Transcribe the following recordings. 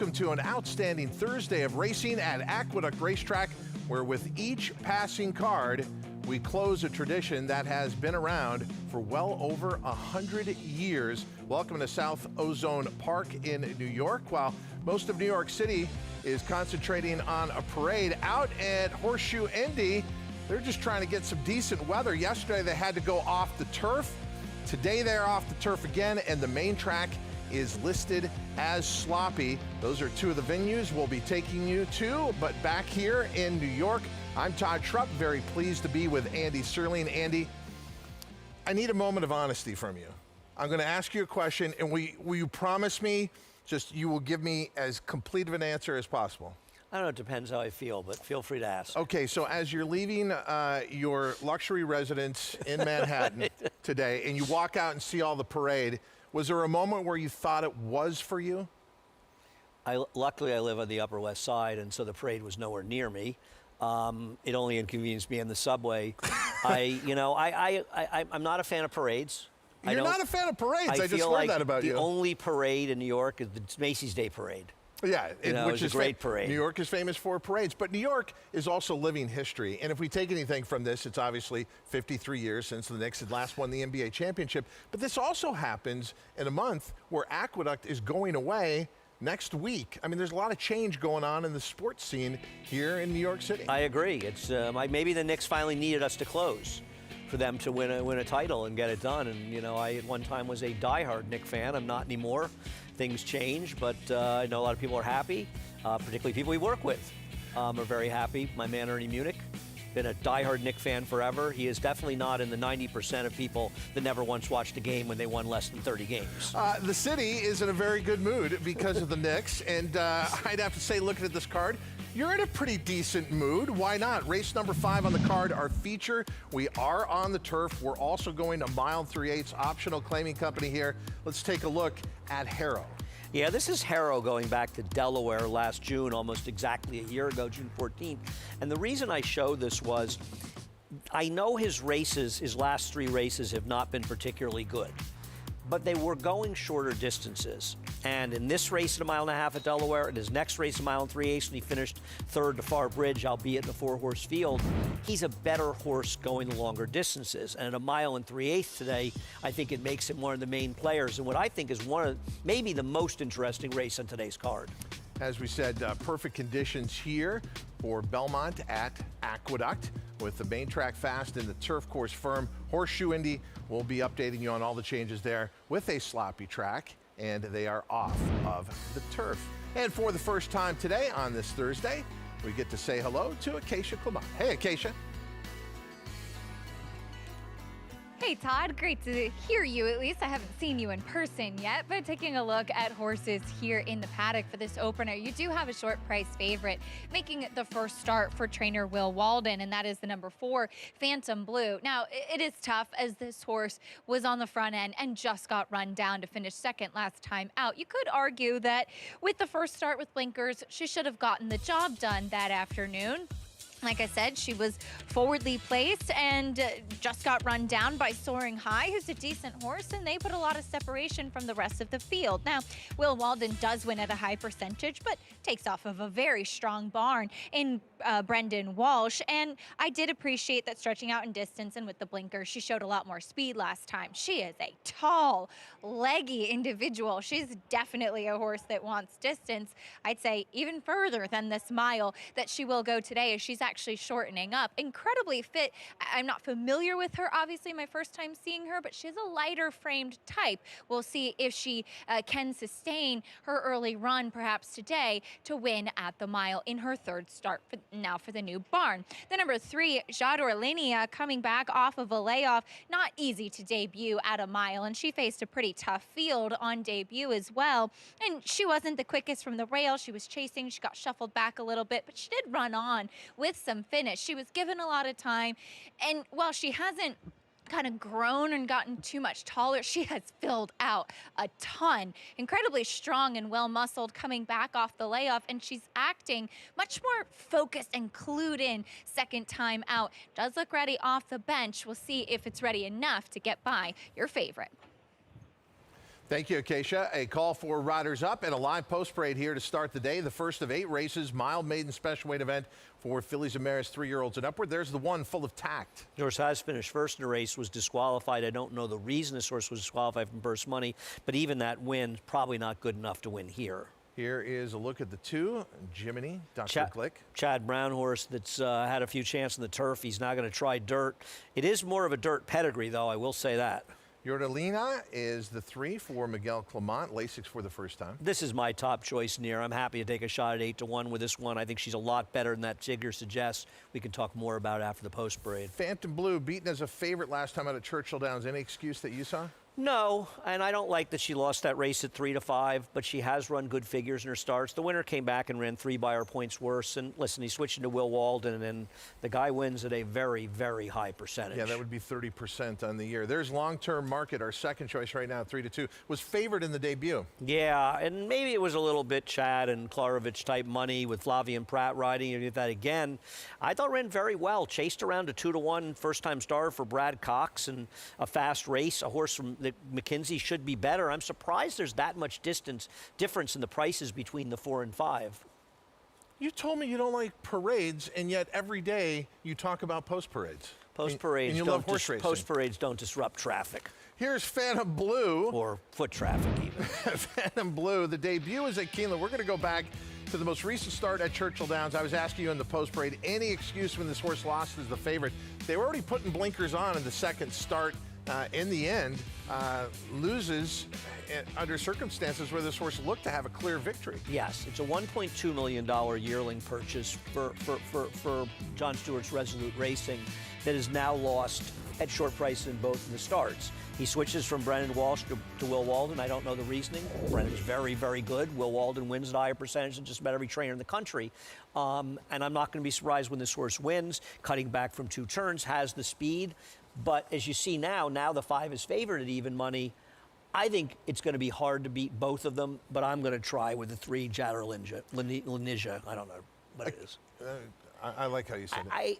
welcome to an outstanding Thursday of racing at Aqueduct Racetrack, where with each passing card, we close a tradition that has been around for well over 100 years. Welcome to South Ozone Park in New York. While most of New York City is concentrating on a parade, out at Horseshoe Indy, they're just trying to get some decent weather. Yesterday they had to go off the turf. Today they're off the turf again, and the main track is listed as sloppy. Those are two of the venues we'll be taking you to, but back here in New York, I'm Todd Schrupp, very pleased to be with Andy Serling. Andy, I need a moment of honesty from you. I'm gonna ask you a question, and will you promise me just you will give me as complete of an answer as possible? I don't know, it depends how I feel, but feel free to ask. Okay, so as you're leaving your luxury residence in Manhattan today, and you walk out and see all the parade, was there a moment where you thought it was for you? Luckily, I live on the Upper West Side, and so the parade was nowhere near me. It only inconvenienced me in the subway. I'm not a fan of parades. You're not a fan of parades. I just learned that about you. The only parade in New York is the Macy's Day Parade. Yeah, which is a great parade. New York is famous for parades, but New York is also living history. And if we take anything from this, it's obviously 53 years since the Knicks had last won the NBA championship. But this also happens in a month where Aqueduct is going away next week. I mean, there's a lot of change going on in the sports scene here in New York City. I agree. It's maybe the Knicks finally needed us to close for them to win a title and get it done. And I at one time was a diehard Knick fan. I'm not anymore. Things change, but I know a lot of people are happy, particularly people we work with are very happy. My man Ernie Munich, been a diehard Knick fan forever. He is definitely not in the 90% of people that never once watched a game when they won less than 30 games. The city is in a very good mood because of the Knicks, and I'd have to say, looking at this card, you're in a pretty decent mood. Why not? Race number 5 on the card, our feature. We are on the turf. We're also going to mile 3/8 optional claiming company here. Let's take a look at Harrow. Yeah, this is Harrow going back to Delaware last June, almost exactly a year ago, June 14th. And the reason I show this was, I know his last 3 races have not been particularly good, but they were going shorter distances. And in this race at 1.5 miles at Delaware, and his next race 1 3/8 miles, and he finished 3rd to Far Bridge, albeit in a 4-horse field, he's a better horse going the longer distances. And at 1 3/8 miles today, I think it makes him one of the main players, and what I think is one of maybe the most interesting race on today's card. As we said, perfect conditions here for Belmont at Aqueduct, with the main track fast and the turf course firm. Horseshoe Indy will be updating you on all the changes there with a sloppy track, and they are off of the turf. And for the first time today on this Thursday, we get to say hello to Acacia Clement. Hey, Acacia. Hey Todd, great to hear you. At least I haven't seen you in person yet, but taking a look at horses here in the paddock for this opener, you do have a short price favorite making the first start for trainer Will Walden, and that is the number 4, Phantom Blue. Now, it is tough as this horse was on the front end and just got run down to finish 2nd last time out. You could argue that with the first start with blinkers, she should have gotten the job done that afternoon. Like I said, she was forwardly placed and just got run down by Soaring High, who's a decent horse, and they put a lot of separation from the rest of the field. Now, Will Walden does win at a high percentage, but takes off of a very strong barn in Brendan Walsh, and I did appreciate that stretching out in distance and with the blinker, she showed a lot more speed last time. She is a tall, leggy individual. She's definitely a horse that wants distance. I'd say even further than this mile that she will go today, as she's actually shortening up. Incredibly fit. I'm not familiar with her, obviously, my first time seeing her, but she's a lighter framed type. We'll see if she can sustain her early run perhaps today to win at the mile in her 3rd start for the new barn. The number 3, Jador Linea, coming back off of a layoff. Not easy to debut at a mile, and she faced a pretty tough field on debut as well. And she wasn't the quickest from the rail. She was chasing. She got shuffled back a little bit, but she did run on with some finish. She was given a lot of time, and while she hasn't kind of grown and gotten too much taller, she has filled out a ton. Incredibly strong and well muscled coming back off the layoff, and she's acting much more focused and clued in 2nd time out. Does look ready off the bench. We'll see if it's ready enough to get by your favorite. Thank you, Acacia. A call for riders up and a live post parade here to start the day. The first of 8 races, mild maiden special weight event for fillies and mares 3-year-olds and upward. There's the one full of tact. The horse has finished first in the race, was disqualified. I don't know the reason this horse was disqualified from Burst Money, but even that win, probably not good enough to win here. Here is a look at the 2, Jiminy, Dr. Glick. Chad Brown horse that's had a few chances in the turf. He's now going to try dirt. It is more of a dirt pedigree, though, I will say that. Yordelina is the 3 for Miguel Clement, Lasix for the first time. This is my top choice near. I'm happy to take a shot at 8-1 with this one. I think she's a lot better than that figure suggests. We can talk more about it after the post parade. Phantom Blue beaten as a favorite last time out at Churchill Downs. Any excuse that you saw? No, and I don't like that she lost that race at 3-5, but she has run good figures in her starts. The winner came back and ran 3 by her points worse. And listen, he's switching to Will Walden, and the guy wins at a very, very high percentage. Yeah, that would be 30% on the year. There's Long-Term Market, our second choice right now, 3-2. Was favored in the debut. Yeah, and maybe it was a little bit Chad and Klarovich type money with Flavien Prat riding. You did that again. I thought ran very well. Chased around a 2-1 first-time star for Brad Cox and a fast race. A horse from that McKinsey should be better. I'm surprised there's that much difference in the prices between the 4 and 5. You told me you don't like parades, and yet every day you talk about post parades. Post parades don't disrupt traffic. Here's Phantom Blue. Or foot traffic, even. Phantom Blue. The debut is at Keeneland. We're going to go back to the most recent start at Churchill Downs. I was asking you in the post parade, any excuse when this horse lost as the favorite? They were already putting blinkers on in the second start. In the end, loses under circumstances where this horse looked to have a clear victory. Yes, it's a $1.2 million yearling purchase for John Stewart's Resolute Racing that is now lost at short price in both of the starts. He switches from Brennan Walsh to Will Walden. I don't know the reasoning. Brennan's very, very good. Will Walden wins at a higher percentage than just about every trainer in the country. And I'm not going to be surprised when this horse wins, cutting back from 2 turns, has the speed. But as you see now the 5 is favored at even money. I think it's going to be hard to beat both of them, but I'm going to try with the 3 Jatter Linija. I don't know what it is. I like how you said it.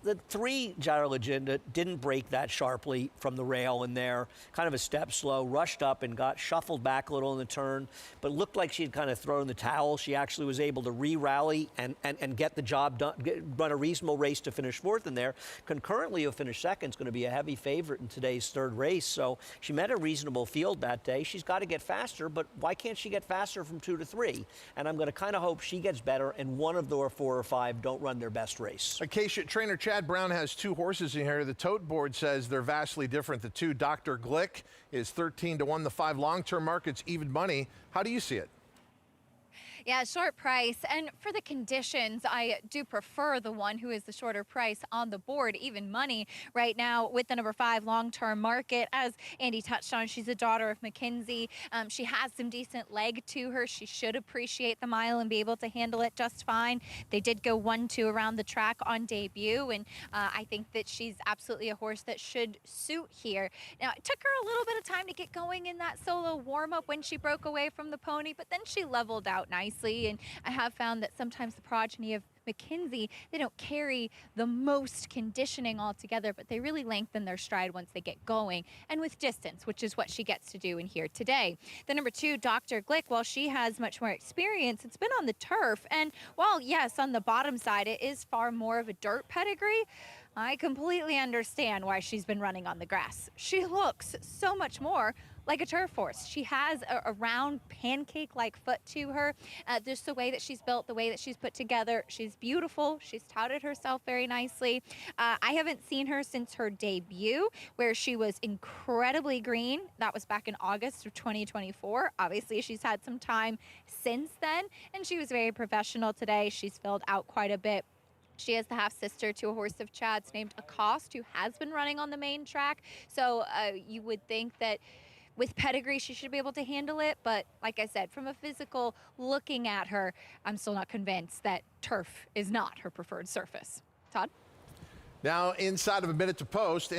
The 3 Jatter Linija didn't break that sharply from the rail in there. Kind of a step slow, rushed up and got shuffled back a little in the turn, but looked like she had kind of thrown the towel. She actually was able to re-rally and get the job done, run a reasonable race to finish 4th in there. Concurrently, who finished 2nd is going to be a heavy favorite in today's 3rd race. So she met a reasonable field that day. She's got to get faster, but why can't she get faster from 2 to 3? And I'm going to kind of hope she gets better and one of the 4 or 5 don't run their best race. Acacia trainer Chad Brown has 2 horses in here. The tote board says they're vastly different. The 2, Dr. Glick, is 13-1. The 5, Long-Term Market's even money. How do you see it? Yeah, short price. And for the conditions, I do prefer the one who is the shorter price on the board, even money right now with the number 5, Long-Term Market. As Andy touched on, she's a daughter of McKinsey. She has some decent leg to her. She should appreciate the mile and be able to handle it just fine. They did go 1-2 around the track on debut, and I think that she's absolutely a horse that should suit here. Now, it took her a little bit of time to get going in that solo warm-up when she broke away from the pony, but then she leveled out nicely. And I have found that sometimes the progeny of McKinsey, they don't carry the most conditioning altogether, but they really lengthen their stride once they get going and with distance, which is what she gets to do in here today. The number 2, Dr. Glick, while she has much more experience, it's been on the turf. And while, yes, on the bottom side, it is far more of a dirt pedigree, I completely understand why she's been running on the grass. She looks so much more like a turf horse. She has a round pancake-like foot to her. Just the way that she's built, the way that she's put together. She's beautiful. She's touted herself very nicely. I haven't seen her since her debut, where she was incredibly green. That was back in August of 2024. Obviously, she's had some time since then, and she was very professional today. She's filled out quite a bit. She is the half-sister to a horse of Chad's named Accost, who has been running on the main track. So you would think that with pedigree, she should be able to handle it. But like I said, from a physical looking at her, I'm still not convinced that turf is not her preferred surface. Todd? Now, inside of a minute to post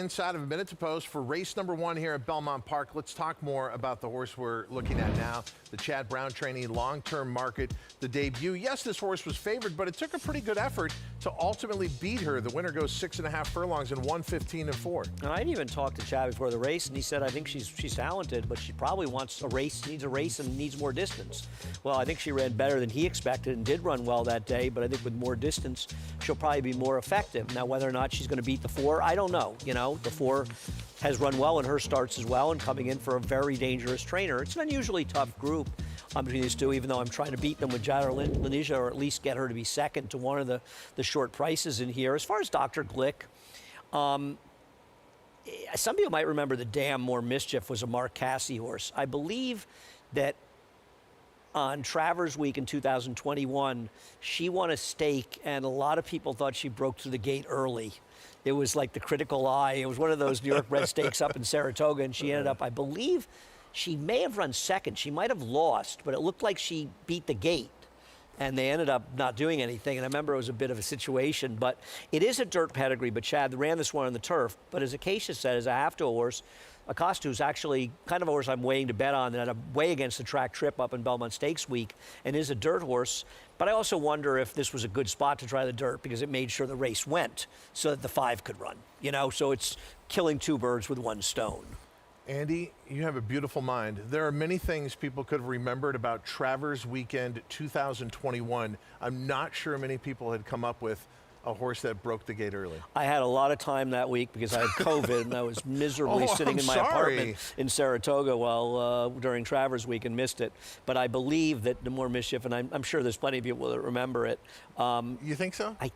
for race number 1 here at Belmont Park. Let's talk more about the horse we're looking at now, the Chad Brown trainee Long-Term Market, the debut. Yes, this horse was favored, but it took a pretty good effort to ultimately beat her. The winner goes 6.5 furlongs in 1:15.4. And I'd even talked to Chad before the race, and he said, I think she's talented, but she probably wants a race, needs a race, and needs more distance. Well, I think she ran better than he expected and did run well that day, but I think with more distance, she'll probably be more effective. Now, whether or not she's going to beat the 4, I don't know. You know, the 4 has run well in her starts as well and coming in for a very dangerous trainer. It's an unusually tough group between these two, even though I'm trying to beat them with Jador Lanisha, or at least get her to be second to one of the short prices in here. As far as Dr. Glick, some people might remember the Damn More Mischief was a Mark Casse horse. I believe that on Travers Week in 2021, she won a stake, and a lot of people thought she broke through the gate early. It was like the critical eye. It was one of those New York bred stakes up in Saratoga, and she ended up, I believe, she may have run second. She might have lost, but it looked like she beat the gate, and they ended up not doing anything. And I remember it was a bit of a situation, but it is a dirt pedigree. But Chad ran this one on the turf. But as Acacia said, as a half-to horse, Acosta's actually kind of a horse I'm waiting to bet on, that I'm way against the track trip up in Belmont Stakes Week, and is a dirt horse. But I also wonder if this was a good spot to try the dirt, because it made sure the race went so that the 5 could run. You know, so it's killing 2 birds with 1 stone. Andy, you have a beautiful mind. There are many things people could have remembered about Travers Weekend 2021. I'm not sure many people had come up with a horse that broke the gate early. I had a lot of time that week because I had COVID and I was miserably sitting in my apartment in Saratoga while during Travers Week and missed it. But I believe that the More Mischief, and I'm sure there's plenty of people that remember it. You think so? I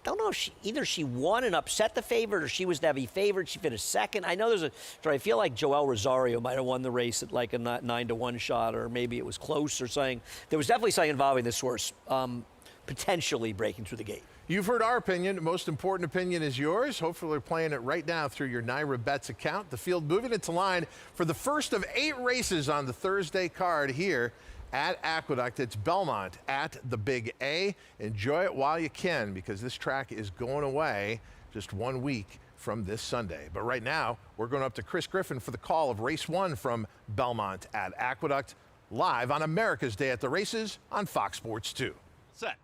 don't know if either she won and upset the favorite, or she was the heavy favorite. She finished second. I know I feel like Joel Rosario might have won the race at like a 9-to-1 shot, or maybe it was close or something. There was definitely something involving this horse potentially breaking through the gate. You've heard our opinion. The most important opinion is yours. Hopefully we're playing it right now through your Naira Bets account. The field moving into line for the first of 8 races on the Thursday card here at Aqueduct. It's Belmont at the Big A. Enjoy it while you can, because this track is going away just 1 week from this Sunday. But right now, we're going up to Chris Griffin for the call of race 1 from Belmont at Aqueduct, live on America's Day at the Races on Fox Sports 2. Set.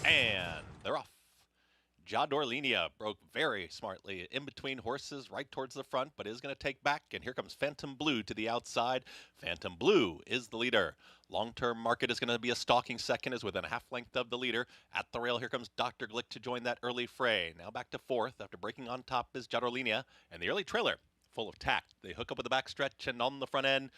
And they're off. Jador Lanisha broke very smartly in between horses right towards the front, but is going to take back. And here comes Phantom Blue to the outside. Phantom Blue is the leader. Long-Term Market is going to be a stalking second, is within a half length of the leader. At the rail, here comes Dr. Glick to join that early fray. Now back to 4th. After breaking on top is Jador Lanisha, and the early trailer, Full of Tact. They hook up with the backstretch, and on the front end,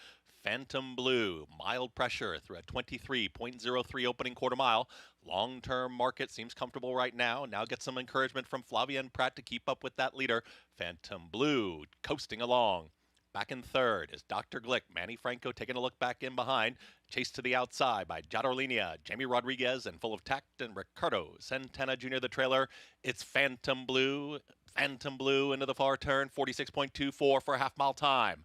Phantom Blue. Mild pressure through a 23.03 opening quarter mile. Long-Term Market seems comfortable right now. Now gets some encouragement from Flavien Prat to keep up with that leader. Phantom Blue coasting along. Back in 3rd is Dr. Glick. Manny Franco taking a look back in behind. Chased to the outside by Jador Lanisha, Jamie Rodriguez, and Full of Tact, and Ricardo Santana Jr. the trailer. It's Phantom Blue. Phantom Blue into the far turn. 46.24 for a half-mile time.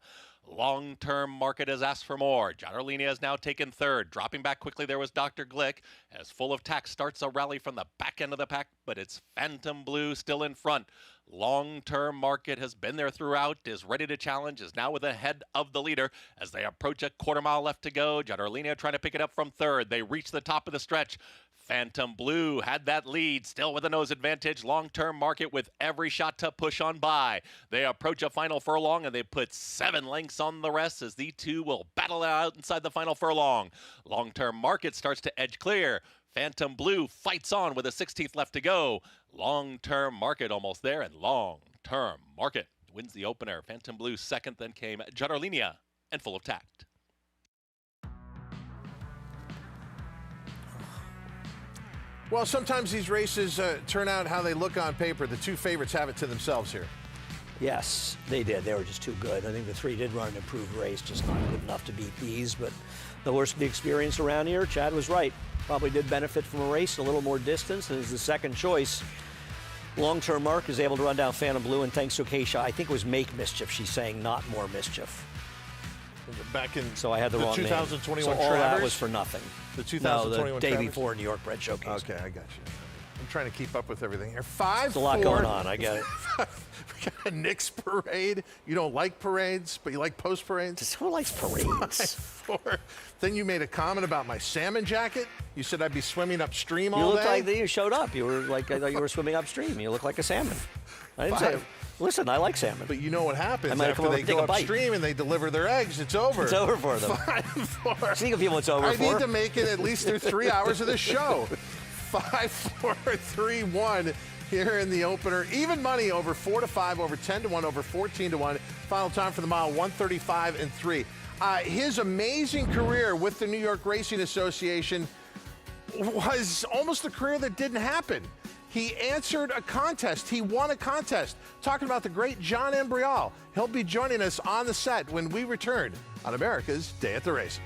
Long-Term Market has asked for more. Jador Lanisha has now taken 3rd. Dropping back quickly there was Dr. Glick, as Full of Tact starts a rally from the back end of the pack, but it's Phantom Blue still in front. Long-Term Market has been there throughout, is ready to challenge, is now with the head of the leader as they approach a quarter mile left to go. Jador Lanisha trying to pick it up from 3rd. They reach the top of the stretch. Phantom Blue had that lead, still with a nose advantage. Long-Term Market with every shot to push on by. They approach a final furlong, and they put 7 lengths on the rest as the 2 will battle it out inside the final furlong. Long-Term Market starts to edge clear. Phantom Blue fights on with a 16th left to go. Long-Term Market almost there, and Long-Term Market wins the opener. Phantom Blue 2nd, then came Jador Lanisha and Full of Tact. Well, sometimes these races turn out how they look on paper. The 2 favorites have it to themselves here. Yes, they did. They were just too good. I think the 3 did run an improved race, just not good enough to beat these. But the horse with the experience around here, Chad was right. Probably did benefit from a race, a little more distance, and is the second choice. Long-Term Mark is able to run down Phantom Blue, and thanks to Acacia, I think it was Make Mischief. She's saying not More Mischief. Back in so I had the wrong 2021 name. So all Travers? that was for nothing. The 2021 No, the day Travers? before New York Bred Showcase. Okay, I got you. I'm trying to keep up with everything here. 5-4. There's a lot going on. I get it. We got a Knicks parade. You don't like parades, but you like post parades. Just who likes parades? 5-4. Then you made a comment about my salmon jacket. You said I'd be swimming upstream You all looked day. like you showed up. You were like, I thought you were swimming upstream. You look like a salmon. I didn't say. Five. Listen, I like salmon. But you know what happens I might after have come over they and take go a bite. upstream and they deliver their eggs? It's over. It's over for them. 5-4. Speaking of people, it's over I for. need to make it at least through 3 hours of this show. 5-4, 3-1 here in the opener. Even money over 4-5, over 10-1, over 14-1. Final time for the mile, 1:35.3. His amazing career with the New York Racing Association was almost a career that didn't happen. He answered a contest. He won a contest. Talking about the great John Embrial. He'll be joining us on the set when we return on America's Day at the Races.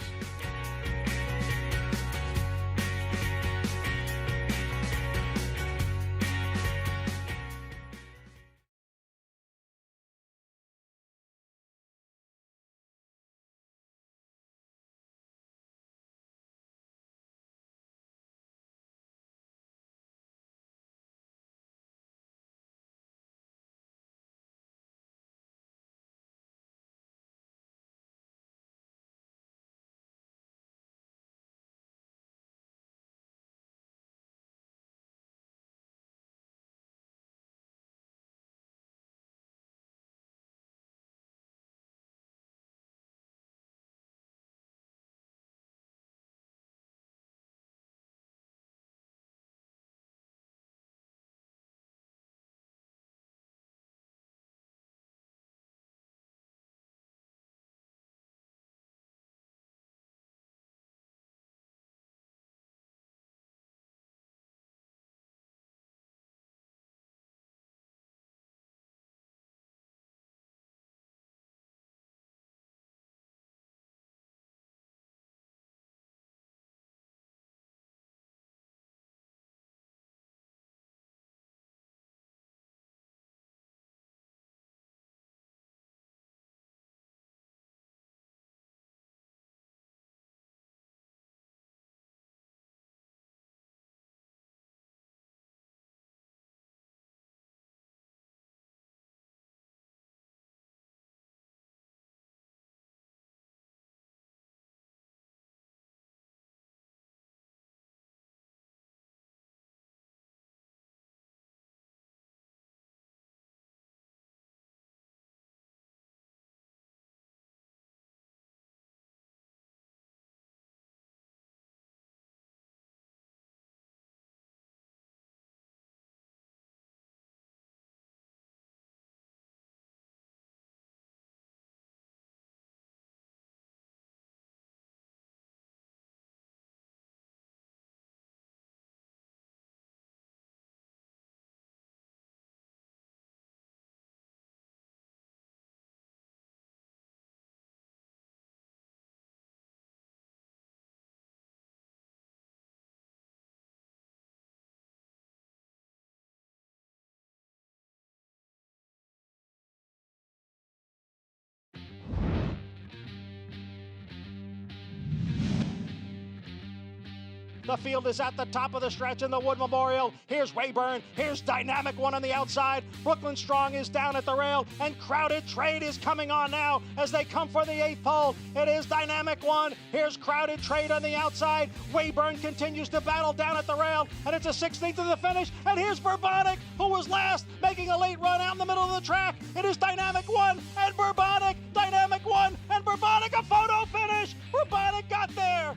The field is at the top of the stretch in the Wood Memorial. Here's Wayburn. Here's Dynamic One on the outside. Brooklyn Strong is down at the rail. And Crowded Trade is coming on now as they come for the 8th pole. It is Dynamic One. Here's Crowded Trade on the outside. Wayburn continues to battle down at the rail. And it's a 16th to the finish. And here's Bourbonic, who was last, making a late run out in the middle of the track. It is Dynamic One and Bourbonic. Dynamic One and Bourbonic. A photo finish. Bourbonic got there.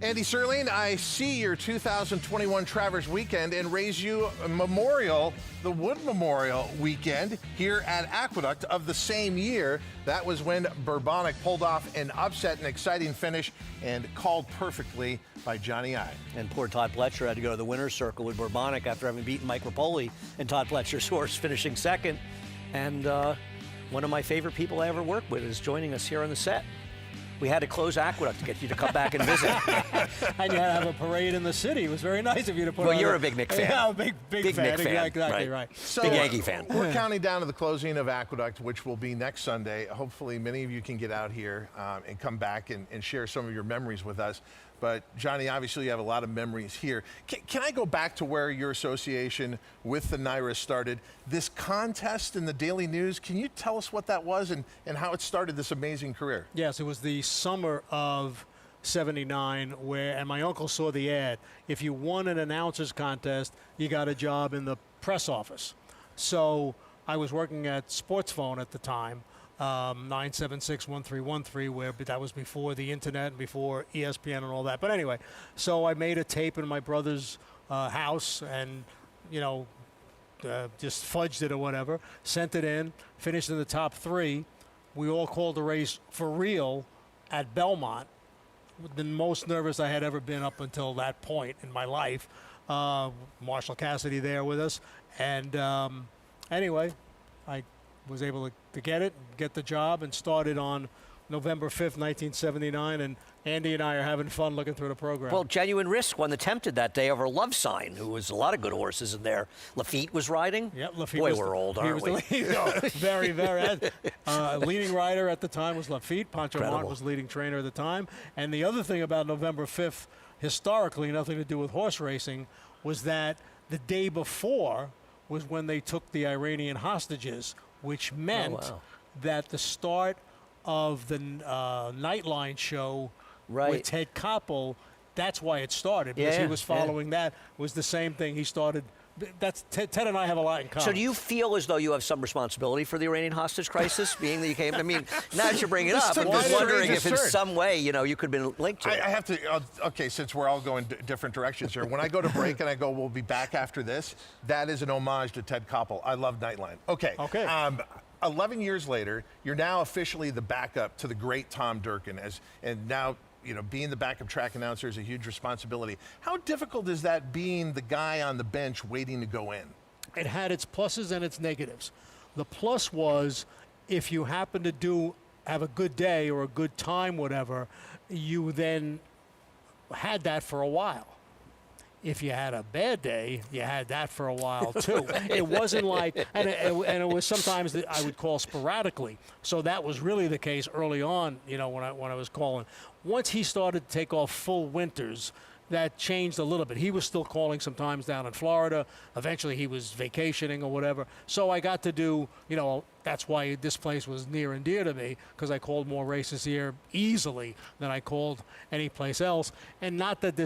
Andy Serling, I see your 2021 Travers Weekend and raise you a memorial, the Wood Memorial Weekend here at Aqueduct of the same year. That was when Bourbonic pulled off an upset, an exciting finish, and called perfectly by Johnny I. And poor Todd Pletcher had to go to the winner's circle with Bourbonic after having beaten Mike Rapoli and Todd Pletcher's horse finishing second. And one of my favorite people I ever worked with is joining us here on the set. We had to close Aqueduct to get you to come back and visit. And you had to have a parade in the city. It was very nice of you to put Well, on you're a a big Nick fan. Yeah, a big fan. Nick fan. Exactly right. So, Big Yankee fan. We're counting down to the closing of Aqueduct, which will be next Sunday. Hopefully, many of you can get out here and come back and share some of your memories with us. But Johnny, obviously you have a lot of memories here. Can I go back to where your association with the NYRA started? This contest in the Daily News, can you tell us what that was and how it started this amazing career? Yes, it was the summer of '79 and my uncle saw the ad. If you won an announcer's contest, you got a job in the press office. So I was working at Sportsphone at the time, 976-1313, but that was before the internet and before ESPN and all that. But anyway, so I made a tape in my brother's house and, just fudged it or whatever, sent it in, finished in the top 3. We all called the race for real at Belmont. The most nervous I had ever been up until that point in my life. Marshall Cassidy there with us. And anyway, I was able to get the job, and started on November 5th, 1979, and Andy and I are having fun looking through the program. Well, Genuine Risk won the Tempted that day over Love Sign, who was a lot of good horses in there. Lafitte was riding. Yep, Lafitte. Boy, we're old, aren't we? Very, very. Leading rider at the time was Lafitte. Pancho Incredible. Mart was leading trainer at the time. And the other thing about November 5th, historically, nothing to do with horse racing, was that the day before was when they took the Iranian hostages, which meant that the start of the Nightline show with Ted Koppel, that's why it started, because he was following that, was the same thing he started. Ted and I have a lot in common. So do you feel as though you have some responsibility for the Iranian hostage crisis, being that you came? I mean, now that you bring it up, I'm just wondering if in some way, you could have been linked to it. I have to, okay, since we're all going different directions here, when I go to break and I go, we'll be back after this, that is an homage to Ted Koppel. I love Nightline. Okay. 11 years later, you're now officially the backup to the great Tom Durkin, and now, being the backup track announcer is a huge responsibility. How difficult is that, being the guy on the bench waiting to go in? It had its pluses and its negatives. The plus was, if you happen to have a good day or a good time, whatever, you then had that for a while. If you had a bad day, you had that for a while too. It wasn't like, and it was sometimes that I would call sporadically. So that was really the case early on, when I was calling. Once he started to take off full winters, that changed a little bit. He was still calling sometimes down in Florida. Eventually he was vacationing or whatever. So I got to do, that's why this place was near and dear to me, because I called more races here easily than I called any place else. And not that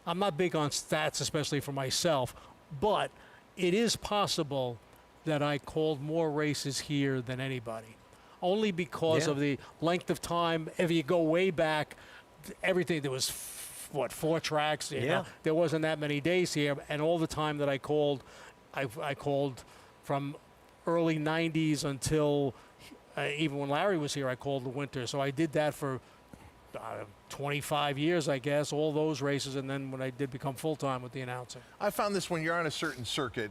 I'm not big on stats, especially for myself, but it is possible that I called more races here than anybody. Only because of the length of time. If you go way back, everything, there was 4 tracks. There wasn't that many days here, and all the time that I called from early 90s until even when Larry was here, I called the winter. So I did that for 25 years, I guess, all those races, and then when I did become full-time with the announcing. I found this: when you're on a certain circuit,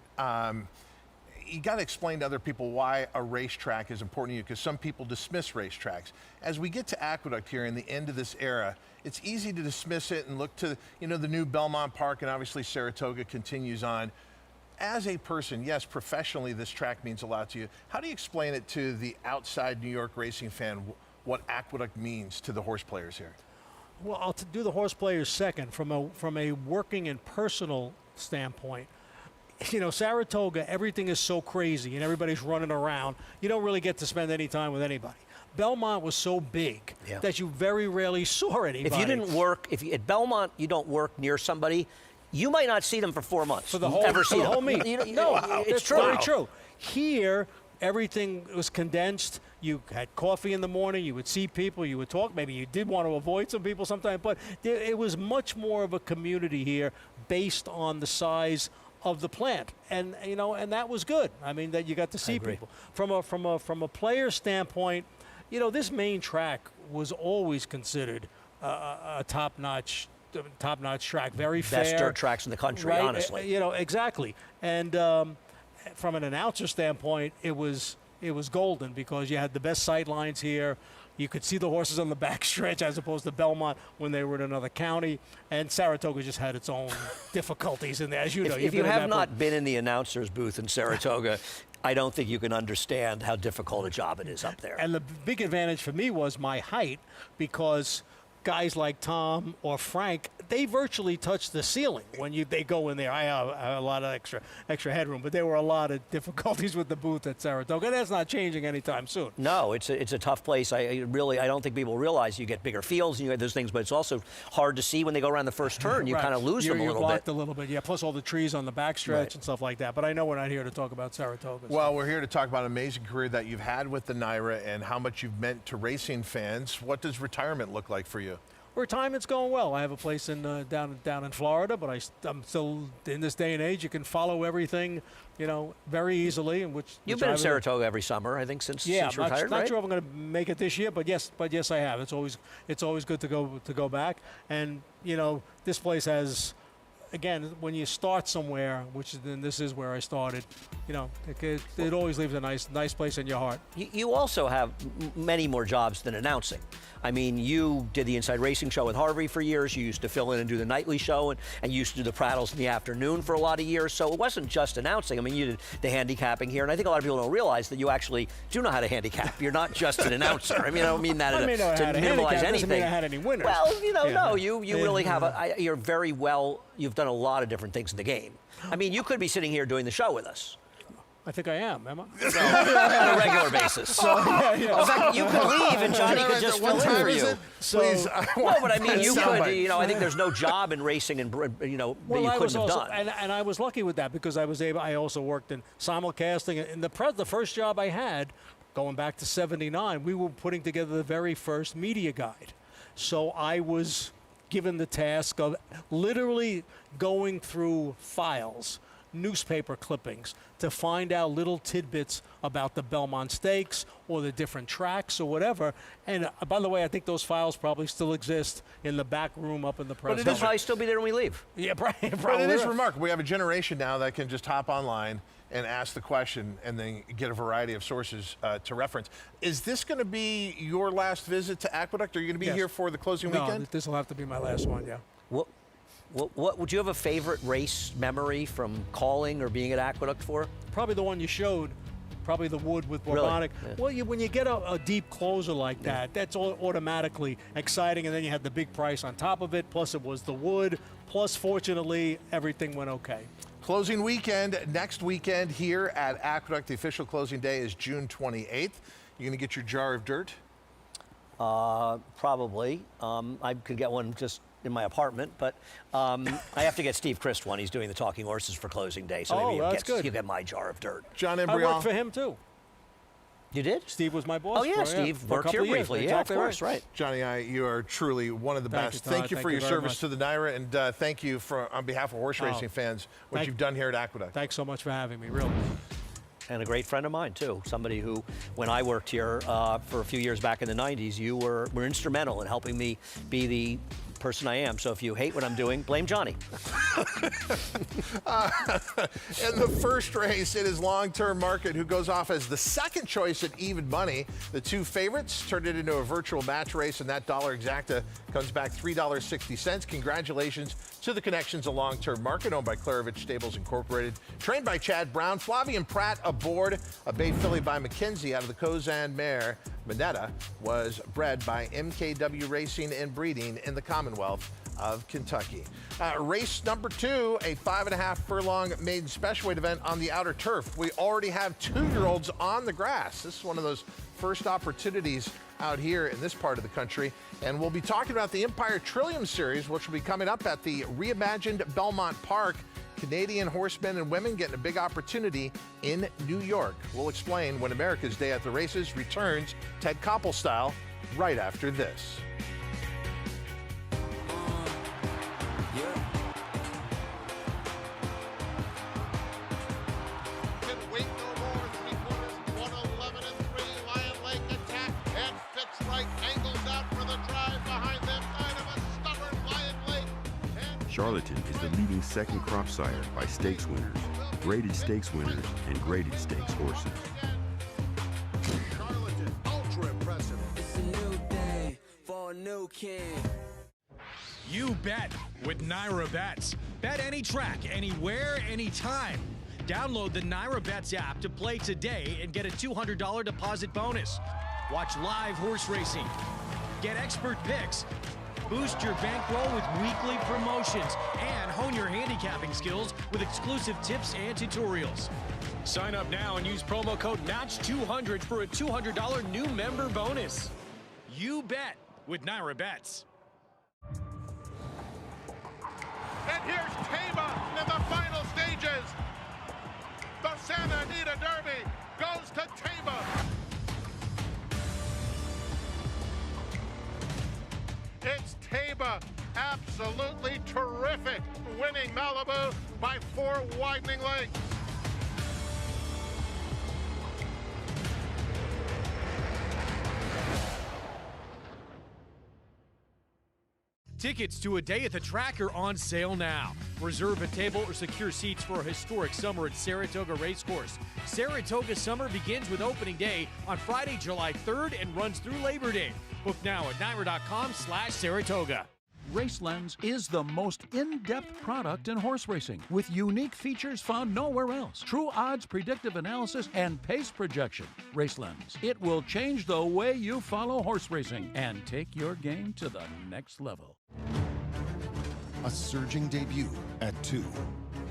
you got to explain to other people why a racetrack is important to you, because some people dismiss racetracks. As we get to Aqueduct here in the end of this era, it's easy to dismiss it and look to, the new Belmont Park, and obviously Saratoga continues on. As a person, yes, professionally, this track means a lot to you. How do you explain it to the outside New York racing fan, what Aqueduct means to the horse players here? Well, I'll do the horse players second. From a working and personal standpoint, Saratoga, everything is so crazy and everybody's running around. You don't really get to spend any time with anybody. Belmont was so big that you very rarely saw anybody. If you didn't work, at Belmont you don't work near somebody, you might not see them for 4 months. For the whole meet. It's true. Very true. Here, everything was condensed. You had coffee in the morning. You would see people. You would talk. Maybe you did want to avoid some people sometimes, but it was much more of a community here based on the size of the plant, and and that was good. I mean, that you got to see people. From a player standpoint, this main track was always considered a top-notch track, very fair. Best dirt tracks in the country, right? Honestly. Exactly. And from an announcer standpoint, it was golden, because you had the best sight lines here. You could see the horses on the back stretch, as opposed to Belmont when they were in another county. And Saratoga just had its own difficulties in there, as you know. If you have not been in the announcer's booth in Saratoga, I don't think you can understand how difficult a job it is up there. And the big advantage for me was my height, because guys like Tom or Frank, they virtually touch the ceiling when they go in there. I have a lot of extra headroom, but there were a lot of difficulties with the booth at Saratoga. That's not changing anytime soon. No, it's a tough place. I don't think people realize you get bigger fields and you get those things, but it's also hard to see when they go around the first turn. You Right. kind of lose them a You're little blocked bit. a little bit, yeah. Plus all the trees on the backstretch Right. and stuff like that. But I know we're not here to talk about Saratoga. Well, we're here to talk about an amazing career that you've had with the NYRA and how much you've meant to racing fans. What does retirement look like for you? Retirement's going well. I have a place in down in Florida, but I'm still in this day and age. You can follow everything, very easly. And You've been in Saratoga every summer, I think, since Yeah, you I'm retired, not right? sure if I'm going to make it this year, but yes, I have. It's always good to go back. And this place has, again, when you start somewhere, this is where I started. It always leaves a nice place in your heart. You also have many more jobs than announcing. I mean, you did the Inside Racing show with Harvey for years. You used to fill in and do the nightly show, and you used to do the Prattles in the afternoon for a lot of years. So it wasn't just announcing. I mean, you did the handicapping here, and I think a lot of people don't realize that you actually do know how to handicap. You're not just an announcer. I mean, I don't mean that I may know how to to minimize handicap, anything. doesn't mean I had any winners. Well, Yeah. no, you really have you're very well. You've done a lot of different things in the game. I mean, you could be sitting here doing the show with us. I think I am I? On a regular basis. In fact, you could leave and Johnny could just fill in for you. Please, I No, want but I mean, you that could. soundbite. I think there's no job in racing, and that you couldn't have done. And I was lucky with that because I also worked in simulcasting. And the first job I had, going back to '79, we were putting together the very first media guide. So I was given the task of literally going through files, newspaper clippings, to find out little tidbits about the Belmont Stakes or the different tracks or whatever. And by the way, I think those files probably still exist in the back room up in the press. They'll probably still be there when we leave. Yeah, probably. But it is remarkable. We have a generation now that can just hop online and ask the question and then get a variety of sources to reference. Is this going to be your last visit to Aqueduct? Are you going to be Yes. here for the closing weekend? No, this will have to be my last one, yeah. What would you have a favorite race memory from calling or being at Aqueduct for? Probably the one you showed, probably the Wood with Really? Borbonic. Yeah. Well, when you get a deep closer like that, that's all automatically exciting, and then you had the big price on top of it, plus it was the Wood, plus fortunately, everything went okay. Closing weekend, next weekend here at Aqueduct. The official closing day is June 28th. You're going to get your jar of dirt? Probably. I could get one just in my apartment, but I have to get Steve Christ one. He's doing the Talking Horses for closing day, so maybe that's good. he'll get my jar of dirt. John I Embrion. worked for him, too. You did? Steve was my boss. Oh, yeah, for, Steve for a worked couple here of years. briefly. Exactly Yeah, of course, right. Johnny, you are truly one of the Thank best. you, Todd. Thank you for Thank your you very service much. to the NYRA, and thank you on behalf of horse racing fans, what thank- you've done here at Aqueduct. Thanks so much for having me, really. And a great friend of mine, too. Somebody who, when I worked here for a few years back in the 90s, you were instrumental in helping me be the person I am. So if you hate what I'm doing, blame Johnny. In the first race, it is Long-Term Market, who goes off as the second choice at even money. The two favorites turned it into a virtual match race, and that dollar exacta comes back $3.60. Congratulations to the connections of Long-Term Market, owned by Klarovich Stables Incorporated, trained by Chad Brown. Flavian Pratt aboard, a bay filly by McKenzie out of the Kozan mare. Minetta was bred by MKW Racing and Breeding in the Commonwealth of Kentucky. Race number 2, a 5.5 furlong maiden special weight event on the outer turf. We already have 2-year-olds on the grass. This is one of those first opportunities out here in this part of the country. And we'll be talking about the Empire Trillium Series, which will be coming up at the reimagined Belmont Park. Canadian horsemen and women getting a big opportunity in New York. We'll explain when America's Day at the Races returns, Ted Koppel style, right after this. Can wait no more. 3/4, 111-3. Lion Lake attack and fits right. Angles out for the drive behind them. Kind of a stubborn Lion Lake. And Charlatan is the leading second crop sire by stakes winners, graded stakes winners, and graded stakes horses. Charlatan, ultra impressive. It's a new day for a new king. You bet with NYRA Bets. Bet any track, anywhere, anytime. Download the NYRA Bets app to play today and get a $200 deposit bonus. Watch live horse racing, get expert picks, Boost your bankroll with weekly promotions and hone your handicapping skills with exclusive tips and tutorials. Sign up now and use promo code MATCH200 for a $200 new member bonus. You bet with Naira Bets. And here's Tama in the final stages. The Santa Anita Derby goes to Tama. It's Tama, absolutely terrific, winning Malibu by 4 widening lengths. Tickets to a day at the track are on sale now. Reserve a table or secure seats for a historic summer at Saratoga Racecourse. Saratoga Summer begins with opening day on Friday, July 3rd and runs through Labor Day. Book now at NYRA.com/Saratoga. RaceLens is the most in-depth product in horse racing, with unique features found nowhere else. True odds, predictive analysis, and pace projection. RaceLens. It will change the way you follow horse racing and take your game to the next level. A surging debut at 2.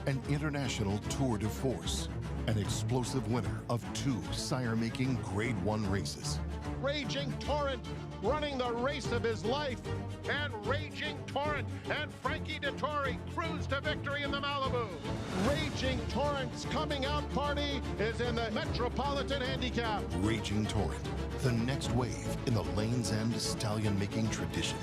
An international tour de force. An explosive winner of 2 sire-making Grade 1 races. Raging Torrent running the race of his life. And Raging Torrent and Frankie Dettori cruise to victory in the Malibu. Raging Torrent's coming out party is in the Metropolitan Handicap. Raging Torrent, the next wave in the Lane's End stallion-making tradition.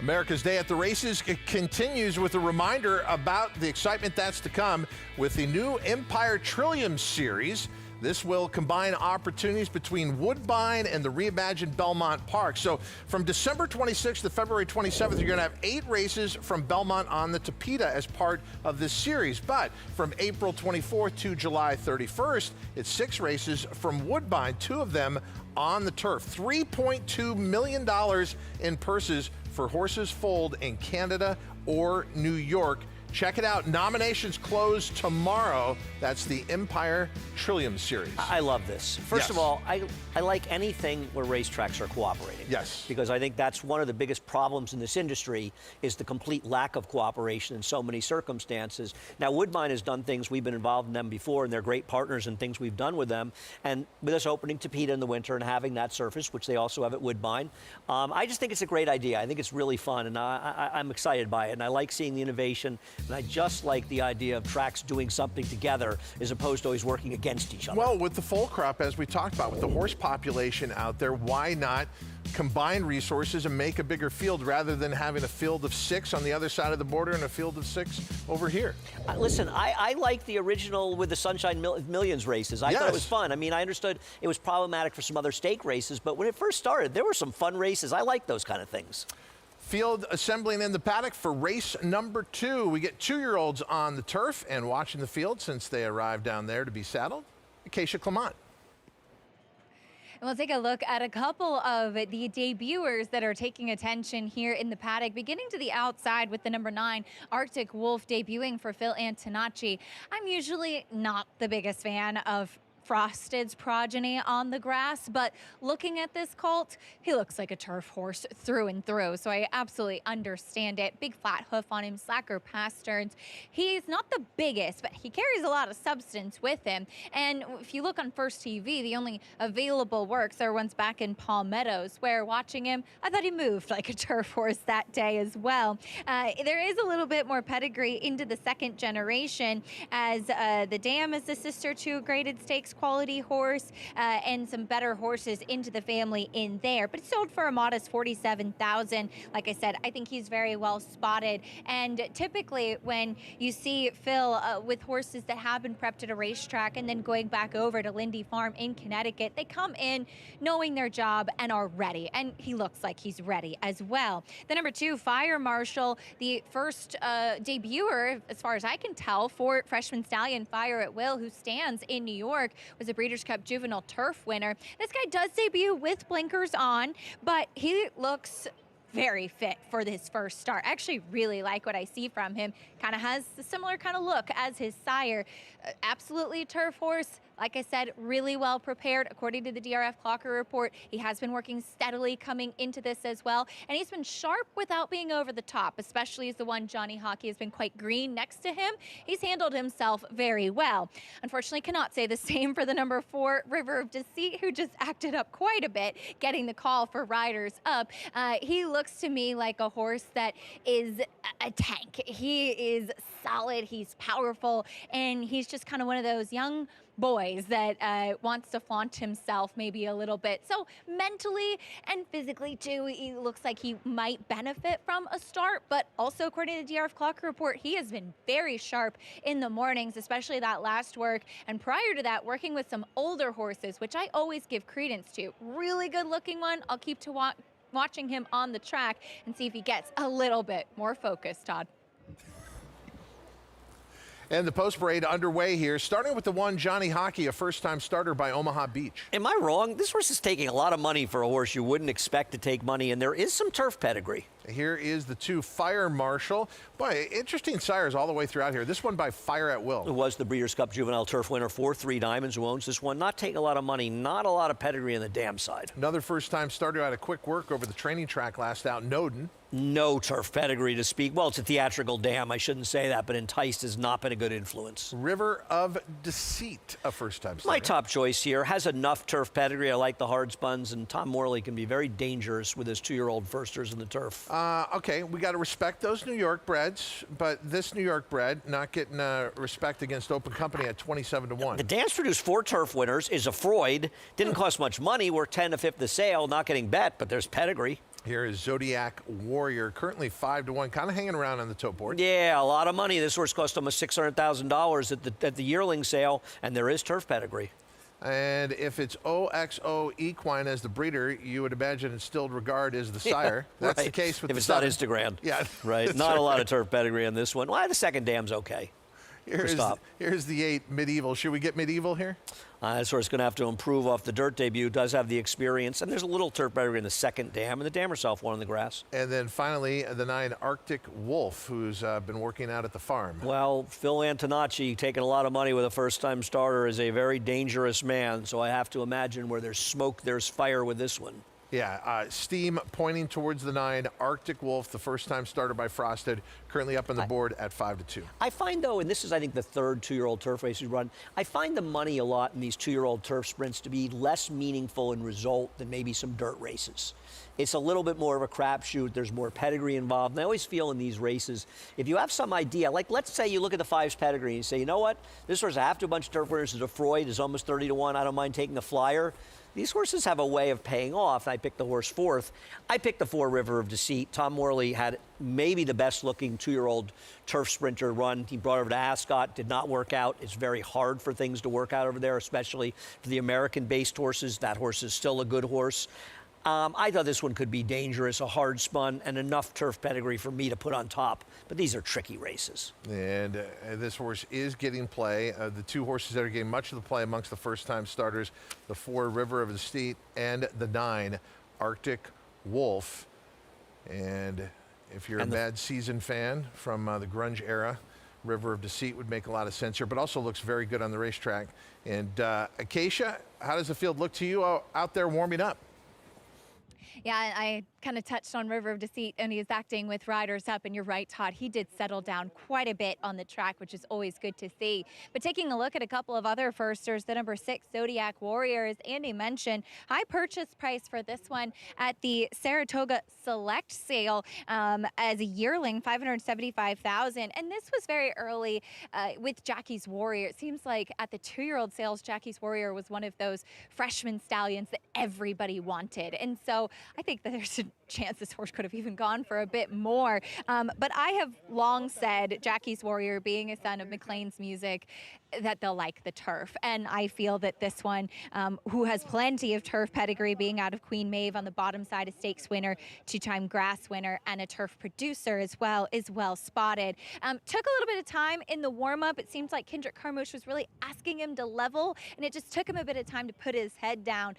America's Day at the Races continues with a reminder about the excitement that's to come with the new Empire Trillium Series. This will combine opportunities between Woodbine and the reimagined Belmont Park. So from December 26th to February 27th, you're going to have 8 races from Belmont on the Tapeta as part of this series. But from April 24th to July 31st, it's 6 races from Woodbine, 2 of them on the turf. $3.2 million in purses for horses foaled in Canada or New York. Check it out. Nominations close tomorrow. That's the Empire Trillium Series. I love this. First of all, I like anything where racetracks are cooperating. Yes. Because I think that's one of the biggest problems in this industry is the complete lack of cooperation in so many circumstances. Now, Woodbine has done things. We've been involved in them before, and they're great partners in things we've done with them. And with us opening Tapeta in the winter and having that surface, which they also have at Woodbine, I just think it's a great idea. I think it's really fun, and I'm excited by it. And I like seeing the innovation. And I just like the idea of tracks doing something together as opposed to always working against each other. Well, with the foal crop, as we talked about, with the horse population out there, why not combine resources and make a bigger field rather than having a field of 6 on the other side of the border and a field of 6 over here? Listen, I like the original with the Sunshine Millions races. I thought it was fun. I mean, I understood it was problematic for some other stake races, but when it first started, there were some fun races. I like those kind of things. Field assembling in the paddock for race number 2. We get 2-year-olds on the turf and watching the field since they arrived down there to be saddled. Acacia Clement. And we'll take a look at a couple of the debuters that are taking attention here in the paddock, beginning to the outside with the number 9, Arctic Wolf, debuting for Phil Antonacci. I'm usually not the biggest fan of Frosted's progeny on the grass, but looking at this colt, he looks like a turf horse through and through, so I absolutely understand it. Big flat hoof on him, slacker pasterns. He's not the biggest, but he carries a lot of substance with him, and if you look on First TV, the only available works are ones back in Palm Meadows, where watching him, I thought he moved like a turf horse that day as well. There is a little bit more pedigree into the second generation, as the Dam is the sister to a graded stakes quality horse, and some better horses into the family in there, but sold for a modest $47,000. Like I said, I think he's very well spotted, and typically when you see Phil with horses that have been prepped at a racetrack and then going back over to Lindy Farm in Connecticut, they come in knowing their job and are ready, and he looks like he's ready as well. The number 2, Fire Marshal, the first debuter, as far as I can tell, for freshman stallion Fire at Will, who stands in New York, was a Breeders' Cup Juvenile Turf winner. This guy does debut with blinkers on, but he looks very fit for his first start. I actually really like what I see from him. Kind of has a similar kind of look as his sire. Absolutely a turf horse. Like I said, really well prepared. According to the DRF Clocker report, he has been working steadily coming into this as well. And he's been sharp without being over the top, especially as the one Johnny Hockey has been quite green next to him. He's handled himself very well. Unfortunately, cannot say the same for the number 4, River of Deceit, who just acted up quite a bit, getting the call for riders up. He looks to me like a horse that is a tank. He is solid, he's powerful, and he's just kind of one of those young boys that wants to flaunt himself maybe a little bit. So mentally and physically too, he looks like he might benefit from a start, but also according to the DRF Clocker report, he has been very sharp in the mornings, especially that last work. And prior to that, working with some older horses, which I always give credence to. Really good looking one. I'll keep to watching him on the track and see if he gets a little bit more focused, Todd. And the post parade underway here, starting with the one Johnny Hockey, a first-time starter by Omaha Beach. Am I wrong? This horse is taking a lot of money for a horse you wouldn't expect to take money, and there is some turf pedigree. Here is the 2 Fire Marshal. Boy, interesting sires all the way throughout here. This one by Fire at Will. It was the Breeders' Cup Juvenile Turf winner for 3 Diamonds, who owns this one. Not taking a lot of money, not a lot of pedigree on the dam side. Another first-time starter had a quick work over the training track last out, Noden. No turf pedigree to speak. Well, it's a theatrical dam. I shouldn't say that, but Enticed has not been a good influence. River of Deceit, a first-time starter. My top choice here has enough turf pedigree. I like the hard spuns, and Tom Morley can be very dangerous with his 2-year-old firsters in the turf. Okay, we got to respect those New York breds, but this New York bred not getting respect against Open Company at 27-1. The dam's produced 4 turf winners. Is a Freud. Didn't cost much money. Worth 10 to 5th the sale. Not getting bet, but there's pedigree. Here is Zodiac Warrior, currently 5-1, kind of hanging around on the tote board. Yeah, a lot of money. This horse cost almost $600,000 at the yearling sale, and there is turf pedigree. And if it's OXO Equine as the breeder, you would imagine Instilled Regard is the sire. That's right. the case with if the it's Southern. not Instagram. Yeah, right. Not a lot of turf pedigree on this one. Well, the second dam's okay. Here's the 8 Medieval. Should we get Medieval here? This horse is going to have to improve off the dirt debut. Does have the experience, and there's a little turf pedigree in the second dam, and the dam herself won on the grass. And then finally, the 9 Arctic Wolf, who's been working out at the farm. Well, Phil Antonacci, taking a lot of money with a first-time starter, is a very dangerous man, so I have to imagine where there's smoke, there's fire with this one. Yeah, steam pointing towards the 9 Arctic Wolf, the first-time starter by Frosted, currently up on the board at 5-2. I find, though, and this is, I think, the 3rd 2-year-old turf race we run, I find the money a lot in these 2-year-old turf sprints to be less meaningful in result than maybe some dirt races. It's a little bit more of a crapshoot. There's more pedigree involved. And I always feel in these races, if you have some idea, like let's say you look at the 5's pedigree and you say, you know what, this horse after a bunch of turf winners is a Freud, is almost 30-1. I don't mind taking the flyer. These horses have a way of paying off. I picked the horse 4th. I picked the 4 River of Deceit. Tom Morley had maybe the best looking 2-year-old turf sprinter run. He brought her to Ascot, did not work out. It's very hard for things to work out over there, especially for the American-based horses. That horse is still a good horse. I thought this one could be dangerous, a hard spun, and enough turf pedigree for me to put on top. But these are tricky races. And this horse is getting play. The 2 horses that are getting much of the play amongst the first-time starters, the 4 River of Deceit and the 9 Arctic Wolf. And if you're a Mad Season fan from the grunge era, River of Deceit would make a lot of sense here, but also looks very good on the racetrack. And Acacia, how does the field look to you out there warming up? Yeah, I kind of touched on River of Deceit, and he was acting with riders up, and you're right, Todd. He did settle down quite a bit on the track, which is always good to see. But taking a look at a couple of other firsters, the number 6 Zodiac Warrior, as Andy mentioned, high purchase price for this one at the Saratoga Select sale as a yearling, $575,000. And this was very early with Jackie's Warrior. It seems like at the 2-year-old sales, Jackie's Warrior was one of those freshman stallions that everybody wanted. And so I think that there's a chance this horse could have even gone for a bit more. But I have long said, Jackie's Warrior being a son of McLean's Music, that they'll like the turf. And I feel that this one, who has plenty of turf pedigree, being out of Queen Maeve on the bottom side, a stakes winner, 2-time grass winner, and a turf producer as well, is well spotted. Took a little bit of time in the warm-up. It seems like Kendrick Carmouche was really asking him to level, and it just took him a bit of time to put his head down.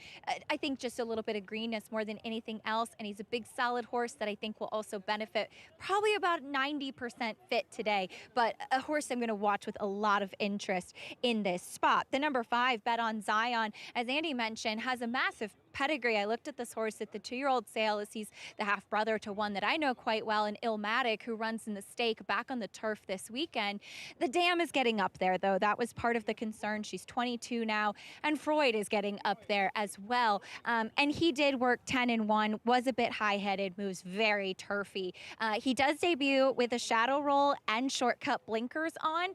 I think just a little bit of greenness more than anything else, and he's a big solid horse that I think will also benefit, probably about 90% fit today, but a horse I'm going to watch with a lot of interest. interest in this spot. The number 5, Bet on Zion, as Andy mentioned, has a massive pedigree. I looked at this horse at the 2-year-old sale, as he's the half brother to one that I know quite well, an Illmatic, who runs in the stake back on the turf this weekend. The dam is getting up there, though. That was part of the concern. She's 22 now, and Freud is getting up there as well. And he did work 10-1, was a bit high-headed, moves very turfy. He does debut with a shadow roll and shortcut blinkers on,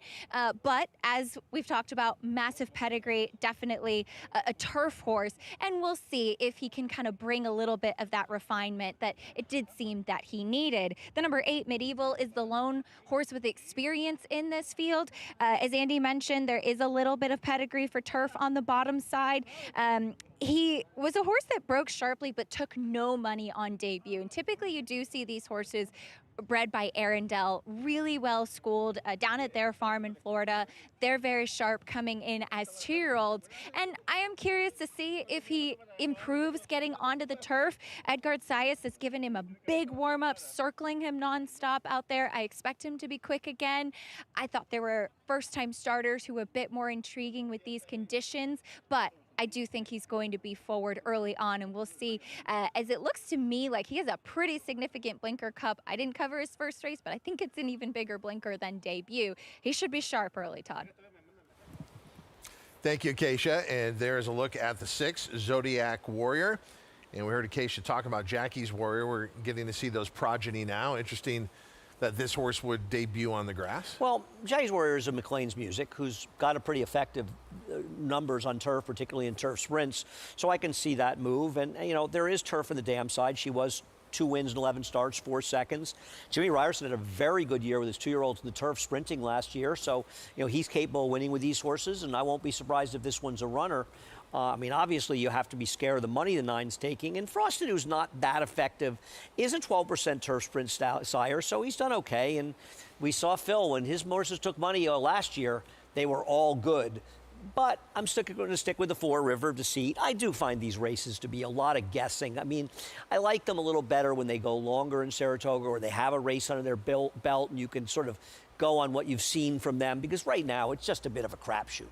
but as we've talked about, massive pedigree, definitely a turf horse, and we'll see if he can kind of bring a little bit of that refinement that it did seem that he needed. The number 8, Medieval, is the lone horse with experience in this field. As Andy mentioned, there is a little bit of pedigree for turf on the bottom side. He was a horse that broke sharply but took no money on debut. And typically you do see these horses bred by Arundel, really well schooled down at their farm in Florida. They're very sharp coming in as 2-year-olds. And I am curious to see if he improves getting onto the turf. Edgard Sayas has given him a big warm-up, circling him nonstop out there. I expect him to be quick again. I thought there were first-time starters who were a bit more intriguing with these conditions, but I do think he's going to be forward early on, and we'll see. As it looks to me like he has a pretty significant blinker cup. I didn't cover his first race, but I think it's an even bigger blinker than debut. He should be sharp early, Todd. Thank you, Acacia. And there's a look at the 6, Zodiac Warrior. And we heard Acacia talk about Jackie's Warrior. We're getting to see those progeny now. Interesting that this horse would debut on the grass. Well, Jackie's Warrior is a McLean's Music, who's got a pretty effective numbers on turf, particularly in turf sprints. So I can see that move. And, you know, there is turf in the dam side. She was 2 wins and 11 starts, 4 seconds. Jimmy Ryerson had a very good year with his 2-year-olds in the turf sprinting last year. So, you know, he's capable of winning with these horses, and I won't be surprised if this one's a runner. I mean, obviously, you have to be scared of the money the 9's taking. And Frosted, who's not that effective, is a 12% turf sprint sire, so he's done okay. And we saw Phil, when his horses took money last year, they were all good. But I'm still going to stick with the 4, River of Deceit. I do find these races to be a lot of guessing. I mean, I like them a little better when they go longer in Saratoga, or they have a race under their belt, and you can sort of go on what you've seen from them, because right now it's just a bit of a crapshoot.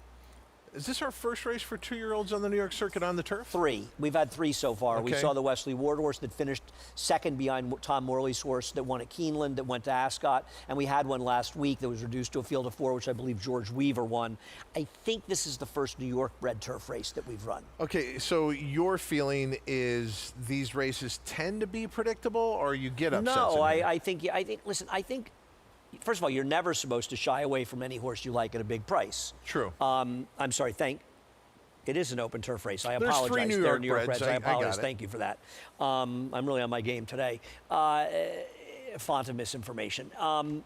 Is this our first race for 2-year-olds on the New York circuit on the turf? 3. We've had 3 so far. Okay. We saw the Wesley Ward horse that finished second behind Tom Morley's horse that won at Keeneland, that went to Ascot. And we had one last week that was reduced to a field of 4, which I believe George Weaver won. I think this is the first New York bred turf race that we've run. Okay, so your feeling is these races tend to be predictable, or you get upset? No, I think, listen, I think, first of all, you're never supposed to shy away from any horse you like at a big price. True. I'm sorry, it is an open turf race. I There's apologize. 3 New They're York breds. I apologize. got it. Thank you for that. I'm really on my game today. Font of misinformation. I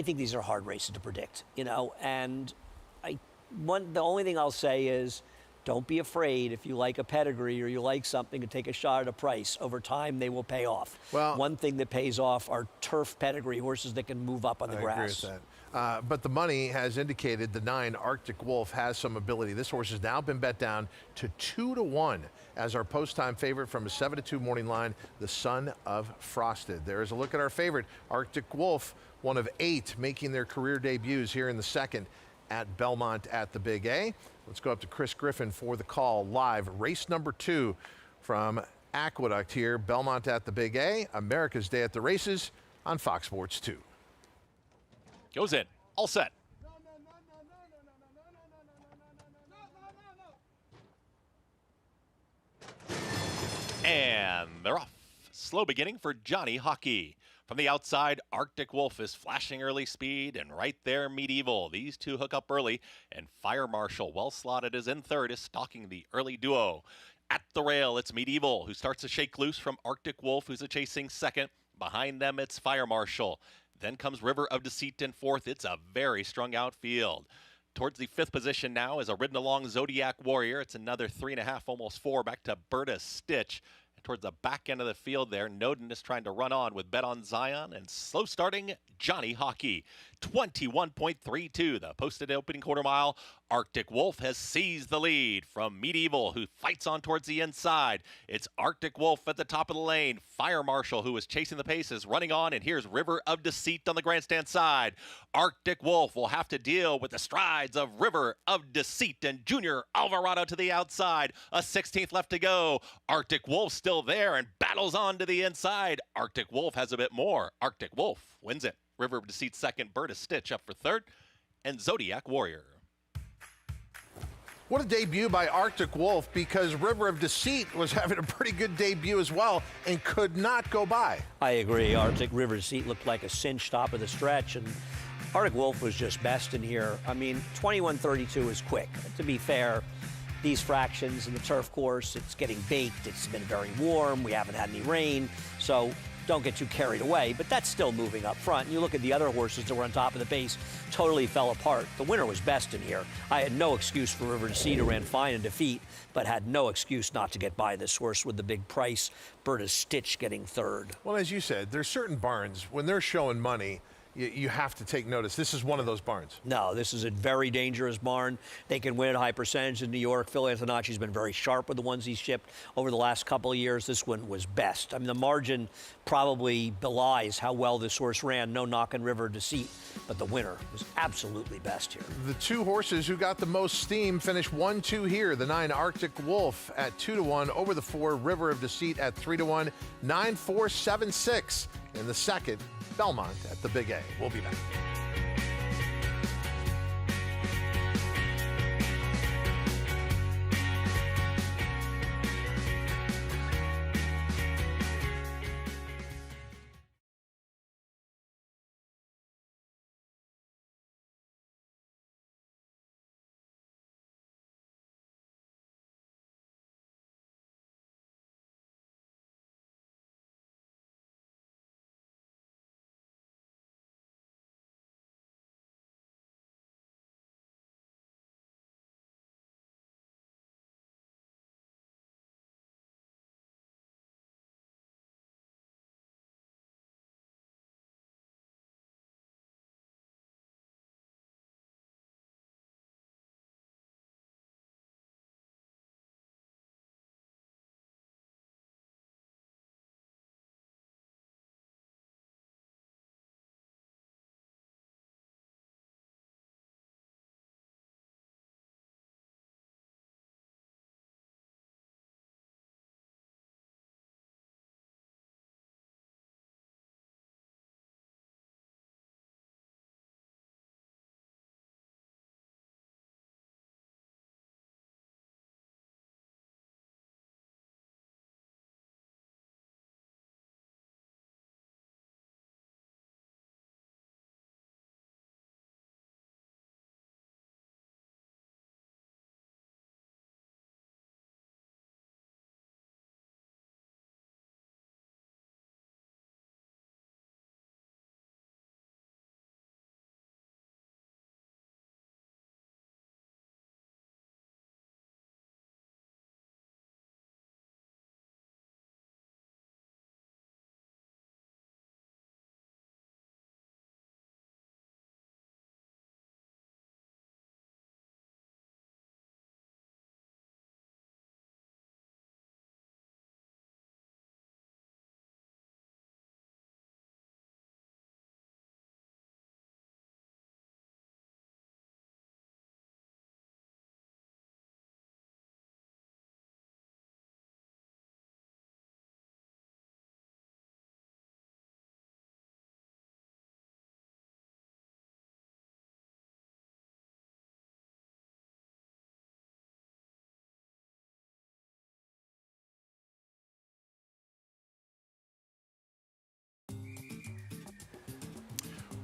think these are hard races to predict, you know, and the only thing I'll say is, don't be afraid if you like a pedigree or you like something to take a shot at a price. Over time, they will pay off. Well, one thing that pays off are turf pedigree horses that can move up on the grass. I agree with that. But the money has indicated the 9, Arctic Wolf, has some ability. This horse has now been bet down to 2-1 as our post-time favorite from a 7-2 morning line, the Son of Frosted. There is a look at our favorite, Arctic Wolf, one of 8 making their career debuts here in the second at Belmont at the Big A. Let's go up to Chris Griffin for the call live. Race number 2 from Aqueduct here, Belmont at the Big A, America's Day at the Races on Fox Sports 2. Goes in, all set. And they're off. Slow beginning for Johnny Hockey. From the outside, Arctic Wolf is flashing early speed, and right there, Medieval. These two hook up early, and Fire Marshal, well slotted as in third, is stalking the early duo. At the rail, it's Medieval, who starts to shake loose from Arctic Wolf, who's a chasing second. Behind them, it's Fire Marshal. Then comes River of Deceit in fourth. It's a very strung out field. Towards the 5th position now is a ridden along Zodiac Warrior. It's another 3.5, almost 4, back to Berta Stitch. Towards the back end of the field there, Noden is trying to run on with Bet on Zion, and slow starting Johnny Hockey. 21.32, the posted opening quarter mile. Arctic Wolf has seized the lead from Medieval, who fights on towards the inside. It's Arctic Wolf at the top of the lane. Fire Marshal, who is chasing the pace, is running on, and here's River of Deceit on the grandstand side. Arctic Wolf will have to deal with the strides of River of Deceit and Junior Alvarado to the outside. A 16th left to go. Arctic Wolf still there and battles on to the inside. Arctic Wolf has a bit more. Arctic Wolf wins it. River of Deceit second, Bird of Stitch up for third, and Zodiac Warrior. What a debut by Arctic Wolf, because River of Deceit was having a pretty good debut as well and could not go by. I agree. Arctic River of Deceit looked like a cinch top of the stretch, and Arctic Wolf was just best in here. I mean, 21:32 is quick. To be fair, these fractions in the turf course, it's getting baked. It's been very warm. We haven't had any rain, so don't get too carried away, but that's still moving up front. And you look at the other horses that were on top of the pace, totally fell apart. The winner was best in here. I had no excuse for River of Deceit, who ran fine in defeat, but had no excuse not to get by this horse with the big price. Bird of Stitch getting third. Well, as you said, there's certain barns, when they're showing money, you have to take notice. This is one of those barns. No, this is a very dangerous barn. They can win at high percentage in New York. Phil Antonacci's been very sharp with the ones he's shipped over the last couple of years. This one was best. I mean, the margin probably belies how well this horse ran. No knock on River of Deceit, but the winner was absolutely best here. The two horses who got the most steam finished 1-2 here. The 9 Arctic Wolf at 2-1 over the 4 River of Deceit at 3-1, 9-4, 7-6 in the second. Belmont at the Big A. We'll be back.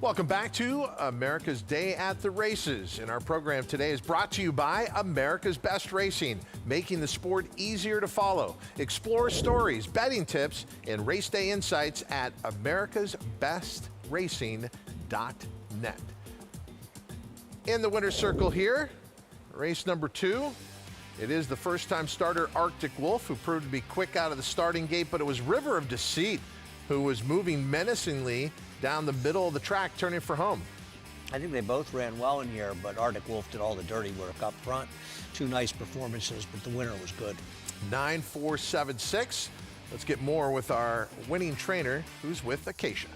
Welcome back to America's Day at the Races. And our program today is brought to you by America's Best Racing, making the sport easier to follow. Explore stories, betting tips, and race day insights at americasbestracing.net. In the winner's circle here, race number 2. It is the first-time starter Arctic Wolf, who proved to be quick out of the starting gate, but it was River of Deceit who was moving menacingly down the middle of the track, turning for home. I think they both ran well in here, but Arctic Wolf did all the dirty work up front. 2 nice performances, but the winner was good. 9-4-7-6. Let's get more with our winning trainer, who's with Acacia.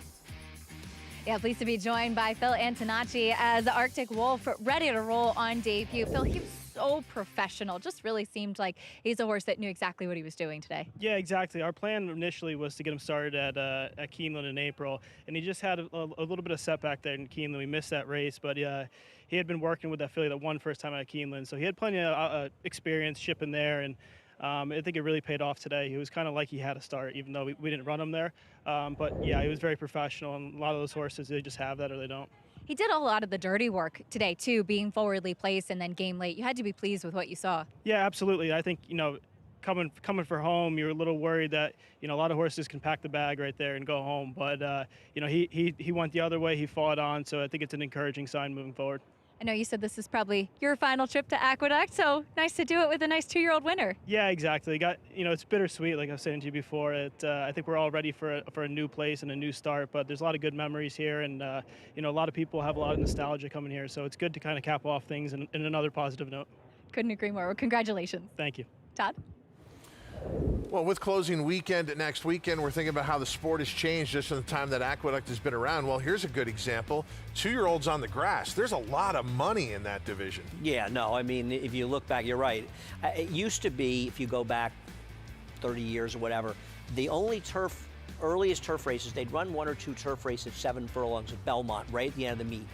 Yeah, pleased to be joined by Phil Antonacci as Arctic Wolf ready to roll on debut. Phil, he was so professional. Just really seemed like he's a horse that knew exactly what he was doing today. Yeah, exactly. Our plan initially was to get him started at Keeneland in April, and he just had a little bit of setback there in Keeneland. We missed that race, but he had been working with that filly that won first time at Keeneland, so he had plenty of experience shipping there, and I think it really paid off today. He was kind of like he had a start, even though we didn't run him there. But yeah, he was very professional, and a lot of those horses, they just have that or they don't. He did a lot of the dirty work today, too, being forwardly placed and then game late. You had to be pleased with what you saw. Yeah, absolutely. I think, coming for home, you're a little worried that, a lot of horses can pack the bag right there and go home. But, he went the other way. He fought on, so I think it's an encouraging sign moving forward. I know you said this is probably your final trip to Aqueduct, so nice to do it with a nice 2-year-old winner. Yeah, exactly. It's bittersweet, like I was saying to you before. I think we're all ready for a new place and a new start, but there's a lot of good memories here, and a lot of people have a lot of nostalgia coming here, so it's good to kind of cap off things in another positive note. Couldn't agree more. Well, congratulations. Thank you. Todd? Well, with closing weekend next weekend, we're thinking about how the sport has changed just in the time that Aqueduct has been around. Well, here's a good example. 2-year-olds on the grass. There's a lot of money in that division. Yeah, no, I mean, if you look back, you're right. It used to be, if you go back 30 years or whatever, the only earliest turf races, they'd run 1 or 2 turf races at 7 furlongs at Belmont, right at the end of the meet.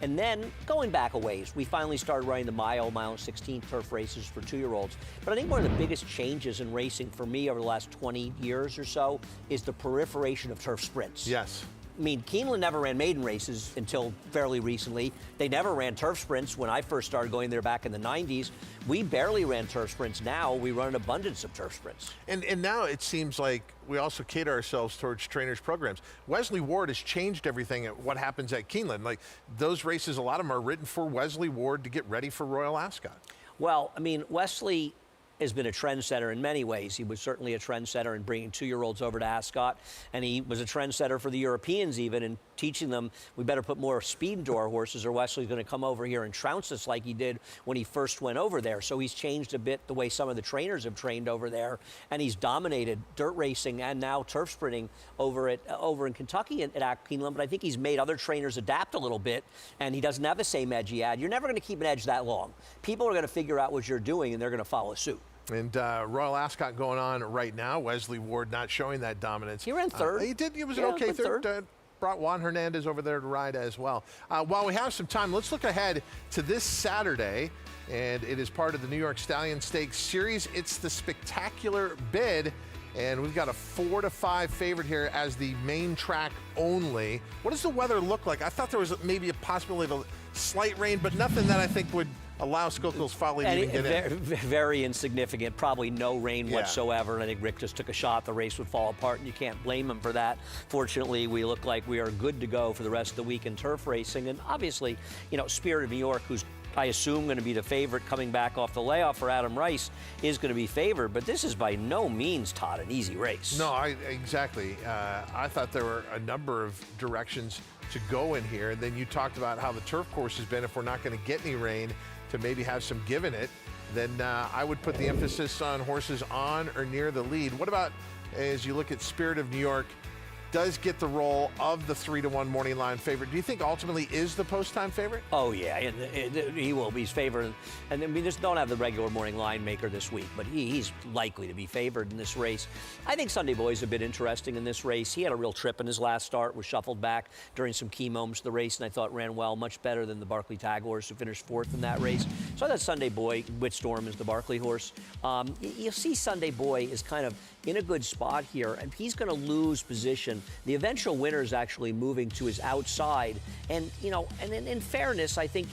And then, going back a ways, we finally started running the mile and 16 turf races for 2-year-olds. But I think one of the biggest changes in racing for me over the last 20 years or so is the proliferation of turf sprints. Yes. I mean, Keeneland never ran maiden races until fairly recently. They never ran turf sprints when I first started going there back in the 90s. We barely ran turf sprints. Now we run an abundance of turf sprints. And now it seems like we also cater ourselves towards trainers' programs. Wesley Ward has changed everything at what happens at Keeneland. Like, those races, a lot of them are written for Wesley Ward to get ready for Royal Ascot. Well, I mean, Wesley has been a trendsetter in many ways. He was certainly a trendsetter in bringing 2-year-olds over to Ascot, and he was a trendsetter for the Europeans even in teaching them we better put more speed into our horses or Wesley's going to come over here and trounce us like he did when he first went over there. So he's changed a bit the way some of the trainers have trained over there, and he's dominated dirt racing and now turf sprinting over in Kentucky at Keeneland. But I think he's made other trainers adapt a little bit, and he doesn't have the same edge he had. You're never going to keep an edge that long. People are going to figure out what you're doing, and they're going to follow suit. And Royal Ascot going on right now. Wesley Ward not showing that dominance. He ran third. He did. He was an okay third. Brought Juan Hernandez over there to ride as well. While we have some time, let's look ahead to this Saturday. And it is part of the New York Stallion Stakes Series. It's the Spectacular Bid. And we've got a 4-5 favorite here as the main track only. What does the weather look like? I thought there was maybe a possibility of a slight rain, but nothing that I think would allow Skokel's Folly to even get in. Very insignificant, probably no rain whatsoever. And I think Rick just took a shot. The race would fall apart, and you can't blame him for that. Fortunately, we look like we are good to go for the rest of the week in turf racing. And obviously, Spirit of New York, who's I assume going to be the favorite coming back off the layoff for Adam Rice, is going to be favored. But this is by no means, Todd, an easy race. No, exactly. I thought there were a number of directions to go in here. And then you talked about how the turf course has been. If we're not going to get any rain, to maybe have some give in it, then I would put the emphasis on horses on or near the lead. What about as you look at Spirit of New York? Does get the role of the 3-1 morning line favorite. Do you think ultimately is the post-time favorite? Oh, yeah, he will be favored. And I mean, just don't have the regular morning line maker this week, but he's likely to be favored in this race. I think Sunday Boy's a bit interesting in this race. He had a real trip in his last start, was shuffled back during some key moments of the race, and I thought ran well, much better than the Barclay Tag horse who finished 4th in that race. So I thought Sunday Boy, Witstorm is the Barclay horse. You'll see Sunday Boy is kind of in a good spot here, and he's going to lose position. The eventual winner is actually moving to his outside, and and in fairness, I think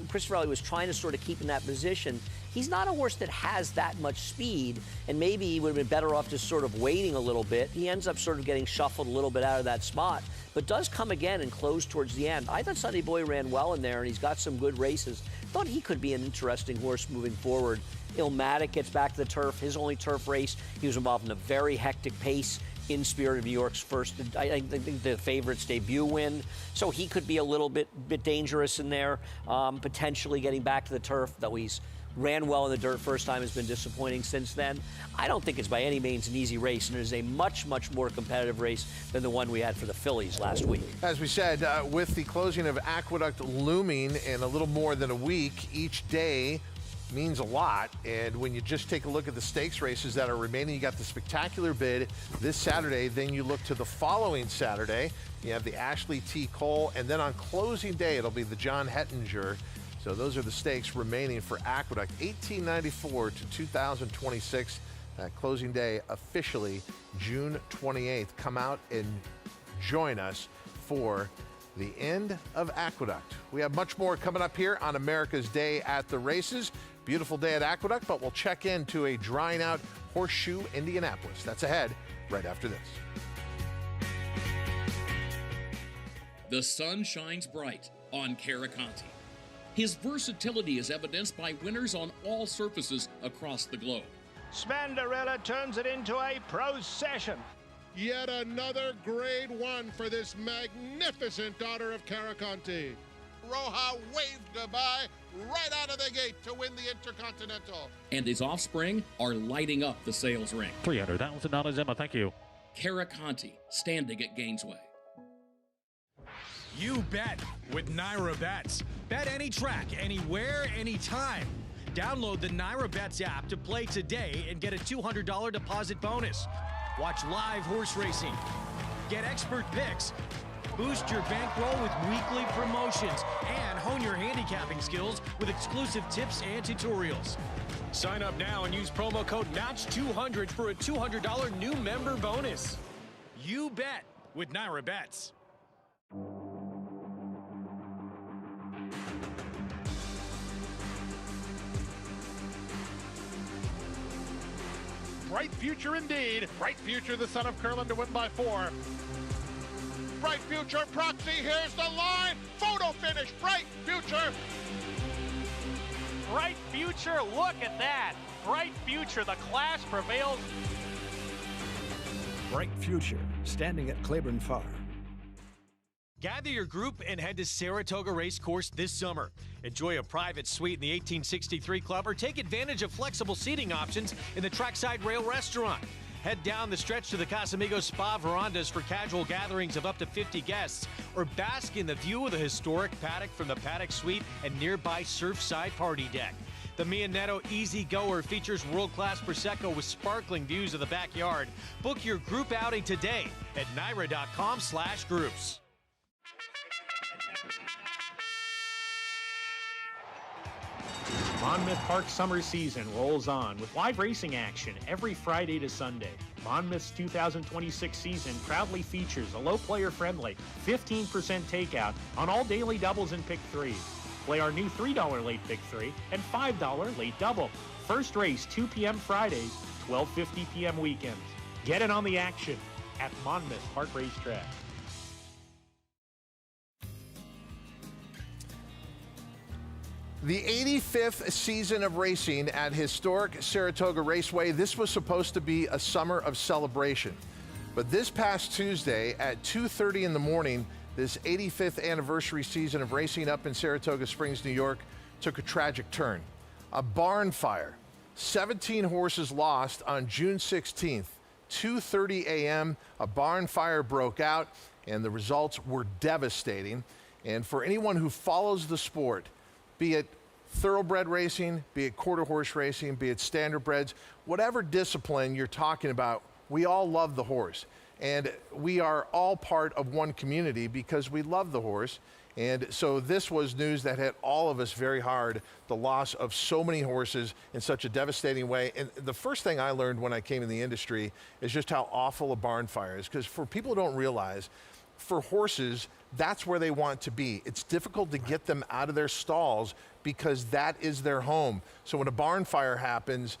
Christopher Elliott was trying to sort of keep in that position. He's not a horse that has that much speed, and maybe he would have been better off just sort of waiting a little bit. He ends up sort of getting shuffled a little bit out of that spot, but does come again and close towards the end. I thought Sunday Boy ran well in there, and he's got some good races. Thought he could be an interesting horse moving forward. Illmatic gets back to the turf, his only turf race. He was involved in a very hectic pace. in Spirit of New York's first, I think the favorite's debut win. So he could be a little bit dangerous in there, potentially getting back to the turf, though he's ran well in the dirt first time, has been disappointing since then. I don't think it's by any means an easy race, and it is a much, much more competitive race than the one we had for the fillies last week. As we said, with the closing of Aqueduct looming in a little more than a week, each day means a lot. And when you just take a look at the stakes races that are remaining, you got the Spectacular Bid this Saturday. Then you look to the following Saturday. You have the Ashley T. Cole. And then on closing day, it'll be the John Hettinger. So those are the stakes remaining for Aqueduct, 1894 to 2026. Closing day officially June 28th. Come out and join us for the end of Aqueduct. We have much more coming up here on America's Day at the Races. Beautiful day at Aqueduct, but we'll check into a drying out Horseshoe Indianapolis. That's ahead right after this. The sun shines bright on Caraconte. His versatility is evidenced by winners on all surfaces across the globe. Spandarella turns it into a procession. Yet another grade 1 for this magnificent daughter of Caraconte. Roja waved goodbye right out of the gate to win the Intercontinental. And his offspring are lighting up the sales ring. $300,000, Emma, thank you. Caraconte, standing at Gainesway. You bet with Naira Bets. Bet any track, anywhere, anytime. Download the Naira Bets app to play today and get a $200 deposit bonus. Watch live horse racing. Get expert picks. Boost your bankroll with weekly promotions and hone your handicapping skills with exclusive tips and tutorials. Sign up now and use promo code MATCH200 for a $200 new member bonus. You bet with Naira Bets. Bright future indeed. Bright future, the son of Curlin to win by 4. Bright future, Proxy, here's the line. Photo finish, Bright future. Bright future, look at that. Bright future, the class prevails. Bright future, standing at Claiborne Farm. Gather your group and head to Saratoga Racecourse this summer. Enjoy a private suite in the 1863 Club or take advantage of flexible seating options in the Trackside Rail Restaurant. Head down the stretch to the Casamigos Spa Verandas for casual gatherings of up to 50 guests, or bask in the view of the historic paddock from the Paddock Suite and nearby Surfside Party Deck. The Mianetto Easy Goer features world-class Prosecco with sparkling views of the backyard. Book your group outing today at naira.com/groups. Monmouth Park summer season rolls on with live racing action every Friday to Sunday. Monmouth's 2026 season proudly features a low player friendly 15% takeout on all daily doubles and pick threes. Play our new $3 late pick three and $5 late double. First race 2 p.m. Fridays, 12:50 p.m. weekends. Get in on the action at Monmouth Park Racetrack. The 85th season of racing at historic Saratoga Raceway. This was supposed to be a summer of celebration. But this past Tuesday at 2:30 in the morning, this 85th anniversary season of racing up in Saratoga Springs, New York, took a tragic turn. A barn fire. 17 horses lost on June 16th. 2:30 a.m., a barn fire broke out, and the results were devastating. And for anyone who follows the sport, be it thoroughbred racing, be it quarter horse racing, be it standardbreds, whatever discipline you're talking about, we all love the horse. And we are all part of one community because we love the horse. And so this was news that hit all of us very hard, the loss of so many horses in such a devastating way. And the first thing I learned when I came in the industry is just how awful a barn fire is. Because for people who don't realize, for horses, that's where they want to be. It's difficult to get them out of their stalls because that is their home. So when a barn fire happens,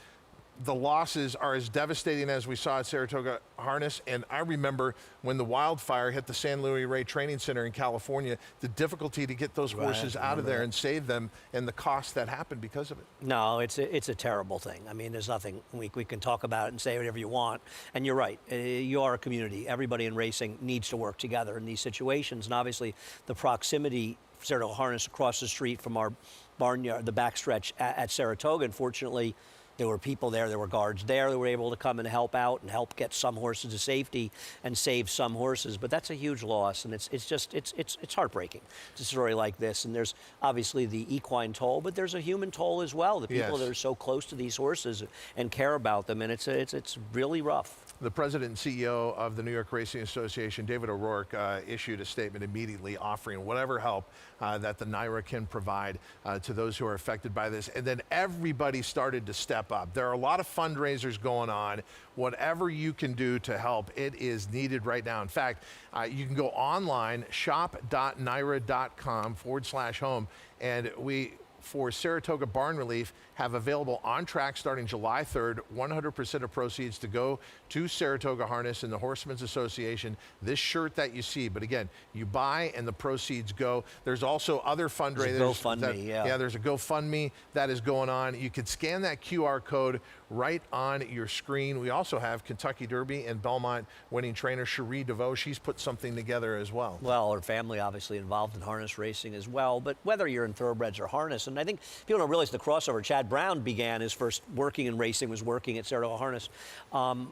the losses are as devastating as we saw at Saratoga Harness. And I remember when the wildfire hit the San Luis Rey Training Center in California, the difficulty to get those horses out of there and save them, and the cost that happened because of it. No, it's a terrible thing. I mean, there's nothing, we can talk about it and say whatever you want. And you're right, you are a community. Everybody in racing needs to work together in these situations. And obviously the proximity, Saratoga Harness across the street from our barnyard, the backstretch at Saratoga, unfortunately, there were people there, there were guards there that were able to come and help out and help get some horses to safety and save some horses. But that's a huge loss, and it's heartbreaking. It's a story like this, and there's obviously the equine toll, but there's a human toll as well. The people that are so close to these horses and care about them, and it's really rough. The president and CEO of the New York Racing Association, David O'Rourke, issued a statement immediately offering whatever help that the NYRA can provide to those who are affected by this. And then everybody started to step up. There are a lot of fundraisers going on. Whatever you can do to help, it is needed right now. In fact, you can go online, shop.nyra.com/home, and we, for Saratoga Barn Relief, have available on track starting July 3rd, 100% of proceeds to go to Saratoga Harness and the Horsemen's Association. This shirt that you see, but again, you buy and the proceeds go. There's also other fundraisers. There's a GoFundMe, yeah, there's a GoFundMe that is going on. You can scan that QR code right on your screen. We also have Kentucky Derby and Belmont winning trainer Cherie DeVoe. She's put something together as well. Well, her family obviously involved in harness racing as well, but whether you're in thoroughbreds or harness, and I think people don't realize the crossover. Chad Brown began his first working in racing, was working at Saratoga Harness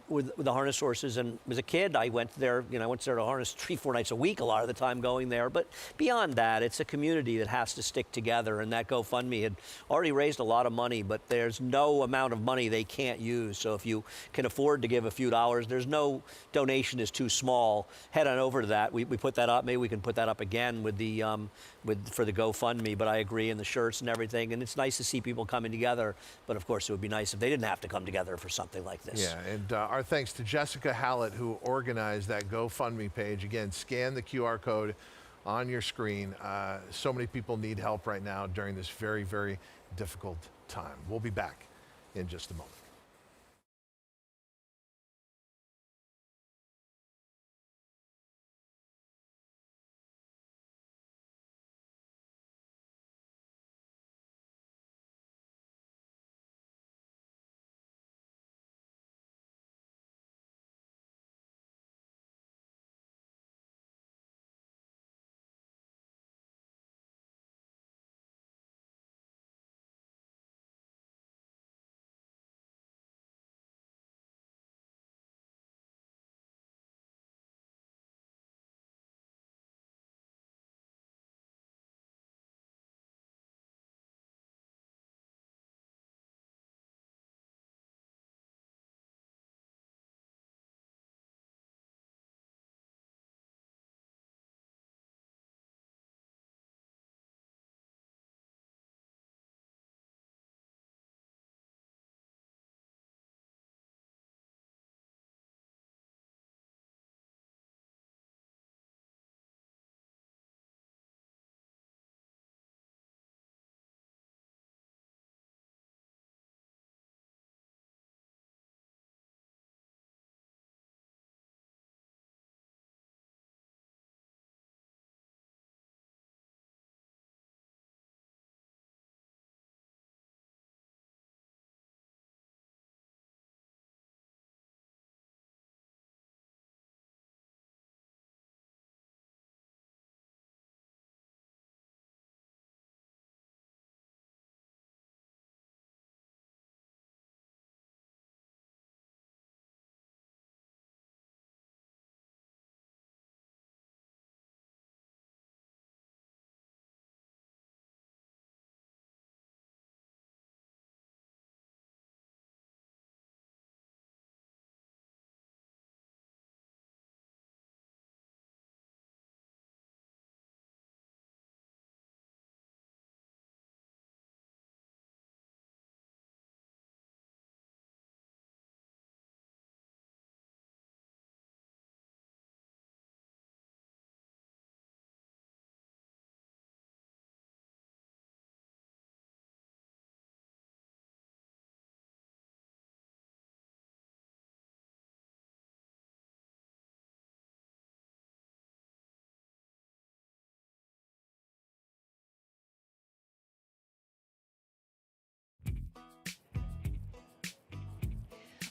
with the harness horses, and as a kid I went there, I went to Saratoga Harness 3-4 nights a week a lot of the time going there, but beyond that, it's a community that has to stick together, and that GoFundMe had already raised a lot of money, but there's no amount of money they can't use, so if you can afford to give a few dollars, there's no donation is too small. Head on over to that. We put that up, maybe we can put that up again with the for the GoFundMe, but I agree, and the shirts and everything, and it's nice to see people coming together, but of course it would be nice if they didn't have to come together for something like this. Yeah, and our thanks to Jessica Hallett, who organized that GoFundMe page. Again, scan the QR code on your screen. So many people need help right now during this very, very difficult time. We'll be back in just a moment.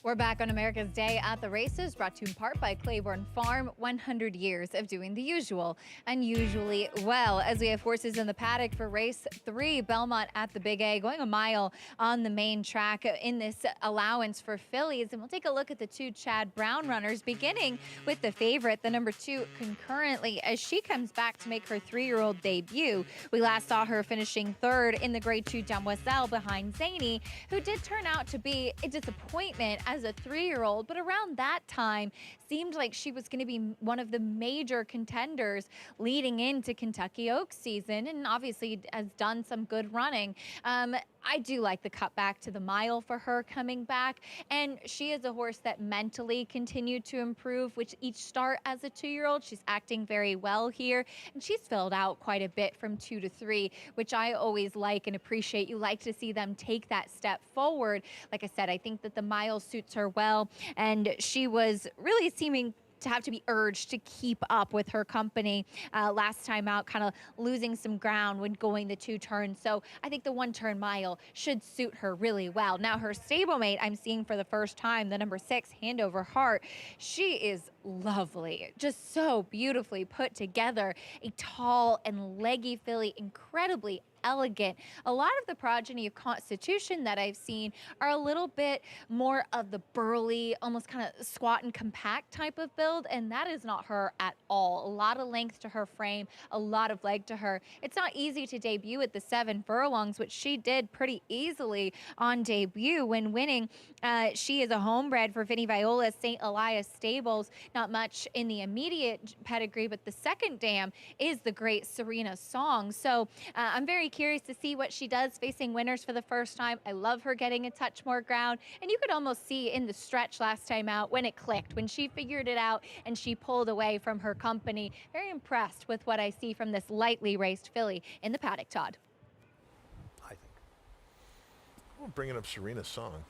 We're back on America's Day at the Races, brought to you in part by Claiborne Farm. 100 years of doing the usual, unusually well. As we have horses in the paddock for race 3, Belmont at the Big A, going a mile on the main track in this allowance for fillies. And we'll take a look at the 2 Chad Brown runners, beginning with the favorite, the number 2 Concurrently, as she comes back to make her 3-year-old debut. We last saw her finishing 3rd in the Grade 2 Demoiselle behind Zany, who did turn out to be a disappointment as a 3-year-old, but around that time seemed like she was going to be one of the major contenders leading into Kentucky Oaks season, and obviously has done some good running. I do like the cut back to the mile for her coming back, and she is a horse that mentally continued to improve with each start as a 2-year-old. She's acting very well here, and she's filled out quite a bit from 2 to 3, which I always like and appreciate. You like to see them take that step forward. Like I said, I think that the mile suits her well, and she was really seeming to have to be urged to keep up with her company last time out, kind of losing some ground when going the 2 turns. So I think the 1-turn mile should suit her really well. Now her stablemate I'm seeing for the first time, the number 6, Hand Over Heart. She is lovely, just so beautifully put together. A tall and leggy filly, incredibly elegant. A lot of the progeny of Constitution that I've seen are a little bit more of the burly, almost kind of squat and compact type of build, and that is not her at all. A lot of length to her frame, a lot of leg to her. It's not easy to debut at the 7 furlongs, which she did pretty easily on debut when winning. She is a homebred for Vinnie Viola's St. Elias Stables. Not much in the immediate pedigree, but the second dam is the great Serena Song. So I'm very curious to see what she does facing winners for the first time. I love her getting a touch more ground, and you could almost see in the stretch last time out when it clicked, when she figured it out and she pulled away from her company. Very impressed with what I see from this lightly raced filly in the paddock, Todd. I'm bringing up Serena's Song.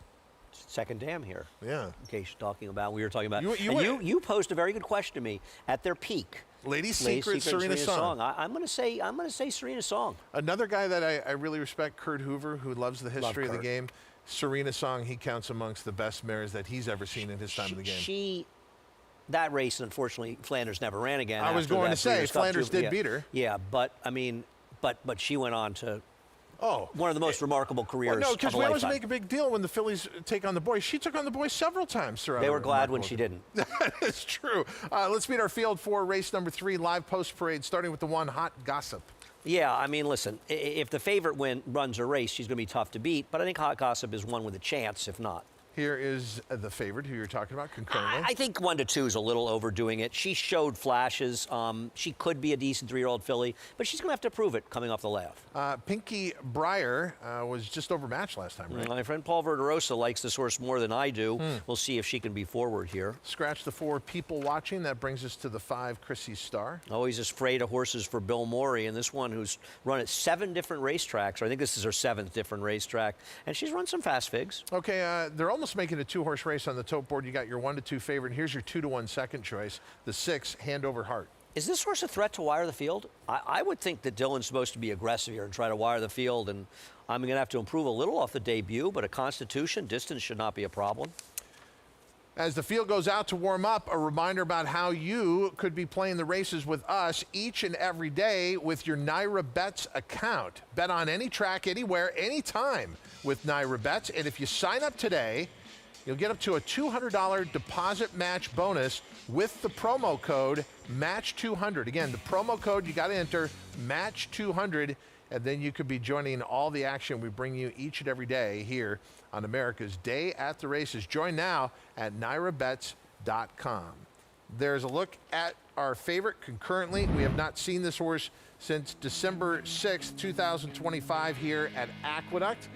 Second dam here. Yeah. In case you're talking about, we were talking about. You posed a very good question to me at their peak. Lady Secret, Serena Song. I'm going to say Serena Song. Another guy that I really respect, Kurt Hoover, who loves the history of the game. Serena Song, he counts amongst the best mares that he's ever seen in his time in the game. That race, unfortunately, Flanders never ran again. I was going to say, Flanders did beat her. Yeah, but I mean, but she went on to one of the most remarkable careers. Well, no, because we always make a big deal when the fillies take on the boys. She took on the boys several times throughout. They were glad when she didn't. That's true. Let's meet our field for race number 3, live post parade, starting with the 1 Hot Gossip. Yeah, I mean, listen, if the favorite runs a race, she's going to be tough to beat, but I think Hot Gossip is one with a chance, if not. Here is the favorite who you're talking about, Concurrently. I think 1 to 2 is a little overdoing it. She showed flashes. She could be a decent 3-year-old filly, but she's going to have to prove it coming off the layoff. Pinky Briar was just overmatched last time, right? My friend Paul Verderosa likes this horse more than I do. We'll see if she can be forward here. Scratch the 4, People Watching. That brings us to the 5, Chrissy Star. Always afraid of horses for Bill Morey, and this one who's run at 7 different racetracks, or I think this is her 7th different racetrack, and she's run some fast figs. Okay, they're almost making a 2-horse race on the tote board. You got your 1 to 2 favorite. Here's your 2 to 1 second choice, the 6, Hand Over Heart. Is this horse a threat to wire the field? I would think that Dylan's supposed to be aggressive here and try to wire the field, and I'm going to have to improve a little off the debut, but a Constitution distance should not be a problem. As the field goes out to warm up, a reminder about how you could be playing the races with us each and every day with your Naira Bets account. Bet on any track, anywhere, anytime with Naira Bets. And if you sign up today, you'll get up to a $200 deposit match bonus with the promo code MATCH200. Again, the promo code you got to enter, MATCH200, and then you could be joining all the action we bring you each and every day here on America's Day at the Races. Join now at NairaBets.com. There's a look at our favorite Concurrently. We have not seen this horse since December 6th, 2025 here at Aqueduct.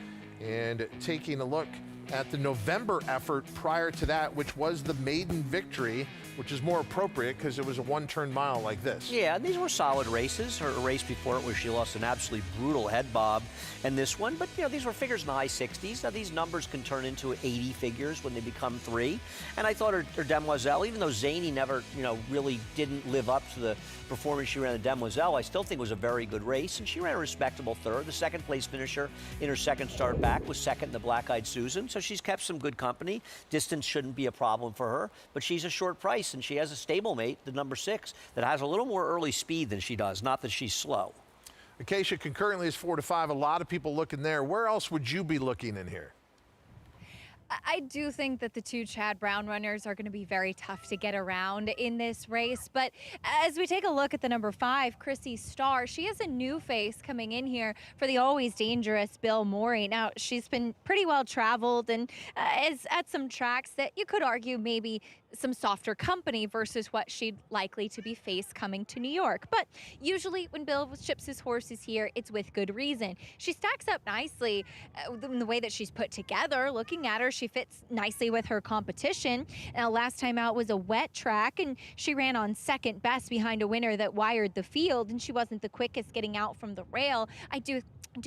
And taking a look at the November effort prior to that, which was the maiden victory which is more appropriate because it was a one-turn mile like this. Yeah, these were solid races. Her race before it where she lost an absolutely brutal head bob, and this one. But, these were figures in the high 60s. Now, these numbers can turn into 80 figures when they become 3. And I thought her Demoiselle, even though Zany never, really didn't live up to the performance she ran the Demoiselle, I still think it was a very good race, and she ran a respectable third. The second-place finisher in her second start back was second in the Black-Eyed Susan, so she's kept some good company. Distance shouldn't be a problem for her, but she's a short price, and she has a stablemate, the number 6, that has a little more early speed than she does, not that she's slow. Acacia concurrently is 4-5. A lot of people looking there. Where else would you be looking in here? I do think that the 2 Chad Brown runners are going to be very tough to get around in this race. But as we take a look at the number 5, Chrissy Starr, she is a new face coming in here for the always dangerous Bill Morey. Now, she's been pretty well traveled and is at some tracks that you could argue maybe some softer company versus what she'd likely to be faced coming to New York. But usually when Bill ships his horses here, it's with good reason. She stacks up nicely in the way that she's put together. Looking at her, she fits nicely with her competition. Now, last time out was a wet track, and she ran on second best behind a winner that wired the field, and she wasn't the quickest getting out from the rail. I do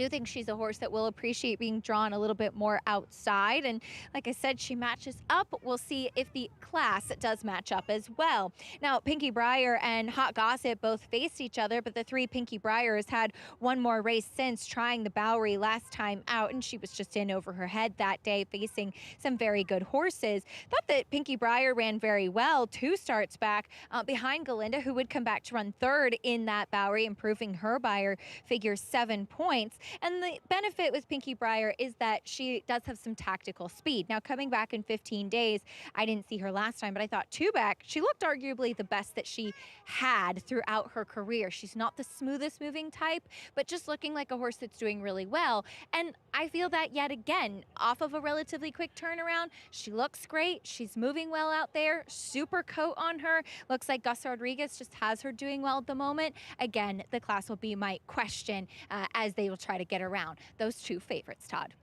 think she's a horse that will appreciate being drawn a little bit more outside. And like I said, she matches up. We'll see if the class does match up as well. Now, Pinky Briar and Hot Gossip both faced each other, but the 3 Pinky Briars had one more race since trying the Bowery last time out, and she was just in over her head that day, facing some very good horses. Thought that Pinky Briar ran very well 2 starts back behind Galinda, who would come back to run 3rd in that Bowery, improving her Beyer figure 7 points. And the benefit with Pinky Briar is that she does have some tactical speed. Now, coming back in 15 days, I didn't see her last time, but I thought 2 back, she looked arguably the best that she had throughout her career. She's not the smoothest moving type, but just looking like a horse that's doing really well. And I feel that yet again, off of a relatively quick turnaround, she looks great. She's moving well out there. Super coat on her. Looks like Gus Rodriguez just has her doing well at the moment. Again, the class will be my question as they will try to get around those 2 favorites, Todd.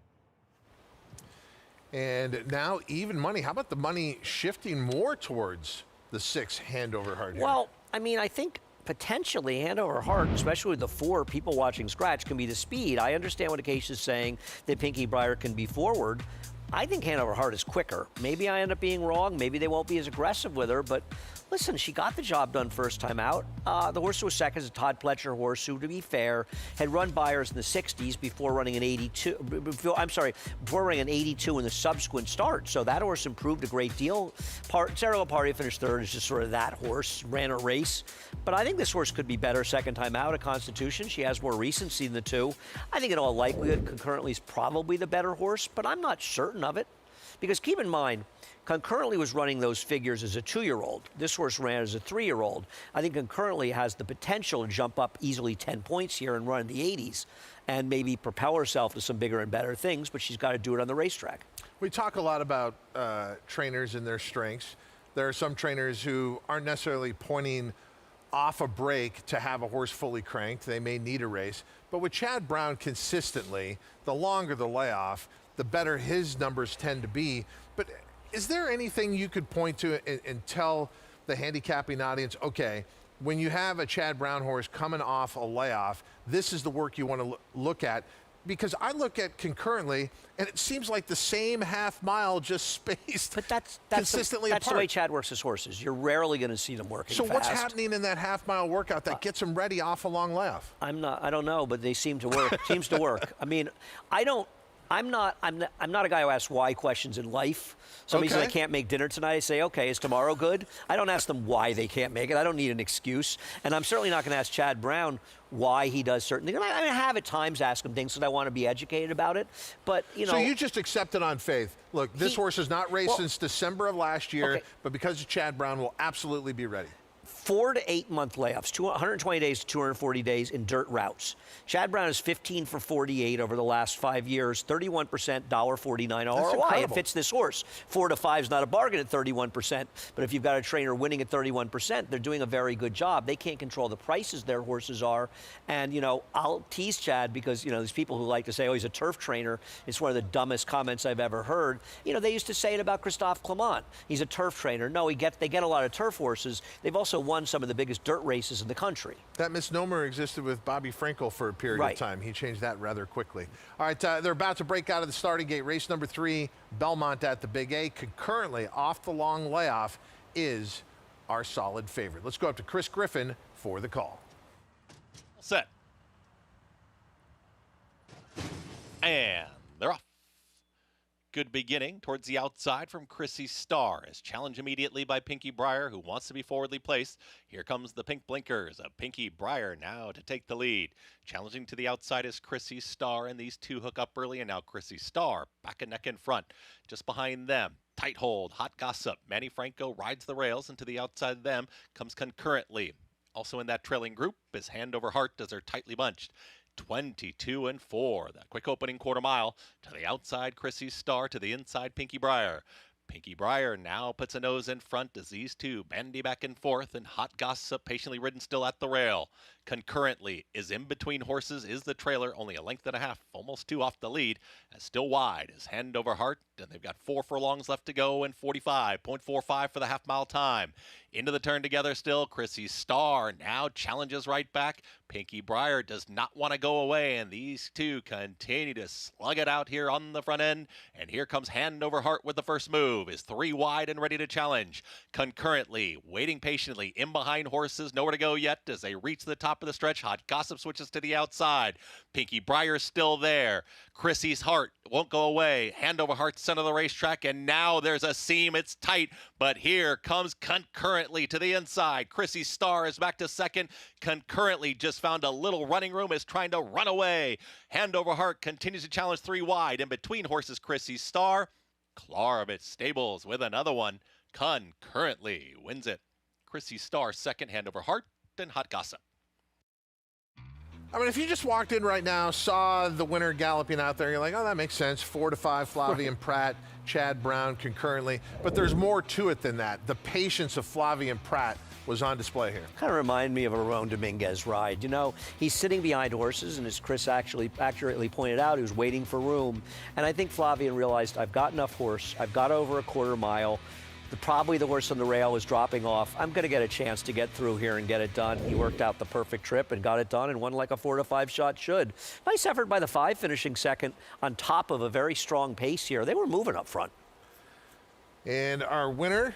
And now even money. How about the money shifting more towards the 6 Hand Over Heart here? Well, I think potentially Hand Over Heart, especially with the 4 people watching scratch, can be the speed. I understand what Acacia's saying, that Pinky Briar can be forward. I think Hand Over Heart is quicker. Maybe I end up being wrong. Maybe they won't be as aggressive with her. But listen, she got the job done first time out. The horse who was second is a Todd Pletcher horse who, to be fair, had run Buyers in the 60s before running an 82. Before running an 82 in the subsequent start. So that horse improved a great deal. Sarah Lopardi finished 3rd. Is just sort of that horse. Ran a race. But I think this horse could be better second time out at Constitution. She has more recency than the 2. I think in all likelihood, Concurrently is probably the better horse, but I'm not certain of it. Because keep in mind, Concurrently was running those figures as a 2-year-old. This horse ran as a 3-year-old. I think Concurrently has the potential to jump up easily 10 points here and run in the 80s and maybe propel herself to some bigger and better things, but she's got to do it on the racetrack. We talk a lot about trainers and their strengths. There are some trainers who aren't necessarily pointing off a break to have a horse fully cranked. They may need a race. But with Chad Brown consistently, the longer the layoff, the better his numbers tend to be. But is there anything you could point to and tell the handicapping audience, okay, when you have a Chad Brown horse coming off a layoff, this is the work you want to look at? Because I look at Concurrently, and it seems like the same half mile just spaced consistently apart. That's the way Chad works his horses. You're rarely going to see them working fast. So what's happening in that half mile workout that gets them ready off a long layoff? I don't know, but they seem to work. Seems to work. I'm not a guy who asks why questions in life. Somebody says, I can't make dinner tonight. I say, okay, is tomorrow good? I don't ask them why they can't make it. I don't need an excuse. And I'm certainly not going to ask Chad Brown why he does certain things. I have at times asked him things because I want to be educated about it. But, So you just accept it on faith. Look, this horse has not raced since December of last year, but because of Chad Brown, will absolutely be ready. 4 to 8 month layoffs, 120 days to 240 days in dirt routes. Chad Brown is 15 for 48 over the last 5 years, 31%, $1.49 ROI. It fits this horse. 4 to 5 is not a bargain at 31%, but if you've got a trainer winning at 31%, they're doing a very good job. They can't control the prices their horses are. And, you know, I'll tease Chad because, you know, there's people who like to say, oh, he's a turf trainer. It's one of the dumbest comments I've ever heard. You know, they used to say it about Christophe Clement. He's a turf trainer. No, they get a lot of turf horses. They've also won some of the biggest dirt races in the country. That misnomer existed with Bobby Frankel for a period of time. He changed that rather quickly. All right, they're about to break out of the starting gate. Race number 3, Belmont at the Big A. Concurrently, off the long layoff, is our solid favorite. Let's go up to Chris Griffin for the call. Set. And they're off. Good beginning towards the outside from Chrissy Star. Is challenged immediately by Pinky Briar, who wants to be forwardly placed. Here comes the Pink Blinkers of Pinky Briar now to take the lead. Challenging to the outside is Chrissy Star, and these two hook up early, and now Chrissy Star back and neck in front. Just behind them, Tight Hold, Hot Gossip. Manny Franco rides the rails, and to the outside of them comes Concurrently. Also in that trailing group is Hand Over Heart as they're tightly bunched. 22 and 4. That quick opening quarter mile to the outside, Chrissy Star, to the inside, Pinky Briar. Pinky Briar now puts a nose in front as these two bandy back and forth, and Hot Gossip patiently ridden still at the rail. Concurrently is in between horses, is the trailer, only a length and a half, almost 2 off the lead, and still wide is Hand Over Heart, and they've got 4 furlongs left to go and 45.45 for the half-mile time. Into the turn together still, Chrissy Star now challenges right back. Pinky Briar does not want to go away, and these two continue to slug it out here on the front end, and here comes Hand Over Heart with the first move, is 3 wide and ready to challenge. Concurrently, waiting patiently in behind horses, nowhere to go yet as they reach the top of the stretch. Hot Gossip switches to the outside. Pinky Briar still there. Chrissy's Heart won't go away. Hand Over Heart center of the racetrack, and now there's a seam. It's tight, but here comes Concurrently to the inside. Chrissy Star is back to second. Concurrently just found a little running room, is trying to run away. Hand Over Heart continues to challenge 3 wide. In between horses, Chrissy Star. Clarabit Stables with another one. Concurrently wins it. Chrissy Star second, Hand Over Heart, then Hot Gossip. I mean, if you just walked in right now, saw the winner galloping out there, you're like, oh, that makes sense. 4 to 5, Flavien Prat, Chad Brown Concurrently. But there's more to it than that. The patience of Flavien Prat was on display here. Kind of remind me of a Ramon Dominguez ride. You know, he's sitting behind horses, and as Chris actually accurately pointed out, he was waiting for room. And I think Flavien realized, I've got enough horse. I've got over a quarter mile. Probably the horse on the rail is dropping off. I'm going to get a chance to get through here and get it done. He worked out the perfect trip and got it done and won like a 4 to 5 shot should. Nice effort by the 5 finishing second on top of a very strong pace here. They were moving up front. And our winner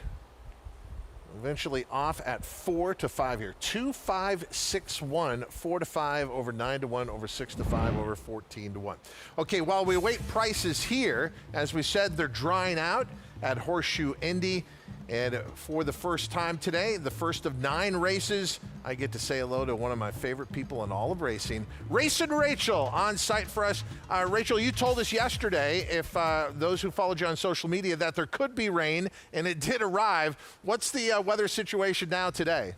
eventually off at 4 to 5 here. 2, 5, 6, 1, 4 to 5 over 9 to 1 over 6 to 5 over 14 to 1. Okay, while we wait prices here, as we said, they're drying out at Horseshoe Indy. And for the first time today, the first of 9 races, I get to say hello to one of my favorite people in all of racing, Racing Rachel, on site for us. Rachel, you told us yesterday, if those who followed you on social media, that there could be rain, and it did arrive. What's the weather situation now today?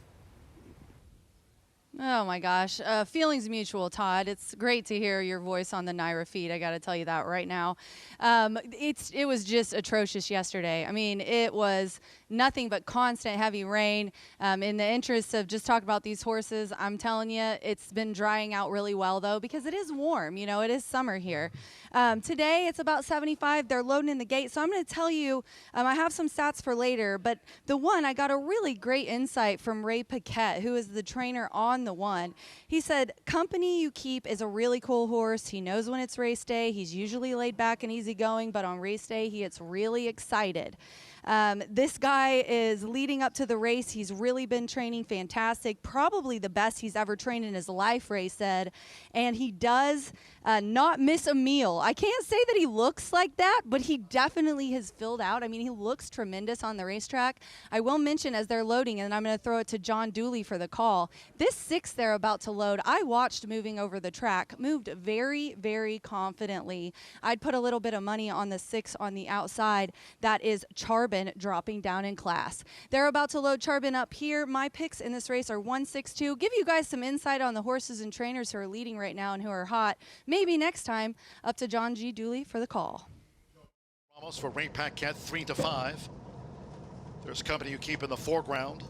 Oh my gosh, feelings mutual, Todd. It's great to hear your voice on the Naira feed. I got to tell you that right now. It was just atrocious yesterday. I mean, it was nothing but constant heavy rain. In the interest of just talking about these horses, I'm telling you, it's been drying out really well though, because it is warm. You know, it is summer here. Today it's about 75. They're loading in the gate. So I'm going to tell you, I have some stats for later, but the one, I got a really great insight from Ray Paquette, who is the trainer on the one. He said, company you keep is a really cool horse. He knows when it's race day. He's usually laid back and easygoing, but on race day, he gets really excited. This guy is leading up to the race. He's really been training fantastic, probably the best he's ever trained in his life, Ray said. And he does not miss a meal. I can't say that he looks like that, but he definitely has filled out. I mean, he looks tremendous on the racetrack. I will mention as they're loading, and I'm going to throw it to John Dooley for the call. This 6 they're about to load, I watched moving over the track, moved very, very confidently. I'd put a little bit of money on the 6 on the outside. That is Charbit Charbon dropping down in class. They're about to load Charbon up here. My picks in this race are 1-6-2. Give you guys some insight on the horses and trainers who are leading right now and who are hot. Maybe next time, up to John G. Dooley for the call. Almost for Ray Paquette, 3-5. There's Company You Keep in the foreground.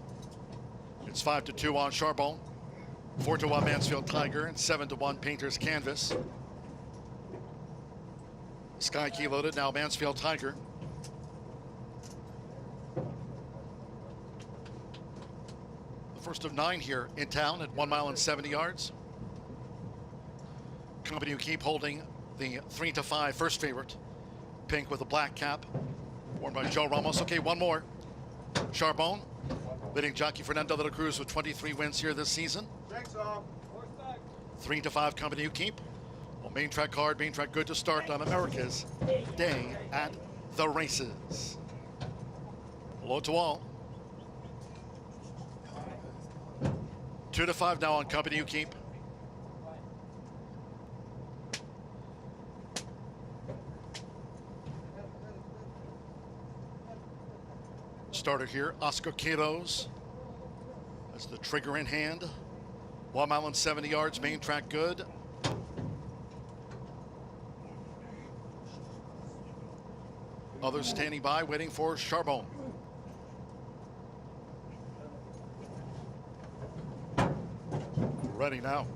It's 5-2 on Charbon, 4-1 Mansfield Tiger, and 7-1 Painter's Canvas. Sky Key loaded, now Mansfield Tiger. The first of 9 here in town at 1 mile and 70 yards. Company You Keep holding the 3-5 first favorite. Pink with a black cap, worn by Joe Ramos. Okay, one more. Charbon, leading jockey Fernando de la Cruz with 23 wins here this season. 3-5 Company You Keep. Well, main track hard, main track good to start on America's Day at the Races. Hello to all. 2-5 now on Company You Keep. Starter here, Oscar Quiroz. That's the trigger in hand. 1 mile and 70 yards, main track good. Others standing by, waiting for Charbon. Ready now.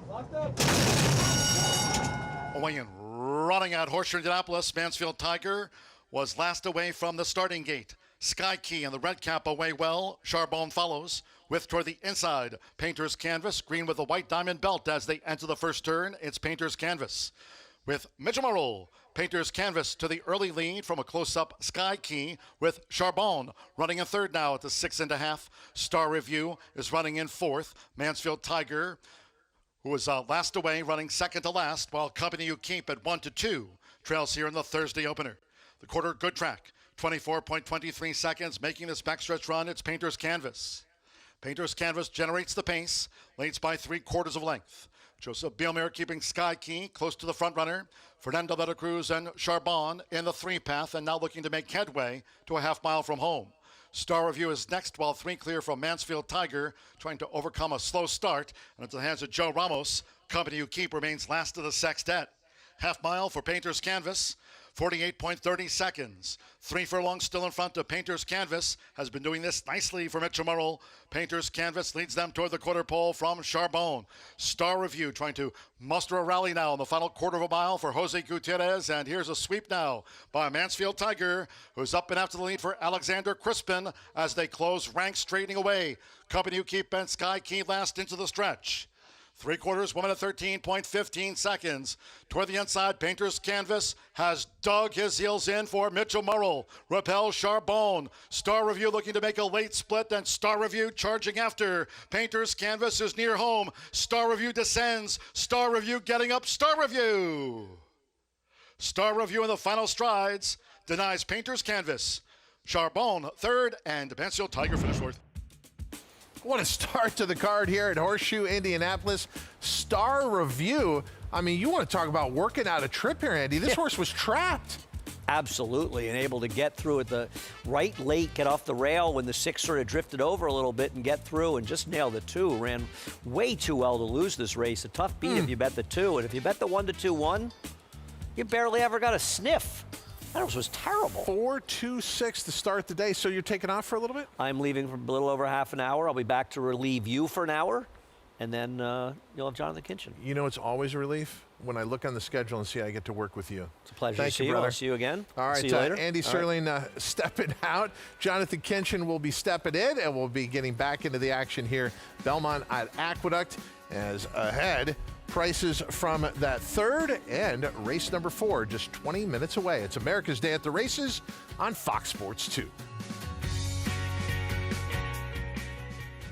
Away and running out, Horse Indianapolis. Mansfield Tiger was last away from the starting gate. Sky Key and the red cap away well. Charbon follows with toward the inside. Painter's Canvas, green with a white diamond belt as they enter the first turn. It's Painter's Canvas. With Mitchell Murrill, Painter's Canvas to the early lead from a close-up Sky Key with Charbon running in third now at the 6.5. Star Review is running in fourth. Mansfield Tiger, who was last away, running second to last, while Company You Keep at 1-2 trails here in the Thursday opener. The quarter good track. 24.23 seconds, making this backstretch run. It's Painter's Canvas. Painter's Canvas generates the pace, leads by 3/4 of length. Joseph Bielmire keeping Sky Key close to the front runner. Fernando de la Cruz and Charbon in the 3-path and now looking to make headway to a half mile from home. Star Review is next, while 3 clear from Mansfield Tiger, trying to overcome a slow start. And into the hands of Joe Ramos. Company You Keep remains last of the sextet. Half mile for Painter's Canvas. 48.30 seconds. 3 furlongs still in front of Painter's Canvas. Has been doing this nicely for Mitchell Murrill. Painter's Canvas leads them toward the quarter pole from Charbon. Star Review trying to muster a rally now in the final quarter of a mile for Jose Gutierrez. And here's a sweep now by Mansfield Tiger, who's up and after the lead for Alexander Crispin as they close ranks straightening away. Company You Keep and Sky Key last into the stretch. 3/4, 1 minute 13.15 seconds. Toward the inside, Painter's Canvas has dug his heels in for Mitchell Murrill. Repel Charbon. Star Review looking to make a late split, and Star Review charging after. Painter's Canvas is near home. Star Review descends. Star Review getting up. Star Review. Star Review in the final strides denies Painter's Canvas. Charbon third, and Mansfield Tiger finished fourth. What a start to the card here at Horseshoe, Indianapolis. Star Review. I mean, you want to talk about working out a trip here, Andy. This horse was trapped. Absolutely, and able to get through at the right late, get off the rail when the 6 sort of drifted over a little bit and get through and just nailed the 2. Ran way too well to lose this race. A tough beat if you bet the 2. And if you bet the 1-2-1, you barely ever got a sniff. That horse was terrible. 4-2-6 to start the day. So you're taking off for a little bit? I'm leaving for a little over half an hour. I'll be back to relieve you for an hour, and then you'll have Jonathan Kinchin. You know, it's always a relief when I look on the schedule and see I get to work with you. It's a pleasure Thank to see you, you. brother. I'll see you again. All right, see you later. Andy Serling stepping out. Jonathan Kinchin will be stepping in, and we'll be getting back into the action here. Belmont at Aqueduct as ahead. Prices from that third and race number 4 just 20 minutes away. It's America's Day at the Races on Fox Sports 2.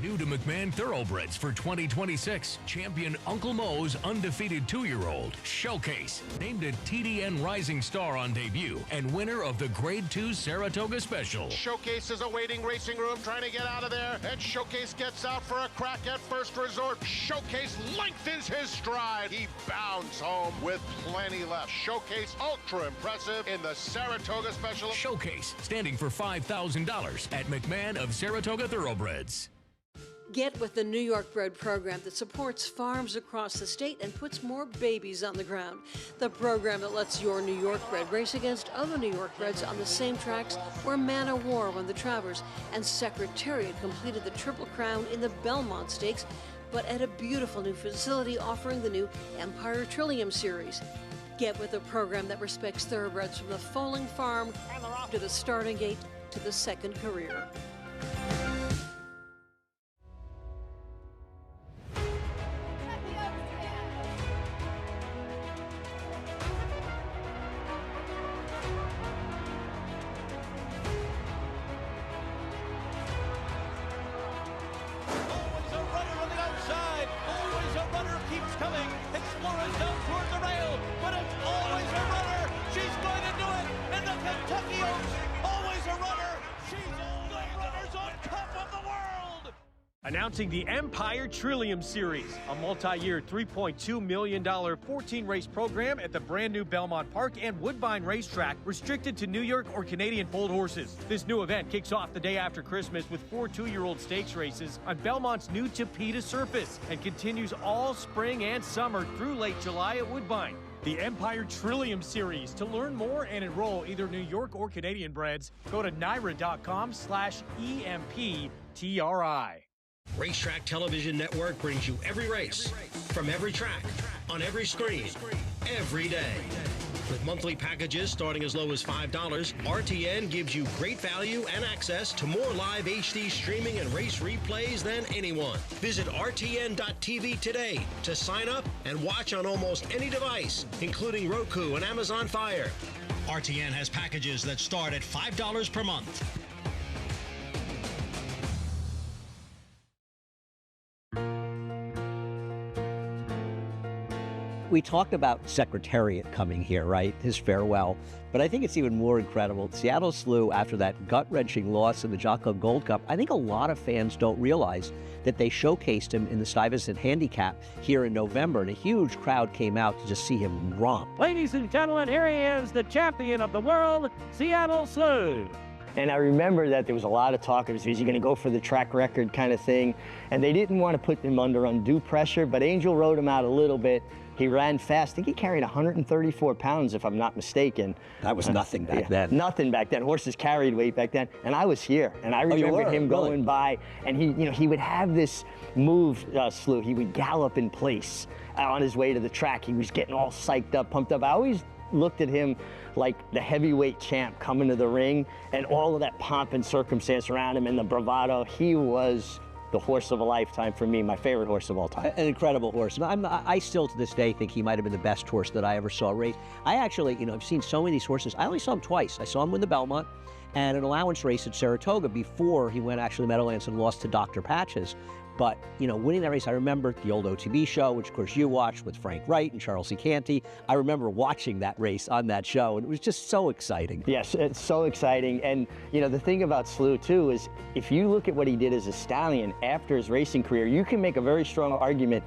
New to McMahon Thoroughbreds for 2026, champion Uncle Mo's undefeated 2-year-old, Showcase, named a TDN Rising Star on debut, and winner of the Grade 2 Saratoga Special. Showcase is awaiting racing room, trying to get out of there, and Showcase gets out for a crack at first resort. Showcase lengthens his stride. He bounds home with plenty left. Showcase ultra impressive in the Saratoga Special. Showcase, standing for $5,000 at McMahon of Saratoga Thoroughbreds. Get with the New York Bred program that supports farms across the state and puts more babies on the ground. The program that lets your New York Bred race against other New York Breds on the same tracks where Manor War won the Travers and Secretariat completed the Triple Crown in the Belmont Stakes, but at a beautiful new facility offering the new Empire Trillium Series. Get with a program that respects thoroughbreds from the foaling farm to the starting gate to the second career. Announcing the Empire Trillium Series, a multi-year $3.2 million 14-race program at the brand new Belmont Park and Woodbine Racetrack, restricted to New York or Canadian foaled horses. This new event kicks off the day after Christmas with 4 2-year-old stakes races on Belmont's new Tapeta surface and continues all spring and summer through late July at Woodbine. The Empire Trillium Series. To learn more and enroll either New York or Canadian breds, go to NYRA.com/EMPTRI. Racetrack Television Network brings you every race, from every track, on every screen, every day. With monthly packages starting as low as $5, RTN gives you great value and access to more live HD streaming and race replays than anyone. Visit RTN.tv today to sign up and watch on almost any device, including Roku and Amazon Fire. RTN has packages that start at $5 per month. We talked about Secretariat coming here, right? His farewell. But I think it's even more incredible. Seattle Slew, after that gut-wrenching loss in the Jock Club Gold Cup, I think a lot of fans don't realize that they showcased him in the Stuyvesant Handicap here in November, and a huge crowd came out to just see him romp. Ladies and gentlemen, here he is, the champion of the world, Seattle Slew. And I remember that there was a lot of talk of, is he going to go for the track record kind of thing? And they didn't want to put him under undue pressure, but Angel rode him out a little bit. He ran fast. I think he carried 134 pounds, if I'm not mistaken. That was nothing back then. Nothing back then. Horses carried weight back then. And I was here, and I remember him going by, and he would have this move, Slew. He would gallop in place on his way to the track. He was getting all psyched up, pumped up. I always looked at him like the heavyweight champ coming to the ring, and all of that pomp and circumstance around him and the bravado. He was the horse of a lifetime for me, my favorite horse of all time. An incredible horse. And I still to this day think he might have been the best horse that I ever saw race. I actually, I've seen so many of these horses. I only saw him twice. I saw him win the Belmont and an allowance race at Saratoga before he went actually to Meadowlands and lost to Dr. Patches. But, winning that race, I remember the old OTB show, which of course you watched with Frank Wright and Charles C. Canty. I remember watching that race on that show, and it was just so exciting. Yes, it's so exciting. And, the thing about Slew, too, is if you look at what he did as a stallion after his racing career, you can make a very strong argument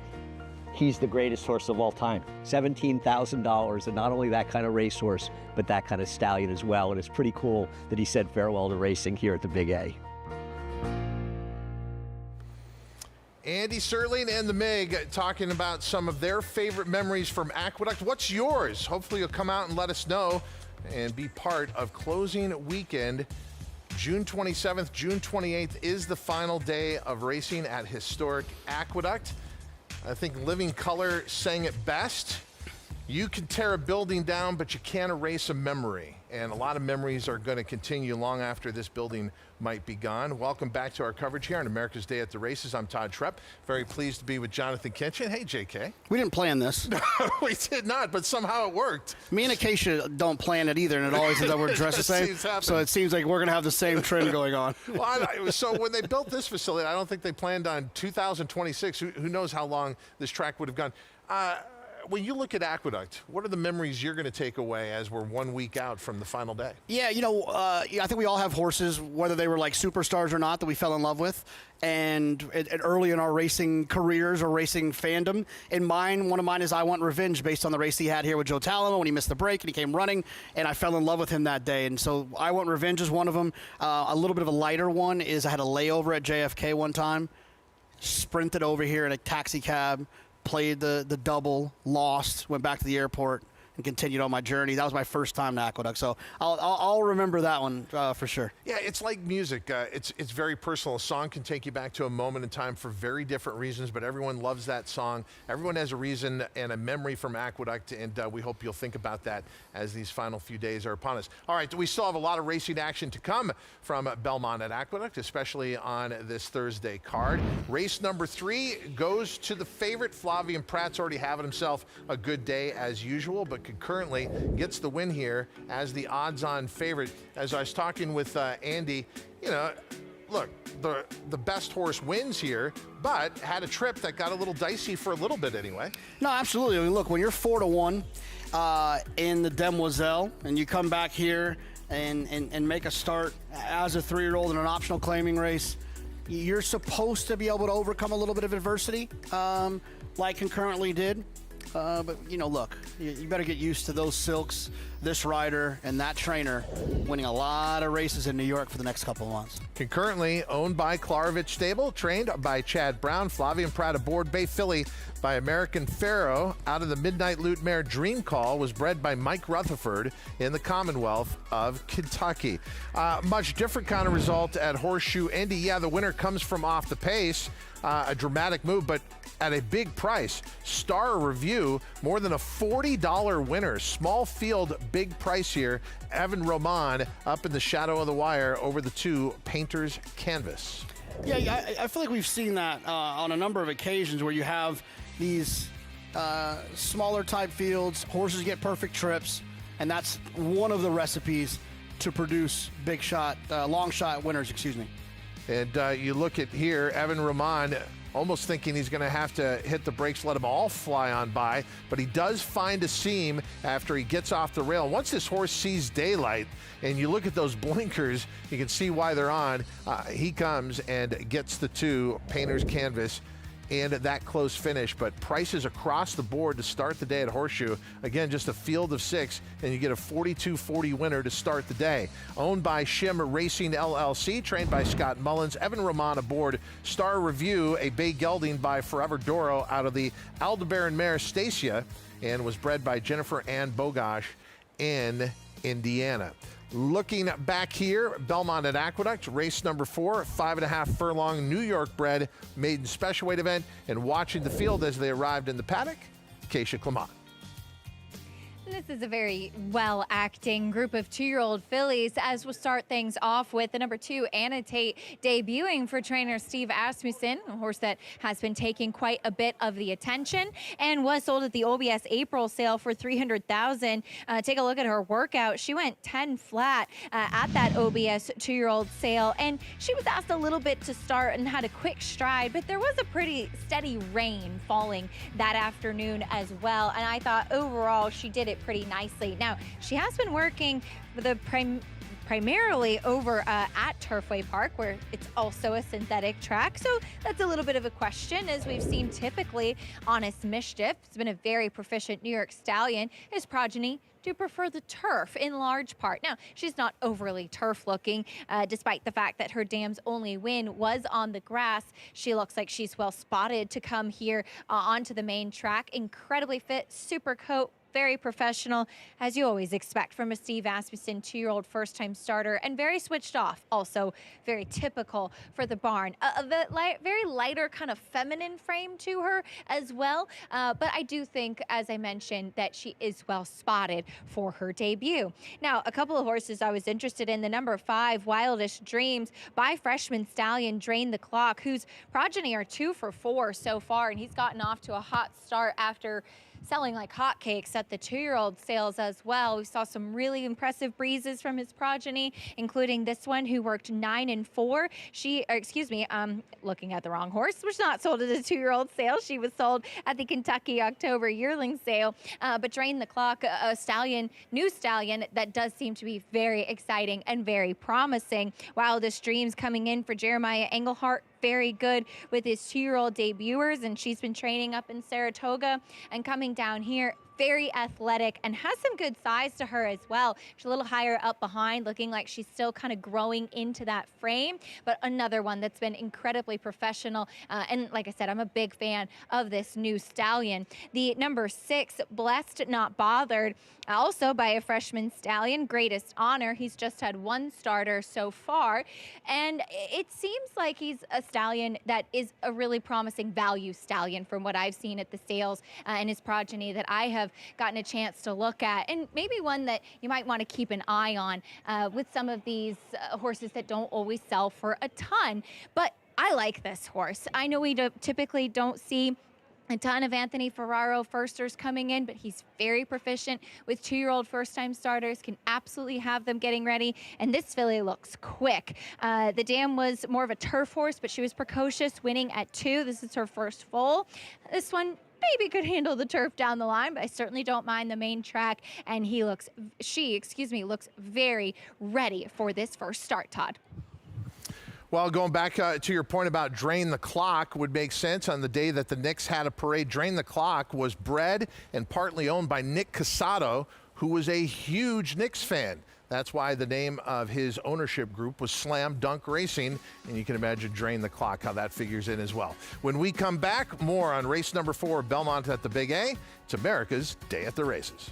he's the greatest horse of all time. $17,000, and not only that kind of racehorse, but that kind of stallion as well. And it's pretty cool that he said farewell to racing here at the Big A. Andy Sertling and the Mig talking about some of their favorite memories from Aqueduct. What's yours? Hopefully you'll come out and let us know and be part of closing weekend. June 27th, June 28th is the final day of racing at historic Aqueduct. I think Living Color sang it best. You can tear a building down, but you can't erase a memory. and a lot of memories are going to continue long after this building might be gone. Welcome back to our coverage here on America's Day at the Races. I'm Todd Trepp. Very pleased to be with Jonathan Kitchen. Hey, JK. We didn't plan this. No, we did not, but somehow it worked. Me and Acacia don't plan it either, and it always ends up we're dressed the same. So it seems like we're going to have the same trend going on. Well, so when they built this facility, I don't think they planned on 2026. Who knows how long this track would have gone. When you look at Aqueduct, what are the memories you're going to take away as we're 1 week out from the final day? Yeah, I think we all have horses, whether they were like superstars or not, that we fell in love with. And early in our racing careers or racing fandom, one of mine is I Want Revenge, based on the race he had here with Joe Talamo when he missed the break and he came running, and I fell in love with him that day. And so I Want Revenge is one of them. A little bit of a lighter one is I had a layover at JFK one time, sprinted over here in a taxi cab, played the double, lost, went back to the airport, and continued on my journey. That was my first time to Aqueduct, so I'll remember that one for sure. Yeah, it's like music. It's very personal. A song can take you back to a moment in time for very different reasons, but everyone loves that song. Everyone has a reason and a memory from Aqueduct, and we hope you'll think about that as these final few days are upon us. All right, we still have a lot of racing action to come from Belmont at Aqueduct, especially on this Thursday card. Race number 3 goes to the favorite. Flavien Prat's already having himself a good day as usual, but concurrently gets the win here as the odds-on favorite. As I was talking with Andy, look, the best horse wins here, but had a trip that got a little dicey for a little bit anyway. No, absolutely. I mean, look, when you're 4-1 in the Demoiselle and you come back here and make a start as a 3-year-old in an optional claiming race, you're supposed to be able to overcome a little bit of adversity, like Concurrently did. But, look, you better get used to those silks, this rider, and that trainer winning a lot of races in New York for the next couple of months. Concurrently owned by Klarovich Stable, trained by Chad Brown. Flavien Prat aboard Bay Filly by American Pharaoh. Out of the Midnight Loot mare Dream Call was bred by Mike Rutherford in the Commonwealth of Kentucky. Much different kind of result at Horseshoe Indy. Yeah, the winner comes from off the pace. A dramatic move, but at a big price. Star Review, more than a $40 winner. Small field, big price here. Evan Roman up in the shadow of the wire over the 2 Painter's Canvas. Yeah, I feel like we've seen that on a number of occasions where you have these smaller type fields, horses get perfect trips, and that's one of the recipes to produce big shot, long shot winners, And you look at here, Evan Roman almost thinking he's going to have to hit the brakes, let them all fly on by, but he does find a seam after he gets off the rail. Once this horse sees daylight, and you look at those blinkers, you can see why they're on. He comes and gets the 2 Painter's Canvas and that close finish, but prices across the board to start the day at Horseshoe. Again, just a field of 6, and you get a 42-40 winner to start the day. Owned by Shim Racing LLC, trained by Scott Mullins. Evan Roman aboard Star Review, a bay gelding by Forever Doro out of the Aldebaran mare Stacia, and was bred by Jennifer Ann Bogosh in Indiana. Looking back here, Belmont at Aqueduct, race number 4, 5.5 furlong New York bred maiden special weight event, and watching the field as they arrived in the paddock, Keisha Clement. This is a very well-acting group of 2-year-old fillies, as we'll start things off with the number 2, Annotate, debuting for trainer Steve Asmussen, a horse that has been taking quite a bit of the attention and was sold at the OBS April sale for $300,000. Take a look at her workout. She went 10 flat at that OBS 2-year-old sale, and she was asked a little bit to start and had a quick stride, but there was a pretty steady rain falling that afternoon as well, and I thought overall she did it pretty nicely. Now, she has been working with a primarily over at Turfway Park, where it's also a synthetic track, so that's a little bit of a question, as we've seen typically Honest Mischief has been a very proficient New York stallion. His progeny do prefer the turf in large part. Now, she's not overly turf looking, despite the fact that her dam's only win was on the grass. She looks like she's well spotted to come here onto the main track. Incredibly fit, super coat, very professional, as you always expect from a Steve Asmussen 2-year-old first-time starter, and very switched off. Also very typical for the barn. Very lighter kind of feminine frame to her as well, but I do think, as I mentioned, that she is well spotted for her debut. Now, a couple of horses I was interested in. The number 5, Wildish Dreams by freshman stallion Drain the Clock, whose progeny are 2 for 4 so far, and he's gotten off to a hot start after selling like hotcakes at the 2-year-old sales as well. We saw some really impressive breezes from his progeny, including this one who worked 9 and 4. Looking at the wrong horse, was not sold at the 2-year-old sale. She was sold at the Kentucky October yearling sale. But Drain the Clock, a new stallion that does seem to be very exciting and very promising. Wildest Dreams coming in for Jeremiah Engelhart, very good with his 2-year-old debuters, and she's been training up in Saratoga and coming down here. Very athletic and has some good size to her as well. She's a little higher up behind, looking like she's still kind of growing into that frame, but another one that's been incredibly professional. And like I said, I'm a big fan of this new stallion. The number 6, Blessed Not Bothered, also by a freshman stallion, Greatest Honor. He's just had 1 starter so far, and it seems like he's a stallion that is a really promising value stallion from what I've seen at the sales and his progeny that I have gotten a chance to look at, and maybe one that you might want to keep an eye on with some of these horses that don't always sell for a ton. But I like this horse. I know we typically don't see a ton of Anthony Ferraro firsters coming in, but he's very proficient with 2-year-old first-time starters, can absolutely have them getting ready, and this filly looks quick. The dam was more of a turf horse, but she was precocious, winning at 2. This is her first foal. This one maybe could handle the turf down the line, but I certainly don't mind the main track, and she looks very ready for this first start, Todd. Well, going back to your point about Drain the Clock would make sense. On the day that the Knicks had a parade, Drain the Clock was bred and partly owned by Nick Casado, who was a huge Knicks fan. That's why the name of his ownership group was Slam Dunk Racing, and you can imagine Drain the Clock, how that figures in as well. When we come back, more on race number 4, Belmont at the Big A. It's America's Day at the Races.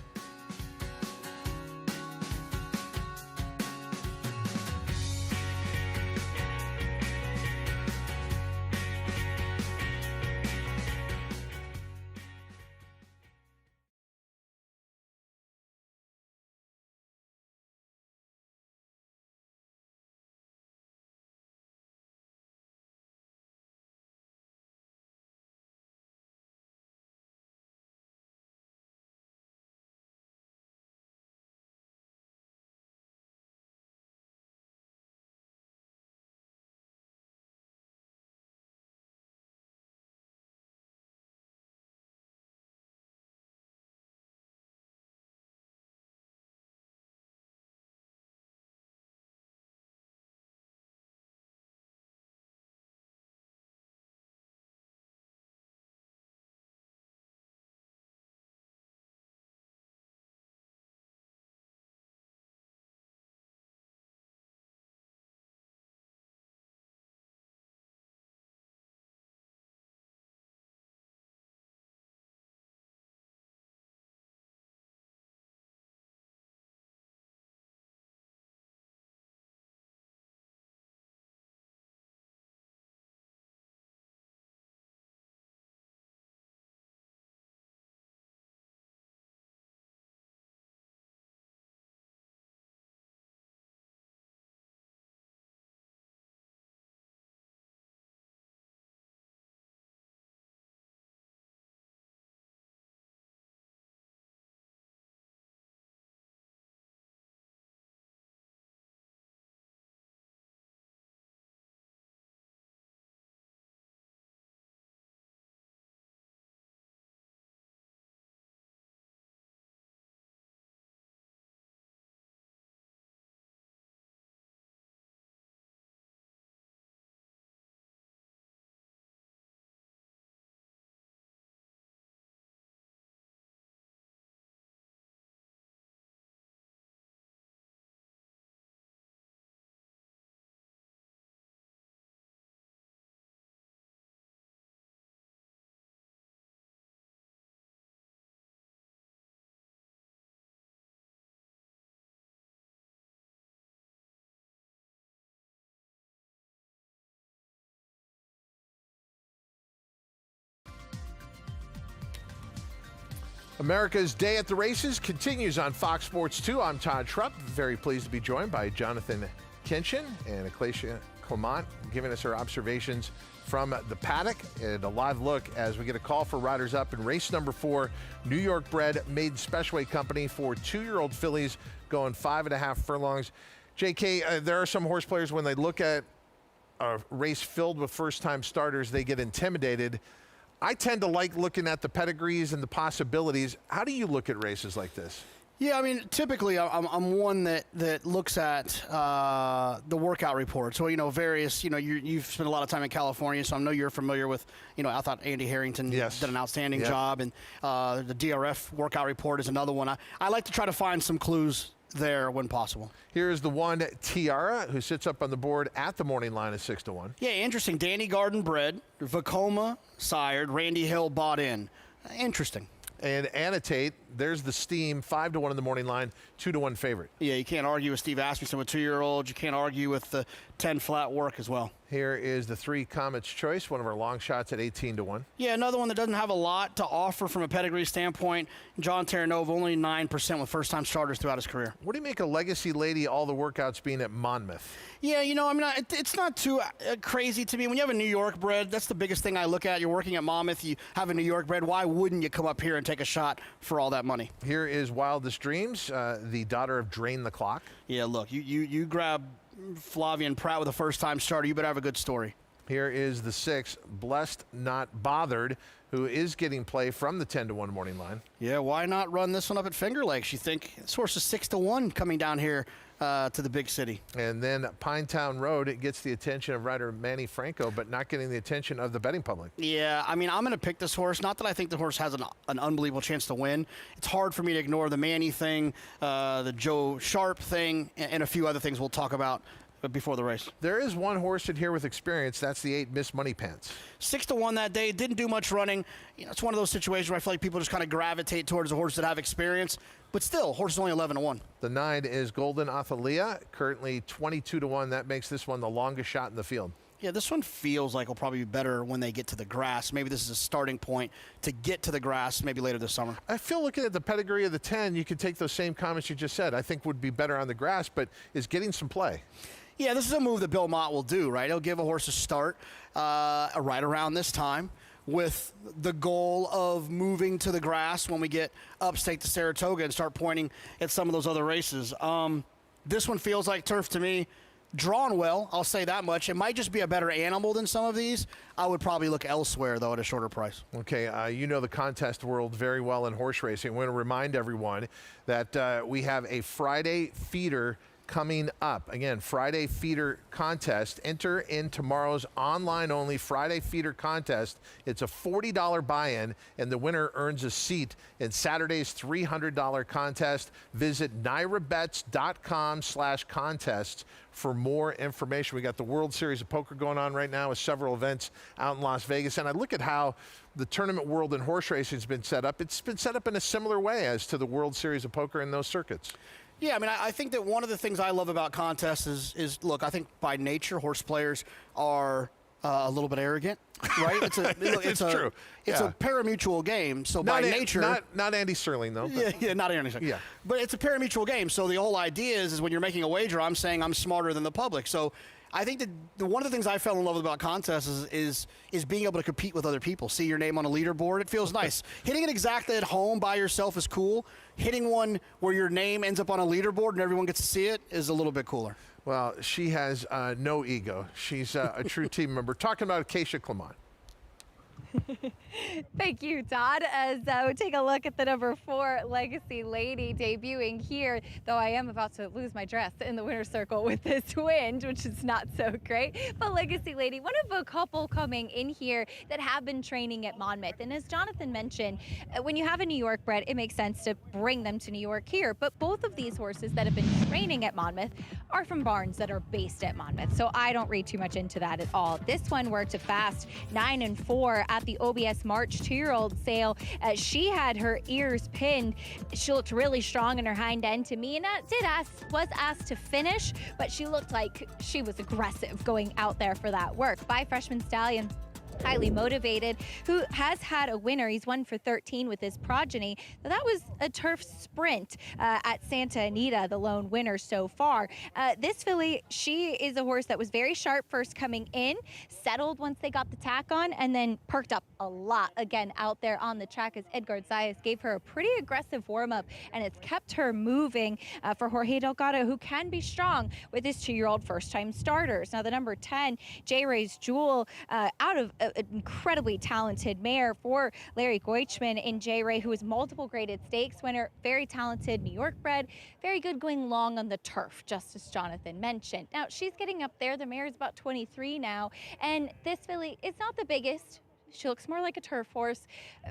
America's Day at the Races continues on Fox Sports 2. I'm Todd Schrupp. Very pleased to be joined by Jonathan Kinchin and Acacia Clement, giving us her observations from the paddock and a live look as we get a call for riders up in race number 4, New York bred Maiden Specialway Company for 2-year-old fillies going 5.5 furlongs. JK, there are some horse players, when they look at a race filled with first-time starters, they get intimidated. I tend to like looking at the pedigrees and the possibilities. How do you look at races like this? Yeah, I mean, typically I'm one that looks at the workout report. So, various, you've spent a lot of time in California, so I know you're familiar with, I thought Andy Harrington did an outstanding job. And the DRF workout report is another one. I like to try to find some clues there when possible. Here's the one, Tiara, who sits up on the board at the morning line at 6-1. Yeah, interesting. Danny Garden bred, Vekoma sired, Randy Hill bought in. Interesting. And Annotate, there's the Steam, 5-1 in the morning line, 2-1 favorite. Yeah, you can't argue with Steve Asmussen with 2-year-olds. You can't argue with the 10 flat work as well. Here is the 3 Comets Choice, one of our long shots at 18-1. Yeah, another one that doesn't have a lot to offer from a pedigree standpoint. John Terranova, only 9% with first-time starters throughout his career. What do you make of Legacy Lady, all the workouts being at Monmouth? Yeah, it's not too crazy to me. When you have a New York bred, that's the biggest thing I look at. You're working at Monmouth, you have a New York bred. Why wouldn't you come up here and take a shot for all that money? Here is Wildest Dreams, the daughter of Drain the Clock. Yeah, look, you grab Flavian Pratt with a first-time starter, you better have a good story. Here is the 6, Blessed Not Bothered, who is getting play from the 10-1 morning line. Yeah, why not run this one up at Finger Lakes? You think this horse is 6-1 coming down here to the big city. And then Pinetown Road, it gets the attention of rider Manny Franco, but not getting the attention of the betting public. Yeah, I mean, I'm going to pick this horse. Not that I think the horse has an unbelievable chance to win. It's hard for me to ignore the Manny thing, the Joe Sharp thing, and a few other things we'll talk about before the race. There is one horse in here with experience. That's the 8 Miss Money Pants. 6-1 that day. Didn't do much running. It's one of those situations where I feel like people just kind of gravitate towards the horses that have experience. But still, horse is only 11-1. The 9 is Golden Athalia, currently 22-1. That makes this one the longest shot in the field. Yeah, this one feels like it'll probably be better when they get to the grass. Maybe this is a starting point to get to the grass maybe later this summer. I feel looking at the pedigree of the 10, you could take those same comments you just said. I think would be better on the grass, but is getting some play. Yeah, this is a move that Bill Mott will do, right? He'll give a horse a start right around this time with the goal of moving to the grass when we get upstate to Saratoga and start pointing at some of those other races. This one feels like turf to me. Drawn well, I'll say that much. It might just be a better animal than some of these. I would probably look elsewhere, though, at a shorter price. Okay, you know the contest world very well in horse racing. I want to remind everyone that we have a Friday feeder coming up. Again, Friday feeder contest. Enter in tomorrow's online-only Friday feeder contest. It's a $40 buy-in, and the winner earns a seat in Saturday's $300 contest. Visit NYRABets.com/contests for more information. We got the World Series of Poker going on right now with several events out in Las Vegas. And I look at how the tournament world in horse racing has been set up. It's been set up in a similar way as to the World Series of Poker in those circuits. Yeah, I mean, I think that one of the things I love about contests is look, I think by nature, horse players are a little bit arrogant, right? It's true. It's a parimutuel game, so by nature... Not Andy Serling, though. Yeah, not Andy Serling. Yeah. But it's a parimutuel game, so the whole idea is when you're making a wager, I'm saying I'm smarter than the public. So I think that one of the things I fell in love with about contests is being able to compete with other people. See your name on a leaderboard, it feels nice. Hitting it exactly at home by yourself is cool. Hitting one where your name ends up on a leaderboard and everyone gets to see it is a little bit cooler. Well, she has no ego. She's a true team member. Talking about Acacia Clement. Thank you, Todd. As we take a look at the number 4 Legacy Lady debuting here, though I am about to lose my dress in the winner's circle with this wind, which is not so great. But Legacy Lady, one of a couple coming in here that have been training at Monmouth. And as Jonathan mentioned, when you have a New York bred, it makes sense to bring them to New York here. But both of these horses that have been training at Monmouth are from barns that are based at Monmouth. So I don't read too much into that at all. This one worked a fast 9-4 at the OBS March 2-year-old sale. She had her ears pinned. She looked really strong in her hind end to me, and was asked to finish, but she looked like she was aggressive going out there for that work. Bye, Freshman Stallion. highly motivated, who has had a winner. He's 1 for 13 with his progeny. So that was a turf sprint at Santa Anita, the lone winner so far. This filly, she is a horse that was very sharp first coming in, settled once they got the tack on, and then perked up a lot again out there on the track as Edgard Zayas gave her a pretty aggressive warm-up, and it's kept her moving for Jorge Delgado, who can be strong with his 2-year-old first-time starters. Now, the number 10, J. Ray's Jewel, out of an incredibly talented mare for Larry Goichman in J. Ray, who is multiple graded stakes winner, very talented New York bred, very good going long on the turf, just as Jonathan mentioned. Now, she's getting up there. The mare is about 23 now, and this filly is not the biggest. She looks more like a turf horse.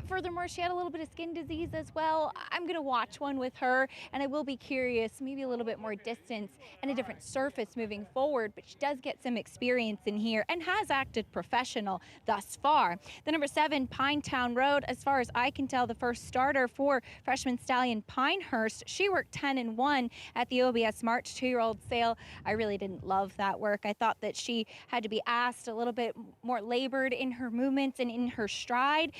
Furthermore, she had a little bit of skin disease as well. I'm going to watch one with her, and I will be curious, maybe a little bit more distance and a different surface moving forward, but she does get some experience in here and has acted professional thus far. The number 7, Pinetown Road, as far as I can tell, the first starter for freshman stallion Pinehurst. She worked 10-1 at the OBS March 2-year-old sale. I really didn't love that work. I thought that she had to be asked a little bit more labored in her movements and in her stride.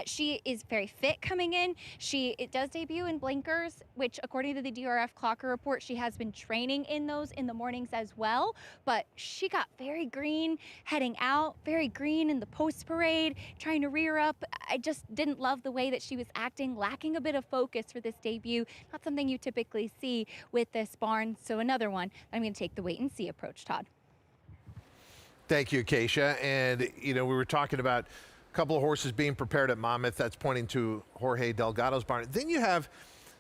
She is very fit coming in. It does debut in blinkers, which according to the DRF Clocker report, she has been training in those in the mornings as well. But she got very green heading out, very green in the post parade, trying to rear up. I just didn't love the way that she was acting, lacking a bit of focus for this debut. Not something you typically see with this barn. So another one, I'm going to take the wait and see approach, Todd. Thank you, Acacia. And, we were talking about couple of horses being prepared at Monmouth. That's pointing to Jorge Delgado's barn. Then you have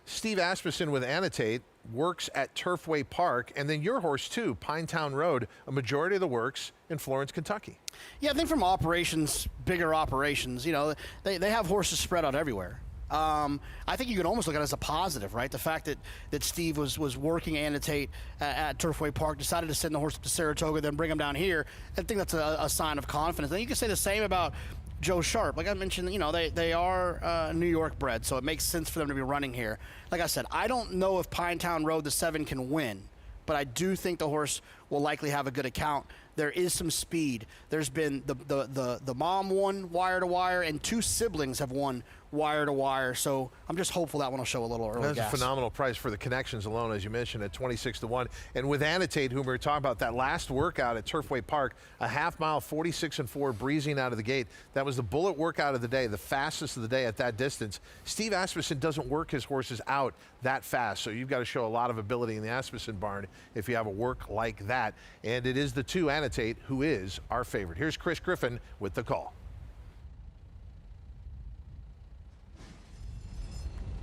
Steve Asmussen with Annotate, works at Turfway Park, and then your horse too, Pinetown Road, a majority of the works in Florence, Kentucky. Yeah, I think from operations, bigger operations, they have horses spread out everywhere. I think you can almost look at it as a positive, right? The fact that Steve was working Annotate at Turfway Park, decided to send the horse to Saratoga, then bring him down here. I think that's a sign of confidence. And you can say the same about Joe Sharp. Like I mentioned, they are New York bred, so it makes sense for them to be running here. Like I said, I don't know if Pinetown Road, the 7, can win, but I do think the horse will likely have a good account. There is some speed. There's been the mom won wire to wire, and 2 siblings have won wire to wire. So I'm just hopeful that one will show a little early. That's a phenomenal price for the connections alone, as you mentioned, at 26-1. And with Annotate, whom we were talking about, that last workout at Turfway Park, a half mile, 46-4, breezing out of the gate. That was the bullet workout of the day, the fastest of the day at that distance. Steve Asmussen doesn't work his horses out that fast, so you've got to show a lot of ability in the Asmussen barn if you have a work like that. And it is the 2, Annotate, who is our favorite. Here's Chris Griffin with the call.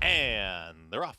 And they're off.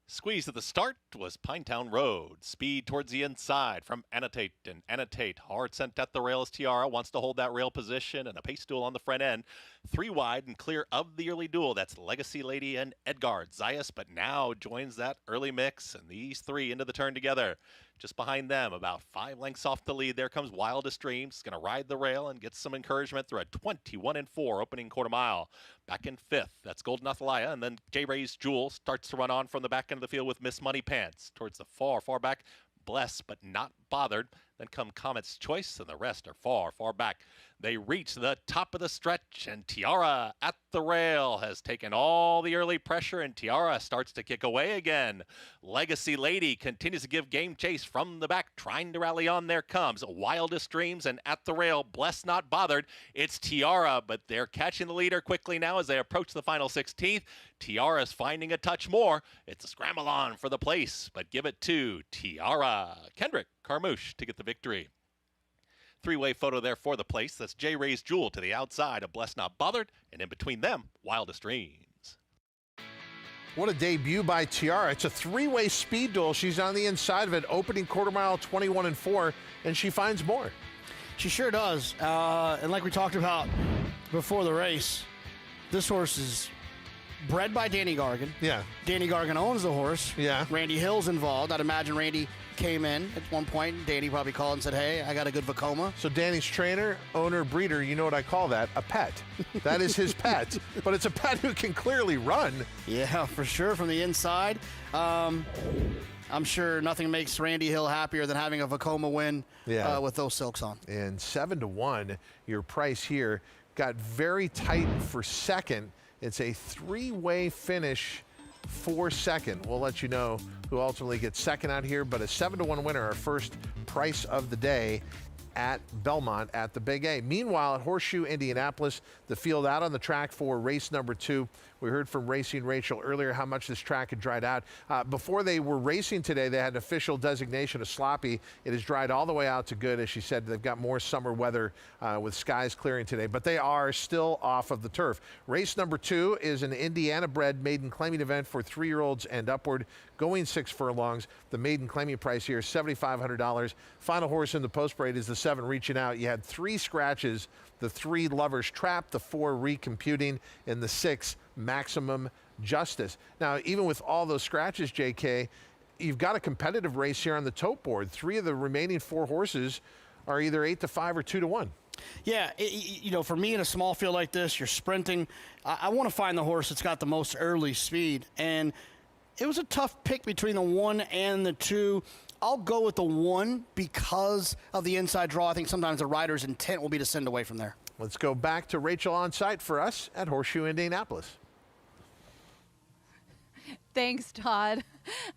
Squeeze at the start was Pinetown Road. Speed towards the inside from Annotate. And Annotate, hard sent at the rail as Tiara, wants to hold that rail position, and a pace duel on the front end. 3 wide and clear of the early duel. That's Legacy Lady and Edgard Zayas, but now joins that early mix, and these 3 into the turn together. Just behind them, about 5 lengths off the lead, there comes Wildest Dreams. Going to ride the rail and get some encouragement through a 21-4 opening quarter mile. Back in 5th, that's Golden Athalia, and then J. Ray's Jewel starts to run on from the back end of the field with Miss Money Pants. Towards the far back, Blessed but Not Bothered. Then come Comet's Choice, and the rest are far back. They reach the top of the stretch, and Tiara at the rail has taken all the early pressure, and Tiara starts to kick away again. Legacy Lady continues to give game chase from the back, trying to rally on. There comes Wildest Dreams, and at the rail, Blessed Not Bothered. It's Tiara, but they're catching the leader quickly now as they approach the final 16th. Tiara's finding a touch more. It's a scramble on for the place, but give it to Tiara. Kendrick Carmouche to get the victory. 3-way photo there for the place. That's J. Ray's Jewel to the outside of Blessed Not Bothered, and in between them, Wildest Dreams. What a debut by Tiara. It's a 3-way speed duel. She's on the inside of it, opening quarter mile, 21-4, and she finds more. She sure does. And like we talked about before the race, this horse is bred by Danny Gargan. Yeah. Danny Gargan owns the horse. Yeah. Randy Hill's involved. I'd imagine Randy came in at one point. Danny probably called and said, hey, I got a good Vekoma. So Danny's trainer, owner, breeder, you know what I call that? A pet. That is his pet. But it's a pet who can clearly run. Yeah, for sure, from the inside. I'm sure nothing makes Randy Hill happier than having a Vekoma win with those silks on. And 7-1, your price here got very tight for second. It's a 3-way finish for second. We'll let you know who ultimately gets second out here, but a 7-1 winner, our first price of the day at Belmont at the Big A. Meanwhile, at Horseshoe Indianapolis, the field out on the track for race number 2. We heard from Racing Rachel earlier how much this track had dried out. Before they were racing today, they had an official designation of sloppy. It has dried all the way out to good. As she said, they've got more summer weather with skies clearing today, but they are still off of the turf. Race number 2 is an Indiana-bred maiden claiming event for 3-year-olds and upward, going 6 furlongs. The maiden claiming price here is $7,500. Final horse in the post parade is the 7 Reaching Out. You had 3 scratches, the 3 Lovers Trap, the 4 Recomputing, and the 6 Maximum Justice. Now, even with all those scratches, JK, you've got a competitive race here on the tote board. 3 of the remaining 4 horses are either 8-5 or 2-1. Yeah, for me in a small field like this, you're sprinting. I want to find the horse that's got the most early speed, and it was a tough pick between the 1 and the 2. I'll go with the 1 because of the inside draw. I think sometimes the rider's intent will be to send away from there. Let's go back to Rachel on site for us at Horseshoe Indianapolis. Thanks, Todd.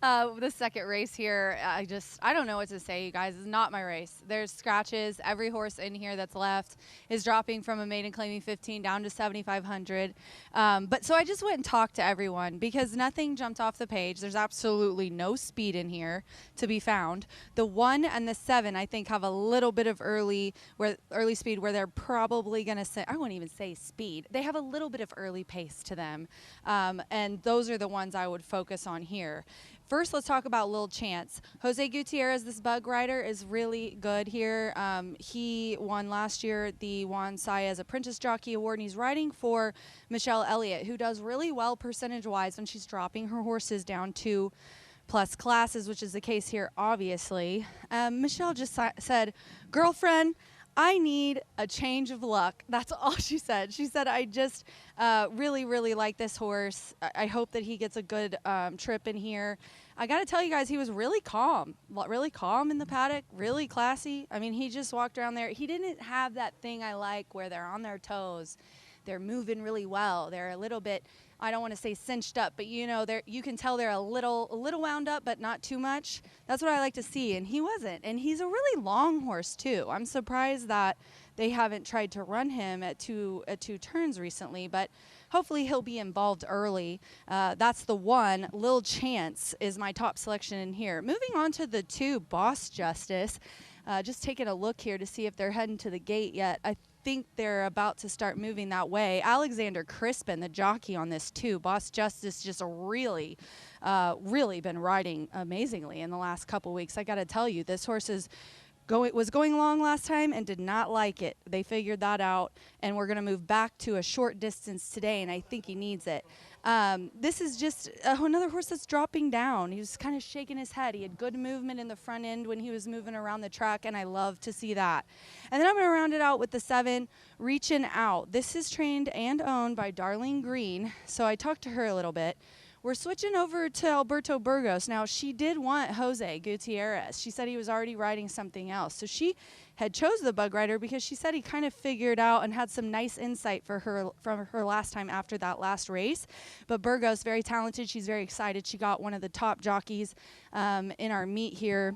The second race here, I don't know what to say, you guys. It's not my race. There's scratches. Every horse in here that's left is dropping from a maiden claiming 15 down to 7,500. But so I just went and talked to everyone because nothing jumped off the page. There's absolutely no speed in here to be found. The 1 and the 7, I think, have a little bit of early speed where they're probably going to say, I wouldn't even say speed. They have a little bit of early pace to them. And those are the ones I would focus on here. First, let's talk about Lil Chance. Jose Gutierrez, this bug rider, is really good here. He won last year the Juan Saez Apprentice Jockey Award, and he's riding for Michelle Elliott, who does really well percentage-wise when she's dropping her horses down to plus classes, which is the case here, obviously. Michelle just said, girlfriend, I need a change of luck. That's all she said. She said, I just really, really like this horse. I hope that he gets a good trip in here. I got to tell you guys, he was really calm in the paddock, really classy. I mean, he just walked around there. He didn't have that thing I like where they're on their toes. They're moving really well. They're a little bit, I don't want to say cinched up, but you can tell they're a little wound up, but not too much. That's what I like to see, and he wasn't. And he's a really long horse too. I'm surprised that they haven't tried to run him at two turns recently, but hopefully he'll be involved early. That's the 1. Lil Chance is my top selection in here. Moving on to the 2, Boss Justice. Just taking a look here to see if they're heading to the gate yet. I think they're about to start moving that way. Alexander Crispin, the jockey on this too. Boss Justice just really been riding amazingly in the last couple weeks. I got to tell you, this horse was going long last time and did not like it. They figured that out, and we're going to move back to a short distance today, and I think he needs it. This is just another horse that's dropping down. He was kind of shaking his head. He had good movement in the front end when he was moving around the track, and I love to see that. And then I'm going to round it out with the 7, Reaching Out. This is trained and owned by Darlene Green, so I talked to her a little bit. We're switching over to Alberto Burgos. Now, she did want Jose Gutierrez. She said he was already riding something else. So she had chose the bug rider because she said he kind of figured out and had some nice insight for her from her last time after that last race. But Burgos, very talented. She's very excited. She got one of the top jockeys in our meet here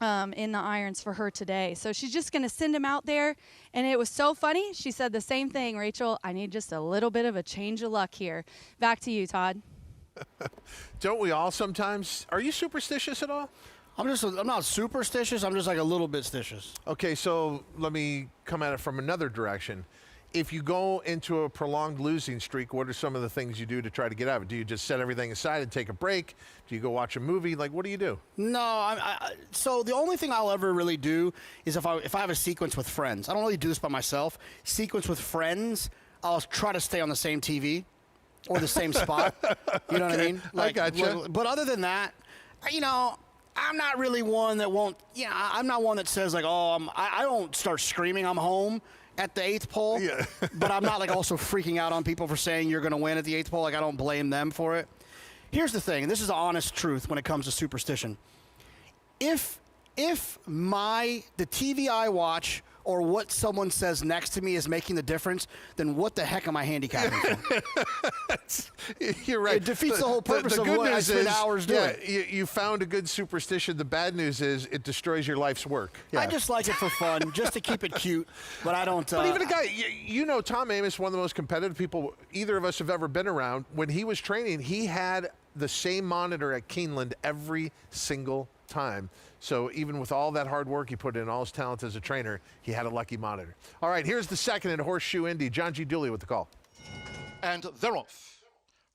in the irons for her today. So she's just going to send him out there. And it was so funny. She said the same thing, Rachel. I need just a little bit of a change of luck here. Back to you, Todd. Don't we all sometimes? Are you superstitious at all? I'm not superstitious. I'm just like a little bit stitious. Okay, so let me come at it from another direction. If you go into a prolonged losing streak, what are some of the things you do to try to get out of it? Do you just set everything aside and take a break? Do you go watch a movie? Like, what do you do? No, so the only thing I'll ever really do is if I have a sequence with friends. I don't really do this by myself. Sequence with friends, I'll try to stay on the same TV. Or the same spot. You know what I mean? I gotcha. But other than that, I'm not really one that won't, I'm not one that says like, oh, I don't start screaming I'm home at the 8th pole, but I'm not like also freaking out on people for saying you're going to win at the 8th pole. Like, I don't blame them for it. Here's the thing, and this is the honest truth when it comes to superstition. If the TV I watch or what someone says next to me is making the difference, then what the heck am I handicapping for? You're right. It defeats the whole purpose of what I spend hours doing. Yeah, you found a good superstition. The bad news is it destroys your life's work. Yeah. I just like it for fun, just to keep it cute, but I don't. But even a guy, Tom Amoss, one of the most competitive people either of us have ever been around. When he was training, he had the same monitor at Keeneland every single time. So even with all that hard work he put in, all his talent as a trainer, he had a lucky monitor. All right, here's the second in Horseshoe Indy. John G. Dooley with the call. And they're off.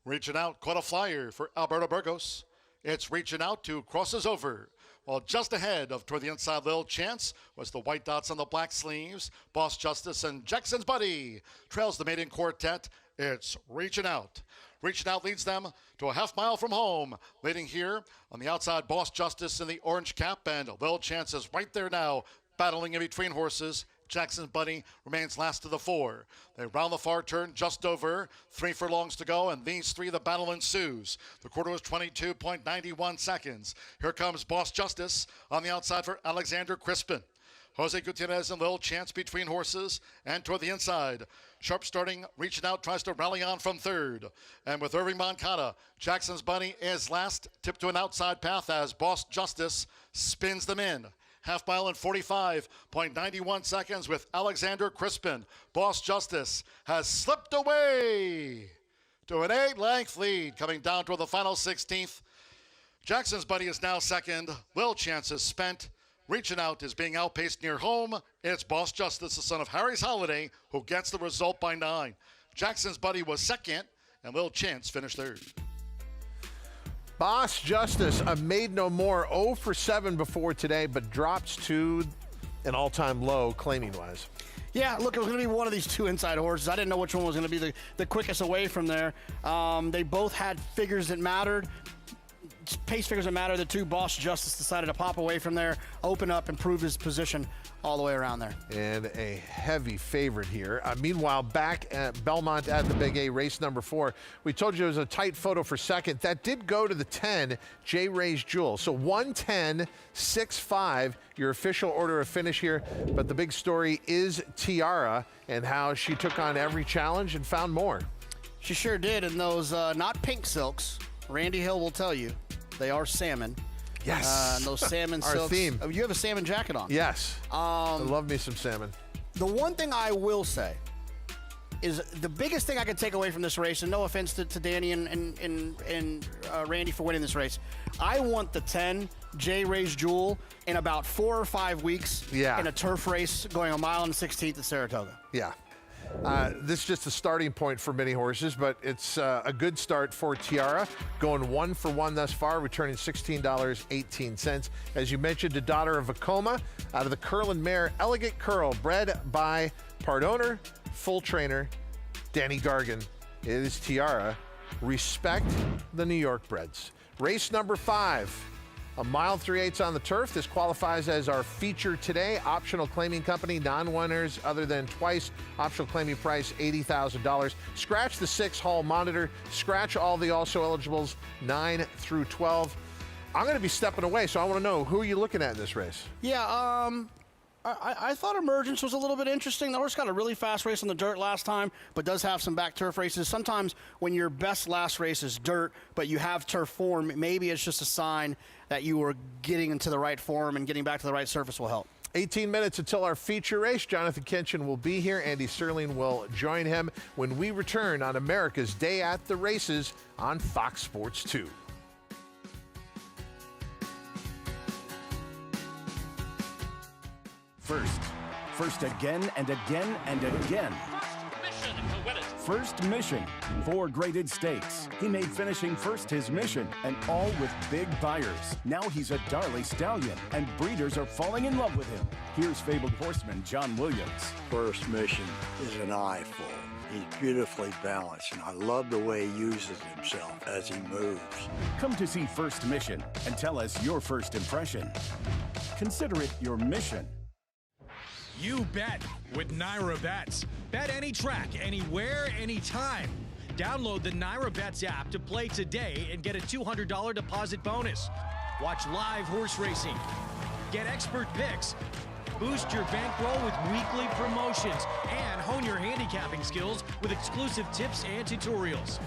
Reaching out, caught a flyer for Alberto Burgos. It's reaching out to crosses over. Well, just ahead of toward the inside, Lil Chance was the white dots on the black sleeves. Boss Justice and Jackson's Buddy trails the maiden quartet. It's reaching out. Reaching out leads them to a half mile from home. Leading here on the outside, Boss Justice in the orange cap, and Lil Chance is right there now, battling in between horses. Jackson's Buddy remains last of the 4. They round the far turn just over. 3 furlongs to go, and these 3, the battle ensues. The quarter was 22.91 seconds. Here comes Boss Justice on the outside for Alexander Crispin. Jose Gutierrez and Lil Chance between horses, and toward the inside. Sharp starting, reaching out, tries to rally on from 3rd. And with Irving Moncada, Jackson's Bunny is last, tipped to an outside path as Boss Justice spins them in. Half mile in 45.91 seconds with Alexander Crispin. Boss Justice has slipped away to an 8-length lead, coming down toward the final 16th. Jackson's Buddy is now second. Lil Chance is spent. Reaching out is being outpaced near home. It's Boss Justice, the son of Harry's Holiday, who gets the result by 9. Jackson's Buddy was second, and Lil Chance finished 3rd. Boss Justice, a made no more, 0 for 7 before today, but drops to an all-time low claiming-wise. Yeah, look, it was going to be one of these 2 inside horses. I didn't know which one was going to be the quickest away from there. They both had figures that mattered. Pace figures that matter. The 2, Boss Justice decided to pop away from there, open up, and prove his position all the way around there. And a heavy favorite here. Meanwhile, back at Belmont at the Big A, race number 4, we told you it was a tight photo for second. That did go to the 10, J. Ray's Jewel. So 110, 6-5, your official order of finish here. But the big story is Tiara and how she took on every challenge and found more. She sure did. And those not pink silks, Randy Hill will tell you, they are salmon. Yes. And those salmon silks. Our theme. Oh, you have a salmon jacket on. Yes. I love me some salmon. The one thing I will say is the biggest thing I could take away from this race, and no offense to Danny and Randy for winning this race, I want the 10, J. Ray's Jewel, in about 4 or 5 weeks in a turf race going 1 mile and 16th at Saratoga. Yeah. This is just a starting point for many horses, but it's a good start for Tiara, going 1 for 1 thus far, returning $16.18. As you mentioned, the daughter of Vacoma, out of the Curlin mare, Elegant Curl, bred by part owner, full trainer, Danny Gargan. It is Tiara. Respect the New York breds. Race number 5. 1 mile 3/8 on the turf. This qualifies as our feature today. Optional claiming company, non-winners other than twice. Optional claiming price, $80,000. Scratch the 6 Hall monitor. Scratch all the also eligibles, 9 through 12. I'm going to be stepping away, so I want to know, who are you looking at in this race? Yeah, I thought Emergence was a little bit interesting. The horse got a really fast race on the dirt last time, but does have some back turf races. Sometimes when your best last race is dirt, but you have turf form, maybe it's just a sign that you were getting into the right form, and getting back to the right surface will help. 18 minutes until our feature race. Jonathan Kenshin will be here. Andy Serling will join him when we return on America's Day at the Races on Fox Sports 2. First again and again and again. First mission, 4 graded stakes. He made finishing first his mission, and all with big buyers. Now he's a Darley Stallion, and breeders are falling in love with him. Here's fabled horseman John Williams. First mission is an eyeful. He's beautifully balanced, and I love the way he uses himself as he moves. Come to see First Mission and tell us your first impression. Consider it your mission. You bet with Naira Bets. Bet any track, anywhere, anytime. Download the Naira Bets app to play today and get a $200 deposit bonus. Watch live horse racing. Get expert picks. Boost your bankroll with weekly promotions and hone your handicapping skills with exclusive tips and tutorials.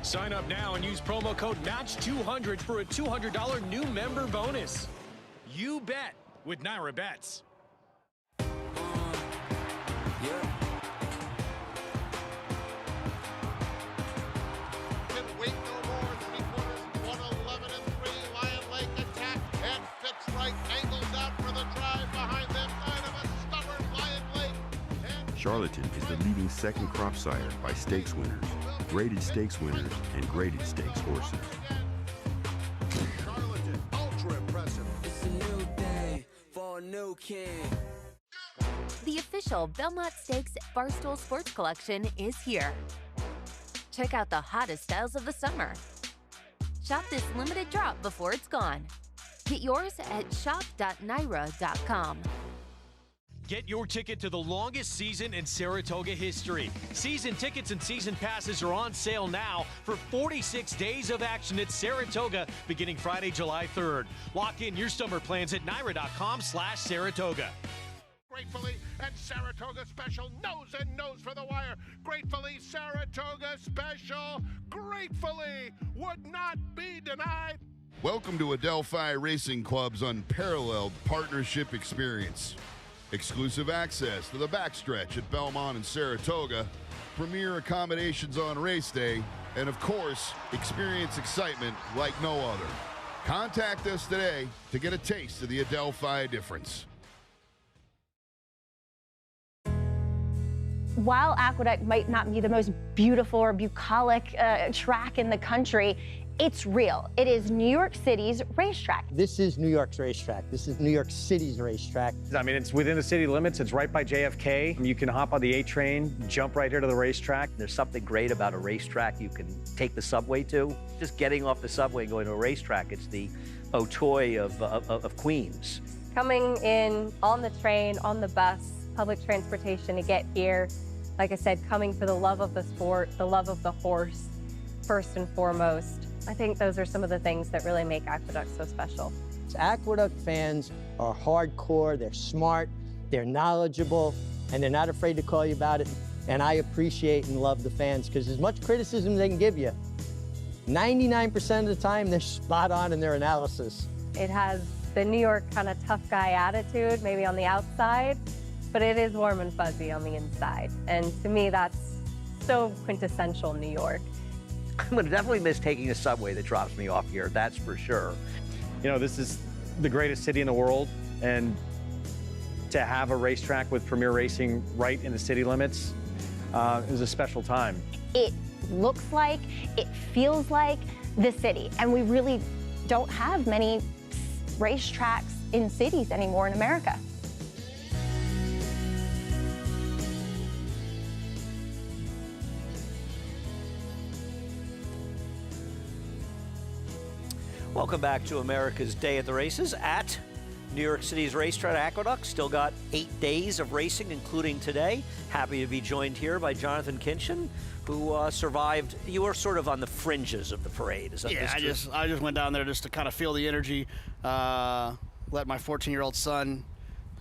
Sign up now and use promo code MATCH200 for a $200 new member bonus. You bet with Naira Bets. Wait no more, 3/4, 111-3, Lion Lake attack, and Fitz right angles out for the drive behind them, kind of a stubborn Lion Lake. Charlatan is the leading second crop sire by stakes winners, graded stakes winners, and graded stakes horses. Charlatan, ultra impressive. It's a new day for a new king. The official Belmont Stakes Barstool Sports Collection is here. Check out the hottest styles of the summer. Shop this limited drop before it's gone. Get yours at shop.naira.com. Get your ticket to the longest season in Saratoga history. Season tickets and season passes are on sale now for 46 days of action at Saratoga beginning Friday, July 3rd. Lock in your summer plans at naira.com/Saratoga. Gratefully and Saratoga Special, nose and nose for the wire. Gratefully Saratoga Special, gratefully would not be denied. Welcome to Adelphi Racing Club's unparalleled partnership experience. Exclusive access to the backstretch at Belmont and Saratoga, premier accommodations on race day, and of course, experience excitement like no other. Contact us today to get a taste of the Adelphi difference. While Aqueduct might not be the most beautiful or bucolic track in the country, it's real. It is New York City's racetrack. This is New York's racetrack. This is New York City's racetrack. I mean, it's within the city limits. It's right by JFK. You can hop on the A train, jump right here to the racetrack. There's something great about a racetrack you can take the subway to. Just getting off the subway and going to a racetrack, it's the Otoy of Queens. Coming in on the train, on the bus, public transportation to get here. Like I said, coming for the love of the sport, the love of the horse, first and foremost. I think those are some of the things that really make Aqueduct so special. Aqueduct fans are hardcore, they're smart, they're knowledgeable, and they're not afraid to call you about it. And I appreciate and love the fans because as much criticism they can give you, 99% of the time they're spot on in their analysis. It has the New York kind of tough guy attitude, maybe on the outside, but it is warm and fuzzy on the inside. And to me, that's so quintessential New York. I'm going to definitely miss taking a subway that drops me off here, that's for sure. You know, this is the greatest city in the world, and to have a racetrack with premier racing right in the city limits is a special time. It looks like, it feels like the city, and we really don't have many racetracks in cities anymore in America. Welcome back to America's Day at the Races at New York City's racetrack Aqueduct. Still got 8 days of racing, including today. Happy to be joined here by Jonathan Kinchin, who survived. You were sort of on the fringes of the parade. Is that yeah, I just went down there just to kind of feel the energy, let my 14-year-old son,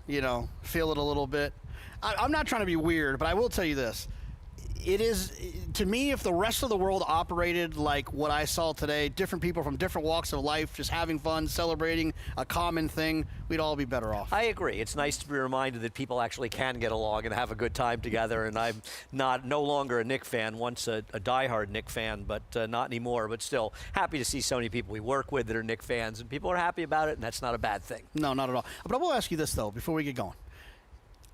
you know, feel it a little bit. I'm not trying to be weird, but I will tell you this. It is, to me, if the rest of the world operated like what I saw today, different people from different walks of life, just having fun, celebrating a common thing, we'd all be better off. I agree. It's nice to be reminded that people actually can get along and have a good time together. And I'm no longer a Nick fan, once a diehard Nick fan, but not anymore. But still, happy to see so many people we work with that are Nick fans, and people are happy about it, and that's not a bad thing. No, not at all. But I will ask you this, though, before we get going.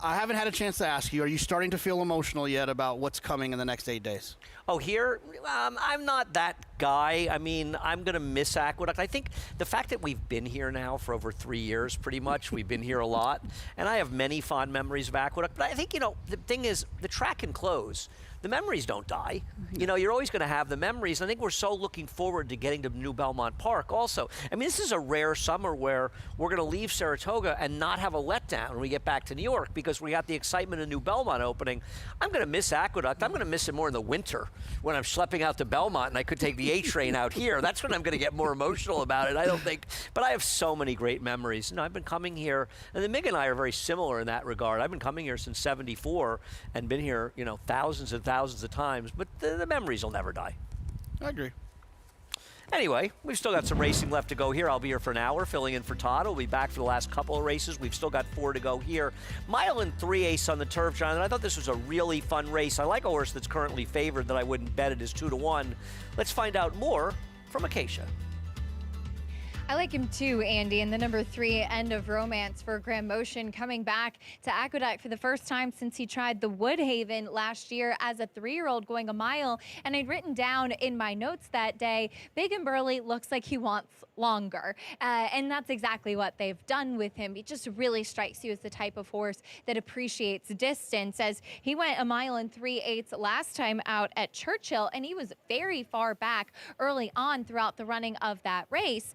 I haven't had a chance to ask you, are you starting to feel emotional yet about what's coming in the next 8 days? Oh, here? I'm not that guy. I mean, I'm going to miss Aqueduct. I think the fact that we've been here now for over 3 years, pretty much, we've been here a lot, and I have many fond memories of Aqueduct. But I think, you know, the thing is, the track can close. the memories don't die. You know, you're always going to have the memories. I think we're so looking forward to getting to New Belmont Park also. I mean, this is a rare summer where we're going to leave Saratoga and not have a letdown when we get back to New York because we got the excitement of New Belmont opening. I'm going to miss Aqueduct. I'm going to miss it more in the winter when I'm schlepping out to Belmont and I could take the A train out here. That's when I'm going to get more emotional about it. I don't think, but I have so many great memories. You know, I've been coming here, and the Mig and I are very similar in that regard. I've been coming here since '74 and been here, you know, thousands and thousands of times, but the memories will never die. I agree. Anyway, we've still got some racing left to go here. I'll be here for an hour, filling in for Todd. We'll be back for the last couple of races. We've still got 4 to go here. 1 3/8 on the turf, Jonathan. I thought this was a really fun race. I like a horse that's currently favored that I wouldn't bet it is 2-1. Let's find out more from Acacia. I like him too, Andy, and the number 3, End of Romance for Grand Motion, coming back to Aqueduct for the first time since he tried the Woodhaven last year as a 3-year-old going a mile. And I'd written down in my notes that day, Big and Burly looks like he wants longer. And that's exactly what they've done with him. He just really strikes you as the type of horse that appreciates distance, as he went 1 3/8 last time out at Churchill, and he was very far back early on throughout the running of that race.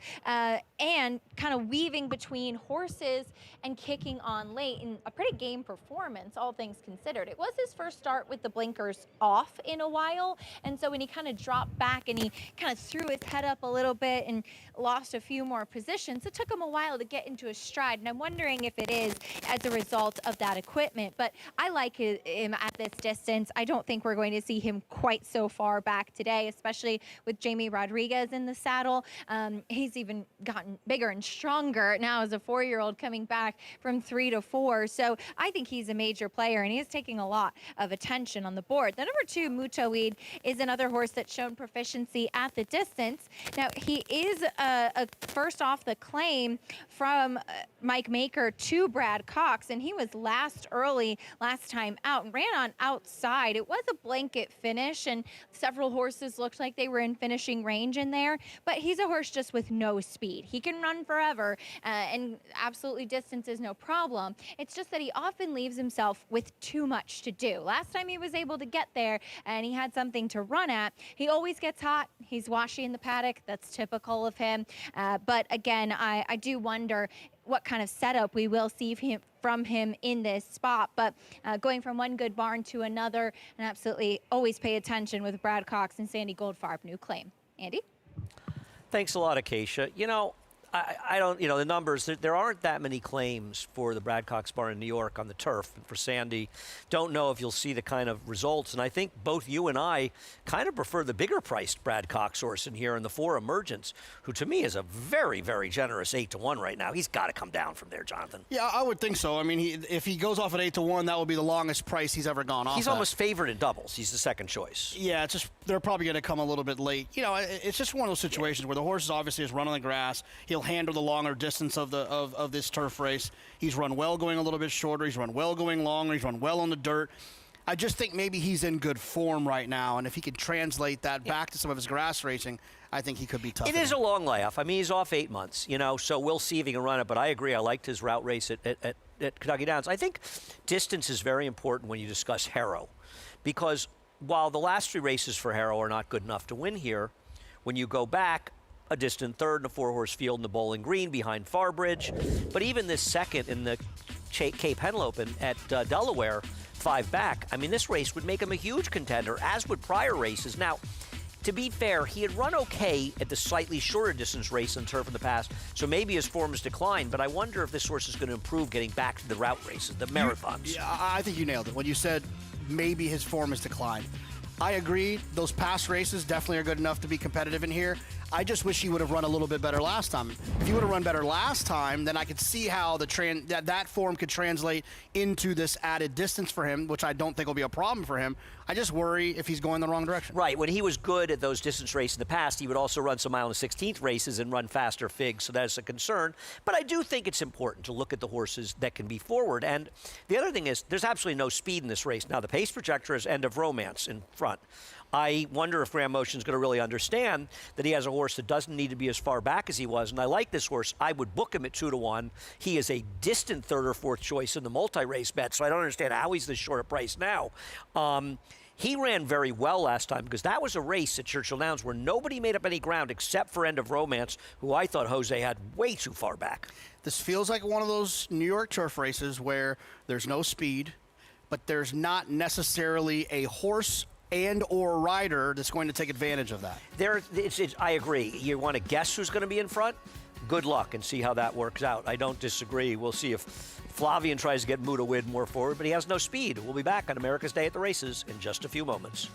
And kind of weaving between horses and kicking on late in a pretty game performance, all things considered. It was his first start with the blinkers off in a while, and so when he kind of dropped back and he kind of threw his head up a little bit and lost a few more positions, it took him a while to get into his stride, and I'm wondering if it is as a result of that equipment. But I like him at this distance. I don't think we're going to see him quite so far back today, especially with Jamie Rodriguez in the saddle. He's even gotten bigger and stronger now as a 4-year-old coming back from 3 to 4. So I think he's a major player, and he is taking a lot of attention on the board. The number 2, Mucho Weed, is another horse that's shown proficiency at the distance. Now, he is a first off the claim from Mike Maker to Brad Cox, and he was last early last time out and ran on outside. It was a blanket finish, and several horses looked like they were in finishing range in there, but he's a horse just with no speed. He can run forever, and absolutely distance is no problem. It's just that he often leaves himself with too much to do. Last time he was able to get there and he had something to run at, he always gets hot. He's washy in the paddock. That's typical of him. But again, I do wonder what kind of setup we will see from him in this spot. But going from one good barn to another, and absolutely always pay attention with Brad Cox and Sandy Goldfarb, new claim. Andy? Thanks a lot, Acacia. You know, I don't, you know, the numbers, there aren't that many claims for the Brad Cox barn in New York on the turf. And for Sandy, don't know if you'll see the kind of results. And I think both you and I kind of prefer the bigger priced Brad Cox horse in here in the 4 Emergence, who to me is a very, very generous 8-1 right now. He's got to come down from there, Jonathan. Yeah, I would think so. I mean, if he goes off at 8-1, that would be the longest price he's ever gone off. He's almost favored in doubles. He's the second choice. Yeah, it's just they're probably going to come a little bit late. You know, it's just one of those situations where the horse is obviously just running the grass. He'll handle the longer distance of this turf race. He's run well going a little bit shorter. He's run well going longer. He's run well on the dirt. I just think maybe he's in good form right now, and if he could translate that back to some of his grass racing, I think he could be tough. It is a long layoff. I mean, he's off 8 months, you know, so we'll see if he can run it. But I agree. I liked his route race at Kentucky Downs. I think distance is very important when you discuss Harrow, because while the last 3 races for Harrow are not good enough to win here, when you go back, a distant third in a 4-horse field in the Bowling Green behind Farbridge. But even this second in the Cape Henlopen at Delaware, 5 back, I mean, this race would make him a huge contender, as would prior races. Now, to be fair, he had run okay at the slightly shorter distance race on turf in the past, so maybe his form has declined, but I wonder if this horse is going to improve getting back to the route races, the marathons. Yeah, I think you nailed it when you said maybe his form has declined. I agree. Those past races definitely are good enough to be competitive in here. I just wish he would have run a little bit better last time. If he would have run better last time, then I could see how that form could translate into this added distance for him, which I don't think will be a problem for him. I just worry if he's going the wrong direction. Right. When he was good at those distance races in the past, he would also run some 1/16 races and run faster figs, so that's a concern. But I do think it's important to look at the horses that can be forward. And the other thing is, there's absolutely no speed in this race. Now, the pace projector is End of Romance in front. I wonder if Grand Motion's going to really understand that he has a horse that doesn't need to be as far back as he was. And I like this horse. I would book him at 2-1. He is a distant 3rd or 4th choice in the multi-race bet, so I don't understand how he's this short a price now. He ran very well last time because that was a race at Churchill Downs where nobody made up any ground except for End of Romance, who I thought Jose had way too far back. This feels like one of those New York turf races where there's no speed, but there's not necessarily a horse and or rider that's going to take advantage of that. I agree. You want to guess who's going to be in front? Good luck and see how that works out. I don't disagree. We'll see if Flavien tries to get Mutawid more forward, but he has no speed. We'll be back on America's Day at the Races in just a few moments.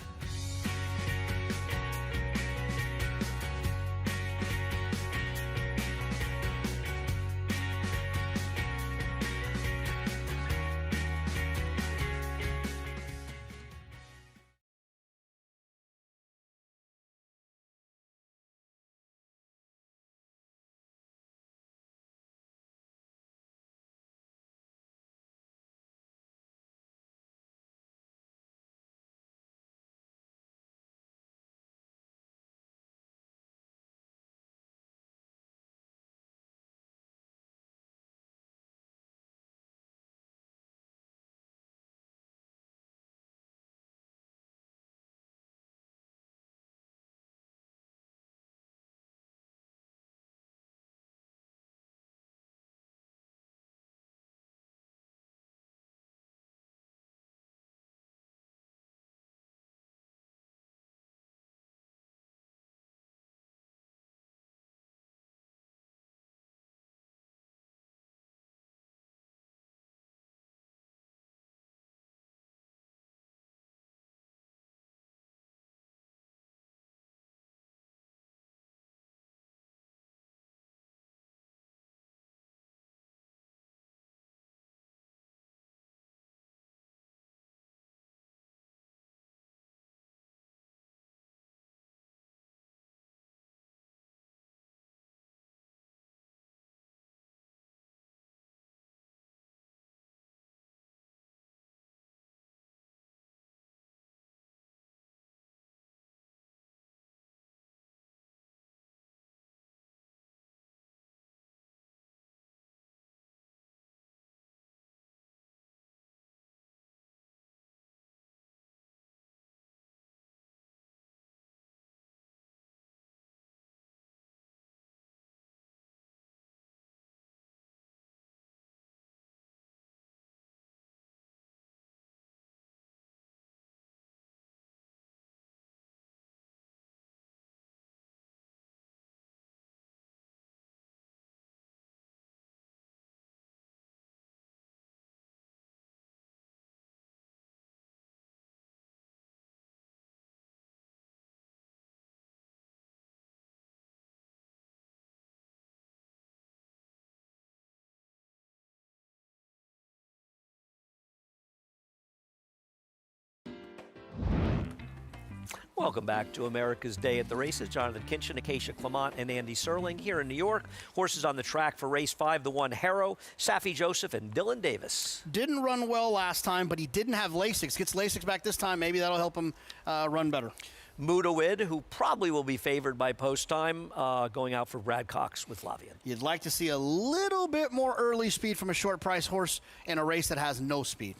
Welcome back to America's Day at the Races. Jonathan Kinchin, Acacia Clement, and Andy Serling here in New York. Horses on the track for race 5, the 1 Harrow, Saffie Joseph, and Dylan Davis. Didn't run well last time, but he didn't have Lasix. Gets Lasix back this time. Maybe that'll help him run better. Mutawid, who probably will be favored by post time, going out for Brad Cox with Flavien. You'd like to see a little bit more early speed from a short price horse in a race that has no speed.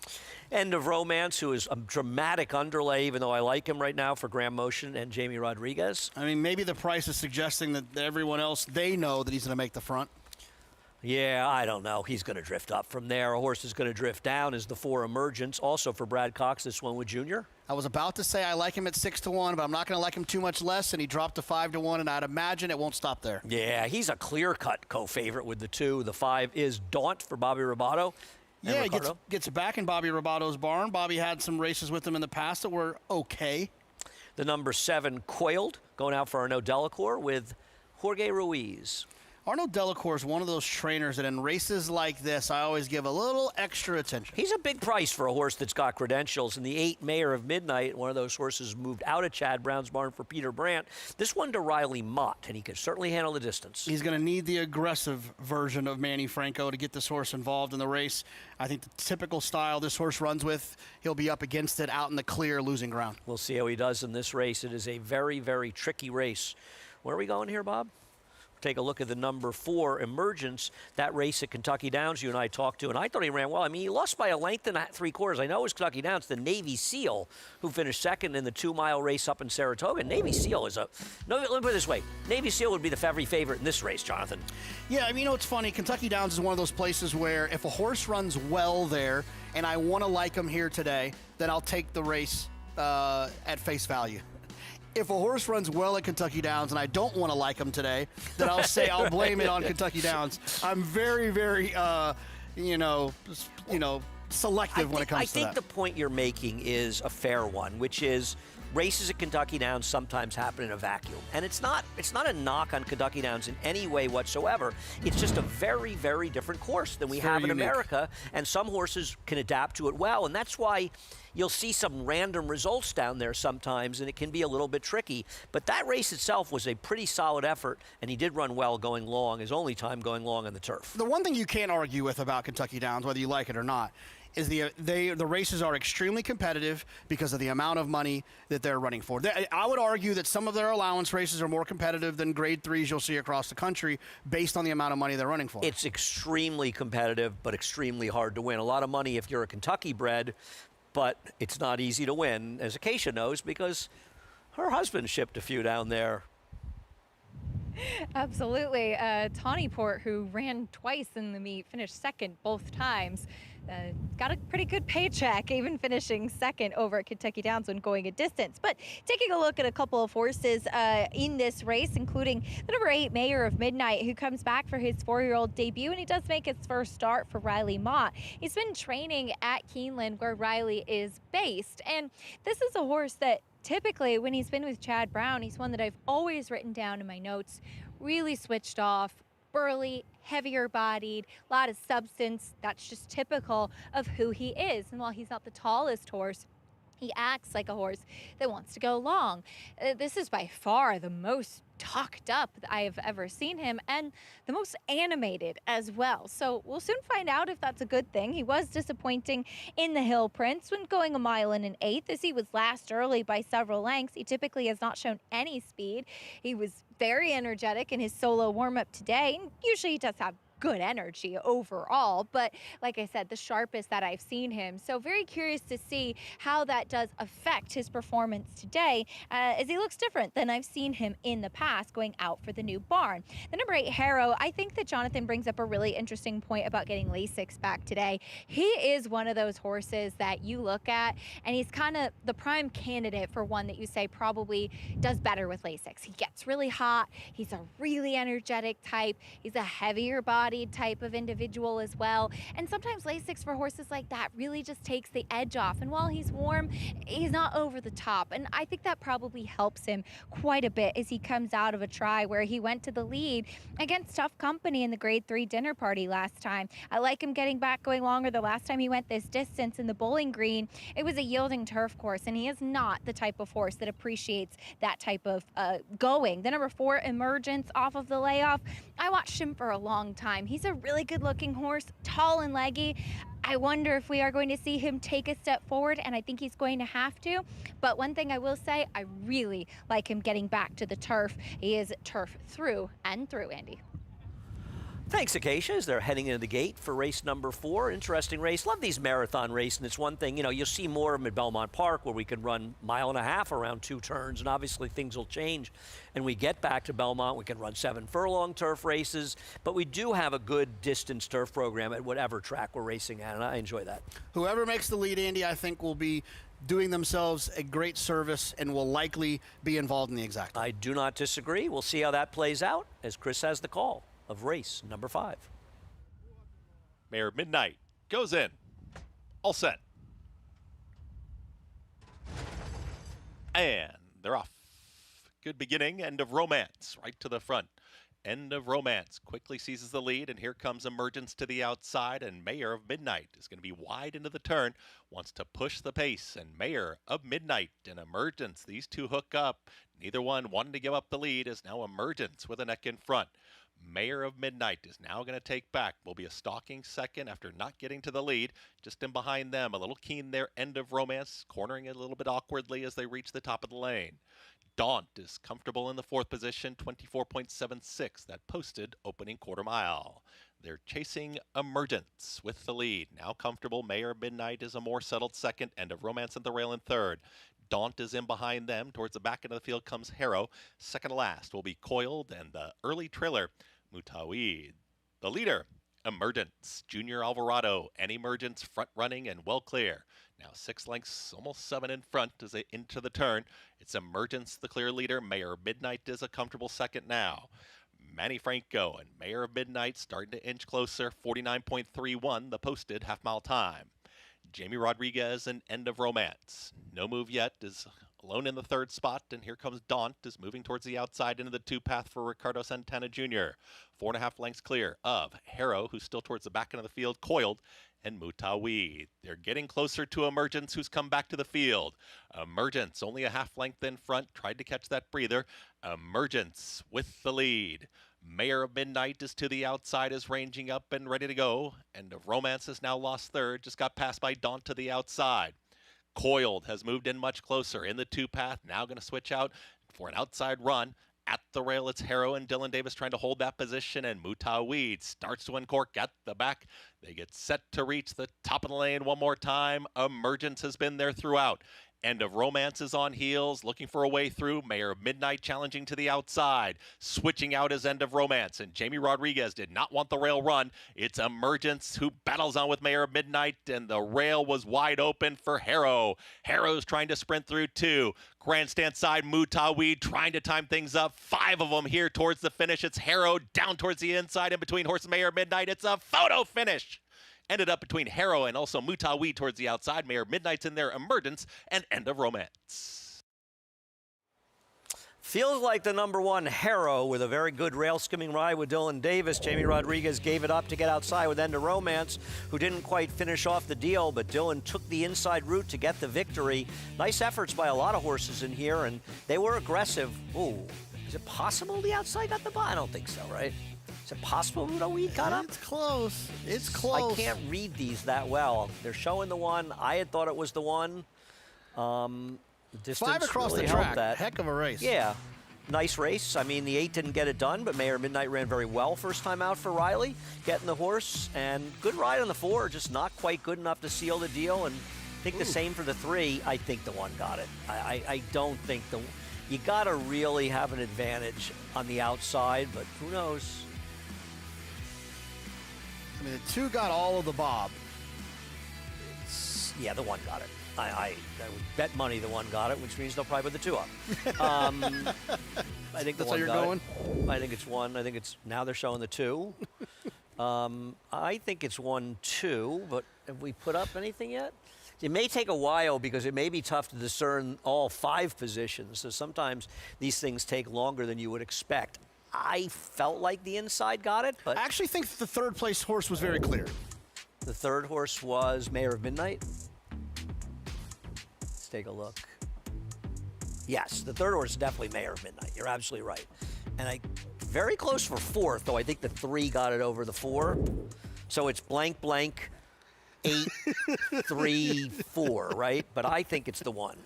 End of Romance, who is a dramatic underlay, even though I like him right now, for Graham Motion and Jamie Rodriguez. I mean, maybe the price is suggesting that everyone else, they know that he's going to make the front. Yeah, I don't know. He's going to drift up from there. A horse is going to drift down is the 4 Emergence. Also for Brad Cox, this one with Junior. I was about to say I like him at 6-1, but I'm not going to like him too much less, and he dropped to 5-1, and I'd imagine it won't stop there. Yeah, he's a clear-cut co-favorite with the 2. The 5 is Daunt for Bobby Roboto. Yeah, he gets back in Bobby Robato's barn. Bobby had some races with him in the past that were okay. The number 7, Coiled, going out for Arnaud Delacour with Jorge Ruiz. Arnaud Delacour is one of those trainers that in races like this, I always give a little extra attention. He's a big price for a horse that's got credentials. And the 8 Mayor of Midnight, one of those horses moved out of Chad Brown's barn for Peter Brandt. This one to Riley Mott, and he can certainly handle the distance. He's going to need the aggressive version of Manny Franco to get this horse involved in the race. I think the typical style this horse runs with, he'll be up against it out in the clear, losing ground. We'll see how he does in this race. It is a very, very tricky race. Where are we going here, Bob? take a look at the number 4, Emergence, that race at Kentucky Downs you and I talked to, and I thought he ran well. I mean, he lost by a length and 3/4. I know it was Kentucky Downs, the Navy SEAL, who finished second in the 2-mile race up in Saratoga. Navy SEAL is no, let me put it this way. Navy SEAL would be the favorite in this race, Jonathan. Yeah, I mean, you know, it's funny. Kentucky Downs is one of those places where if a horse runs well there and I want to like him here today, then I'll take the race at face value. If a horse runs well at Kentucky Downs and I don't want to like him today, then I'll blame it on Kentucky Downs. I'm very, very, selective when it comes to that. I think the point you're making is a fair one, which is races at Kentucky Downs sometimes happen in a vacuum. And it's not a knock on Kentucky Downs in any way whatsoever. It's just a very, very different course than we have in America. And some horses can adapt to it well. And that's why you'll see some random results down there sometimes, and it can be a little bit tricky. But that race itself was a pretty solid effort, and he did run well going long, his only time going long on the turf. The one thing you can't argue with about Kentucky Downs, whether you like it or not, is the races are extremely competitive because of the amount of money that they're running for. I would argue that some of their allowance races are more competitive than grade 3s you'll see across the country based on the amount of money they're running for. It's extremely competitive, but extremely hard to win. A lot of money if you're a Kentucky bred, but it's not easy to win, as Acacia knows, because her husband shipped a few down there. Absolutely. Tawny Port, who ran twice in the meet, finished second both times. Got a pretty good paycheck, even finishing second over at Kentucky Downs when going a distance. But taking a look at a couple of horses in this race, including the number 8, Mayor of Midnight, who comes back for his 4-year-old debut, and he does make his first start for Riley Mott. He's been training at Keeneland, where Riley is based, and this is a horse that typically, when he's been with Chad Brown, he's one that I've always written down in my notes, really switched off, burly, heavier bodied, a lot of substance. That's just typical of who he is. And while he's not the tallest horse, he acts like a horse that wants to go long. This is by far the most talked up that I have ever seen him, and the most animated as well. So we'll soon find out if that's a good thing. He was disappointing in the Hill Prince when going 1 mile and an 1/8, as he was last early by several lengths. He typically has not shown any speed. He was very energetic in his solo warm-up today, and usually he does have good energy overall, but like I said, the sharpest that I've seen him. So very curious to see how that does affect his performance today, as he looks different than I've seen him in the past going out for the new barn. The number 8, Harrow, I think that Jonathan brings up a really interesting point about getting Lasix back today. He is one of those horses that you look at, and he's kind of the prime candidate for one that you say probably does better with Lasix. He gets really hot. He's a really energetic type. He's a heavier body type of individual as well, and sometimes Lasix for horses like that really just takes the edge off, and while he's warm, he's not over the top, and I think that probably helps him quite a bit as he comes out of a try where he went to the lead against tough company in the grade 3 dinner party last time. I like him getting back going longer. The last time he went this distance in the Bowling Green, it was a yielding turf course, and he is not the type of horse that appreciates that type of going. The number 4, Emergence, off of the layoff, I watched him for a long time. He's a really good looking horse, tall and leggy. I wonder if we are going to see him take a step forward, and I think he's going to have to. But one thing I will say, I really like him getting back to the turf. He is turf through and through, Andy. Thanks, Acacia, as they're heading into the gate for race number 4. Interesting race. Love these marathon races, and it's one thing, you'll see more of them at Belmont Park where we can run 1.5 miles around 2 turns, and obviously things will change. And we get back to Belmont, we can run 7 furlong turf races, but we do have a good distance turf program at whatever track we're racing at, and I enjoy that. Whoever makes the lead, Andy, I think will be doing themselves a great service and will likely be involved in the exact. I do not disagree. We'll see how that plays out as Chris has the call of race number 5. Mayor Midnight goes in. All set. And they're off. Good beginning, end of Romance, right to the front. End of Romance quickly seizes the lead, and here comes Emergence to the outside, and Mayor of Midnight is going to be wide into the turn, wants to push the pace, and Mayor of Midnight and Emergence, these two hook up. Neither one wanting to give up the lead, is now Emergence with a neck in front. Mayor of Midnight is now going to take back. Will be a stalking second after not getting to the lead. Just in behind them, a little keen there, End of Romance, cornering it a little bit awkwardly as they reach the top of the lane. Daunt is comfortable in the 4th position, 24.76, that posted opening quarter mile. They're chasing Emergence with the lead. Now comfortable, Mayor Midnight is a more settled 2nd, End of Romance at the rail in 3rd. Daunt is in behind them. Towards the back end of the field comes Harrow. 2nd to last will be Coiled, and the early trailer, Mutaweed. The leader, Emergence, Junior Alvarado, and Emergence front running and well clear. Now 6 lengths, almost 7 in front as they into the turn. It's Emergence, the clear leader. Mayor Midnight is a comfortable 2nd now. Manny Franco and Mayor of Midnight starting to inch closer, 49.31, the posted half-mile time. Jamie Rodriguez and End of Romance. No move yet, is alone in the 3rd spot, and here comes Daunt, is moving towards the outside into the 2-path for Ricardo Santana Jr. 4.5 lengths clear of Harrow, who's still towards the back end of the field, Coiled, and Mutaweed. They're getting closer to Emergence, who's come back to the field. Emergence, only a half length in front, tried to catch that breather. Emergence with the lead. Mayor of Midnight is to the outside, is ranging up and ready to go. End of Romance has now lost 3rd, just got passed by Daunt to the outside. Coiled has moved in much closer in the 2-path, now going to switch out for an outside run. At the rail, it's Harrow and Dylan Davis trying to hold that position, and Mutaweed starts to uncork at the back. They get set to reach the top of the lane one more time. Emergence has been there throughout. End of Romance is on heels, looking for a way through. Mayor of Midnight challenging to the outside. Switching out is End of Romance, and Jamie Rodriguez did not want the rail run. It's Emergence who battles on with Mayor of Midnight, and the rail was wide open for Harrow. Harrow's trying to sprint through 2. Grandstand side, Mutaweed trying to time things up. 5 of them here towards the finish. It's Harrow down towards the inside in between Horse and Mayor of Midnight. It's a photo finish. Ended up between Harrow and also Mutaweed towards the outside. Mayor Midnight's in there, Emergence, and End of Romance. Feels like the number 1 Harrow with a very good rail skimming ride with Dylan Davis. Jamie Rodriguez gave it up to get outside with End of Romance, who didn't quite finish off the deal, but Dylan took the inside route to get the victory. Nice efforts by a lot of horses in here, and they were aggressive. Ooh, is it possible the outside got the ball? I don't think so, right? Is it possible Mutaweed got up? It's close. It's close. I can't read these that well. They're showing the 1. I had thought it was the 1. Distance 5 across really the track. that. Heck of a race. Yeah. Nice race. I mean, the 8 didn't get it done, but Mayor Midnight ran very well first time out for Riley, getting the horse. And good ride on the 4, just not quite good enough to seal the deal. And I think the same for the 3. I think the 1 got it. I don't think you got to really have an advantage on the outside, but who knows? I mean, the 2 got all of the bob. Yeah, the 1 got it. I would bet money the 1 got it, which means they'll probably put the 2 up. I think the That's 1 how you're got going? it. I think it's 1. I think it's now they're showing the 2. I think it's 1-2, but have we put up anything yet? It may take a while because it may be tough to discern all 5 positions. So sometimes these things take longer than you would expect. I felt like the inside got it, but I actually think the 3rd place horse was very clear. The 3rd horse was Mayor of Midnight. Let's take a look. Yes, the 3rd horse is definitely Mayor of Midnight. You're absolutely right. And very close for 4th, though I think the 3 got it over the 4. So it's blank, blank, 8, 3, 4, right? But I think it's the 1.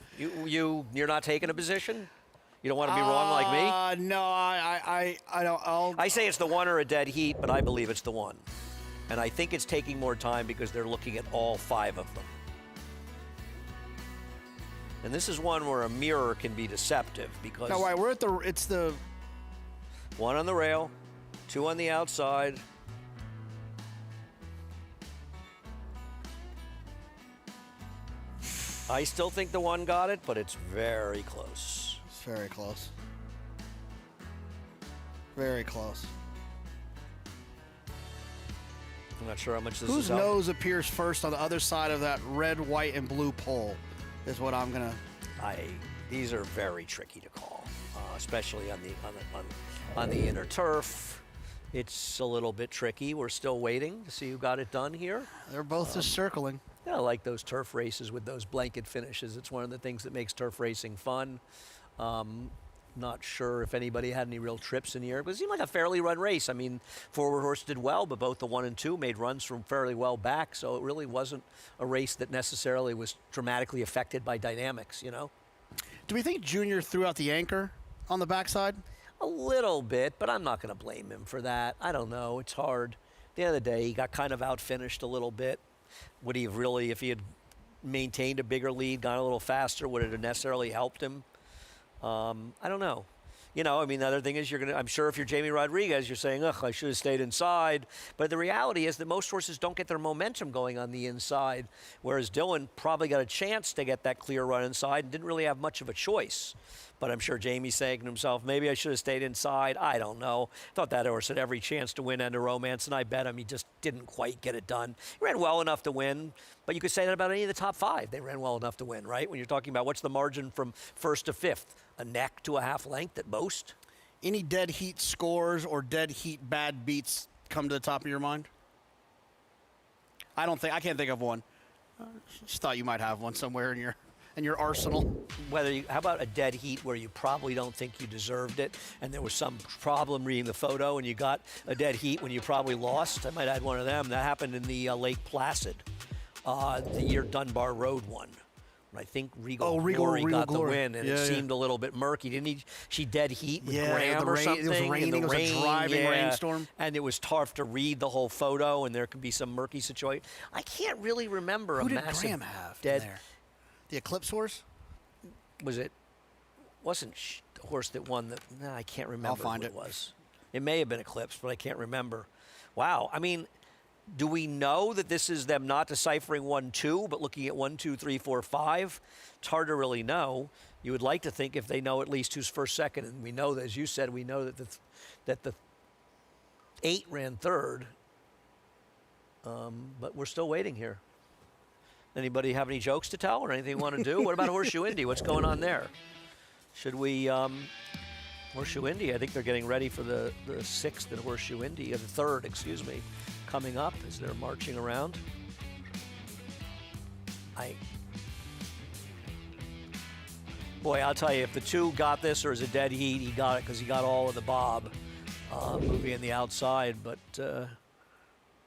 You're not taking a position? You don't want to be wrong like me? No, I don't. I say it's the 1 or a dead heat, but I believe it's the 1. And I think it's taking more time because they're looking at all 5 of them. And this is one where a mirror can be deceptive because... No, we're at it's the... 1 on the rail, 2 on the outside. I still think the 1 got it, but it's very close. It's very close. Very close. I'm not sure how much this Whose is up. nose appears first on the other side of that red, white, and blue pole is what I'm gonna... These are very tricky to call, especially on the inner turf. It's a little bit tricky. We're still waiting to see who got it done here. They're both just circling. Yeah, I like those turf races with those blanket finishes. It's one of the things that makes turf racing fun. Not sure if anybody had any real trips in the air, but it seemed like a fairly run race. I mean, Forward Horse did well, but both the 1 and 2 made runs from fairly well back, so it really wasn't a race that necessarily was dramatically affected by dynamics, you know? Do we think Junior threw out the anchor on the backside? A little bit, but I'm not going to blame him for that. I don't know. It's hard. At the end of the day, he got kind of outfinished a little bit. Would he have really, if he had maintained a bigger lead, gone a little faster, would it have necessarily helped him? I don't know. You know, I mean, the other thing is I'm sure if you're Jamie Rodriguez, you're saying, ugh, I should have stayed inside. But the reality is that most horses don't get their momentum going on the inside, whereas Dylan probably got a chance to get that clear run inside and didn't really have much of a choice. But I'm sure Jamie's saying to himself, maybe I should have stayed inside. I don't know. Thought that horse had every chance to win End of Romance, and I bet him he just didn't quite get it done. He ran well enough to win, but you could say that about any of the top 5. They ran well enough to win, right? When you're talking about what's the margin from first to fifth, a neck to a half length at most. Any dead heat scores or dead heat bad beats come to the top of your mind? I can't think of one. Just thought you might have one somewhere in your arsenal. How about a dead heat where you probably don't think you deserved it and there was some problem reading the photo and you got a dead heat when you probably lost? I might add one of them. That happened in the Lake Placid, the year Dunbar Road won. I think Regal Glory got the win, and it seemed a little bit murky. Didn't she dead heat with Graham or something? It was raining. It was a driving rainstorm. And it was tough to read the whole photo, and there could be some murky situation. I can't really remember Who a did massive Graham have dead. there? The Eclipse horse? Wasn't the horse that won the... No, I can't remember I'll find who it. it was. It may have been Eclipse, but I can't remember. Wow. I mean, do we know that this is them not deciphering 1-2, but looking at 1, 2, 3, 4, 5? It's hard to really know. You would like to think if they know at least who's first, second, and we know that, as you said, we know that the 8 ran third, but we're still waiting here. Anybody have any jokes to tell or anything you want to do? What about Horseshoe Indy? What's going on there? Should we Horseshoe Indy? I think they're getting ready for the 6th at Horseshoe Indy, the 3rd, excuse me, coming up as they're marching around. Boy, I'll tell you, if the 2 got this or is a dead heat, he got it because he got all of the bob moving in the outside. But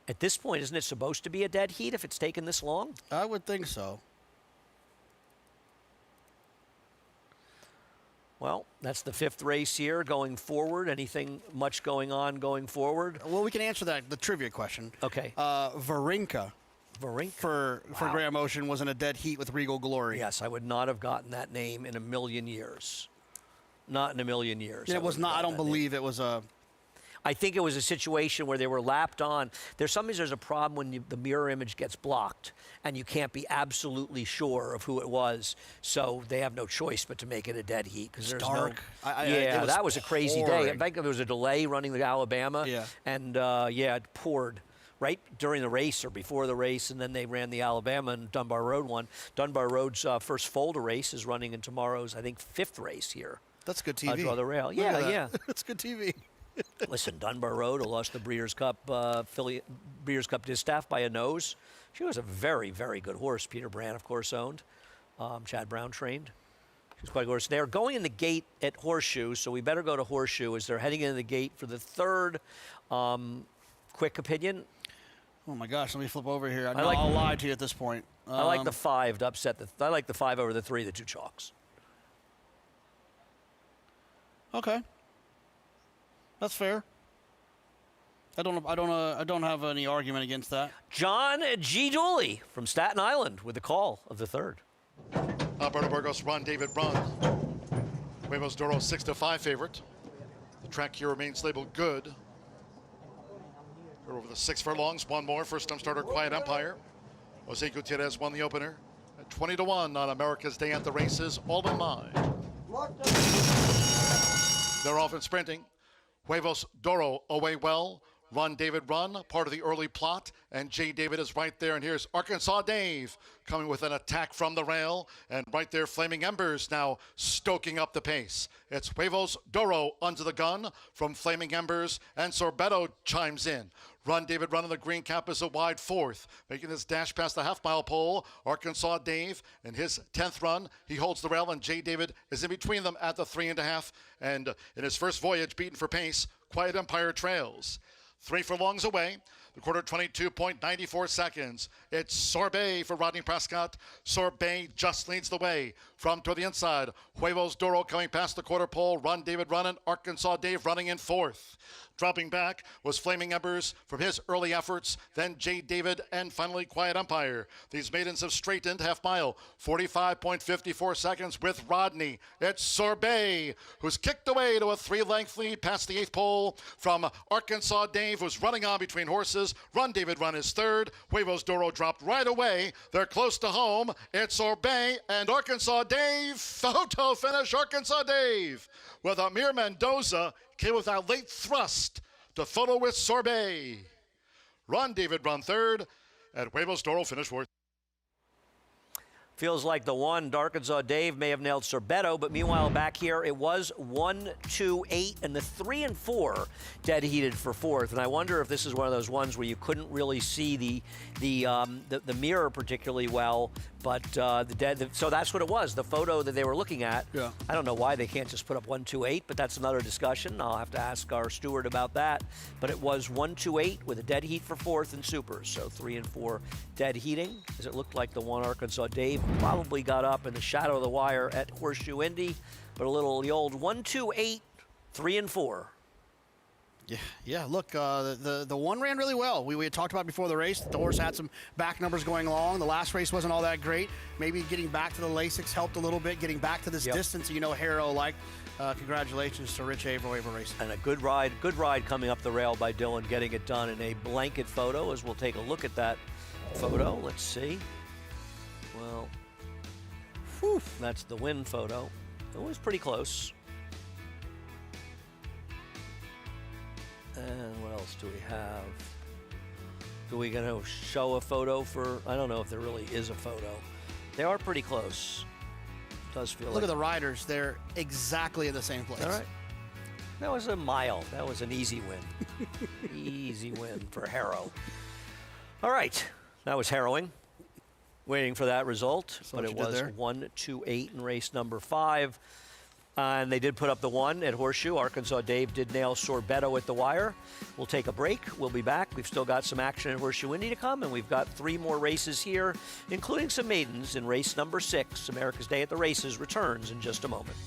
at this point, isn't it supposed to be a dead heat if it's taken this long? I would think so. Well, that's the 5th race here going forward. Anything much going on going forward? Well, we can answer the trivia question. Okay. Varinka. For Graham Ocean was in a dead heat with Regal Glory. Yes, I would not have gotten that name in a million years. Not in a million years. Yeah, it was not. I don't believe it was a... I think it was a situation where they were lapped on. Sometimes there's a problem when the mirror image gets blocked and you can't be absolutely sure of who it was. So they have no choice but to make it a dead heat because there's dark. That was a crazy day. In fact, there was a delay running the Alabama. Yeah. And it poured right during the race or before the race, and then they ran the Alabama and Dunbar Road won. Dunbar Road's first Folder race is running in tomorrow's, I think, 5th race here. That's good TV. Draw the Rail. Look Yeah. That's good TV. Listen, Dunbar Road lost the Breeders' Cup Distaff by a nose. She was a very, very good horse. Peter Brand, of course, owned. Chad Brown trained. She was quite a good horse. They're going in the gate at Horseshoe, so we better go to Horseshoe as they're heading into the gate for the 3rd. Quick opinion? Oh, my gosh. Let me flip over here. I'll lie to you at this point. I like the 5 to upset I like the 5 over the 3, the 2 chalks. Okay. That's fair. I don't have any argument against that. John G. Dooley from Staten Island with the call of the 3rd. Alberto Burgos run, David Run. Huevos Doro 6-5 favorite. The track here remains labeled good. We're over the 6 furlongs, one more. First time starter, Quiet Empire. Jose Gutierrez won the opener at 20-1 on America's Day at the Races, all in mind. They're off and sprinting. Huevos Doro away well. Run, David, run. Part of the early plot. And J. David is right there. And here's Arkansas Dave coming with an attack from the rail. And right there, Flaming Embers now stoking up the pace. It's Huevos Doro under the gun from Flaming Embers. And Sorbetto chimes in. Run, David, run on the green cap is a wide 4th. Making this dash past the half-mile pole. Arkansas Dave in his 10th run. He holds the rail, and J. David is in between them at the 3.5. And in his first voyage, beaten for pace, Quiet Empire trails. 3 furlongs away. The quarter 22.94 seconds. It's Sorbet for Rodney Prescott. Sorbet just leads the way from to the inside. Huevos Doro coming past the quarter pole. Run David running. Arkansas Dave running in fourth. Dropping back was Flaming Embers from his early efforts, then J. David, and finally Quiet Umpire. These maidens have straightened half mile, 45.54 seconds with Rodney. It's Sorbet, who's kicked away to a 3-length lead past the 8th pole from Arkansas Dave, who's running on between horses. Run David Run is third. Huevos Doro dropped right away. They're close to home. It's Sorbet and Arkansas Dave. Photo finish, Arkansas Dave, with Amir Mendoza came with that late thrust to photo with Sorbet. Run David Run third, and Huevos Doro finished fourth. Feels like the one, Arkansas Dave may have nailed Sorbetto, but meanwhile back here it was 1, 2, 8, and the 3 and 4 dead heated for fourth. And I wonder if this is one of those ones where you couldn't really see the mirror particularly well, but so that's what it was, the photo that they were looking at. Yeah. I don't know why they can't just put up 1, 2, 8, but that's another discussion. I'll have to ask our steward about that. But it was 1, 2, 8 with a dead heat for fourth and supers. So 3 and 4 dead heating, as it looked like the one Arkansas Dave probably got up in the shadow of the wire at Horseshoe Indy, but the old 1, 2, 8, 3 and 4. Yeah. Look, the one ran really well. We had talked about before the race. The horse had some back numbers going along. The last race wasn't all that great. Maybe getting back to the Lasix helped a little bit. Getting back to this distance, Harrow liked. Congratulations to Rich Averill Racing. And a good ride coming up the rail by Dylan, getting it done in a blanket photo. As we'll take a look at that photo. Let's see. Well, that's the win photo. It was pretty close. And what else do we have? Are we going to show a photo for, I don't know if there really is a photo. They are pretty close. It does feel Look at the riders. They're exactly in the same place. All right. That was a mile. That was an easy win. Easy win for Harrow. All right. That was harrowing. Waiting for that result. But it was 1, 2, 8 in race number 5. And they did put up the 1 at Horseshoe. Arkansas Dave did nail Sorbetto at the wire. We'll take a break. We'll be back. We've still got some action at Horseshoe Indy to come, and we've got 3 more races here, including some maidens in race number 6. America's Day at the Races returns in just a moment.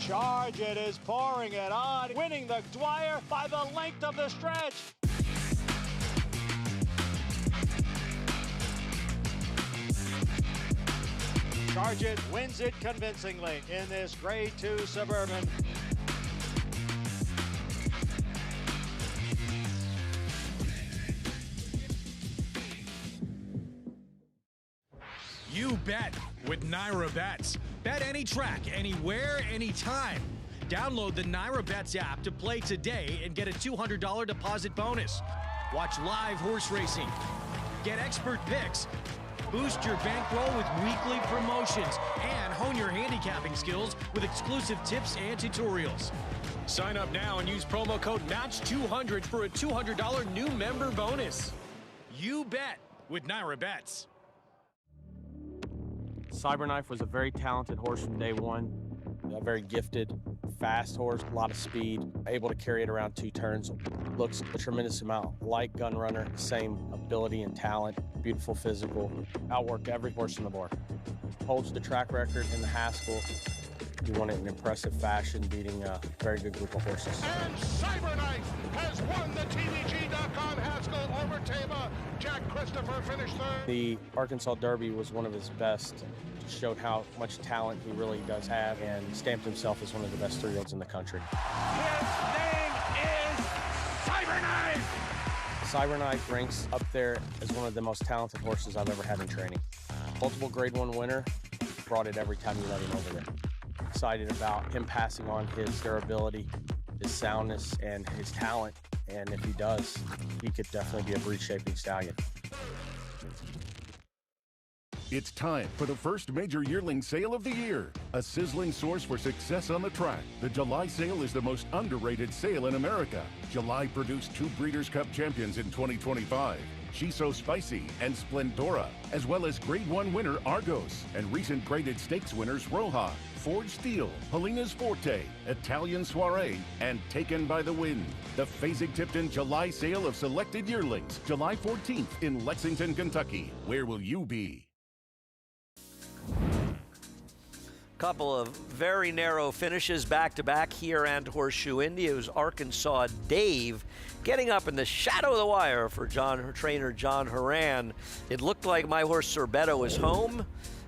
Charge, it is pouring it on, winning the Dwyer by the length of the stretch. Charge It wins it convincingly in this Grade 2 Suburban. You bet with Naira Bets. Bet any track, anywhere, anytime. Download the Naira Bets app to play today and get a $200 deposit bonus. Watch live horse racing. Get expert picks. Boost your bankroll with weekly promotions and hone your handicapping skills with exclusive tips and tutorials. Sign up now and use promo code MATCH200 for a $200 new member bonus. You bet with Naira Bets. Cyberknife was a very talented horse from day one. A very gifted, fast horse, a lot of speed, able to carry it around 2 turns. Looks a tremendous amount like Gunrunner, same ability and talent, beautiful physical, outworked every horse in the board. Holds the track record in the Haskell. He won it in impressive fashion, beating a very good group of horses. And Cyberknife has won the TVG.com Haskell over Tama. Jack Christopher finished third. The Arkansas Derby was one of his best. Showed how much talent he really does have and stamped himself as one of the best 3-year-olds in the country. His name is Cyberknife! Cyberknife ranks up there as one of the most talented horses I've ever had in training. Multiple Grade 1 winner, brought it every time you let him over there. Excited about him passing on his durability, his soundness, and his talent. And if he does, he could definitely be a breed-shaping stallion. It's time for the first major yearling sale of the year. A sizzling source for success on the track. The July sale is the most underrated sale in America. July produced 2 Breeders' Cup champions in 2025. Shiso Spicy and Splendora, as well as Grade 1 winner Argos, and recent graded stakes winners Roja, Forge Steel, Helena's Forte, Italian Soiree, and Taken by the Wind. The Fasig-Tipton July sale of selected yearlings, July 14th in Lexington, Kentucky. Where will you be? Couple of very narrow finishes back-to-back here and Horseshoe Indy. It was Arkansas Dave getting up in the shadow of the wire for trainer John Horan. It looked like my horse Sorbetto was home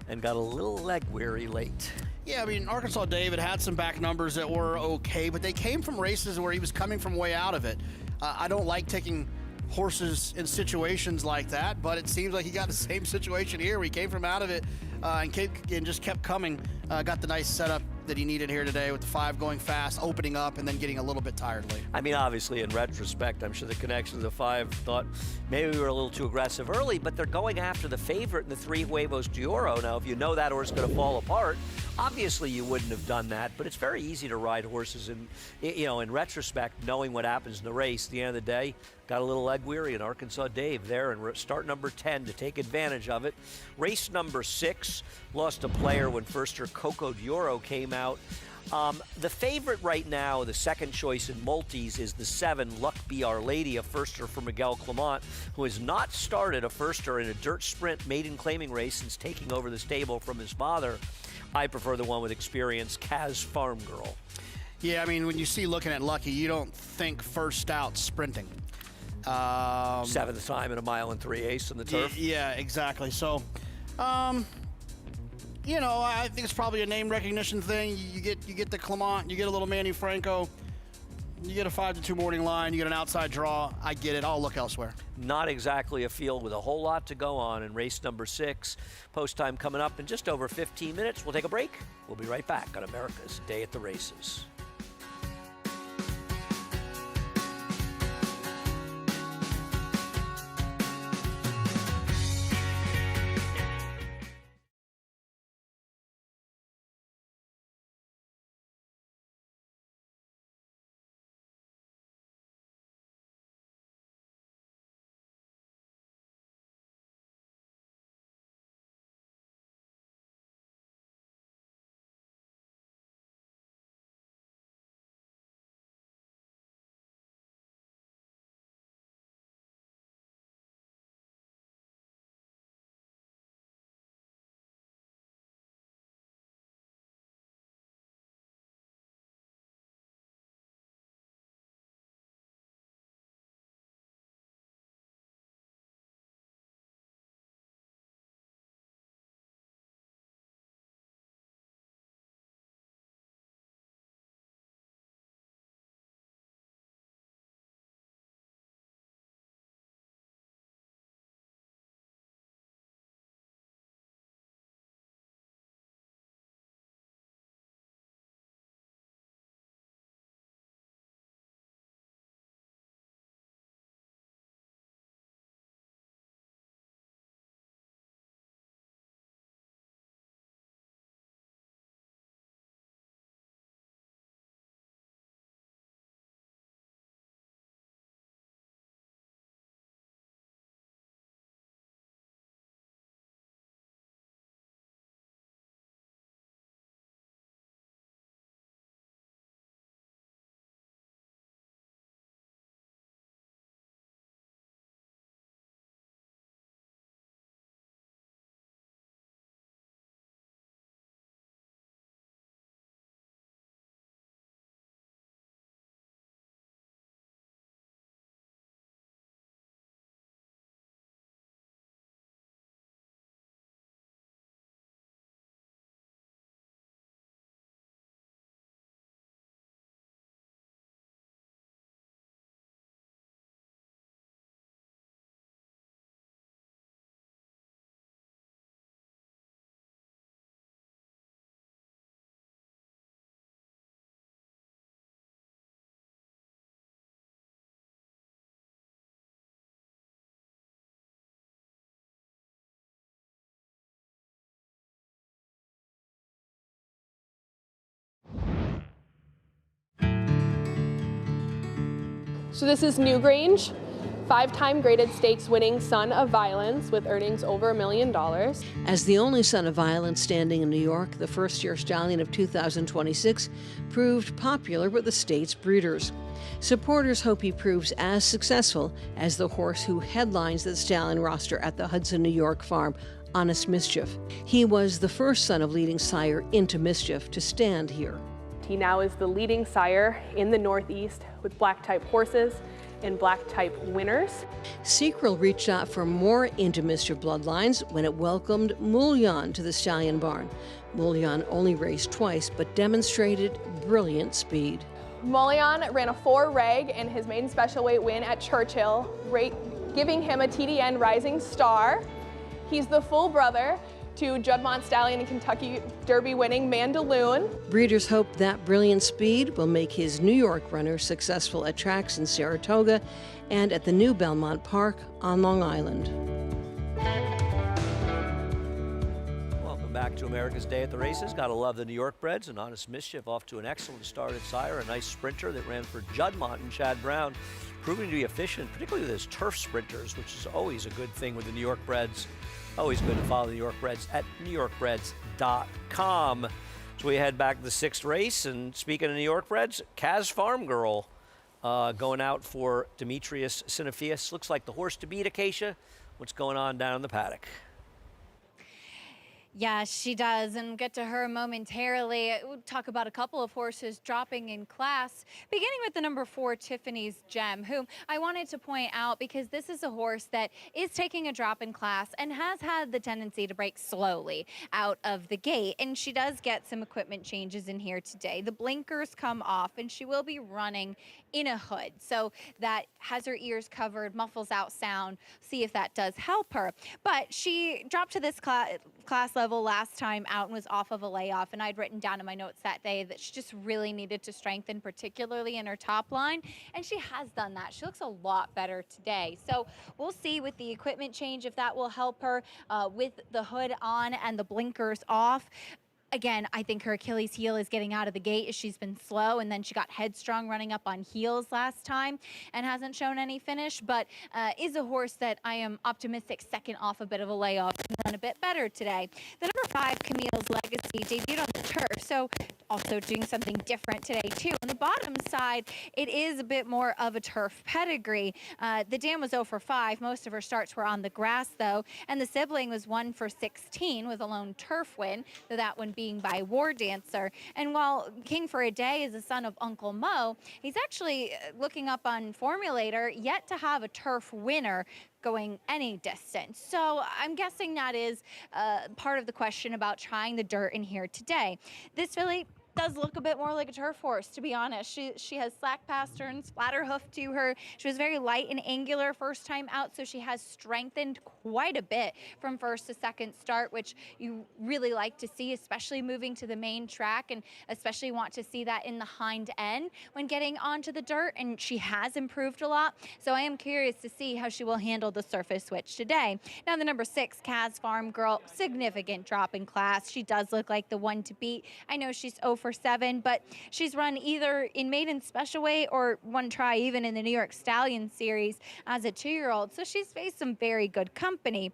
and got a little leg weary late. Yeah, I mean, Arkansas Dave had some back numbers that were okay, but they came from races where he was coming from way out of it. I don't like taking horses in situations like that, but it seems like he got the same situation here where he came from out of it and just kept coming. Got the nice setup that he needed here today with the 5 going fast, opening up, and then getting a little bit tired late. I mean, obviously, in retrospect, I'm sure the connections of 5 thought maybe we were a little too aggressive early, but they're going after the favorite in the 3 Huevos de Oro. Now, if you know that horse is going to fall apart, obviously you wouldn't have done that, but it's very easy to ride horses in retrospect, knowing what happens in the race. At the end of the day, got a little leg weary, and Arkansas Dave there in start number 10 to take advantage of it. Race number 6, lost a player when firster Coco de Oro came out. The favorite right now, the second choice in multis, is the 7, Luck Be Our Lady, a firster for Miguel Clement, who has not started a firster in a dirt sprint maiden claiming race since taking over the stable from his father. I prefer the one with experience, Kaz Farm Girl. Yeah, I mean, when you see looking at Lucky, you don't think first out sprinting. 7th time in a 1 3/8 on the turf. Yeah, exactly. So, you know, I think it's probably a name recognition thing. You get the Clement, you get a little Manny Franco, you get a 5-2 morning line, you get an outside draw. I get it. I'll look elsewhere. Not exactly a field with a whole lot to go on in race number 6. Post time coming up in just over 15 minutes. We'll take a break. We'll be right back on America's Day at the Races. So this is Newgrange, 5-time graded stakes winning son of Violence with earnings over $1 million. As the only son of Violence standing in New York, the first-year stallion of 2026 proved popular with the state's breeders. Supporters hope he proves as successful as the horse who headlines the stallion roster at the Hudson, New York farm, Honest Mischief. He was the first son of leading sire Into Mischief to stand here. He now is the leading sire in the Northeast with black-type horses and black-type winners. Sequel reached out for more Into Mischief bloodlines when it welcomed Mullion to the stallion barn. Mullion only raced twice, but demonstrated brilliant speed. Mullion ran a 4 reg in his maiden special weight win at Churchill, giving him a TDN Rising Star. He's the full brother to Juddmonte Stallion and Kentucky Derby winning Mandaloon. Breeders hope that brilliant speed will make his New York runner successful at tracks in Saratoga and at the new Belmont Park on Long Island. Welcome back to America's Day at the Races. Gotta love the New York breds, and Honest Mischief off to an excellent start at sire. A nice sprinter that ran for Juddmonte and Chad Brown, proving to be efficient, particularly with his turf sprinters, which is always a good thing with the New York breds. Always good to follow the New York Breds at NewYorkBreds.com. So we head back to the 6th race, and speaking of New York Breds, Kaz Farm Girl going out for Demetrius Sinafius. Looks like the horse to beat, Acacia. What's going on down in the paddock? Yeah, she does, and get to her momentarily. We'll talk about a couple of horses dropping in class, beginning with the number 4, Tiffany's Gem, whom I wanted to point out because this is a horse that is taking a drop in class and has had the tendency to break slowly out of the gate, and she does get some equipment changes in here today. The blinkers come off, and she will be running in a hood, so that has her ears covered, muffles out sound, see if that does help her. But she dropped to this class level last time out and was off of a layoff, and I'd written down in my notes that day that she just really needed to strengthen, particularly in her top line, and she has done that. She looks a lot better today, so we'll see with the equipment change if that will help her with the hood on and the blinkers off. Again, I think her Achilles heel is getting out of the gate as she's been slow, and then she got headstrong running up on heels last time and hasn't shown any finish, but is a horse that I am optimistic second off a bit of a layoff and run a bit better today. The number 5, Camille's Legacy, debuted on the turf, so also doing something different today too. On the bottom side, it is a bit more of a turf pedigree. The dam was 0 for 5. Most of her starts were on the grass though, and the sibling was 1 for 16 with a lone turf win, though that one being by War Dancer. And while King for a Day is the son of Uncle Mo, he's actually, looking up on Formulator, yet to have a turf winner going any distance. So I'm guessing that is part of the question about trying the dirt in here today. This filly does look a bit more like a turf horse, to be honest. She has slack pasterns, flatter hoof to her. She was very light and angular first time out, so she has strengthened quite a bit from first to second start, which you really like to see, especially moving to the main track, and especially want to see that in the hind end when getting onto the dirt, and she has improved a lot. So I am curious to see how she will handle the surface switch today. Now the number 6, Kaz Farm Girl, significant drop in class. She does look like the one to beat. I know she's 0 for 7, but she's run either in maiden special weight or one try even in the New York Stallion series as a 2-year-old, so she's faced some very good company.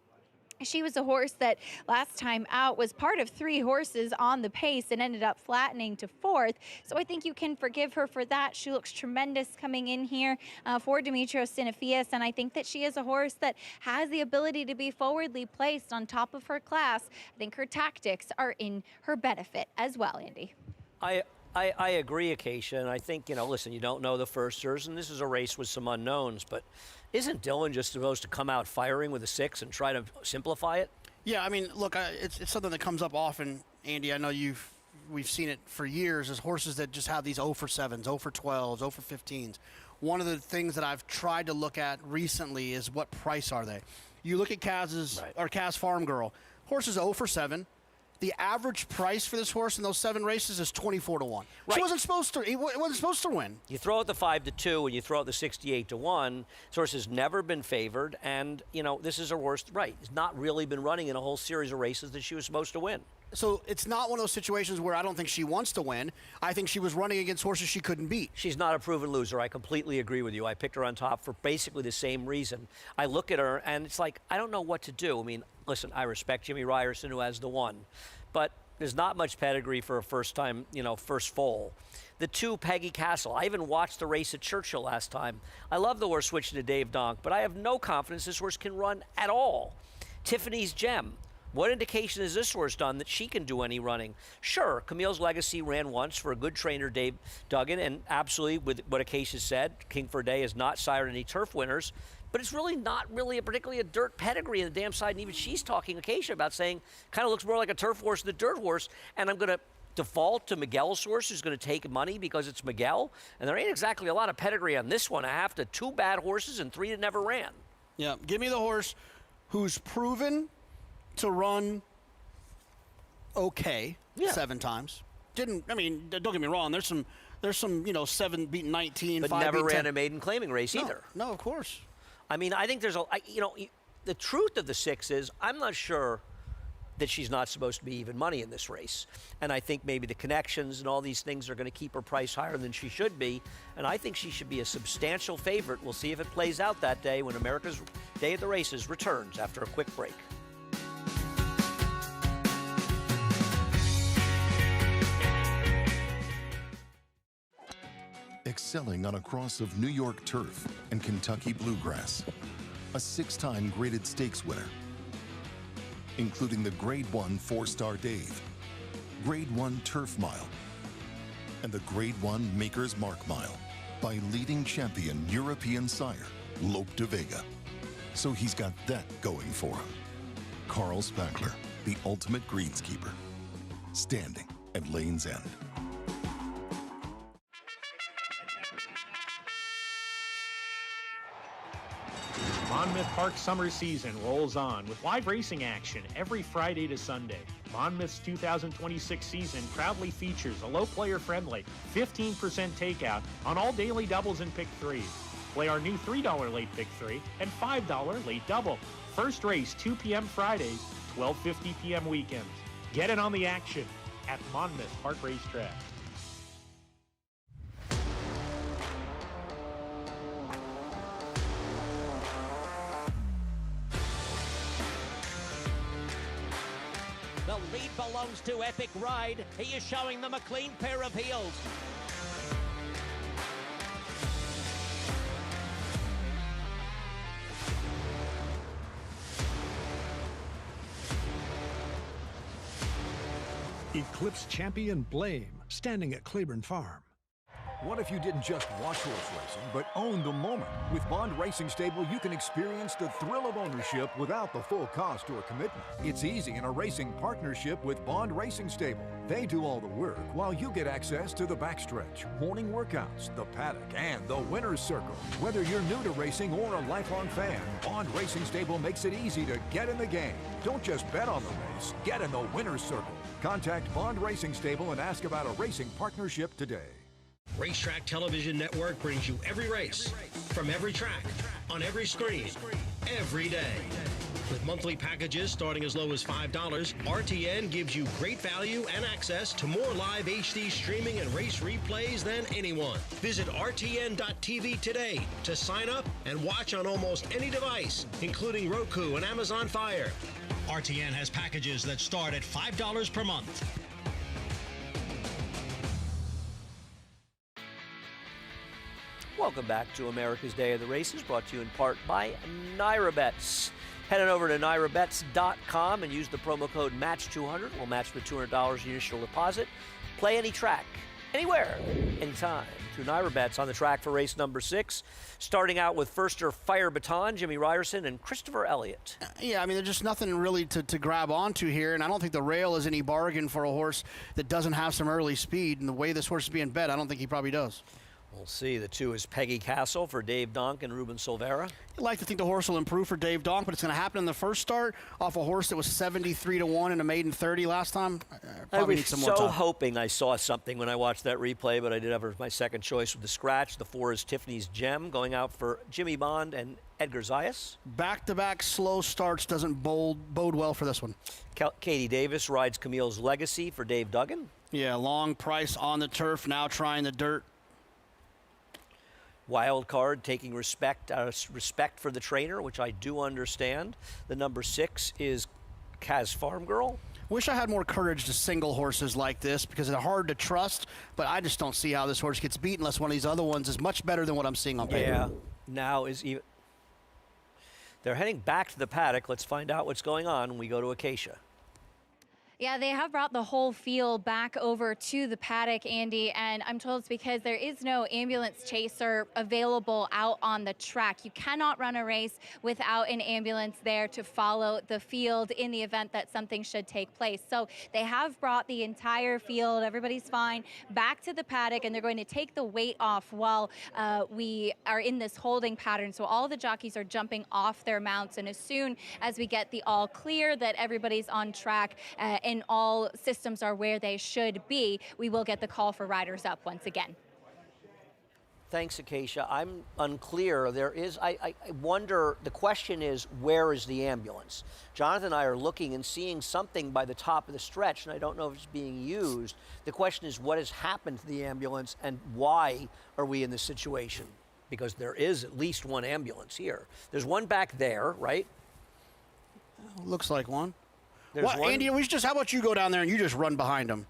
She was a horse that last time out was part of 3 horses on the pace and ended up flattening to 4th. So I think you can forgive her for that. She looks tremendous coming in here for Demetrius Sinafius, and I think that she is a horse that has the ability to be forwardly placed on top of her class. I think her tactics are in her benefit as well, Andy. I agree, Acacia, and I think, listen, you don't know the firsters, and this is a race with some unknowns, but isn't Dylan just supposed to come out firing with a 6 and try to simplify it? Yeah, I mean, look, it's something that comes up often, Andy. I know we've seen it for years as horses that just have these 0 for 7s, 0 for 12s, 0 for 15s. One of the things that I've tried to look at recently is what price are they? You look at Kaz Farm Girl. Horse is 0 for 7. The average price for this horse in those 7 races is 24 to 1. Right. He wasn't supposed to win. You throw out the 5 to 2 and you throw out the 68 to 1. This horse has never been favored, and this is a horse, right, has not really been running in a whole series of races that she was supposed to win. So it's not one of those situations where I don't think she wants to win. I think she was running against horses she couldn't beat. She's not a proven loser. I completely agree with you. I picked her on top for basically the same reason. I look at her, and it's like, I don't know what to do. I mean, listen, I respect Jimmy Ryerson, who has the one, but there's not much pedigree for a first-time, first foal. The 2, Peggy Castle. I even watched the race at Churchill last time. I love the horse switching to Dave Donk, but I have no confidence this horse can run at all. Tiffany's Gem. What indication has this horse done that she can do any running? Sure, Camille's Legacy ran once for a good trainer, Dave Duggan, and absolutely, with what Acacia said, King for a Day has not sired any turf winners, but it's really not really particularly a dirt pedigree in the damn side, and even she's talking, Acacia, about saying, kind of looks more like a turf horse than a dirt horse, and I'm going to default to Miguel's horse, who's going to take money because it's Miguel, and there ain't exactly a lot of pedigree on this one. I have to 2 bad horses and 3 that never ran. Yeah, give me the horse who's proven to run okay 7 times. Don't get me wrong, there's some 7 beating 19, but 5 never beating ran 10. a maiden claiming race either. No, of course. I mean, I think there's the truth of the 6 is I'm not sure that she's not supposed to be even money in this race. And I think maybe the connections and all these things are going to keep her price higher than she should be. And I think she should be a substantial favorite. We'll see if it plays out that day when America's Day at the Races returns after a quick break. Excelling on a cross of New York turf and Kentucky bluegrass. A 6-time graded stakes winner, including the Grade 1 4-Star Dave, Grade 1 Turf Mile, and the Grade 1 Maker's Mark Mile by leading champion European sire, Lope de Vega. So he's got that going for him. Carl Spackler, the ultimate greenskeeper, standing at Lane's End. Monmouth Park summer season rolls on with live racing action every Friday to Sunday. Monmouth's 2026 season proudly features a low-player-friendly 15% takeout on all daily doubles and pick threes. Play our new $3 late pick three and $5 late double. First race 2 p.m. Fridays, 12:50 p.m. weekends. Get in on the action at Monmouth Park Racetrack. The lead belongs to Epic Ride. He is showing them a clean pair of heels. Eclipse champion Blame, standing at Claiborne Farm. What if you didn't just watch horse racing, but own the moment? With Bond Racing Stable, you can experience the thrill of ownership without the full cost or commitment. It's easy in a racing partnership with Bond Racing Stable. They do all the work while you get access to the backstretch, morning workouts, the paddock, and the winner's circle. Whether you're new to racing or a lifelong fan, Bond Racing Stable makes it easy to get in the game. Don't just bet on the race, get in the winner's circle. Contact Bond Racing Stable and ask about a racing partnership today. Racetrack Television Network brings you every race, from every track, on every screen, every day. With monthly packages starting as low as $5, RTN gives you great value and access to more live HD streaming and race replays than anyone. Visit RTN.tv today to sign up and watch on almost any device, including Roku and Amazon Fire. RTN has packages that start at $5 per month. Welcome back to America's Day of the Races, brought to you in part by NyraBets. Head on over to nyrabets.com and use the promo code MATCH200. We'll match the $200 initial deposit. Play any track, anywhere, anytime, through NyraBets on the track for race number 6. Starting out with firster Fire Baton, Jimmy Ryerson, and Christopher Elliott. Yeah, I mean, there's just nothing really to grab onto here, and I don't think the rail is any bargain for a horse that doesn't have some early speed. And the way this horse is being bet, I don't think he probably does. We'll see. The 2 is Peggy Castle for Dave Donk and Ruben Silvera. You'd like to think the horse will improve for Dave Donk, but it's going to happen in the first start off a horse that was 73-1 and a maiden 30 last time. I was need some more so time. hoping I saw something when I watched that replay, but I did have her as my second choice with the scratch. The 4 is Tiffany's Gem, going out for Jimmy Bond and Edgar Zayas. Back-to-back slow starts doesn't bode well for this one. Katie Davis rides Camille's Legacy for Dave Duggan. Yeah, long price on the turf, now trying the dirt. Wild card taking respect for the trainer, which I do understand. The number 6 is Kaz Farm Girl. Wish I had more courage to single horses like this because they're hard to trust, but I just don't see how this horse gets beat unless one of these other ones is much better than what I'm seeing on paper. Yeah, now is even. They're heading back to the paddock. Let's find out what's going on when we go to Acacia. Yeah, they have brought the whole field back over to the paddock, Andy, and I'm told it's because there is no ambulance chaser available out on the track. You cannot run a race without an ambulance there to follow the field in the event that something should take place. So they have brought the entire field, everybody's fine, back to the paddock, and they're going to take the weight off while we are in this holding pattern. So all the jockeys are jumping off their mounts, and as soon as we get the all clear that everybody's on track and all systems are where they should be, we will get the call for riders up once again. Thanks, Acacia. I'm unclear. I wonder, the question is, where is the ambulance? Jonathan and I are looking and seeing something by the top of the stretch, and I don't know if it's being used. The question is, what has happened to the ambulance, and why are we in this situation? Because there is at least one ambulance here. There's one back there, right? Looks like one. Well, Andy, how about you go down there and you just run behind him?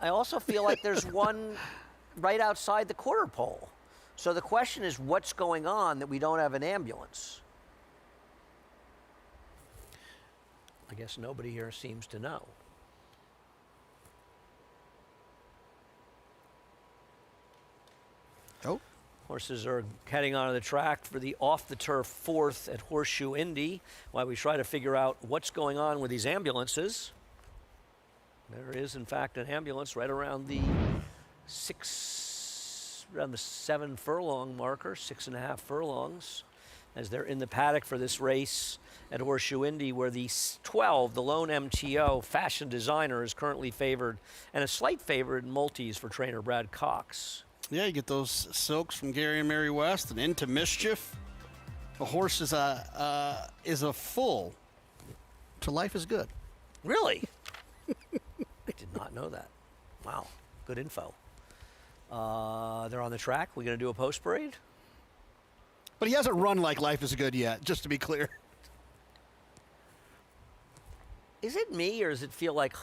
I also feel like there's one right outside the quarter pole. So the question is, what's going on that we don't have an ambulance? I guess nobody here seems to know. Oh. Horses are heading onto the track for the off-the-turf 4th at Horseshoe Indy while we try to figure out what's going on with these ambulances. There is, in fact, an ambulance right around the 7 furlong marker, 6.5 furlongs, as they're in the paddock for this race at Horseshoe Indy, where the 12, the lone MTO, Fashion Designer, is currently favored, and a slight favorite in multis for trainer Brad Cox. Yeah, you get those silks from Gary and Mary West and Into Mischief. The horse is a fool to Life is Good. Really? I did not know that. Wow, good info. They're on the track. We're going to do a post parade? But he hasn't run like Life is Good yet, just to be clear. Is it me, or does it feel like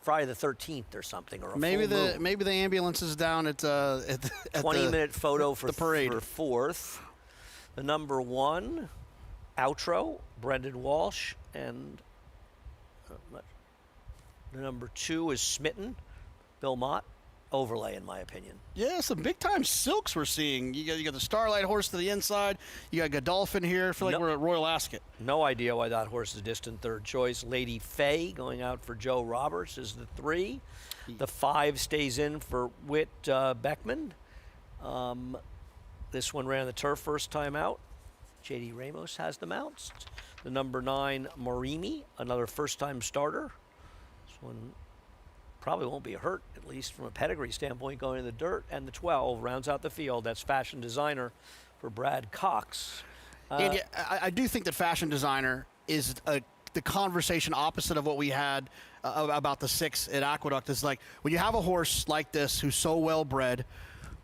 Friday the 13th or something, or a maybe full moon? Maybe the ambulance is down at 20-minute photo for the parade for 4th. The number 1, Outro, Brendan Walsh, and the number 2 is Smitten, Bill Mott. Overlay, in my opinion. Yeah, some big-time silks we're seeing. You got the Starlight horse to the inside. You got Godolphin here. I feel like we're at Royal Ascot. No idea why that horse is distant third choice. Lady Faye going out for Joe Roberts is the 3. The 5 stays in for Whit Beckman. This one ran the turf first time out. J.D. Ramos has the mounts. The number 9, Morimi, another first-time starter. This one probably won't be hurt, at least from a pedigree standpoint, going in the dirt. And the 12 rounds out the field. That's Fashion Designer for Brad Cox. And I do think that Fashion Designer is the conversation opposite of what we had about the 6 at Aqueduct. Is like when you have a horse like this who's so well bred,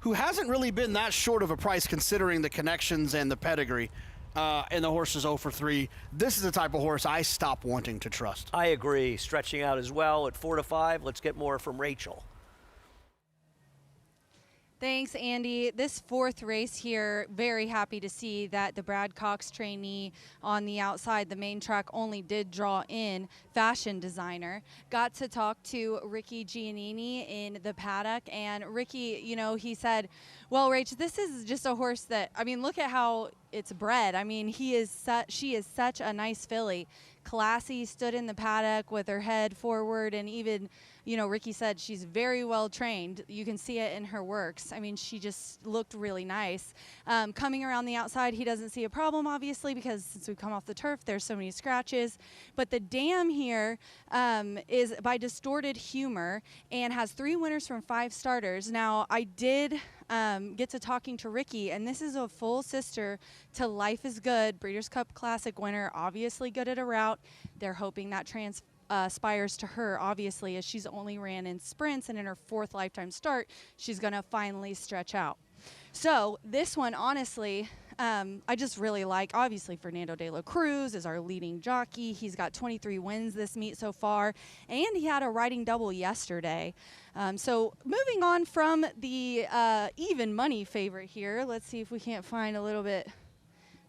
who hasn't really been that short of a price considering the connections and the pedigree. And the horse is 0 for 3. This is the type of horse I stop wanting to trust. I agree. Stretching out as well at 4 to 5. Let's get more from Rachel. Thanks, Andy. This 4th race here, very happy to see that the Brad Cox trainee on the outside, the main track, only did draw in Fashion Designer. Got to talk to Ricky Giannini in the paddock, and Ricky, he said, well, Rach, this is just a horse that, look at how it's bred. She is such a nice filly. Classy, stood in the paddock with her head forward and even, you know, Ricky said she's very well trained. You can see it in her works. I mean, she just looked really nice. Coming around the outside, he doesn't see a problem, obviously, because since we come off the turf, there's so many scratches. But the dam here is by Distorted Humor and has 3 winners from 5 starters. Now, I did get to talking to Ricky, and this is a full sister to Life is Good, Breeders' Cup Classic winner, obviously good at a route. They're hoping that transpires to her, obviously, as she's only ran in sprints, and in her 4th lifetime start, she's going to finally stretch out. So this one, honestly, I just really like. Obviously, Fernando de la Cruz is our leading jockey. He's got 23 wins this meet so far, and he had a riding double yesterday. So moving on from the even money favorite here, let's see if we can't find a little bit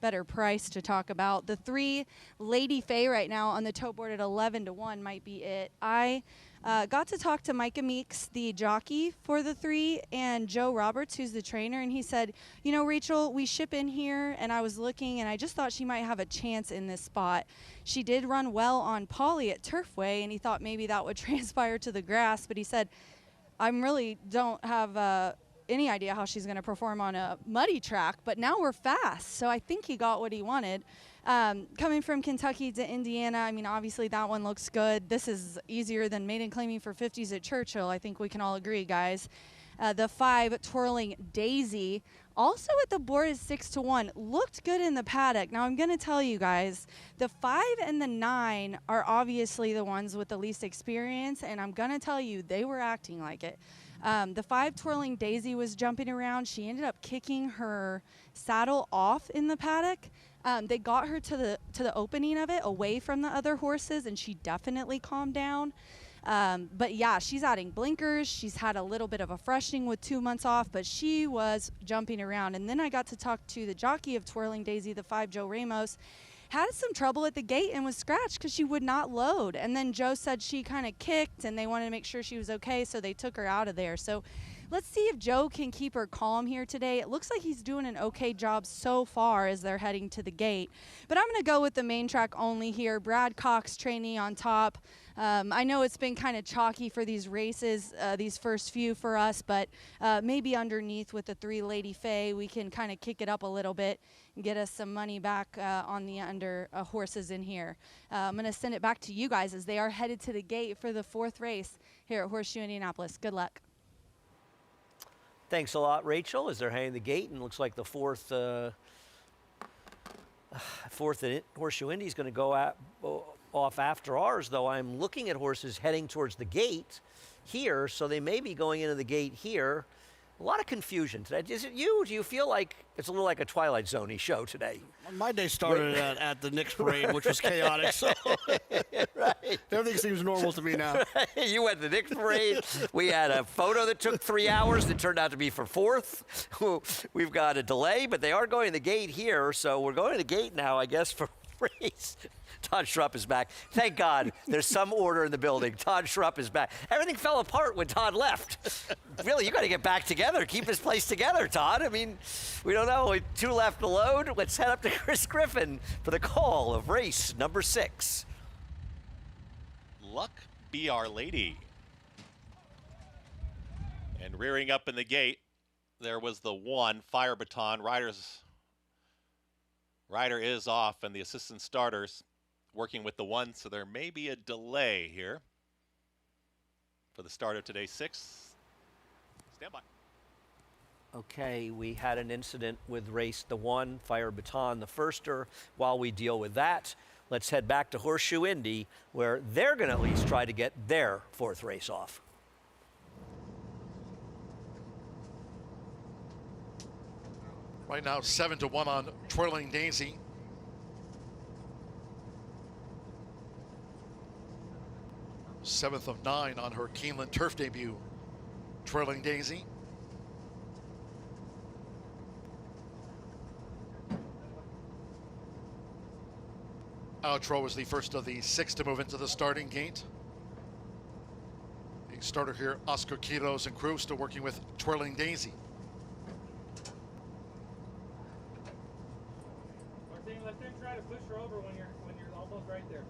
better price to talk about. The 3 Lady Faye right now on the tote board at 11-1 might be it. I got to talk to Micah Meeks, the jockey for the 3, and Joe Roberts, who's the trainer, and he said, you know, Rachel, we ship in here, and I was looking, and I just thought she might have a chance in this spot. She did run well on Polly at Turfway, and he thought maybe that would transpire to the grass, but he said, I really don't have any idea how she's going to perform on a muddy track, but now we're fast, so I think he got what he wanted. Coming from Kentucky to Indiana, I mean, obviously that one looks good. This is easier than maiden claiming for 50s at Churchill. I think we can all agree, guys. The 5 Twirling Daisy, also at the board is 6-1. Looked good in the paddock. Now I'm going to tell you guys, the 5 and the 9 are obviously the ones with the least experience, and I'm going to tell you they were acting like it. The 5 Twirling Daisy was jumping around. She ended up kicking her saddle off in the paddock. They got her to the opening of it, away from the other horses, and she definitely calmed down. But yeah, she's adding blinkers. She's had a little bit of a freshening with 2 months off, but she was jumping around. And then I got to talk to the jockey of Twirling Daisy, the 5 Joe Ramos. Had some trouble at the gate and was scratched because she would not load. And then Joe said she kind of kicked and they wanted to make sure she was okay, so they took her out of there. So let's see if Joe can keep her calm here today. It looks like he's doing an okay job so far as they're heading to the gate. But I'm going to go with the main track only here. Brad Cox, trainee on top. I know it's been kind of chalky for these races, these first few for us, but maybe underneath with the 3 Lady Faye, we can kind of kick it up a little bit and get us some money back on the under horses in here. I'm going to send it back to you guys as they are headed to the gate for the 4th race here at Horseshoe Indianapolis. Good luck. Thanks a lot, Rachel, as they're heading the gate, and looks like the 4th Horseshoe Indy is going to go off after ours, though I'm looking at horses heading towards the gate here, so they may be going into the gate here. A lot of confusion today. Is it you? Do you feel like it's a little like a Twilight Zone-y show today? My day started at the Knicks parade, which was chaotic, so right. Everything seems normal to me now. You went to the Knicks parade. We had a photo that took 3 hours that turned out to be for 4th. We've got a delay, but they are going to the gate here, so we're going to the gate now, I guess, for race. Todd Schrupp is back. Thank God there's some order in the building. Todd Schrupp is back. Everything fell apart when Todd left. Really, you got to get back together. Keep this place together, Todd. I mean, we don't know. 2 left to load. Let's head up to Chris Griffin for the call of race number 6. Luck be our lady. And rearing up in the gate, there was the 1 Fire Baton. Rider is off, and the assistant starters working with the 1, so there may be a delay here for the start of today's 6. Stand by. Okay, we had an incident with race the 1, Fire Baton, the firster. While we deal with that, let's head back to Horseshoe Indy, where they're going to at least try to get their 4th race off. Right now, 7-1 on Twirling Daisy. Seventh of 9 on her Keeneland Turf debut. Twirling Daisy. Outro is the first of the 6 to move into the starting gate. The starter here, Oscar Quiros and crew, still working with Twirling Daisy. Let them try to push her over when you're almost right there.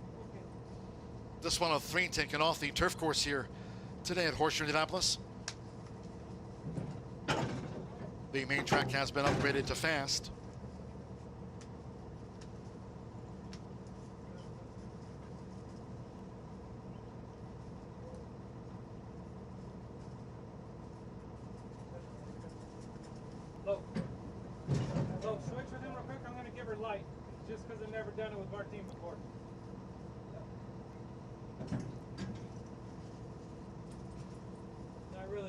This one of 3 taken off the turf course here today at Horseshoe Indianapolis. The main track has been upgraded to fast. Look, switch with him real quick. I'm going to give her light, just because I've never done it with Martine before.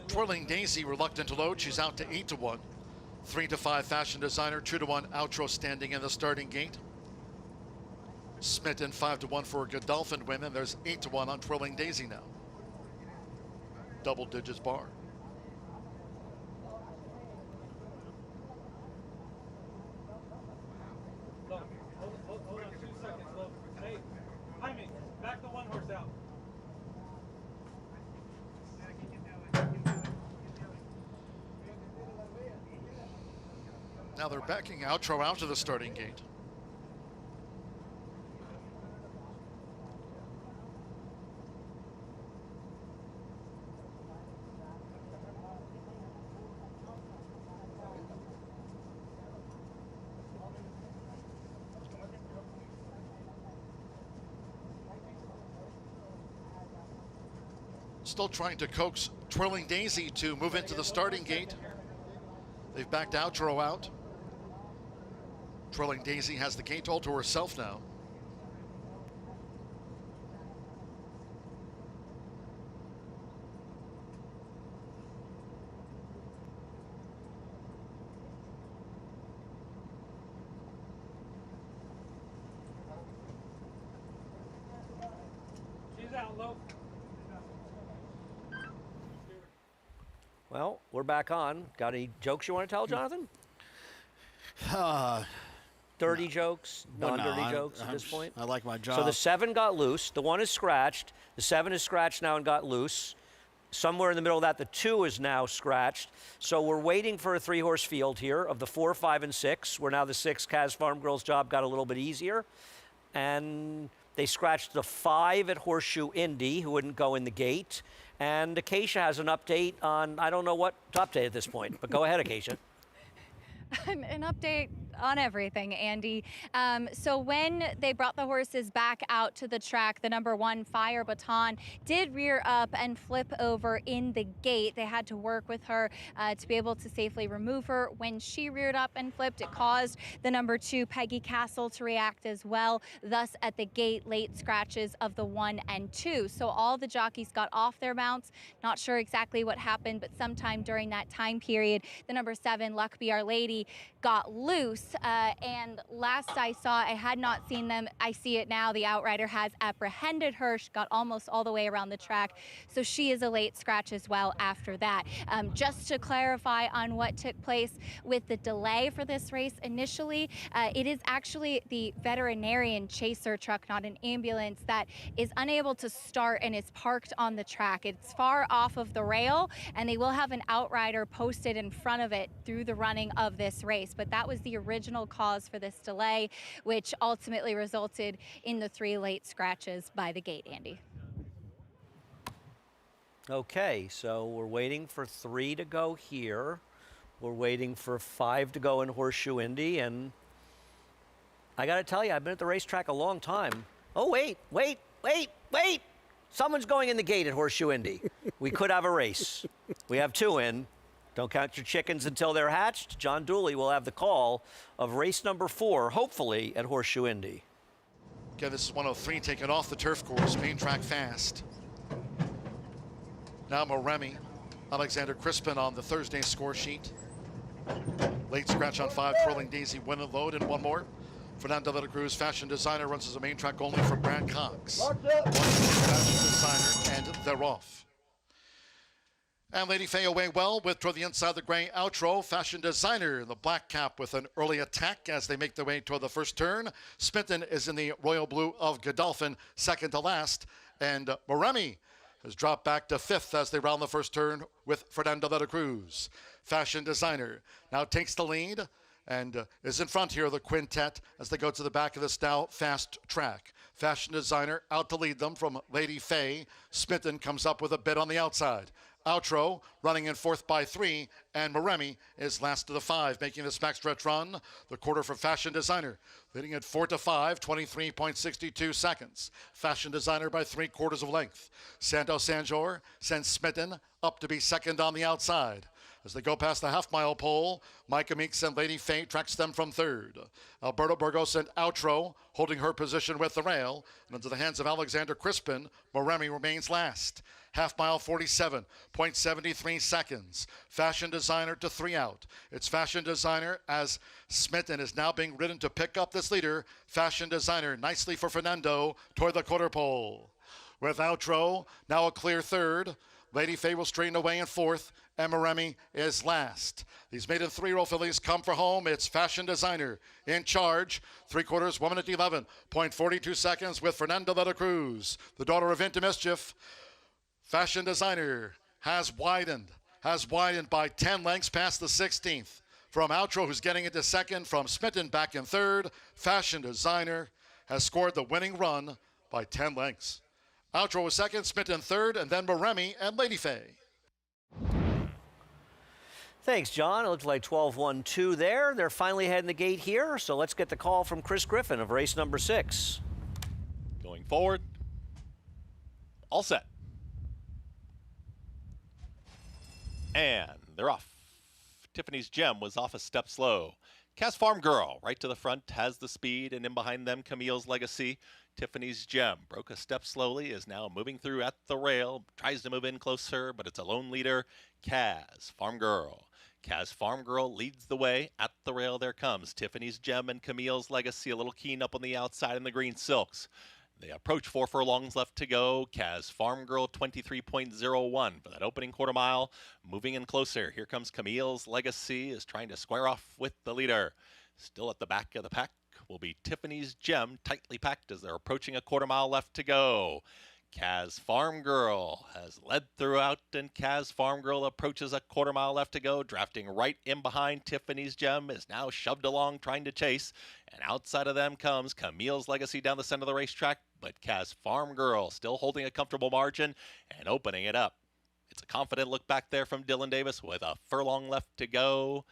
Twirling Daisy reluctant to load. She's out to 8-1. 3-5 Fashion Designer, 2-1 Outro standing in the starting gate. Smitten 5-1 for Godolphin women. There's 8-1 on Twirling Daisy now. Double digits bar. Look, hold on 2 seconds, look. Hey, Jaime, back the one horse out. Now they're backing Outro out to the starting gate. Still trying to coax Twirling Daisy to move into the starting gate. They've backed Outro out. Twirling Daisy has the gate all to herself now. She's out low. Well, we're back on. Got any jokes you want to tell, Jonathan? Dirty jokes, non-dirty jokes at this point? I like my job. So the 7 got loose. The 1 is scratched. The 7 is scratched now and got loose. Somewhere in the middle of that, the 2 is now scratched. So we're waiting for a 3-horse field here of the 4, 5, and 6, where now the 6 Kaz Farm Girls job got a little bit easier. And they scratched the 5 at Horseshoe Indy, who wouldn't go in the gate. And Acacia has an update on, I don't know what to update at this point, but go ahead, Acacia. An update on everything, Andy. So when they brought the horses back out to the track, the number 1 Fire Baton did rear up and flip over in the gate. They had to work with her to be able to safely remove her. When she reared up and flipped, it caused the number 2 Peggy Castle to react as well. Thus, at the gate, late scratches of the 1 and 2. So all the jockeys got off their mounts. Not sure exactly what happened, but sometime during that time period, the number 7 Luck Be Our Lady got loose, and last I saw, I had not seen them. I see it now. The outrider has apprehended her. She got almost all the way around the track, so she is a late scratch as well after that. Just to clarify on what took place with the delay for this race initially, it is actually the veterinarian chaser truck, not an ambulance, that is unable to start and is parked on the track. It's far off of the rail, and they will have an outrider posted in front of it through the running of this race. But that was the original cause for this delay, which ultimately resulted in the 3 late scratches by the gate, Andy. Okay, so we're waiting for 3 to go here. We're waiting for 5 to go in Horseshoe Indy, and I got to tell you, I've been at the racetrack a long time. Oh, wait. Someone's going in the gate at Horseshoe Indy. We could have a race. We have 2 in. Don't count your chickens until they're hatched. John Dooley will have the call of race number 4, hopefully, at Horseshoe Indy. Again, this is 103 taken off the turf course, main track fast. Now Moremi, Alexander Crispin on the Thursday score sheet. Late scratch on 5, Twirling Daisy, win and load, and 1 more. Fernando de la Cruz, Fashion Designer, runs as a main track only for Brad Cox. Fashion Designer, and they're off. And Lady Faye away well with toward the inside of the gray Outro. Fashion Designer in the black cap with an early attack as they make their way toward the first turn. Spinton is in the royal blue of Godolphin, second to last. And Moremi has dropped back to 5th as they round the first turn with Fernando de la Cruz. Fashion Designer now takes the lead and is in front here, the quintet, as they go to the back of this now fast track. Fashion Designer out to lead them from Lady Faye. Smitten comes up with a bid on the outside. Outro running in fourth by 3, and Moremi is last to the 5, making this backstretch run. The quarter for Fashion Designer, leading at 4 to 5, 23.62 seconds. Fashion Designer by 3/4 of length. Santos Sanjor sends Smitten up to be second on the outside. As they go past the half-mile pole, Micah Meeks and Lady Faye tracks them from third. Alberto Burgos and Outro holding her position with the rail. And into the hands of Alexander Crispin, Moremi remains last. Half-mile 47.73 seconds. Fashion Designer to 3 out. It's Fashion Designer as Smitten is now being ridden to pick up this leader. Fashion Designer nicely for Fernando toward the quarter pole. With Outro now a clear third. Lady Faye will straighten away in fourth, and Moremi is last. These maiden 3-year-old fillies come for home. It's Fashion Designer in charge. 3/4, 1 minute 11.42 seconds with Fernanda de la Cruz, the daughter of Into Mischief. Fashion Designer has widened by 10 lengths past the 16th. From Outro, who's getting into second, from Smitten back in third, Fashion Designer has scored the winning run by 10 lengths. Outro was second, Smitten third, and then Moremi and Lady Faye. Thanks, John. It looks like 12-1-2 there. They're finally heading the gate here, so let's get the call from Chris Griffin of race number 6. Going forward. All set. And they're off. Tiffany's Gem was off a step slow. Cass Farm Girl, right to the front, has the speed, and in behind them, Camille's Legacy. Tiffany's Gem broke a step slowly, is now moving through at the rail, tries to move in closer, but it's a lone leader, Cass Farm Girl. Cass Farm Girl leads the way. At the rail, there comes Tiffany's Gem and Camille's Legacy, a little keen up on the outside in the green silks. They approach 4 furlongs left to go. Cass Farm Girl 23.01 for that opening quarter mile. Moving in closer. Here comes Camille's Legacy, is trying to square off with the leader. Still at the back of the pack will be Tiffany's Gem, tightly packed as they're approaching a quarter mile left to go. Cass Farm Girl has led throughout, and Cass Farm Girl approaches a quarter mile left to go. Drafting right in behind Tiffany's Gem, is now shoved along trying to chase. And outside of them comes Camille's Legacy down the center of the racetrack, but Cass Farm Girl still holding a comfortable margin and opening it up. It's a confident look back there from Dylan Davis with a furlong left to go.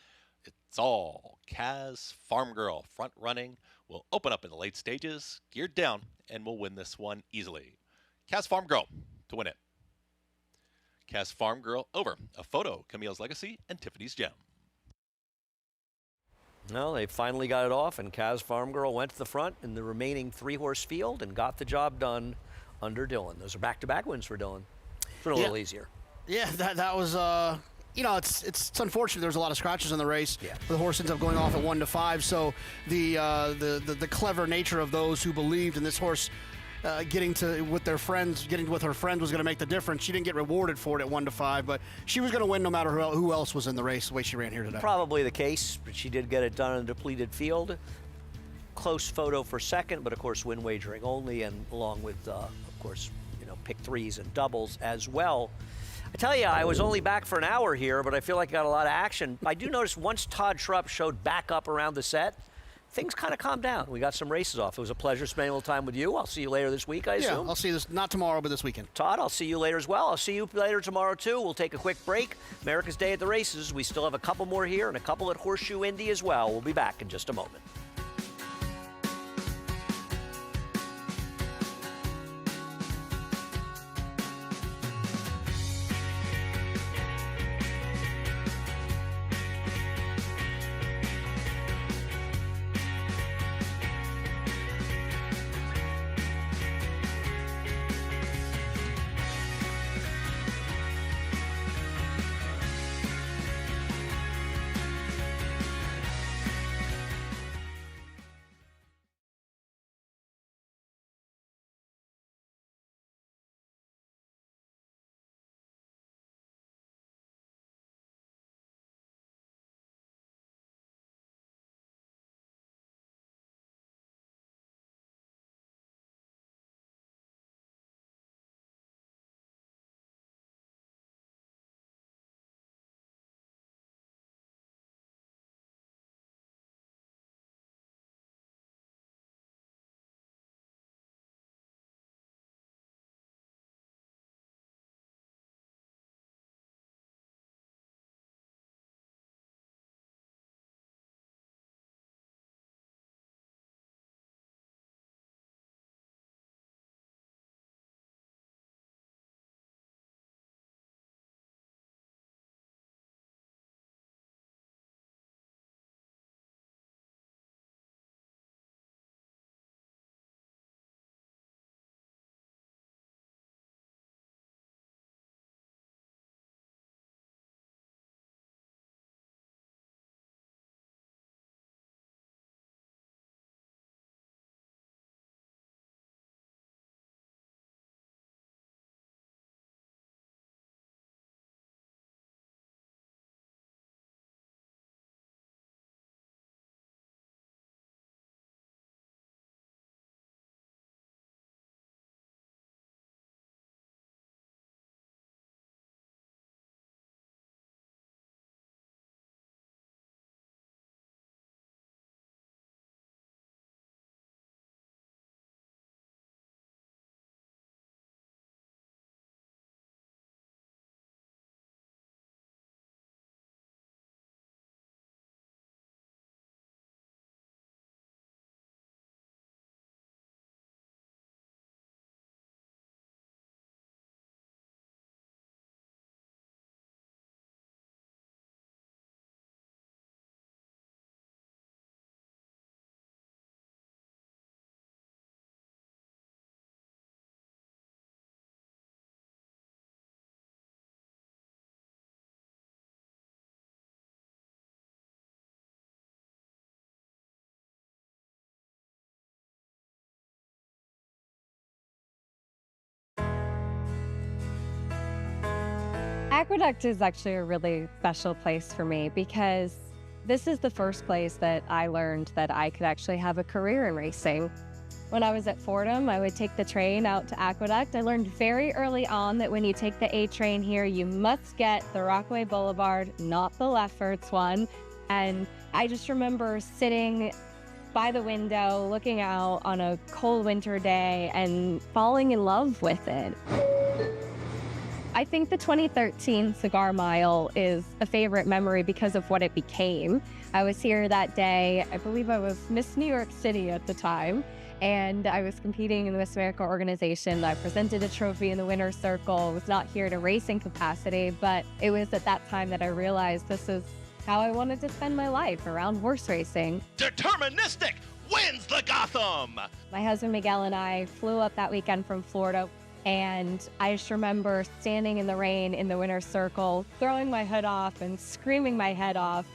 It's all Cass Farm Girl front running. Will open up in the late stages, geared down, and will win this one easily. Cass Farm Girl to win it. Cass Farm Girl over. A photo, Camille's Legacy and Tiffany's Gem. Well, they finally got it off, and Cass Farm Girl went to the front in the remaining 3-horse field and got the job done under Dylan. Those are back-to-back wins for Dylan. It's been a little easier. Yeah, that was, you know, it's unfortunate. There's a lot of scratches in the race. Yeah. The horse ends up going off at 1 to 5. So the clever nature of those who believed in this horse getting with her friends was going to make the difference. She didn't get rewarded for it at 1 to 5, but she was going to win no matter who else was in the race the way she ran here today. Probably the case, but she did get it done in a depleted field. Close photo for second, but of course win wagering only, and along with, of course, you know, pick 3s and doubles as well. I tell you, I was only back for an hour here, but I feel like I got a lot of action. I do notice once Todd Schrupp showed back up around the set, things kind of calmed down. We got some races off. It was a pleasure spending a little time with you. I'll see you later this week, I assume. Yeah, I'll see you not tomorrow, but this weekend. Todd, I'll see you later as well. I'll see you later tomorrow, too. We'll take a quick break. America's Day at the Races. We still have a couple more here and a couple at Horseshoe Indy as well. We'll be back in just a moment. Aqueduct is actually a really special place for me because this is the first place that I learned that I could actually have a career in racing. When I was at Fordham, I would take the train out to Aqueduct. I learned very early on that when you take the A train here, you must get the Rockaway Boulevard, not the Lefferts one. And I just remember sitting by the window, looking out on a cold winter day and falling in love with it. I think the 2013 Cigar Mile is a favorite memory because of what it became. I was here that day. I believe I was Miss New York City at the time, and I was competing in the Miss America organization. I presented a trophy in the winner's circle. I was not here to racing capacity, but it was at that time that I realized this is how I wanted to spend my life, around horse racing. Deterministic wins the Gotham! My husband Miguel and I flew up that weekend from Florida, and I just remember standing in the rain in the winner's circle, throwing my hood off and screaming my head off.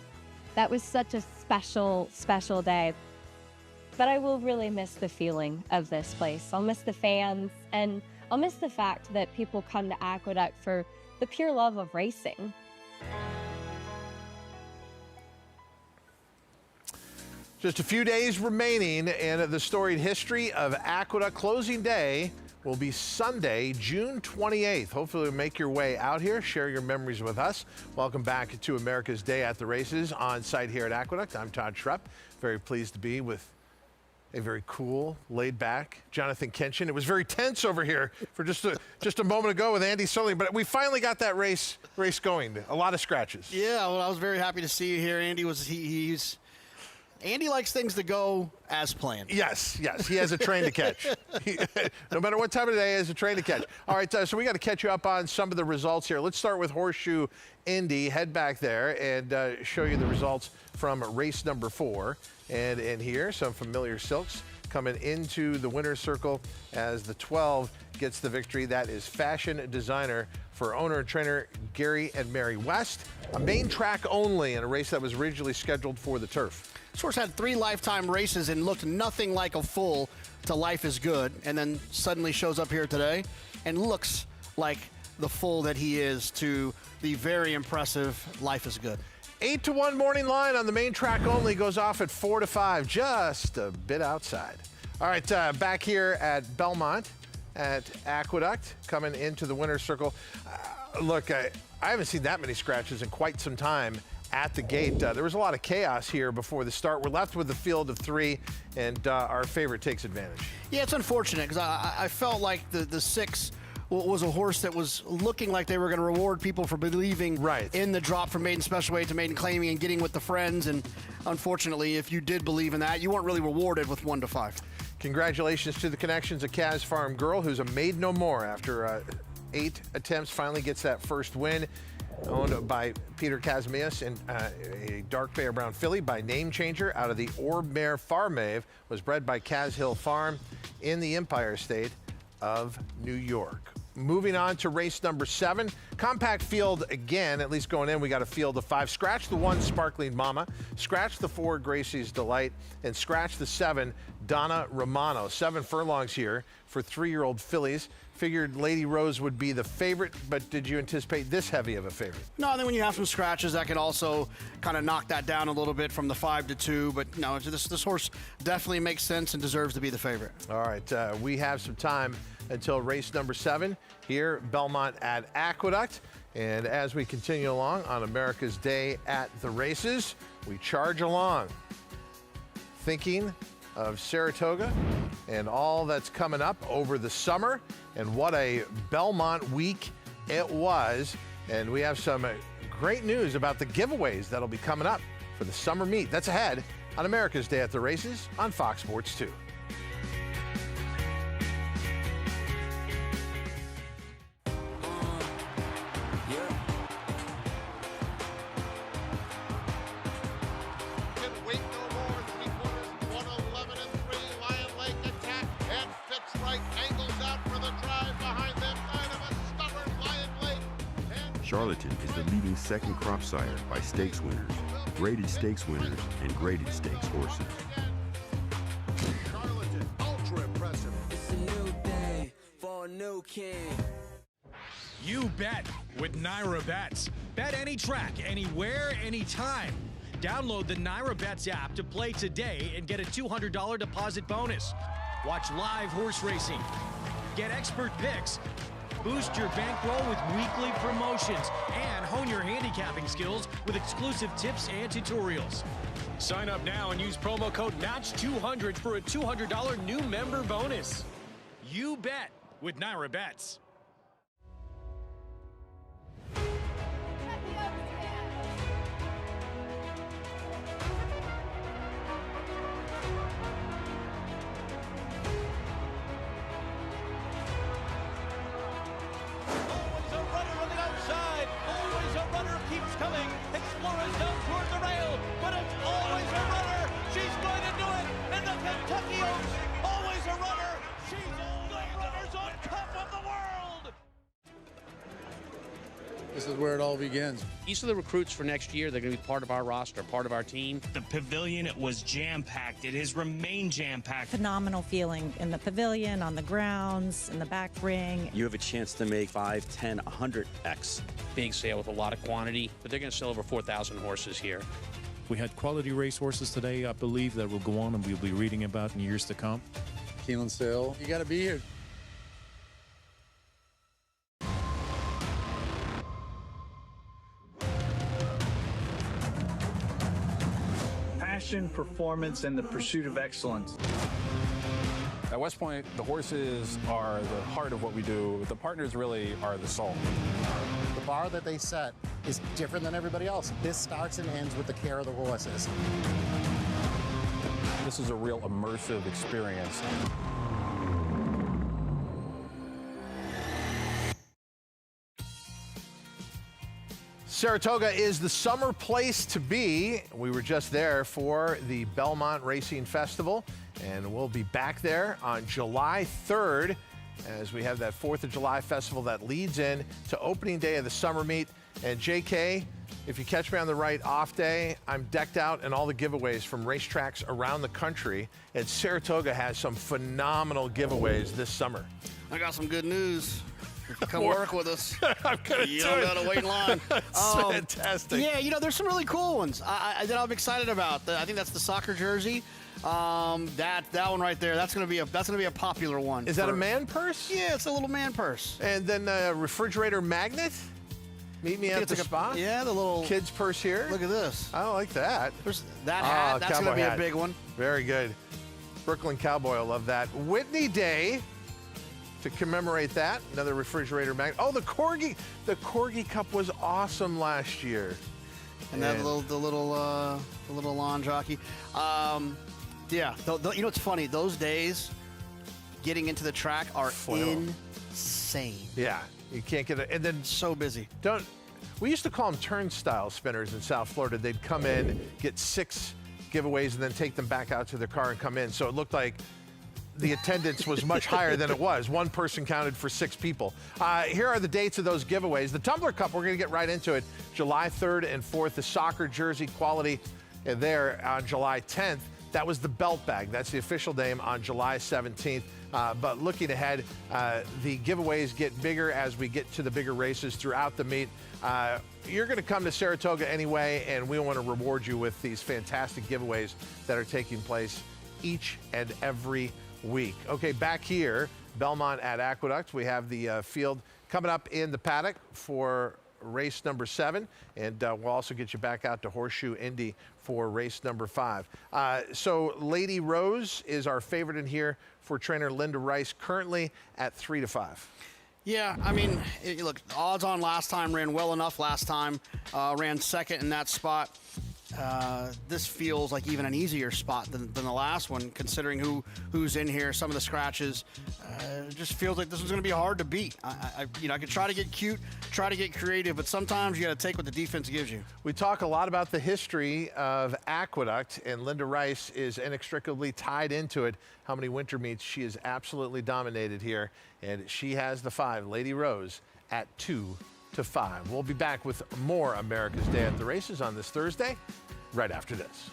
That was such a special, special day. But I will really miss the feeling of this place. I'll miss the fans, and I'll miss the fact that people come to Aqueduct for the pure love of racing. Just a few days remaining in the storied history of Aqueduct. Closing day will be Sunday, June 28th. Hopefully you'll make your way out here, share your memories with us. Welcome back to America's Day at the Races on site here at Aqueduct. I'm Todd Schrepp. Very pleased to be with a very cool, laid-back Jonathan Kenshin. It was very tense over here for just a moment ago with Andy Sully, but we finally got that race going. A lot of scratches. Yeah, well, I was very happy to see you here. Andy likes things to go as planned. Yes, he has a train to catch. No matter what time of the day, he has a train to catch. All right, so we got to catch you up on some of the results here. Let's start with Horseshoe Indy. Head back there and show you the results from race number 4. And here, some familiar silks coming into the winner's circle as the 12 gets the victory. That is Fashion Designer for owner and trainer Gary and Mary West. A main track only in a race that was originally scheduled for the turf. This horse had 3 lifetime races and looked nothing like a foal to Life is Good, and then suddenly shows up here today and looks like the foal that he is to the very impressive Life is Good. 8-1 morning line on the main track only goes off at 4-5, just a bit outside. All right, back here at Belmont at Aqueduct, coming into the winner's circle. Look, I haven't seen that many scratches in quite some time at the gate. There was a lot of chaos here before the start. We're left with the field of 3, and our favorite takes advantage. Yeah, it's unfortunate because I felt like the 6 was a horse that was looking like they were going to reward people for believing in the drop from maiden special weight to maiden claiming and getting with the friends. And unfortunately, if you did believe in that, you weren't really rewarded with 1-5. Congratulations to the connections of Kaz Farm Girl, who's a Maid No More after 8 attempts, finally gets that first win. Owned by Peter Kazmias, and a dark Bear Brown filly by Name Changer out of the Orb Mare Farmave, was bred by Kaz Hill Farm in the Empire State of New York. Moving on to race number 7, compact field again, at least going in, we got a field of 5. Scratch the 1, Sparkling Mama, scratch the 4, Gracie's Delight, and scratch the 7, Donna Romano. 7 furlongs here for 3-year-old fillies. Figured Lady Rose would be the favorite, but did you anticipate this heavy of a favorite? No, I think when you have some scratches, that could also kind of knock that down a little bit from the 5 to 2. But no, this horse definitely makes sense and deserves to be the favorite. All right, we have some time until race number 7 here, Belmont at Aqueduct. And as we continue along on America's Day at the Races, we charge along, thinking of Saratoga and all that's coming up over the summer. And what a Belmont week it was. And we have some great news about the giveaways that'll be coming up for the summer meet. That's ahead on America's Day at the Races on Fox Sports 2. Charlatan is the leading second crop sire by stakes winners, graded stakes winners, and graded stakes horses. Charlatan, ultra impressive. It's a new day for a new king. You bet with Naira Bets. Bet any track, anywhere, anytime. Download the Naira Bets app to play today and get a $200 deposit bonus. Watch live horse racing. Get expert picks. Boost your bankroll with weekly promotions and hone your handicapping skills with exclusive tips and tutorials. Sign up now and use promo code MATCH200 for a $200 new member bonus. You bet with Naira Bets. Coming, Explorers down toward the rail, but it's always a runner. She's going to do it, and the Kentucky Oaks, always a runner. She's all the runners on top of the world. This is where it all begins. These are the recruits for next year. They're going to be part of our roster, part of our team. The pavilion, it was jam-packed. It has remained jam-packed. Phenomenal feeling in the pavilion, on the grounds, in the back ring. You have a chance to make 5, 10, 100x. Big sale with a lot of quantity, but they're going to sell over 4,000 horses here. We had quality racehorses today, I believe, that will go on and we'll be reading about in years to come. Keeneland sale. You got to be here. Passion, performance, and the pursuit of excellence. At West Point, the horses are the heart of what we do. The partners really are the soul. The bar that they set is different than everybody else. This starts and ends with the care of the horses. This is a real immersive experience. Saratoga is the summer place to be. We were just there for the Belmont Racing Festival, and we'll be back there on July 3rd as we have that 4th of July festival that leads in to opening day of the summer meet. And JK, if you catch me on the right off day, I'm decked out in all the giveaways from racetracks around the country, and Saratoga has some phenomenal giveaways this summer. I got some good news. Come work with us. I'm gonna you don't gotta wait in line. That's fantastic. Yeah, you know, there's some really cool ones that I'm excited about. I think that's the soccer jersey. That one right there. That's gonna be a popular one. Is that a man purse? Yeah, it's a little man purse. And then a refrigerator magnet. Meet me at the spa. Yeah, the little kids purse here. Look at this. I like that. There's that hat. That's gonna be a big one. Very good. Brooklyn Cowboy, I love that. Whitney Day. To commemorate that, another refrigerator magnet. Oh, the Corgi Cup was awesome last year. And that the little lawn jockey. Yeah, you know what's funny? Those days, getting into the track are insane. Yeah, you can't get it, and then so busy. We used to call them turnstile spinners in South Florida. They'd come in, get 6 giveaways, and then take them back out to their car and come in. So it looked like the attendance was much higher than it was. One person counted for 6 people. Here are the dates of those giveaways. The Tumbler Cup, we're going to get right into it. July 3rd and 4th. The soccer jersey quality there on July 10th. That was the belt bag. That's the official name on July 17th. But looking ahead, the giveaways get bigger as we get to the bigger races throughout the meet. You're going to come to Saratoga anyway, and we want to reward you with these fantastic giveaways that are taking place each and every week. Okay, back here, Belmont at Aqueduct, we have the field coming up in the paddock for race number 7, and we'll also get you back out to Horseshoe Indy for race number 5. So Lady Rose is our favorite in here for trainer Linda Rice, currently at 3-5. Yeah, I mean, look, odds on last time, ran well enough last time, ran second in that spot. This feels like even an easier spot than the last one, considering who's in here, some of the scratches. It just feels like this one's going to be hard to beat. I could try to get cute, try to get creative, but sometimes you got to take what the defense gives you. We talk a lot about the history of Aqueduct, and Linda Rice is inextricably tied into it. How many winter meets she has absolutely dominated here, and she has the 5, Lady Rose, at 2-5. We'll be back with more America's Day at the Races on this Thursday, right after this.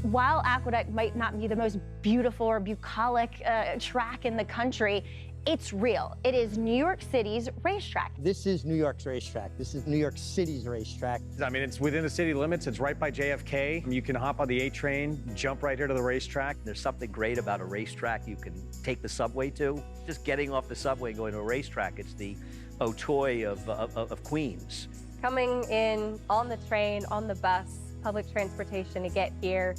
while Aqueduct might not be the most beautiful or bucolic track in the country, it's real. It is New York City's racetrack. This is New York's racetrack. This is New York City's racetrack. I mean, it's within the city limits. It's right by JFK. You can hop on the A train, jump right here to the racetrack. There's something great about a racetrack you can take the subway to. Just getting off the subway and going to a racetrack, it's the Otoy of Queens. Coming in on the train, on the bus, public transportation to get here,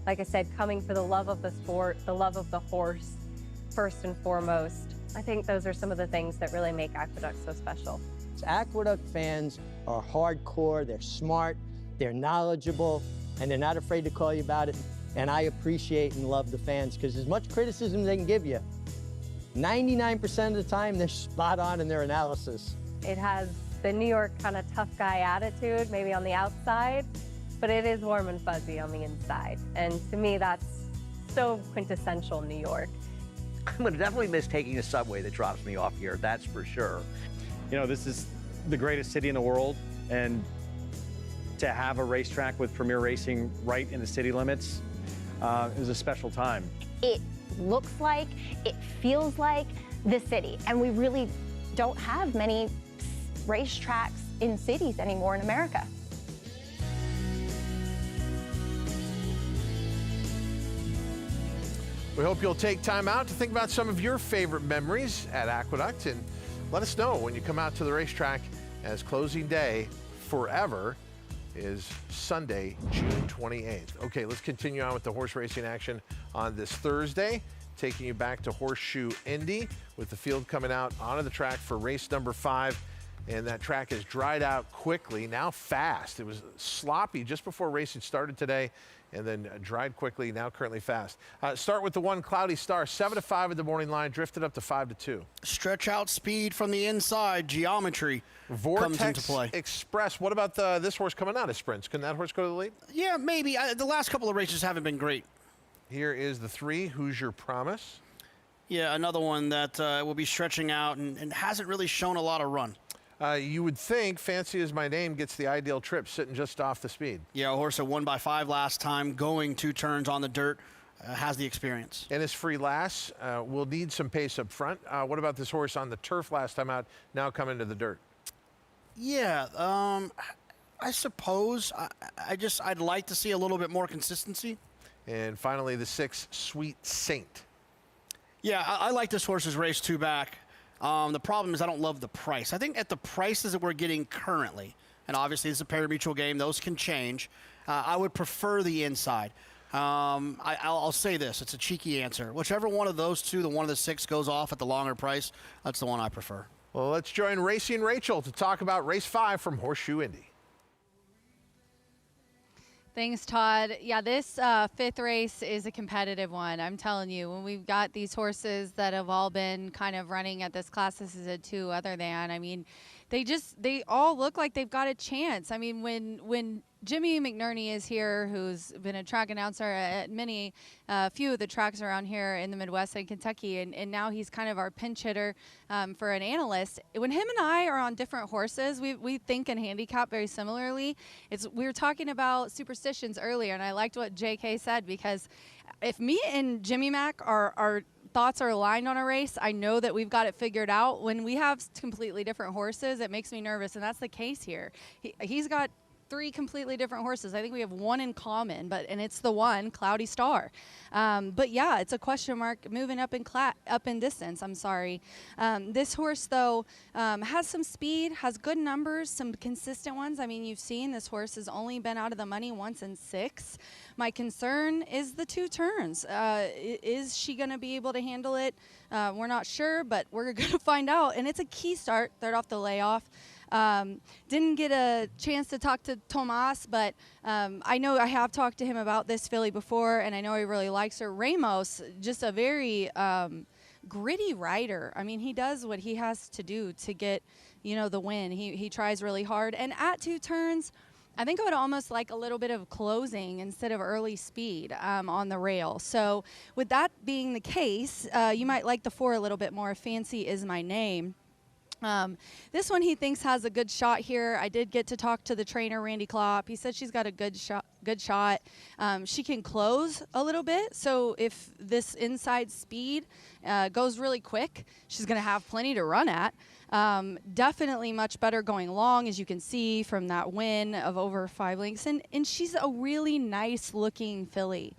like I said, coming for the love of the sport, the love of the horse, first and foremost. I think those are some of the things that really make Aqueduct so special. Aqueduct fans are hardcore, they're smart, they're knowledgeable, and they're not afraid to call you about it. And I appreciate and love the fans, because as much criticism as they can give you, 99% of the time they're spot on in their analysis. It has the New York kind of tough guy attitude, maybe on the outside, but it is warm and fuzzy on the inside. And to me, that's so quintessential New York. I'm going to definitely miss taking a subway that drops me off here, that's for sure. You know, this is the greatest city in the world, and to have a racetrack with Premier Racing right in the city limits, it was a special time. It looks like, it feels like the city, and we really don't have many racetracks in cities anymore in America. We hope you'll take time out to think about some of your favorite memories at Aqueduct, and let us know when you come out to the racetrack, as closing day forever is Sunday, June 28th. Okay, let's continue on with the horse racing action on this Thursday, taking you back to Horseshoe Indy with the field coming out onto the track for race number 5. And that track has dried out quickly, now fast. It was sloppy just before racing started today, and then dried quickly, now currently fast. Start with the one Cloudy Star, 7-5 at the morning line, drifted up to 5-2. Stretch out speed from the inside, geometry comes into play. Express, what about this horse coming out of sprints? Can that horse go to the lead? Yeah, maybe. The last couple of races haven't been great. Here is the 3, Hoosier Promise. Yeah, another one that will be stretching out and hasn't really shown a lot of run. You would think Fancy Is My Name gets the ideal trip, sitting just off the speed. Yeah, a horse that won by 5 last time, going 2 turns on the dirt, has the experience. And his Free Lass will need some pace up front. What about this horse on the turf last time out, now coming to the dirt? Yeah, I suppose. I'd like to see a little bit more consistency. And finally, the 6, Sweet Saint. Yeah, I like this horse's race 2 back. The problem is I don't love the price. I think at the prices that we're getting currently, and obviously it's a pari-mutuel game, those can change, I would prefer the inside. I'll say this, it's a cheeky answer. Whichever one of those 2, the one of the 6 goes off at the longer price, that's the one I prefer. Well, let's join Racing Rachel to talk about race 5 from Horseshoe Indy. Thanks, Todd. Yeah, this 5th race is a competitive one. I'm telling you, when we've got these horses that have all been kind of running at this class, this is a 2 other than. I mean, they all look like they've got a chance. I mean, when Jimmy McNerney is here, who's been a track announcer at few of the tracks around here in the Midwest and Kentucky, and now he's kind of our pinch hitter for an analyst. When him and I are on different horses, we think and handicap very similarly. We were talking about superstitions earlier, and I liked what JK said, because if me and Jimmy Mac our thoughts are aligned on a race, I know that we've got it figured out. When we have completely different horses, it makes me nervous, and that's the case here. He's got 3 completely different horses. I think we have one in common, and it's the one, Cloudy Star. But yeah, it's a question mark moving up in distance. I'm sorry. This horse, though, has some speed, has good numbers, some consistent ones. I mean, you've seen this horse has only been out of the money once in 6. My concern is the 2 turns. Is she going to be able to handle it? We're not sure, but we're going to find out. And it's a key start, third off the layoff. Didn't get a chance to talk to Tomas, but I know I have talked to him about this filly before, and I know he really likes her. Ramos, just a very gritty rider. I mean, he does what he has to do to get, the win. He tries really hard. And at 2 turns, I think I would almost like a little bit of closing instead of early speed on the rail. So with that being the case, you might like the 4 a little bit more. Fancy Is My Name. This one he thinks has a good shot here. I did get to talk to the trainer, Randy Klopp. He said she's got a good shot. She can close a little bit, so if this inside speed goes really quick, she's going to have plenty to run at. Definitely much better going long, as you can see from that win of over 5 lengths. And she's a really nice looking filly.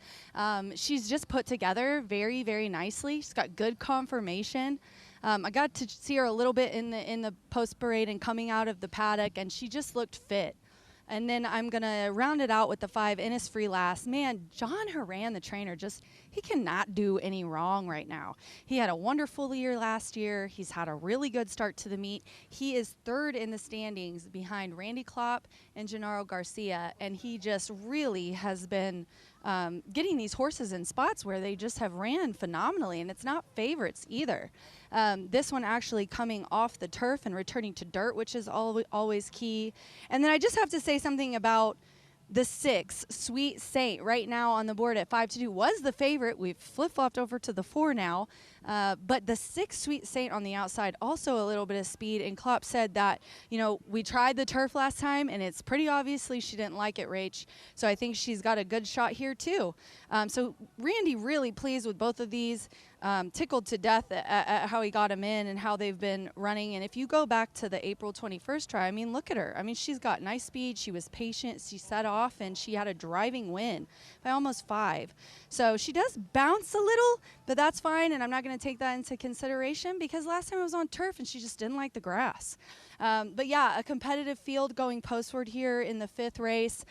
She's just put together very, very nicely. She's got good conformation. I got to see her a little bit in the post parade and coming out of the paddock, and she just looked fit. And then I'm going to round it out with the 5 Innisfree last. Man, John Horan, the trainer, he cannot do any wrong right now. He had a wonderful year last year. He's had a really good start to the meet. He is 3rd in the standings behind Randy Klopp and Gennaro Garcia, and he just really has been getting these horses in spots where they just have ran phenomenally, and it's not favorites either. This one actually coming off the turf and returning to dirt, which is always key. And then I just have to say something about the 6, Sweet Saint, right now on the board at 5-2, was the favorite. We've flip-flopped over to the 4 now. But the 6, Sweet Saint on the outside, also a little bit of speed. And Klopp said that, we tried the turf last time, and it's pretty obviously she didn't like it, Rach. So I think she's got a good shot here, too. So Randy really pleased with both of these. Tickled to death at how he got them in and how they've been running. And if you go back to the April 21st try, look at her. She's got nice speed. She was patient. She set off, and she had a driving win by almost 5. So she does bounce a little, but that's fine, and I'm not going to take that into consideration because last time I was on turf, and she just didn't like the grass. But yeah, a competitive field going postward here in the 5th race.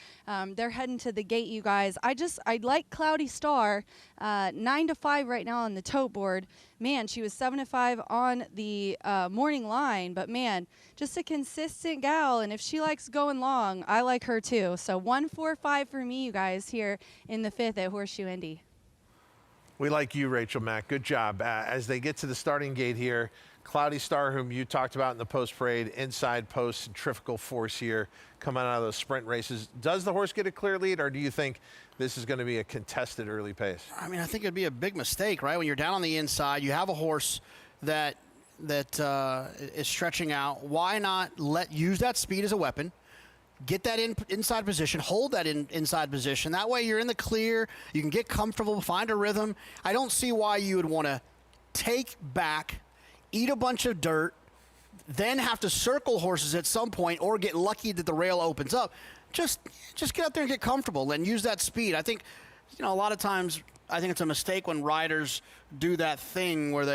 They're heading to the gate, you guys. I like Cloudy Star, 9-5 right now on the tote board. Man, she was 7-5 on the morning line, but man, just a consistent gal. And if she likes going long, I like her too. So 1-4-5 for me, you guys, here in the 5th at Horseshoe Indy. We like you, Rachel Mack. Good job. As they get to the starting gate here, Cloudy Star, whom you talked about in the post parade, inside post, centrifugal force here, coming out of those sprint races. Does the horse get a clear lead, or do you think this is going to be a contested early pace? I think it'd be a big mistake, right? When you're down on the inside, you have a horse that is stretching out. Why not use that speed as a weapon? Get that inside position, hold that inside position. That way you're in the clear, you can get comfortable, find a rhythm. I don't see why you would want to take back, eat a bunch of dirt, then have to circle horses at some point or get lucky that the rail opens up. Just get out there and get comfortable and use that speed. I think, a lot of times I think it's a mistake when riders do that thing where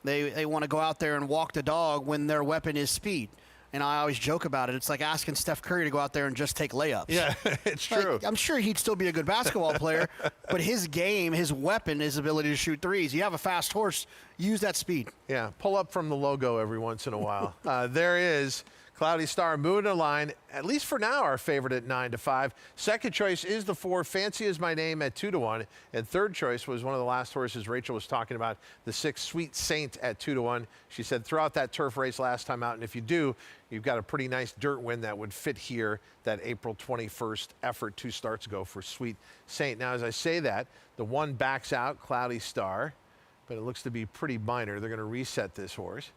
they want to go out there and walk the dog when their weapon is speed. And I always joke about it. It's like asking Steph Curry to go out there and just take layups. Yeah, it's true. I'm sure he'd still be a good basketball player, but his game, his weapon, his ability to shoot threes. You have a fast horse, use that speed. Yeah, pull up from the logo every once in a while. There is Cloudy Star moving a line, at least for now, our favorite at 9-5. Second choice is the 4, Fancy Is My Name at 2-1. And third choice was one of the last horses Rachel was talking about, the 6, Sweet Saint at 2-1. She said throughout that turf race last time out, and if you do, you've got a pretty nice dirt win that would fit here, that April 21st effort 2 starts ago for Sweet Saint. Now, as I say that, the 1 backs out, Cloudy Star, but it looks to be pretty minor. They're going to reset this horse.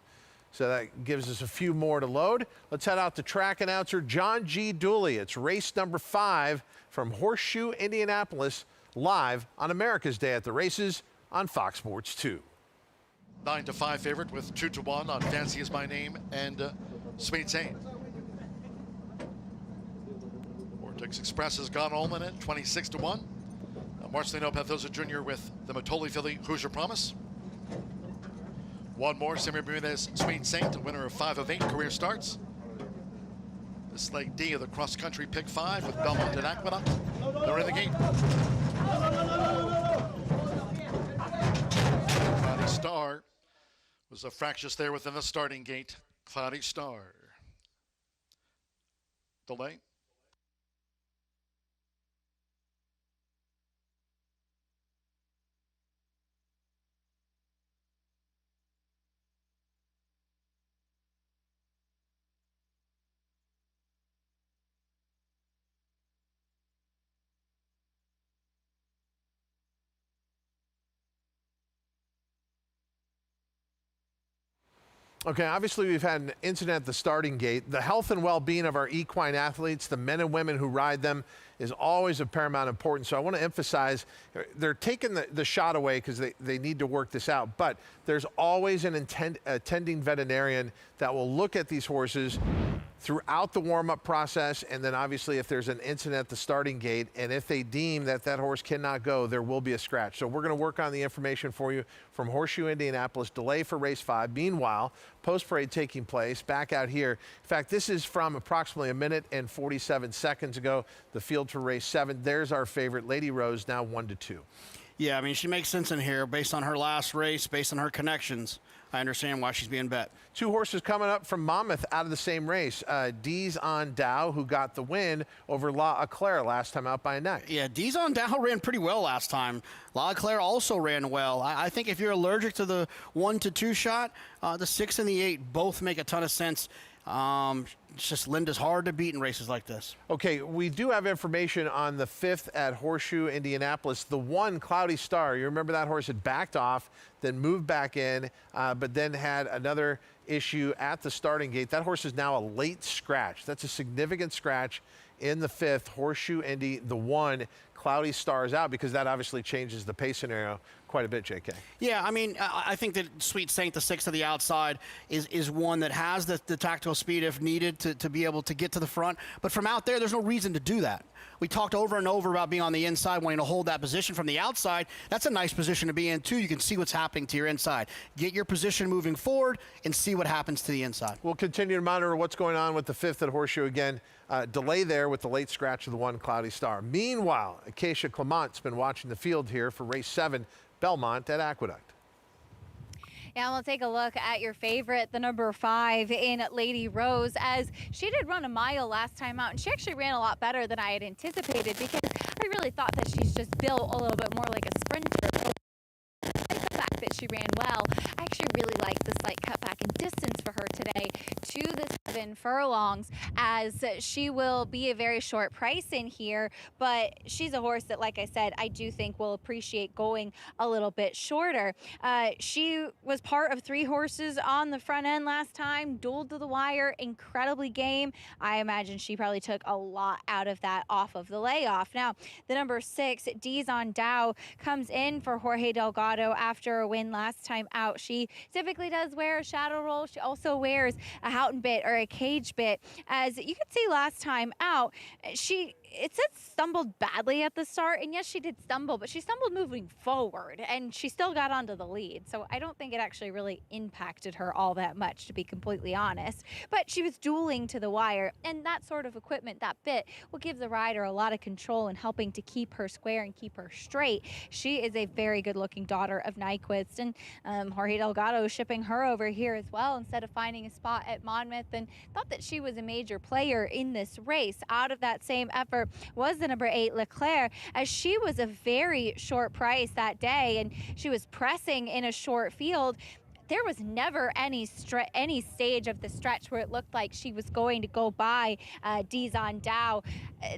So that gives us a few more to load. Let's head out to track announcer John G. Dooley. It's race number 5 from Horseshoe, Indianapolis, live on America's Day at the Races on Fox Sports 2. 9-5 favorite with 2-1 on Fancy Is My Name and Sweet Saint. Vortex Express has gone home in it, 26-1. Marcelino Pathosa Jr. with the Matoli filly Hoosier Promise. One more, Samir Bermudez, Sweet Saint, a winner of 5 of 8 career starts. This leg D of the cross-country pick 5 with Belmont and Aqueduct. They're in the gate. Cloudy Star was a fractious there within the starting gate. Cloudy Star. Delay. Okay, obviously we've had an incident at the starting gate. The health and well-being of our equine athletes, the men and women who ride them, is always of paramount importance. So I want to emphasize, they're taking the shot away because they need to work this out, but there's always an attending veterinarian that will look at these horses throughout the warm-up process, and then obviously if there's an incident at the starting gate, and if they deem that that horse cannot go, there will be a scratch. So we're going to work on the information for you from Horseshoe Indianapolis, delay for race 5. Meanwhile, post-parade taking place back out here. In fact, this is from approximately 1 minute and 47 seconds ago, the field for race 7. There's our favorite, Lady Rose, now 1-2. Yeah, I mean, she makes sense in here based on her last race, based on her connections. I understand why she's being bet. 2 horses coming up from Monmouth out of the same race. D's on Dow, who got the win over La Eclair last time out by a neck. Yeah, D's on Dow ran pretty well last time. La Eclair also ran well. I think if you're allergic to the 1-2 shot, the 6 and the 8 both make a ton of sense. It's just Linda's hard to beat in races like this. Okay, we do have information on the 5th at Horseshoe Indianapolis. The 1, Cloudy Star, you remember that horse had backed off, then moved back in, but then had another issue at the starting gate. That horse is now a late scratch. That's a significant scratch in the 5th, Horseshoe Indy. The 1, Cloudy Star, is out because that obviously changes the pace scenario quite a bit, JK. Yeah, I mean, I think that Sweet Saint, the 6 to the outside, is one that has the tactical speed if needed to be able to get to the front. But from out there, there's no reason to do that. We talked over and over about being on the inside, wanting to hold that position from the outside. That's a nice position to be in, too. You can see what's happening to your inside. Get your position moving forward and see what happens to the inside. We'll continue to monitor what's going on with the 5th at Horseshoe again. Delay there with the late scratch of the 1, Cloudy Star. Meanwhile, Acacia Clement's been watching the field here for race 7, Belmont at Aqueduct. Yeah, we'll take a look at your favorite, the number 5 in Lady Rose, as she did run a mile last time out, and she actually ran a lot better than I had anticipated because I really thought that she's just built a little bit more like a sprinter. The fact that she ran well, I actually really like the slight cutback in distance for her today to the 7 furlongs, as she will be a very short price in here, but she's a horse that, like I said, I do think will appreciate going a little bit shorter. She was part of 3 horses on the front end last time, dueled to the wire, incredibly game. I imagine she probably took a lot out of that off of the layoff. Now, the number 6, D's on Dow, comes in for Jorge Delgado after a win last time out. She typically does wear a shadow roll. She also wears a Houghton bit or a cage bit. As you could see last time out, it said stumbled badly at the start, and yes, she did stumble, but she stumbled moving forward, and she still got onto the lead. So I don't think it actually really impacted her all that much, to be completely honest. But she was dueling to the wire, and that sort of equipment, that bit, will give the rider a lot of control in helping to keep her square and keep her straight. She is a very good-looking daughter of Nyquist, and Jorge Delgado is shipping her over here as well instead of finding a spot at Monmouth, and thought that she was a major player in this race. Out of that same effort was the number 8, Leclerc, as she was a very short price that day, and she was pressing in a short field. There was never any stage of the stretch where it looked like she was going to go by D's on Dow.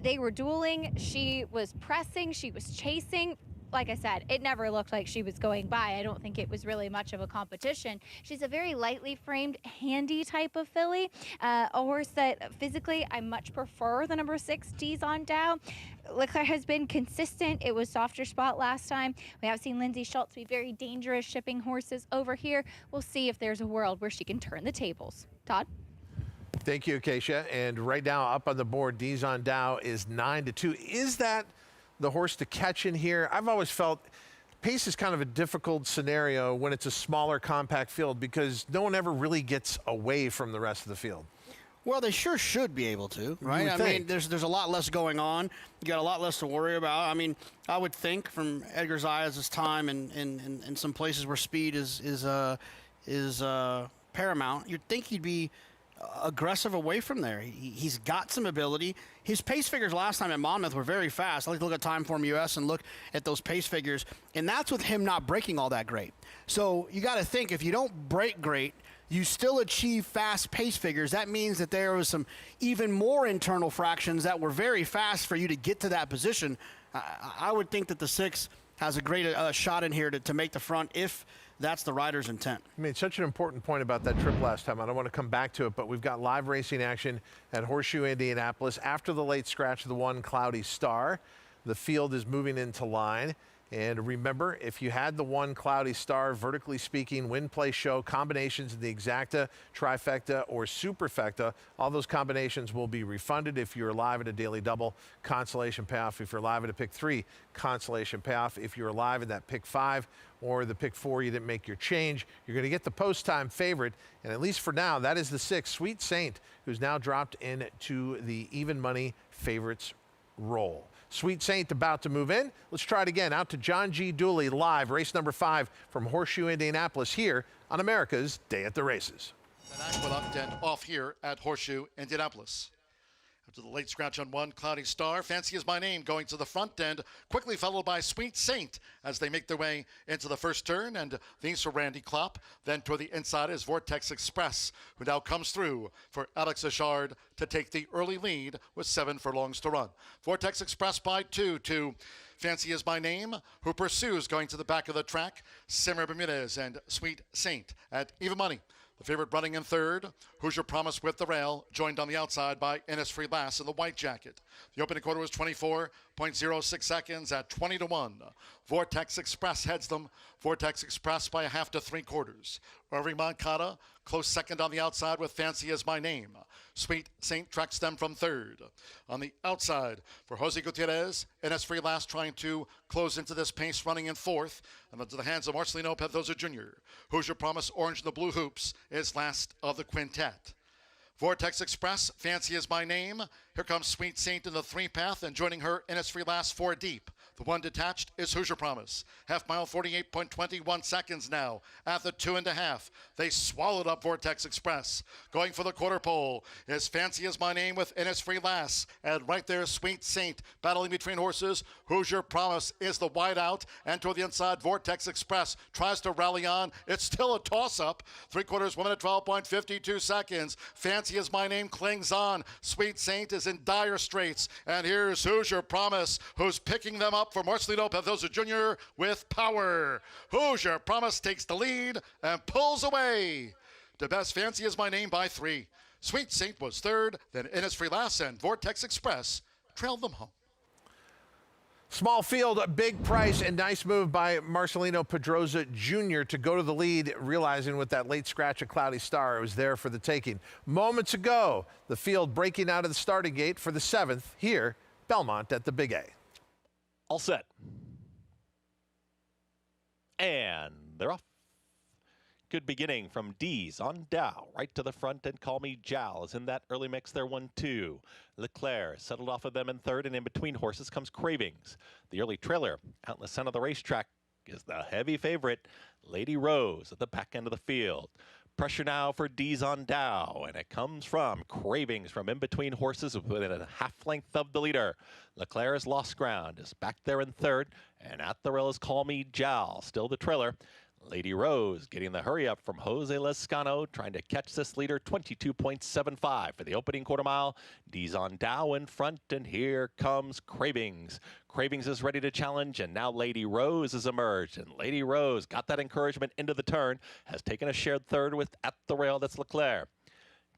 They were dueling. She was pressing. She was chasing. Like I said, it never looked like she was going by. I don't think it was really much of a competition. She's a very lightly framed, handy type of filly, a horse that physically I much prefer the number 6, D's on Dow. Leclerc has been consistent. It was softer spot last time. We have seen Lindsay Schultz be very dangerous shipping horses over here. We'll see if there's a world where she can turn the tables. Todd? Thank you, Acacia. And right now up on the board, D's on Dow is 9-2. Is that the horse to catch in here? I've always felt pace is kind of a difficult scenario when it's a smaller, compact field because no one ever really gets away from the rest of the field. Well, they sure should be able to, right? I mean, there's a lot less going on. You got a lot less to worry about. I mean, I would think from Edgar Zayas' time and some places where speed is paramount, you'd think he'd be aggressive away from there. He's got some ability. His pace figures last time at Monmouth were very fast. I like to look at Timeform US and look at those pace figures, and that's with him not breaking all that great. So you got to think, if you don't break great, you still achieve fast pace figures. That means that there was some even more internal fractions that were very fast for you to get to that position. I would think that the 6 has a great shot in here to make the front if that's the rider's intent. I mean, such an important point about that trip last time. I don't want to come back to it, but we've got live racing action at Horseshoe Indianapolis after the late scratch of the one Cloudy Star. The field is moving into line. And remember, if you had the one Cloudy Star, vertically speaking, win, play, show, combinations in the exacta, trifecta, or superfecta, all those combinations will be refunded if you're live at a daily double, consolation payoff. If you're live at a pick 3, consolation payoff. If you're live at that pick 5 or the pick 4, you didn't make your change, you're going to get the post-time favorite. And at least for now, that is the 6, Sweet Saint, who's now dropped into the even money favorites role. Sweet Saint about to move in. Let's try it again. Out to John G. Dooley live, race number 5 from Horseshoe Indianapolis here on America's Day at the Races. An Aqueduct and off here at Horseshoe Indianapolis. After the late scratch on one Cloudy Star, Fancy Is My Name going to the front end, quickly followed by Sweet Saint as they make their way into the first turn, and these for Randy Klopp. Then toward the inside is Vortex Express, who now comes through for Alex Achard to take the early lead with 7 furlongs to run. Vortex Express by 2 to Fancy Is My Name, who pursues going to the back of the track, Simmer Bermudez and Sweet Saint at even money. The favorite running in third, Hoosier Promise with the rail, joined on the outside by Innisfree Lass in the white jacket. The opening quarter was 24.06 seconds at 20-1. Vortex Express heads them. Vortex Express by a half to 3/4. Irving Moncada close second on the outside with Fancy Is My Name. Sweet Saint tracks them from third. On the outside for Jose Gutierrez, Innisfree Lass trying to close into this pace, running in fourth. And into the hands of Marcelino Pedroza Jr. Hoosier Promise, orange and the blue hoops, is last of the quintet. Vortex Express, Fancy Is My Name. Here comes Sweet Saint in the 3-path, and joining her, Innisfree Lass 4 deep. The one detached is Hoosier Promise. Half mile, 48.21 seconds now at the 2.5. They swallowed up Vortex Express. Going for the quarter pole is Fancy Is My Name with Innisfree Lass. And right there, Sweet Saint battling between horses. Hoosier Promise is the wide out. And toward the inside, Vortex Express tries to rally on. It's still a toss-up. 3/4, 1 minute, 12.52 seconds. Fancy Is My Name clings on. Sweet Saint is in dire straits. And here's Hoosier Promise, who's picking them up for Marcelino Pedroza Jr. with power. Hoosier Promise takes the lead and pulls away. The best Fancy Is My Name by 3. Sweet Saint was third, then Innisfree Lass and Vortex Express trailed them home. Small field, a big price, and nice move by Marcelino Pedroza Jr. to go to the lead, realizing with that late scratch of Cloudy Star, it was there for the taking. Moments ago, the field breaking out of the starting gate for the 7th here, Belmont at the Big A. All set. And they're off. Good beginning from D's on Dow, right to the front, and Call Me Jal is in that early mix there, 1-2. Leclerc settled off of them in third, and in between horses comes Cravings. The early trailer out in the center of the racetrack is the heavy favorite, Lady Rose, at the back end of the field. Pressure now for D's on Dow, and it comes from Cravings from in between horses within a half length of the leader. Leclerc has lost ground, is back there in third, and at the rail is Call Me Jal, still the trailer. Lady Rose getting the hurry up from Jose Lescano, trying to catch this leader, 22.75 for the opening quarter mile. D's on Dow in front, and here comes Cravings. Cravings is ready to challenge, and now Lady Rose has emerged, and Lady Rose got that encouragement into the turn, has taken a shared third with at the rail, that's Leclerc.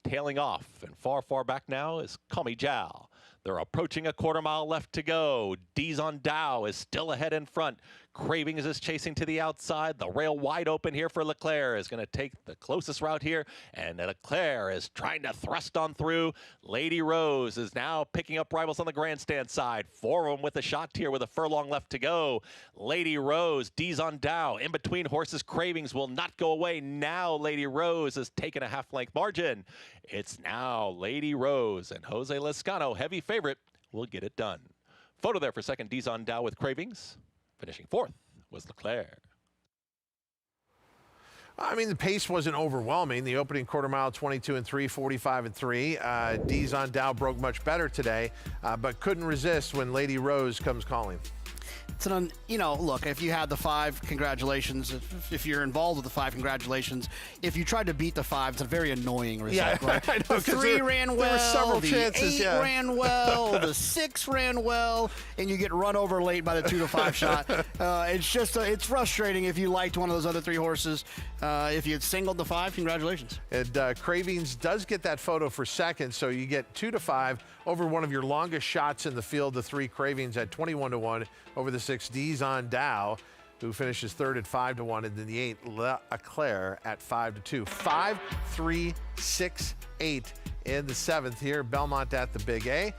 Tailing off, and far, far back now is Call Me Jal. They're approaching a quarter mile left to go. D's on Dow is still ahead in front. Cravings is chasing to the outside. The rail wide open here for Leclerc, is going to take the closest route here. And Leclerc is trying to thrust on through. Lady Rose is now picking up rivals on the grandstand side. 4 of them with a shot here with a furlong left to go. Lady Rose, D's on Dow. In between horses, Cravings will not go away. Now Lady Rose has taken a half-length margin. It's now Lady Rose, and Jose Lescano, heavy favorite, will get it done. Photo there for second, D's on Dow with Cravings. Finishing fourth was Leclerc. I mean, the pace wasn't overwhelming. The opening quarter mile, 22-3, 45-3. D's on Dow broke much better today, but couldn't resist when Lady Rose comes calling. Look, if you had the 5, congratulations. If you're involved with the 5, congratulations. If you tried to beat the 5, it's a very annoying result. Yeah, right? I know, The 3 ran well, there were several the chances, 8 yeah. ran well, the 6 ran well, and you get run over late by the 2 to 5 shot. It's frustrating if you liked one of those other 3 horses. If you had singled the 5, congratulations. And Cravings does get that photo for second, so you get 2 to 5 over one of your longest shots in the field, the 3 Cravings at 21 to 1 over the 6 D's on Dow, who finishes third at 5 to 1, and then the 8 Leclerc at 5 to 2. 5, 3, 6, 8 in the 7th here. Belmont at the Big A.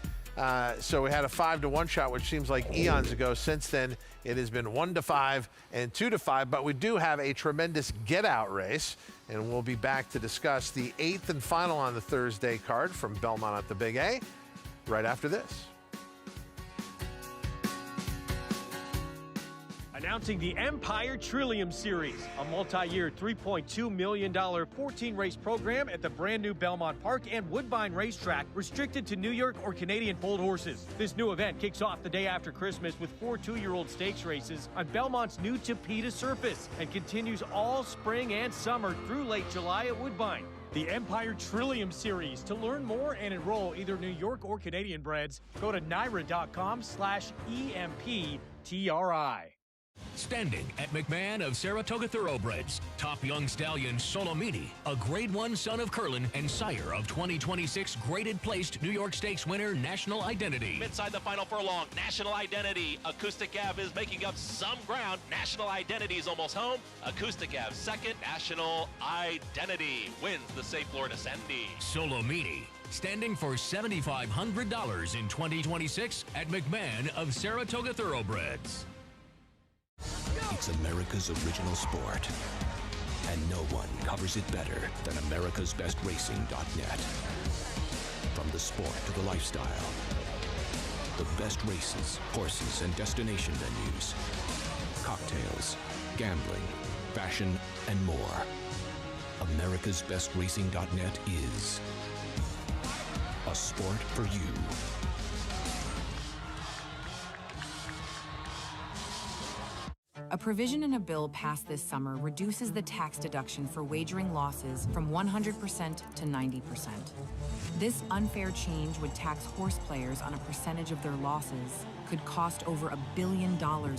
So we had a 5 to 1 shot, which seems like eons ago. Since then, it has been 1 to 5 and 2 to 5. But we do have a tremendous get-out race, and we'll be back to discuss the 8th and final on the Thursday card from Belmont at the Big A right after this. Announcing the Empire Trillium Series, a multi-year $3.2 million 14-race program at the brand new Belmont Park and Woodbine Racetrack, restricted to New York or Canadian foaled horses. This new event kicks off the day after Christmas with 4 two-year-old stakes races on Belmont's new Tapeta surface and continues all spring and summer through late July at Woodbine. The Empire Trillium Series. To learn more and enroll either New York or Canadian breds, go to NYRA.com/EMPTRI. Standing at McMahon of Saratoga Thoroughbreds, top young stallion Solomini, a Grade 1 son of Curlin and sire of 2026 graded placed New York Stakes winner National Identity. Inside the final furlong, National Identity. Acoustic Ave is making up some ground. National Identity is almost home. Acoustic Ave second. National Identity wins the Safe Florida Sandy. Solomini, standing for $7,500 in 2026 at McMahon of Saratoga Thoroughbreds. It's America's original sport, and no one covers it better than America'sBestRacing.net. From the sport to the lifestyle, the best races, horses, and destination venues, cocktails, gambling, fashion, and more. America'sBestRacing.net is a sport for you. A provision in a bill passed this summer reduces the tax deduction for wagering losses from 100% to 90%. This unfair change would tax horse players on a percentage of their losses, could cost over $1 billion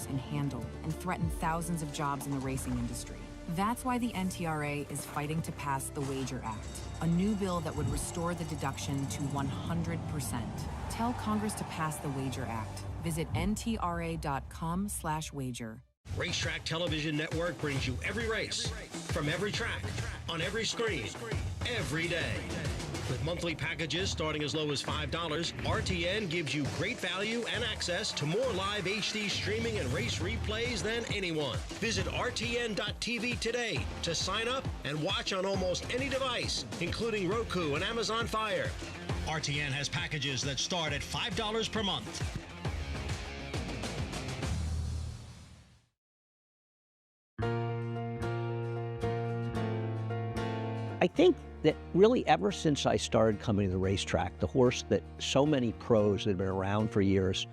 in handle, and threaten thousands of jobs in the racing industry. That's why the NTRA is fighting to pass the Wager Act, a new bill that would restore the deduction to 100%. Tell Congress to pass the Wager Act. Visit ntra.com/wager. Racetrack Television Network brings you every race, from every track, on every screen, every day. With monthly packages starting as low as $5, RTN gives you great value and access to more live HD streaming and race replays than anyone. Visit RTN.tv today to sign up and watch on almost any device, including Roku and Amazon Fire. RTN has packages that start at $5 per month. I think that really ever since I started coming to the racetrack, the horse that so many pros that have been around for years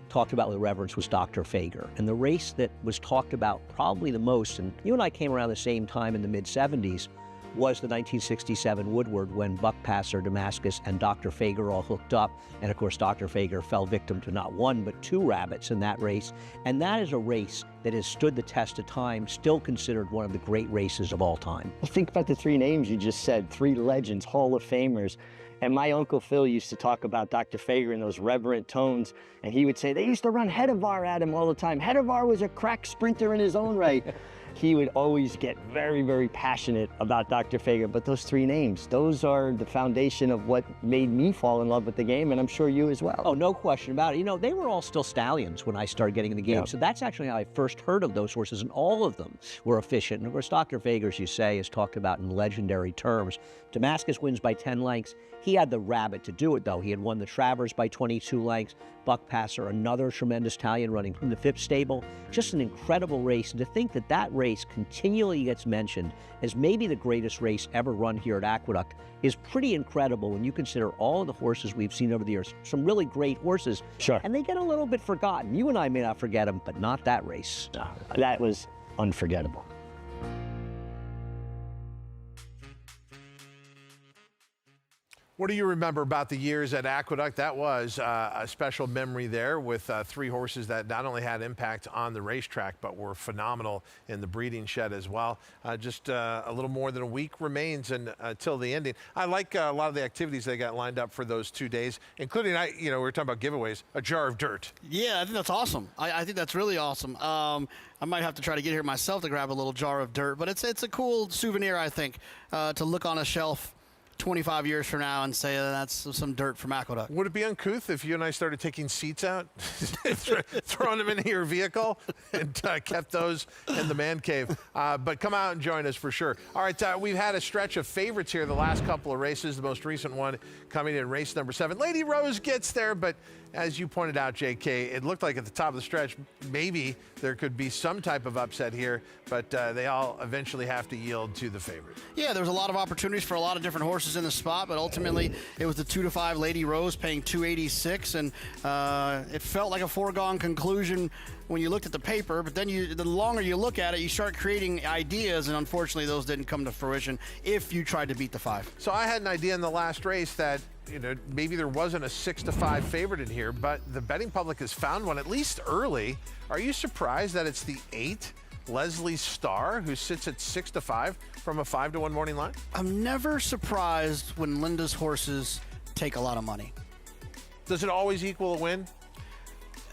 talked about with reverence was Dr. Fager. And the race that was talked about probably the most, and you and I came around the same time in the mid-'70s, was the 1967 Woodward, when Buck Passer, Damascus, and Dr. Fager all hooked up. And of course, Dr. Fager fell victim to not 1, but 2 rabbits in that race. And that is a race that has stood the test of time, still considered one of the great races of all time. Well, think about the 3 names you just said, 3 legends, Hall of Famers. And my Uncle Phil used to talk about Dr. Fager in those reverent tones, and he would say, they used to run Hedivar at him all the time. Hedivar was a crack sprinter in his own right. He would always get very, very passionate about Dr. Fager. But those 3 names, those are the foundation of what made me fall in love with the game, and I'm sure you as well. Oh, no question about it. You know, they were all still stallions when I started getting in the game. Yeah. So that's actually how I first heard of those horses, and all of them were efficient. And of course, Dr. Fager, as you say, is talked about in legendary terms. Damascus wins by 10 lengths. He had the rabbit to do it, though. He had won the Travers by 22 lengths. Buck Passer, another tremendous stallion running from the 5th stable. Just an incredible race. And to think that that race continually gets mentioned as maybe the greatest race ever run here at Aqueduct is pretty incredible when you consider all of the horses we've seen over the years. Some really great horses. Sure. And they get a little bit forgotten. You and I may not forget them, but not that race. That was unforgettable. What do you remember about the years at Aqueduct? That was a special memory there with 3 horses that not only had impact on the racetrack, but were phenomenal in the breeding shed as well. Just a little more than a week remains until the ending. I like a lot of the activities they got lined up for those 2 days, including, we were talking about giveaways, a jar of dirt. Yeah, I think that's awesome. I think that's really awesome. I might have to try to get here myself to grab a little jar of dirt, but it's a cool souvenir, I think, to look on a shelf 25 years from now and say that's some dirt from Aqueduct. Would it be uncouth if you and I started taking seats out, throwing them into your vehicle, and kept those in the man cave? But come out and join us for sure. All right, we've had a stretch of favorites here the last couple of races. The most recent one coming in race number 7. Lady Rose gets there, but as you pointed out, JK, it looked like at the top of the stretch, maybe there could be some type of upset here, but they all eventually have to yield to the favorite. Yeah, there was a lot of opportunities for a lot of different horses in the spot, but ultimately it was the 2-5 Lady Rose paying $286, and it felt like a foregone conclusion when you looked at the paper, but then the longer you look at it, you start creating ideas, and unfortunately those didn't come to fruition if you tried to beat the 5. So I had an idea in the last race that maybe there wasn't a 6-5 favorite in here, but the betting public has found one, at least early. Are you surprised that it's the 8, Leslie Starr, who sits at 6-5 from a 5-1 morning line? I'm never surprised when Linda's horses take a lot of money. Does it always equal a win?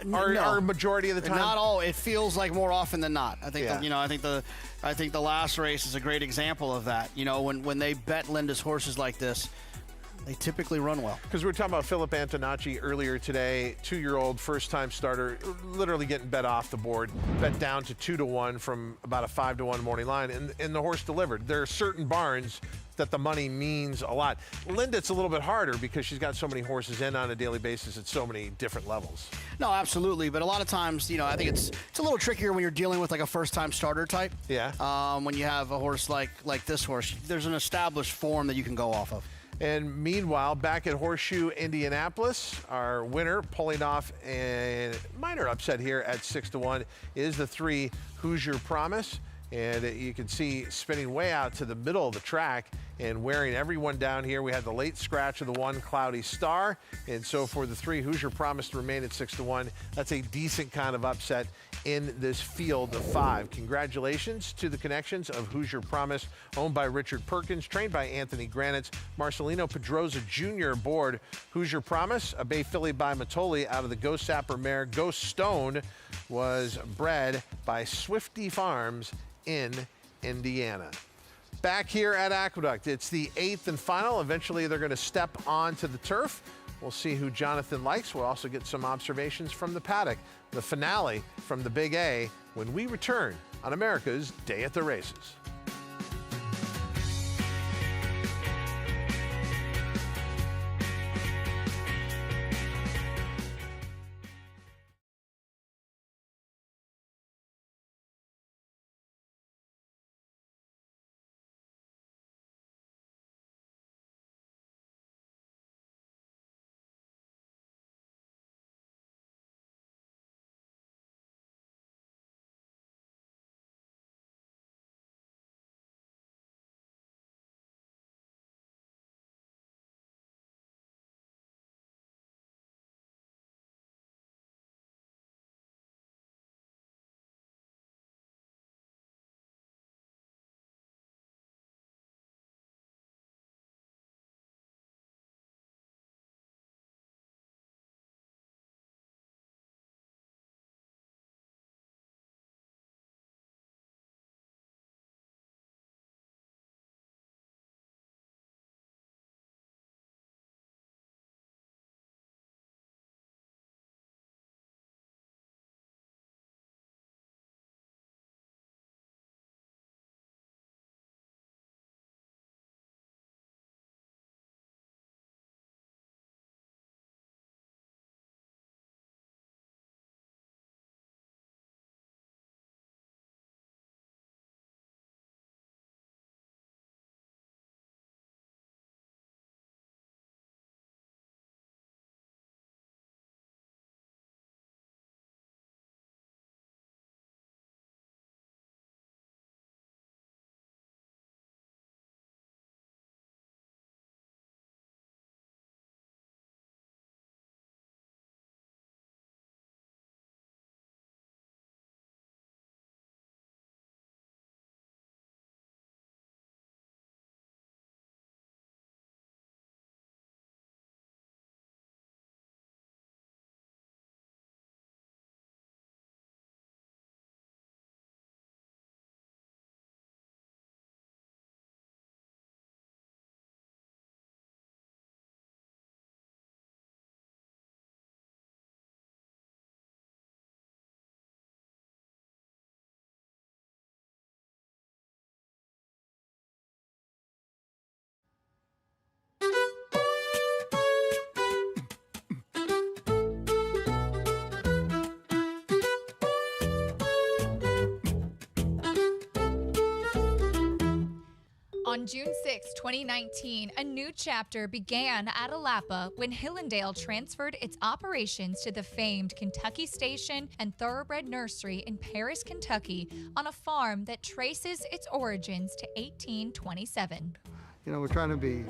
No. Or majority of the time? Not all. It feels like more often than not. I think Yeah. I think the last race is a great example of that. When they bet Linda's horses like this, they typically run well. Because we were talking about Philip Antonacci earlier today, 2-year-old first-time starter, literally getting bet off the board, bet down to 2-1 from about a 5-1 morning line, and the horse delivered. There are certain barns that the money means a lot. Linda, it's a little bit harder because she's got so many horses in on a daily basis at so many different levels. No, absolutely. But a lot of times, I think it's a little trickier when you're dealing with like a first-time starter type. Yeah. When you have a horse like this horse, there's an established form that you can go off of. And meanwhile, back at Horseshoe, Indianapolis, our winner pulling off a minor upset here at 6-1 is the 3 Hoosier Promise. And you can see spinning way out to the middle of the track and wearing everyone down here. We had the late scratch of the 1 Cloudy Star. And so for the 3 Hoosier Promise to remain at 6-1, that's a decent kind of upset in this field of 5. Congratulations to the connections of Hoosier Promise, owned by Richard Perkins, trained by Anthony Granitz, Marcelino Pedroza Jr. aboard Hoosier Promise, a Bay filly by Matoli out of the Ghost Sapper mare. Ghost Stone was bred by Swifty Farms in Indiana. Back here at Aqueduct, it's the 8th and final. Eventually they're going to step onto the turf. We'll see who Jonathan likes. We'll also get some observations from the paddock. The finale from the Big A when we return on America's Day at the Races. On June 6, 2019, a new chapter began at Alapa when Hillendale transferred its operations to the famed Kentucky Station and Thoroughbred Nursery in Paris, Kentucky, on a farm that traces its origins to 1827. We're trying to be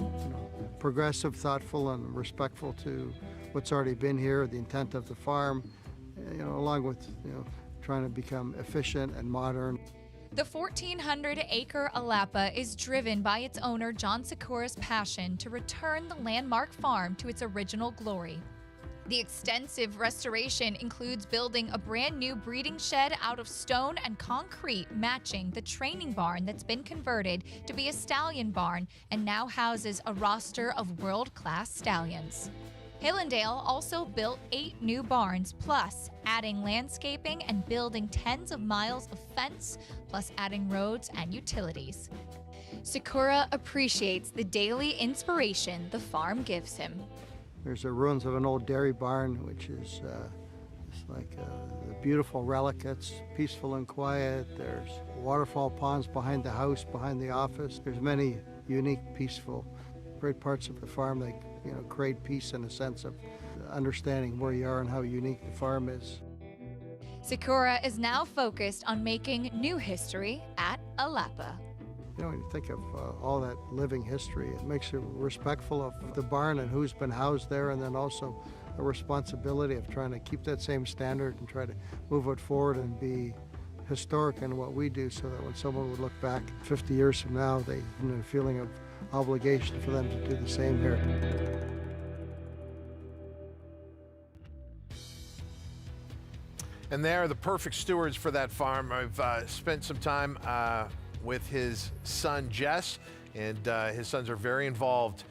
progressive, thoughtful, and respectful to what's already been here, the intent of the farm, along with trying to become efficient and modern. The 1,400-acre Alapa is driven by its owner John Sikura's passion to return the landmark farm to its original glory. The extensive restoration includes building a brand new breeding shed out of stone and concrete, matching the training barn that's been converted to be a stallion barn and now houses a roster of world-class stallions. Hillendale also built 8 new barns, plus adding landscaping and building tens of miles of fence, plus adding roads and utilities. Sikura appreciates the daily inspiration the farm gives him. There's the ruins of an old dairy barn, which is it's like a beautiful relic. It's peaceful and quiet. There's waterfall ponds behind the house, behind the office. There's many unique, peaceful, great parts of the farm that create peace and a sense of understanding where you are and how unique the farm is. Sikura is now focused on making new history at Alapa. When you think of all that living history, it makes you respectful of the barn and who's been housed there, and then also a responsibility of trying to keep that same standard and try to move it forward and be historic in what we do, so that when someone would look back 50 years from now, they have a feeling of obligation for them to do the same here. And they're the perfect stewards for that farm. I've spent some time with his son, Jess, and his sons are very involved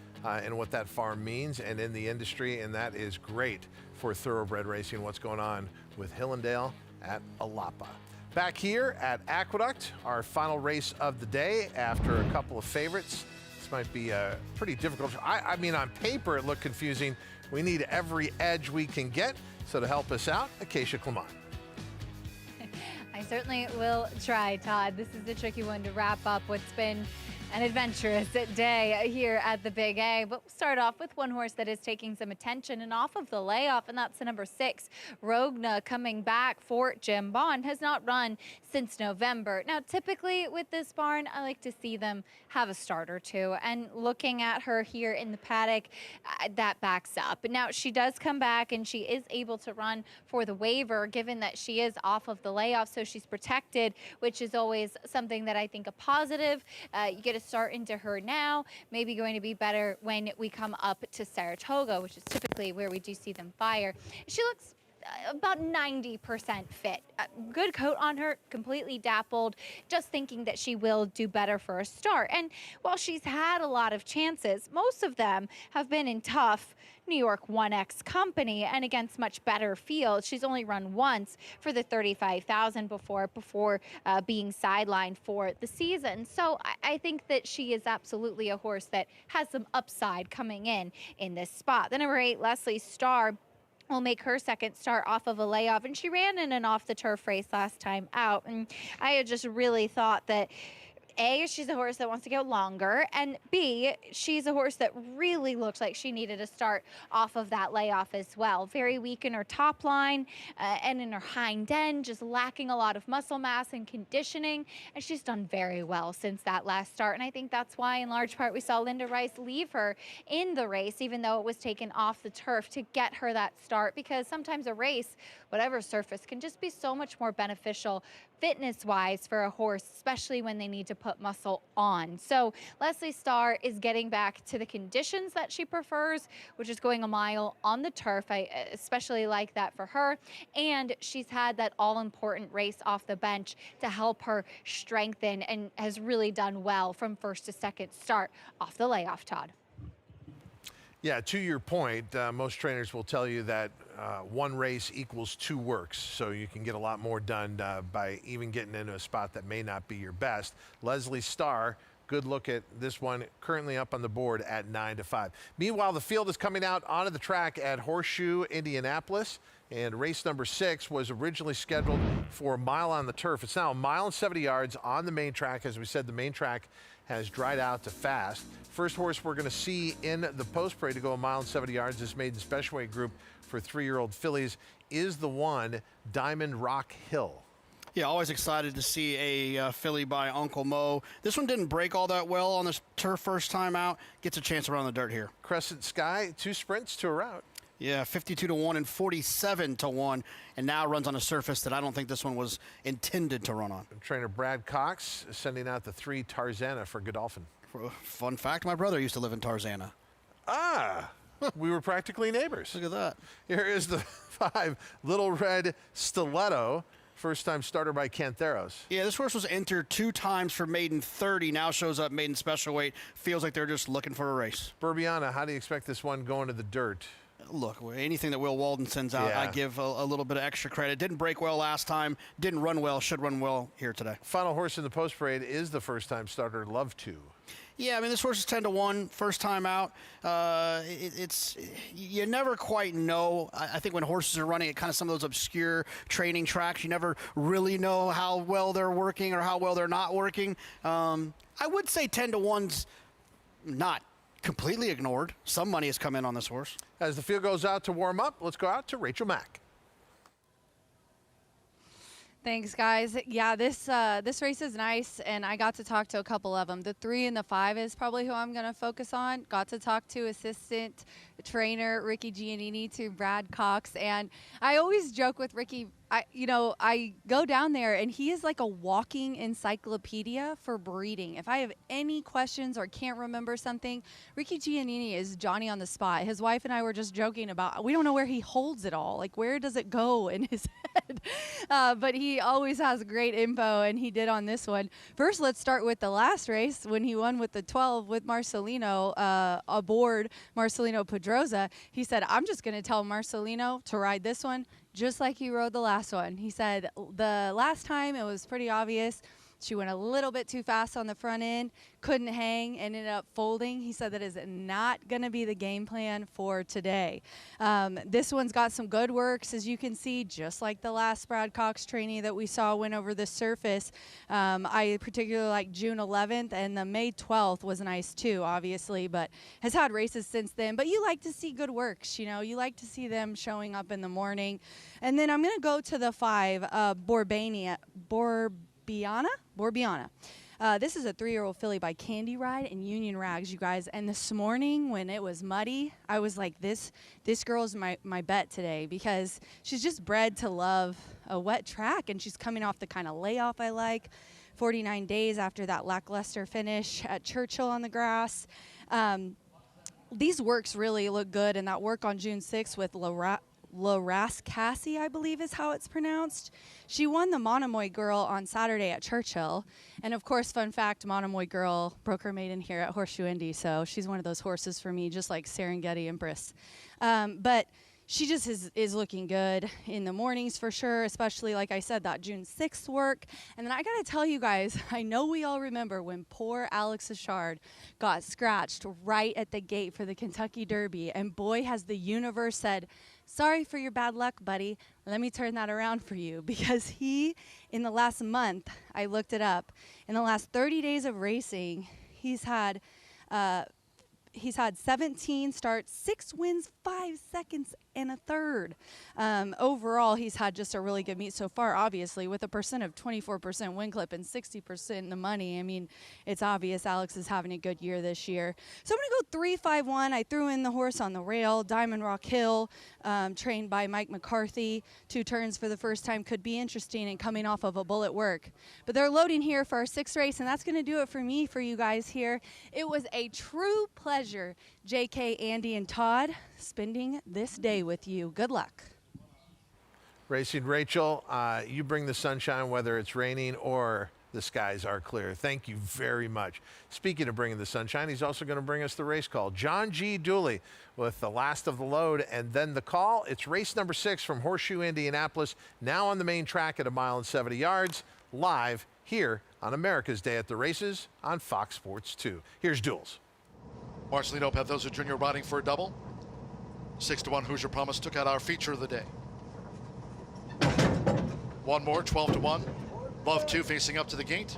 in what that farm means and in the industry, and that is great for thoroughbred racing, what's going on with Hillendale at Alapa. Back here at Aqueduct, our final race of the day after a couple of favorites. This might be pretty difficult. I mean, on paper, it looked confusing. We need every edge we can get. So to help us out, Acacia Clement. I certainly will try, Todd. This is a tricky one to wrap up what's been an adventurous day here at the Big A. But we'll start off with one horse that is taking some attention and off of the layoff, and that's the number 6, Rogna, coming back for Jim Bond. Has not run since November. Now, typically with this barn, I like to see them have a start or two. And looking at her here in the paddock, that backs up. But now she does come back, and she is able to run for the waiver, given that she is off of the layoff, so she's protected, which is always something that I think a positive. You get a start into her now, maybe going to be better when we come up to Saratoga, which is typically where we do see them fire. She looks about 90% fit. Good coat on her, completely dappled, just thinking that she will do better for a start. And while she's had a lot of chances, most of them have been in tough New York 1X company and against much better fields. She's only run once for the 35,000 before being sidelined for the season. So I think that she is absolutely a horse that has some upside coming in this spot. The number 8, Leslie Starr, will make her second start off of a layoff, and she ran in an off-the-turf race last time out, and I had just really thought that A, she's a horse that wants to go longer, and B, she's a horse that really looked like she needed to start off of that layoff as well. Very weak in her top line and in her hind end, just lacking a lot of muscle mass and conditioning, and she's done very well since that last start, and I think that's why in large part we saw Linda Rice leave her in the race, even though it was taken off the turf, to get her that start, because sometimes a race, whatever surface, can just be so much more beneficial fitness-wise for a horse, especially when they need to put muscle on. So Leslie Starr is getting back to the conditions that she prefers, which is going a mile on the turf. I especially like that for her. And she's had that all-important race off the bench to help her strengthen, and has really done well from first to second start off the layoff, Todd. Yeah, to your point, most trainers will tell you that one race equals 2 works, so you can get a lot more done by even getting into a spot that may not be your best. Leslie Starr, good look at this one, currently up on the board at 9-5. Meanwhile, the field is coming out onto the track at Horseshoe, Indianapolis, and race number 6 was originally scheduled for a mile on the turf. It's now a mile and 70 yards on the main track. As we said, the main track has dried out to fast. First horse we're going to see in the post parade to go 1 mile and 70 yards, this maiden special weight group for 3-year-old fillies, is the one, Diamond Rock Hill. Yeah, always excited to see a filly by Uncle Mo. This one didn't break all that well on this turf first time out. Gets a chance around the dirt here. Crescent Sky, 2 sprints to a route. Yeah, 52-1 and 47-1, and now runs on a surface that I don't think this one was intended to run on. Trainer Brad Cox sending out the 3 Tarzana for Godolphin. Fun fact, my brother used to live in Tarzana. Ah, we were practically neighbors. Look at that. Here is the 5 Little Red Stiletto. First-time starter by Cantheros. Yeah, this horse was entered 2 times for maiden 30. Now shows up maiden special weight. Feels like they're just looking for a race. Burbiana, how do you expect this one going to the dirt? Look, anything that Will Walden sends out, I give a little bit of extra credit. Didn't break well last time. Didn't run well. Should run well here today. Final horse in the post parade is the first-time starter, Love To. Yeah, I mean, this horse is 10-1, first time out. It's you never quite know. I think when horses are running at kind of some of those obscure training tracks, you never really know how well they're working or how well they're not working. I would say 10-1's not completely ignored. Some money has come in on this horse. As the field goes out to warm up, let's go out to Rachel Mack. Thanks, guys. Yeah, this race is nice, and I got to talk to a couple of them. The 3 and the 5 is probably who I'm going to focus on. Got to talk to assistant trainer Ricky Giannini, to Brad Cox, and I always joke with Ricky. I go down there, and he is like a walking encyclopedia for breeding. If I have any questions or can't remember something, Ricky Giannini is Johnny on the spot. His wife and I were just joking about, we don't know where he holds it all. Like, where does it go in his head? But he always has great info, and he did on this one. First, let's start with the last race when he won with the 12 with Marcelino aboard Marcelino Pedrosa. He said, I'm just going to tell Marcelino to ride this one just like he rode the last one. He said the last time it was pretty obvious. She went a little bit too fast on the front end, couldn't hang, ended up folding. He said that is not going to be the game plan for today. This one's got some good works, as you can see, just like the last Brad Cox trainee that we saw went over the surface. I particularly like June 11th, and the May 12th was nice too, obviously, but has had races since then. But you like to see good works, you know. You like to see them showing up in the morning. And then I'm going to go to the 5, Borbiana. This is a 3-year-old filly by Candy Ride and Union Rags, you guys. And this morning when it was muddy, I was like, this girl's my bet today, because she's just bred to love a wet track, and she's coming off the kind of layoff I like. 49 days after that lackluster finish at Churchill on the grass. These works really look good, and that work on June 6th with Larascassi, I believe is how it's pronounced. She won the Monomoy Girl on Saturday at Churchill. And of course, fun fact, Monomoy Girl broke her maiden here at Horseshoe Indy, so she's one of those horses for me, just like Serengeti Empress. But she just is looking good in the mornings for sure, especially, like I said, that June 6th work. And then I got to tell you guys, I know we all remember when poor Alex Achard got scratched right at the gate for the Kentucky Derby. And boy, has the universe said, sorry for your bad luck, buddy. Let me turn that around for you. Because he, in the last month, I looked it up, in the last 30 days of racing, he's had 17 starts, 6 wins, 5 seconds, and a third. Overall, he's had just a really good meet so far, obviously, with a percent of 24% win clip and 60% in the money. I mean, it's obvious Alex is having a good year this year. So I'm going to go 3-5-1. I threw in the horse on the rail, Diamond Rock Hill, trained by Mike McCarthy. 2 turns for the first time could be interesting and coming off of a bullet work. But they're loading here for our 6th race, and that's going to do it for me, for you guys here. It was a true pleasure, JK, Andy, and Todd, spending this day with you. Good luck. Racing Rachel, you bring the sunshine whether it's raining or the skies are clear. Thank you very much. Speaking of bringing the sunshine, he's also going to bring us the race call. John G. Dooley with the last of the load and then the call. It's race number 6 from Horseshoe, Indianapolis, now on the main track at 1 mile and 70 yards, live here on America's Day at the Races on Fox Sports 2. Here's Duels. Marcelino Pedrosa Jr. riding for a double. 6-1 Hoosier Promise took out our feature of the day. One more, 12-1. Love 2 facing up to the gate.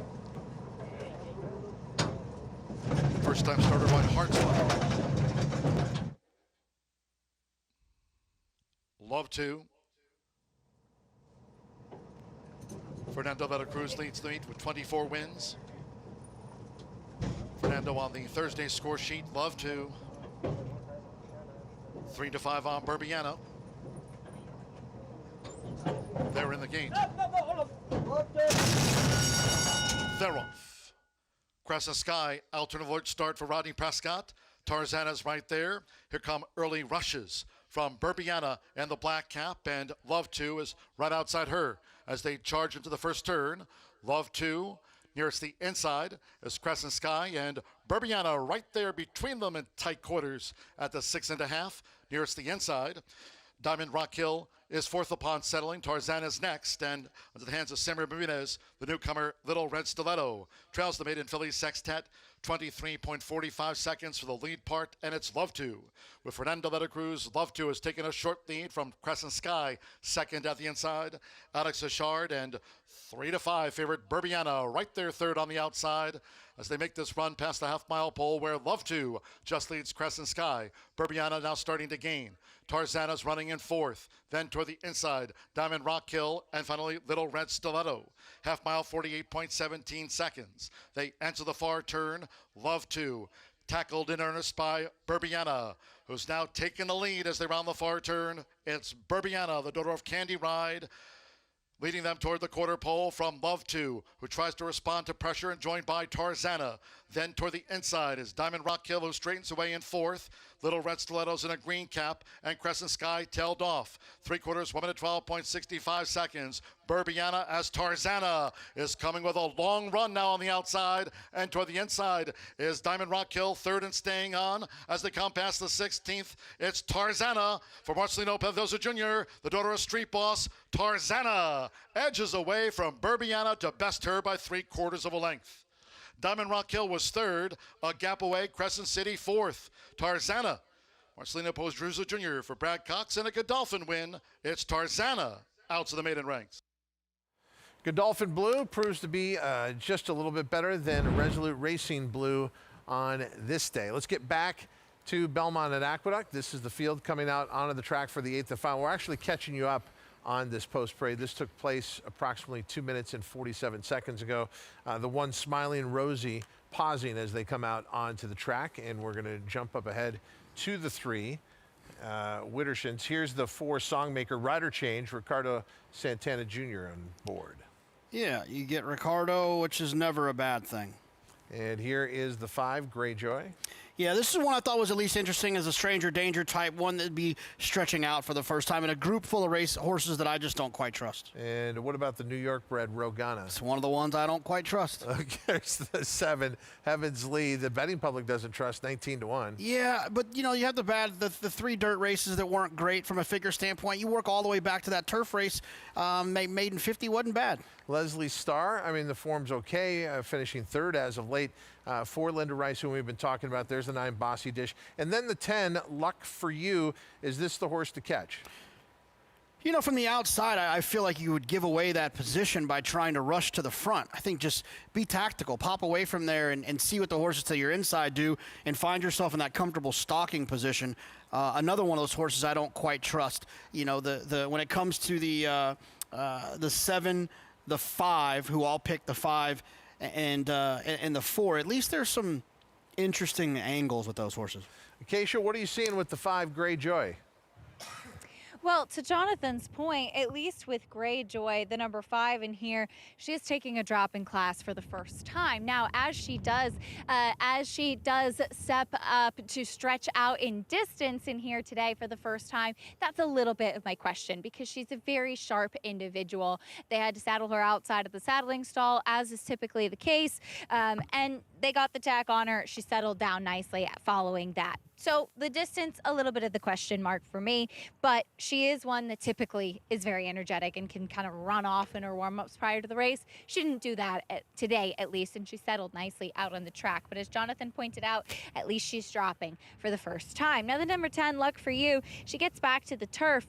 First-time starter White Hartzler. Love to. Fernando Veracruz leads the meet with 24 wins. Fernando on the Thursday score sheet. Love to. 3-5 on Burbiana. They're in the gate. They're off. Crescent Sky, alternate alert start for Rodney Prescott. Tarzana's right there. Here come early rushes from Burbiana and the black cap, and Love 2 is right outside her as they charge into the first turn. Love 2 nearest the inside is Crescent Sky, and Burbiana right there between them in tight quarters at the 6.5 nearest the inside. Diamond Rock Hill is fourth upon settling. Tarzana's next, and into the hands of Samuel Bermudez, the newcomer Little Red Stiletto trails the maiden filly Sextet, 23.45 seconds for the lead part, and it's Love 2. With Fernando Veracruz, Love 2 has taken a short lead from Crescent Sky, second at the inside. Alex Achard and 3-5 favorite Burbiana right there third on the outside as they make this run past the half-mile pole where Love 2 just leads Crescent Sky. Burbiana now starting to gain. Tarzana's running in fourth. Then toward the inside, Diamond Rock Hill, and finally Little Red Stiletto. Half mile, 48.17 seconds. They enter the far turn. Love 2, tackled in earnest by Burbiana, who's now taken the lead as they round the far turn. It's Burbiana, the daughter of Candy Ride, leading them toward the quarter pole from Love 2, who tries to respond to pressure and joined by Tarzana. Then toward the inside is Diamond Rock Hill, who straightens away in fourth. Little Red Stilettos in a green cap, and Crescent Sky tailed off. 3/4, 1 minute 12.65 seconds. Burbiana as Tarzana is coming with a long run now on the outside, and toward the inside is Diamond Rock Hill, third and staying on as they come past the 16th. It's Tarzana for Marcelino Pedroza Jr., the daughter of Street Boss. Tarzana edges away from Burbiana to best her by 3/4 of a length. Diamond Rock Hill was third, a gap away. Crescent City fourth. Tarzana, Marcelino Pedroza Jr. for Brad Cox, and a Godolphin win. It's Tarzana out to the maiden ranks. Godolphin Blue proves to be just a little bit better than Resolute Racing Blue on this day. Let's get back to Belmont at Aqueduct. This is the field coming out onto the track for the 8th and final. We're actually catching you up on this post-parade. This took place approximately 2 minutes and 47 seconds ago. The one Smiling Rosie pausing as they come out onto the track, and we're going to jump up ahead to the 3 Widdershins. Here's the 4 Songmaker rider change, Ricardo Santana Jr. on board. Yeah, you get Ricardo, which is never a bad thing. And here is the 5 Greyjoy. Yeah, this is one I thought was at least interesting as a stranger danger type, one that'd be stretching out for the first time in a group full of race horses that I just don't quite trust. And what about the New York bred Rogana? It's one of the ones I don't quite trust. Okay, there's the 7 Heaven's Lee. The betting public doesn't trust, 19-1. Yeah, but you know, you have the 3 dirt races that weren't great from a figure standpoint. You work all the way back to that turf race. Maiden 50 wasn't bad. Leslie Starr, I mean, the form's okay, finishing third as of late. For Linda Rice, who we've been talking about. There's the 9 Bossy Dish. And then the 10, Luck for You. Is this the horse to catch? You know, from the outside, I feel like you would give away that position by trying to rush to the front. I think just be tactical, pop away from there and see what the horses to your inside do and find yourself in that comfortable stalking position. Another one of those horses I don't quite trust. You know, when it comes to the 7, the 5, who I'll pick the 5, and the 4, at least there's some interesting angles with those horses. Acacia, what are you seeing with the 5 Greyjoy? Well, to Jonathan's point, at least with Greyjoy, the number 5 in here, she is taking a drop in class for the first time. Now, as she does step up to stretch out in distance in here today for the first time, that's a little bit of my question because she's a very sharp individual. They had to saddle her outside of the saddling stall, as is typically the case, and they got the tack on her. She settled down nicely following that. So the distance, a little bit of the question mark for me, but she is one that typically is very energetic and can kind of run off in her warm-ups prior to the race. She didn't do that today, at least, and she settled nicely out on the track. But as Jonathan pointed out, at least she's dropping for the first time. Now the number 10, Luck for You, she gets back to the turf.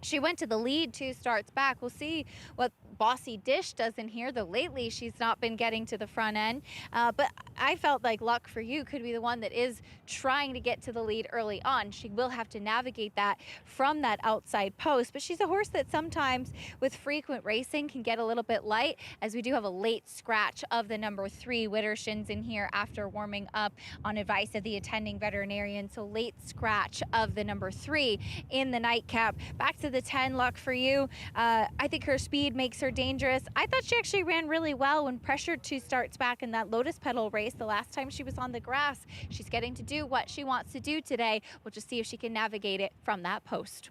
She went to the lead 2 starts back. We'll see what Bossy Dish does in here, though lately she's not been getting to the front end. But I felt like Luck for You could be the one that is trying to get to the lead early on. She will have to navigate that from that outside post, but she's a horse that sometimes with frequent racing can get a little bit light, as we do have a late scratch of the number 3 Widdershins in here after warming up on advice of the attending veterinarian. So late scratch of the number 3 in the nightcap. Back to the 10, Luck for You. I think her speed makes her dangerous. I thought she actually ran really well when pressured 2 starts back in that Lotus Petal race the last time she was on the grass. She's getting to do what she wants to do today. We'll just see if she can navigate it from that post.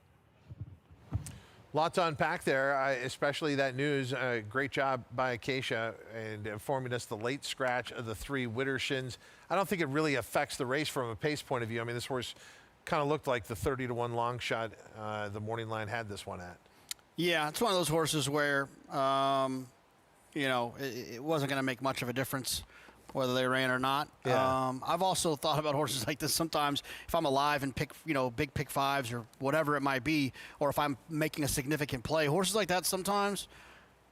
Lot to unpack there, especially that news. Great job by Acacia and informing us the late scratch of the 3 Widdershins. I don't think it really affects the race from a pace point of view. I mean, this horse kind of looked like the 30-1 long shot the morning line had this one at. Yeah, it's one of those horses where, you know, it wasn't going to make much of a difference whether they ran or not. Yeah. I've also thought about horses like this sometimes. If I'm alive and pick, you know, big pick 5s or whatever it might be, or if I'm making a significant play, horses like that sometimes,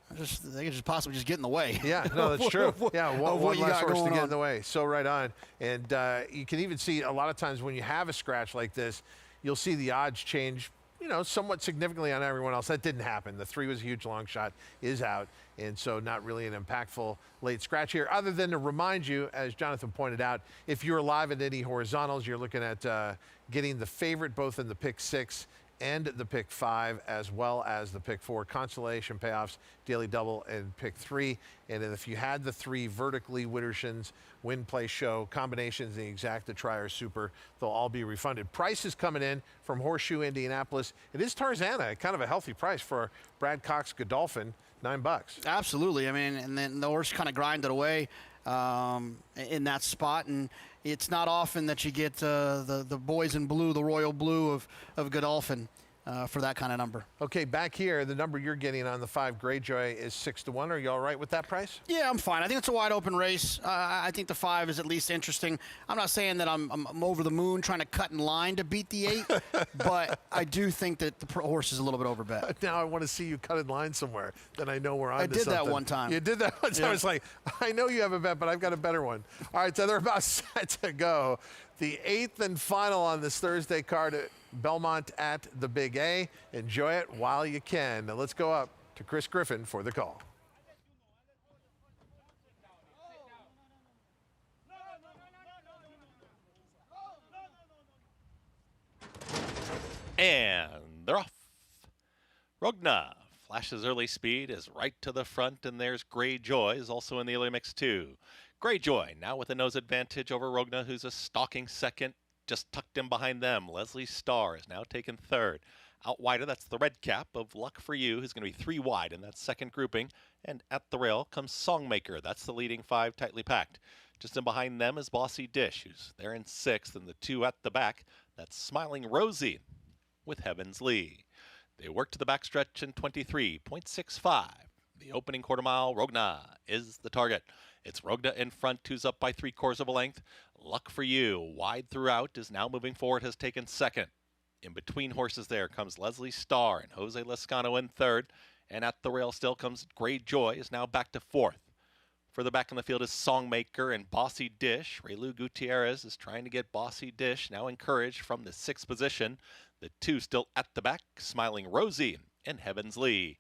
they can just possibly just get in the way. Yeah, no, that's true. Yeah, one less horse to get on. in the way. So right on. And you can even see a lot of times when you have a scratch like this, you'll see the odds change, you know, somewhat significantly on everyone else. That didn't happen. The 3 was a huge long shot, is out, and so not really an impactful late scratch here, other than to remind you, as Jonathan pointed out, if you're live at any horizontals, you're looking at getting the favorite both in the pick 6 and the pick 5, as well as the pick 4 consolation payoffs, daily double, and pick 3. And then if you had the 3 vertically Widdershins, win, play, show combinations, the exacta, try, or super, they'll all be refunded. Price is coming in from Horseshoe Indianapolis. It is Tarzana, kind of a healthy price for Brad Cox Godolphin, $9. Absolutely. I mean, and then the horse kind of grinded away in that spot, and it's not often that you get the boys in blue, the royal blue of Godolphin for that kind of number. Okay, back here, the number you're getting on the 5 Greyjoy is 6-1. Are you all right with that price? Yeah, I'm fine. I think it's a wide open race. I think the 5 is at least interesting. I'm not saying that I'm over the moon trying to cut in line to beat the 8, but I do think that the horse is a little bit overbet. Now I want to see you cut in line somewhere. Then I know we're on to something. I did that one time. You did that one time. Yeah. I was like, I know you have a bet, but I've got a better one. All right, so they're about set to go. The 8th and final on this Thursday card at Belmont at the Big A. Enjoy it while you can. Now let's go up to Chris Griffin for the call. And they're off. Rogna flashes early speed, is right to the front, and there's Greyjoy is also in the early mix too. Greyjoy now with a nose advantage over Rogna, who's a stalking second, just tucked in behind them. Leslie Starr is now taken 3rd. Out wider, that's the red cap of Luck for You, who's going to be 3 wide in that second grouping. And at the rail comes Songmaker. That's the leading 5, tightly packed. Just in behind them is Bossy Dish, who's there in 6th, and the 2 at the back, that's Smiling Rosie with Heaven's Lee. They work to the backstretch in 23.65. The opening quarter mile, Rogna is the target. It's Rogna in front, who's up by 3/4 of a length. Luck for You, wide throughout, is now moving forward, has taken 2nd. In between horses there comes Leslie Starr and Jose Lescano in 3rd. And at the rail still comes Greyjoy, is now back to 4th. Further back in the field is Songmaker and Bossy Dish. Relu Gutierrez is trying to get Bossy Dish, now encouraged from the 6th position. The 2 still at the back, Smiling Rosie and Heaven's Lee.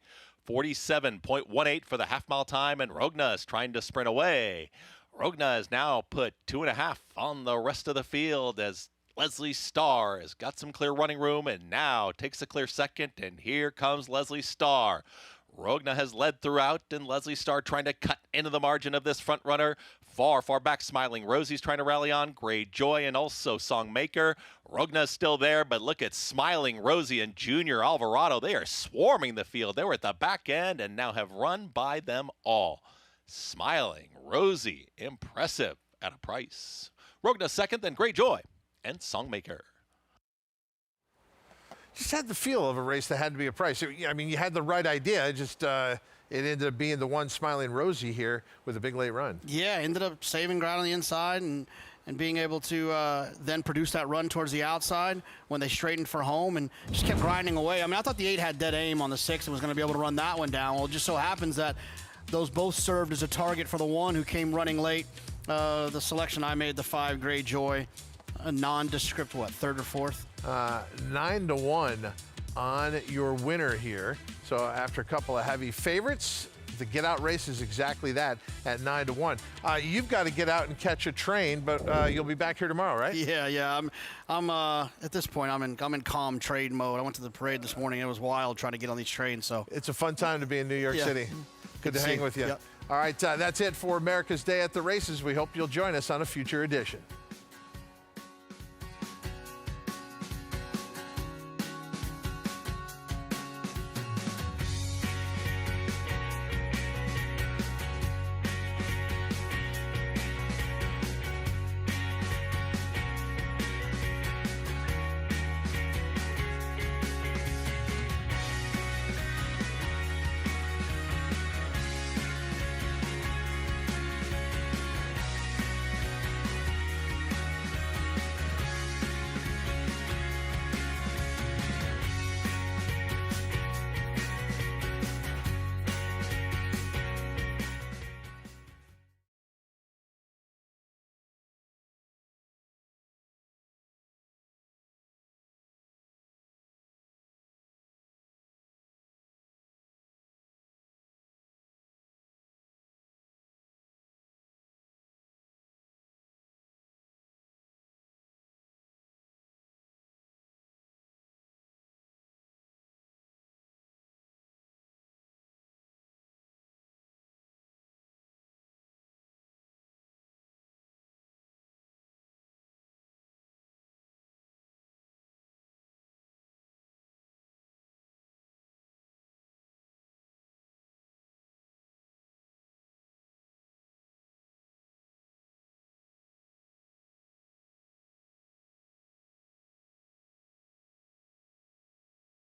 47.18 for the half-mile time, and Rogna is trying to sprint away. Rogna has now put 2.5 on the rest of the field as Leslie Starr has got some clear running room and now takes a clear second, and here comes Leslie Starr. Rogna has led throughout, and Leslie Starr trying to cut into the margin of this front runner. Far back, Smiling Rosie's trying to rally on. Greyjoy and also Songmaker. Rogna's still there, but look at Smiling Rosie and Junior Alvarado. They are swarming the field. They were at the back end and now have run by them all. Smiling Rosie, impressive at a price. Rogna 2nd, then Greyjoy and Songmaker. Just had the feel of a race that had to be a price. I mean, you had the right idea, just it ended up being the one Smiling Rosie here with a big late run. Yeah, ended up saving ground on the inside, and and being able to then produce that run towards the outside when they straightened for home and just kept grinding away. I mean, I thought the 8 had dead aim on the 6 and was going to be able to run that one down. Well, it just so happens that those both served as a target for the 1 who came running late. The selection I made, the 5 Greyjoy, a nondescript, what, 3rd or 4th? 9-1 on your winner here. So after a couple of heavy favorites, the get out race is exactly that at 9-1. You've got to get out and catch a train, but you'll be back here tomorrow, right? Yeah. I'm at this point, I'm in calm trade mode. I went to the parade this morning. It was wild trying to get on these trains. So it's a fun time to be in New York City. Good to hang with you. Yep. All right, that's it for America's Day at the Races. We hope you'll join us on a future edition.